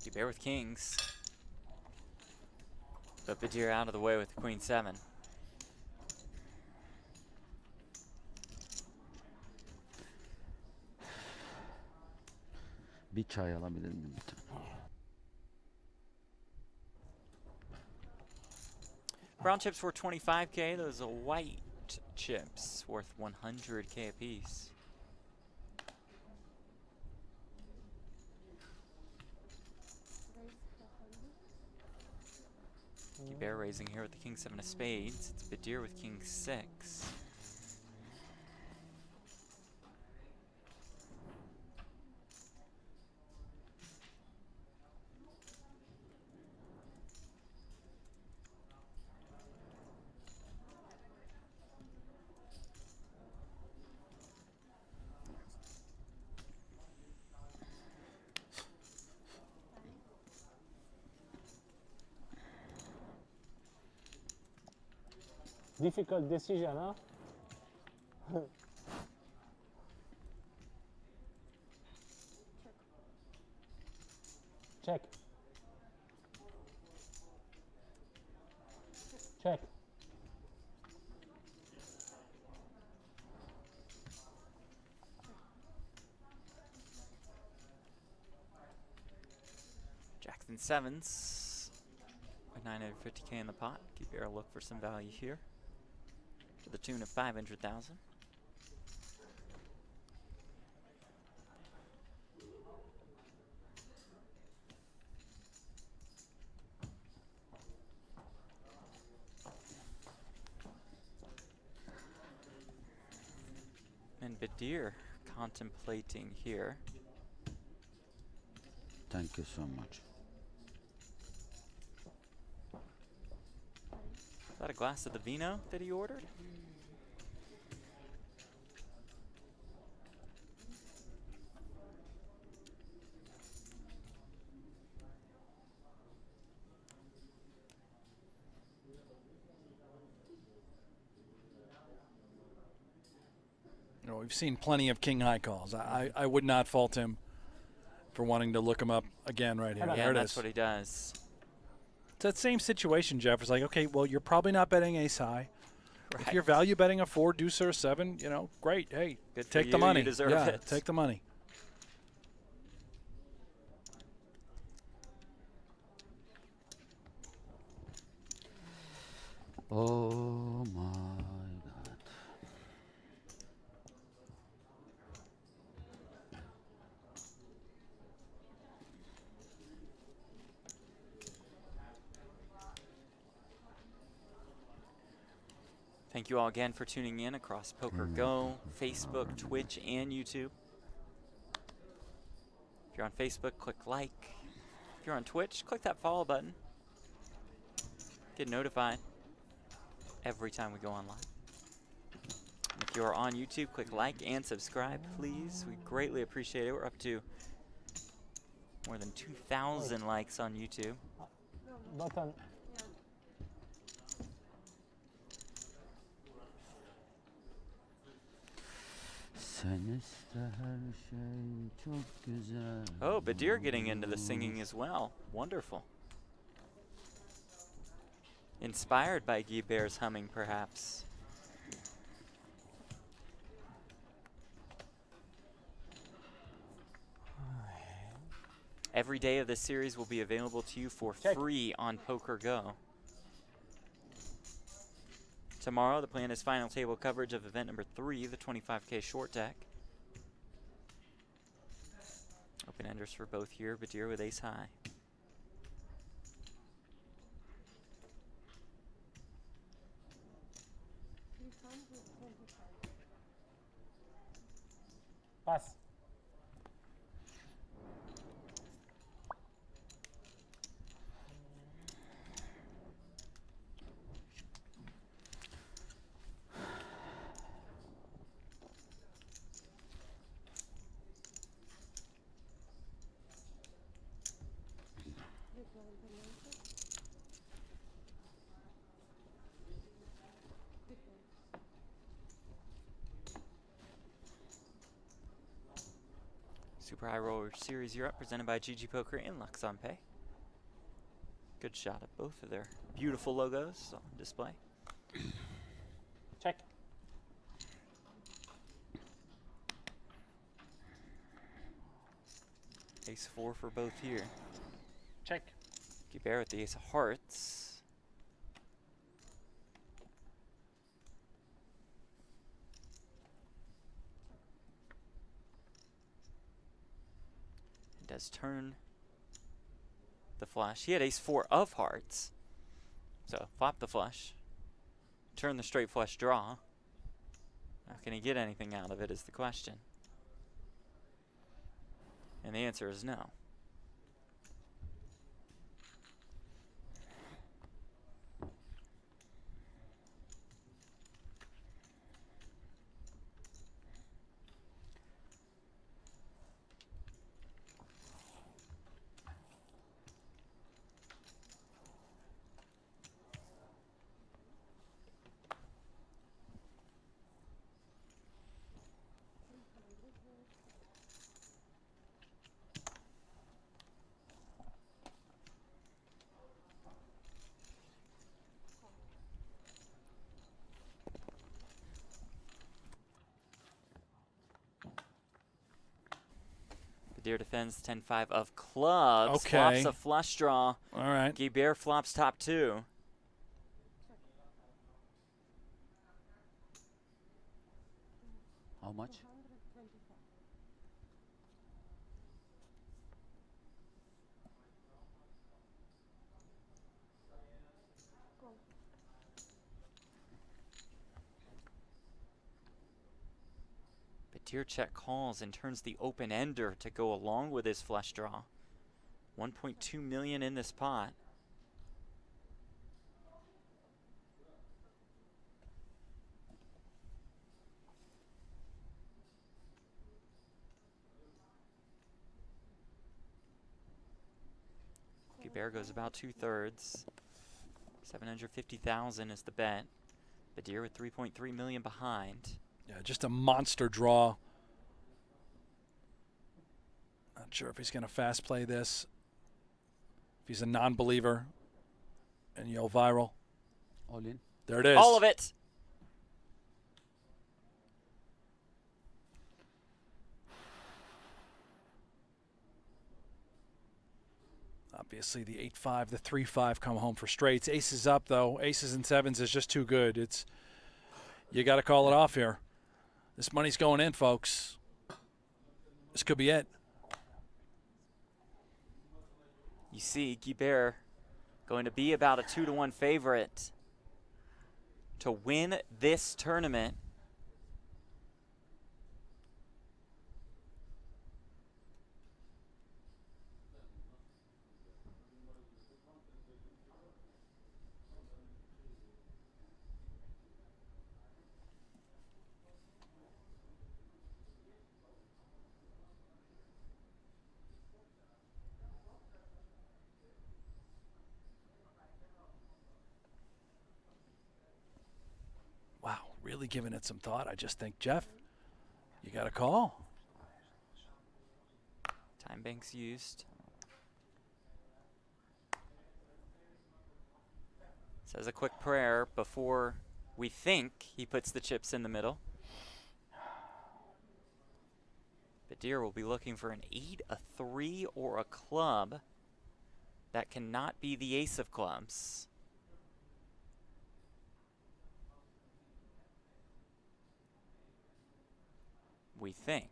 You bear with kings. But Badir out of the way with the queen 7. Bir çay alabilir miyim? Brown chips were 25K. Those are white chips worth 100K apiece. Bear raising here with the king 7 of spades. It's Badir with king 6. difficult decision, huh? Check. Check. Jackson sevens. With 950K in the pot. Keep your look for some value here. To the tune of 500,000. And Badir contemplating here. Thank you so much. Is that a glass of the vino that he ordered? You know, we've seen plenty of king high calls. I would not fault him for wanting to look him up again right here. Yeah, There it that's is. what he does. It's that same situation, Jeff. It's like, okay, well, you're probably not betting ace high. Right. If you're value betting a 4, deuce, or a 7, you know, great. Hey, Good for take you, the money. you deserve yeah, it. take the money. Oh my God. Thank you all again for tuning in across Poker Go, Facebook, Twitch, and YouTube. If you're on Facebook, click like. If you're on Twitch, click that follow button. Get notified every time we go online. And if you're on YouTube, click like and subscribe, please. We greatly appreciate it. We're up to more than 2,000 likes on YouTube. Button. Sen iste her şey çok güzel. Oh, Badir getting into the singing as well. Wonderful. Inspired by Guy Bear's humming, perhaps. Every day of this series will be available to you for free on Poker Go. Tomorrow, the plan is final table coverage of event number 3, the 25K short deck. Open enders for both here, Badir with ace high. Pass. Super High Roller Series Europe presented by GG Poker and Luxon Pay. Good shot of both of their beautiful logos on display. Check. Ace 4 for both here. Check. Guibert with the ace of hearts. It does turn the flush. He had ace 4 of hearts. So flop the flush. Turn the straight flush draw. Now can he get anything out of it is the question. And the answer is no. Badir defends 10-5 of clubs. Okay. Flops a flush draw. All right. Guibert flops top 2. How much? Badir check calls and turns the open-ender to go along with his flush draw. 1.2 million in this pot. Guibert goes about 2/3. 750,000 is the bet. Badir with 3.3 million behind. Yeah, just a monster draw. Not sure if he's going to fast play this. If he's a non-believer. And Yo Viral. All in. There it is. All of it. Obviously, the 8-5, the 3-5 come home for straights. Aces up, though. Aces and sevens is just too good. It's you got to call it off here. This money's going in, folks. This could be it. You see Guibert going to be about a 2-1 favorite to win this tournament. Wow, really giving it some thought. I just think, Jeff, you got a call. Time banks used. Says a quick prayer before we think he puts the chips in the middle. Badir will be looking for an 8, a 3, or a club. That cannot be the ace of clubs. We think.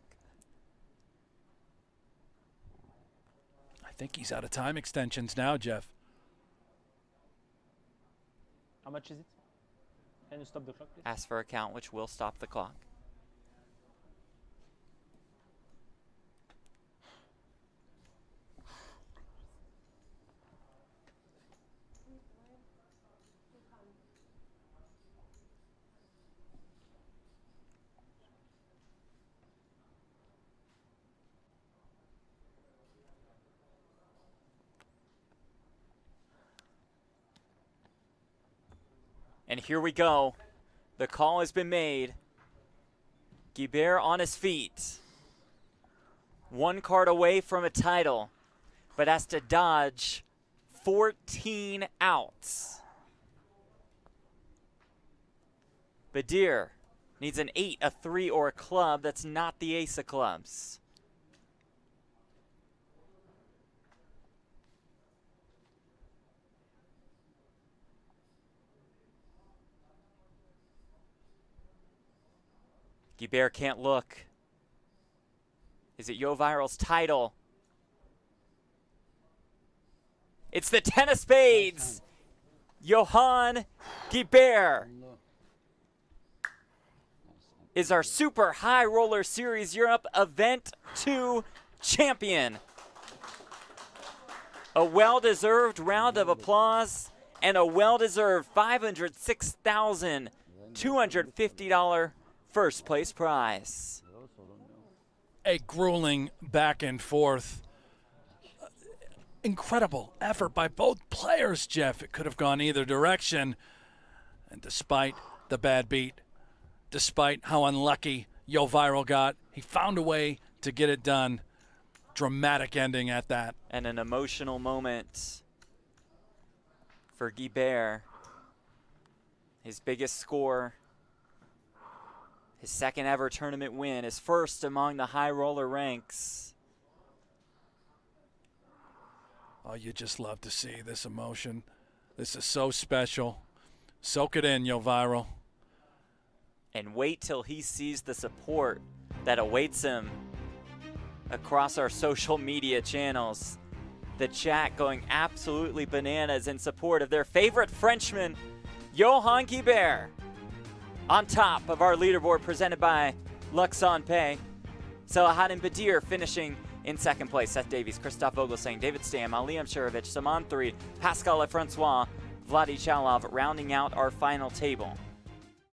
I think he's out of time extensions now, Jeff. How much is it? Can you stop the clock, please? Ask for a count, which will stop the clock. And here we go. The call has been made. Guibert on his feet. 1 card away from a title, but has to dodge 14 outs. Badir needs an 8, a 3, or a club. That's not the ace of clubs. Guibert can't look. Is it Yo Viral's title? It's the 10 of spades. Johan Guibert is our Super High Roller Series Europe Event 2 champion. A well-deserved round of applause and a well-deserved $506,250 first place prize. A grueling back and forth. Incredible effort by both players, Jeff. It could have gone either direction. And despite the bad beat, despite how unlucky Yo Viral got, he found a way to get it done. Dramatic ending at that. And an emotional moment for Guibert. His biggest score. His second ever tournament win, his first among the high roller ranks. Oh, you just love to see this emotion. This is so special. Soak it in, Yoviral. And wait till he sees the support that awaits him across our social media channels. The chat going absolutely bananas in support of their favorite Frenchman, Johan Guibert. On top of our leaderboard presented by Luxon Pay, Selahattin Badir finishing in second place. Seth Davies, Christoph Vogelsang, David Stam, Aliam Shirovich, Saman Threed, Pascal Lefrancois, Vladi Chalov rounding out our final table.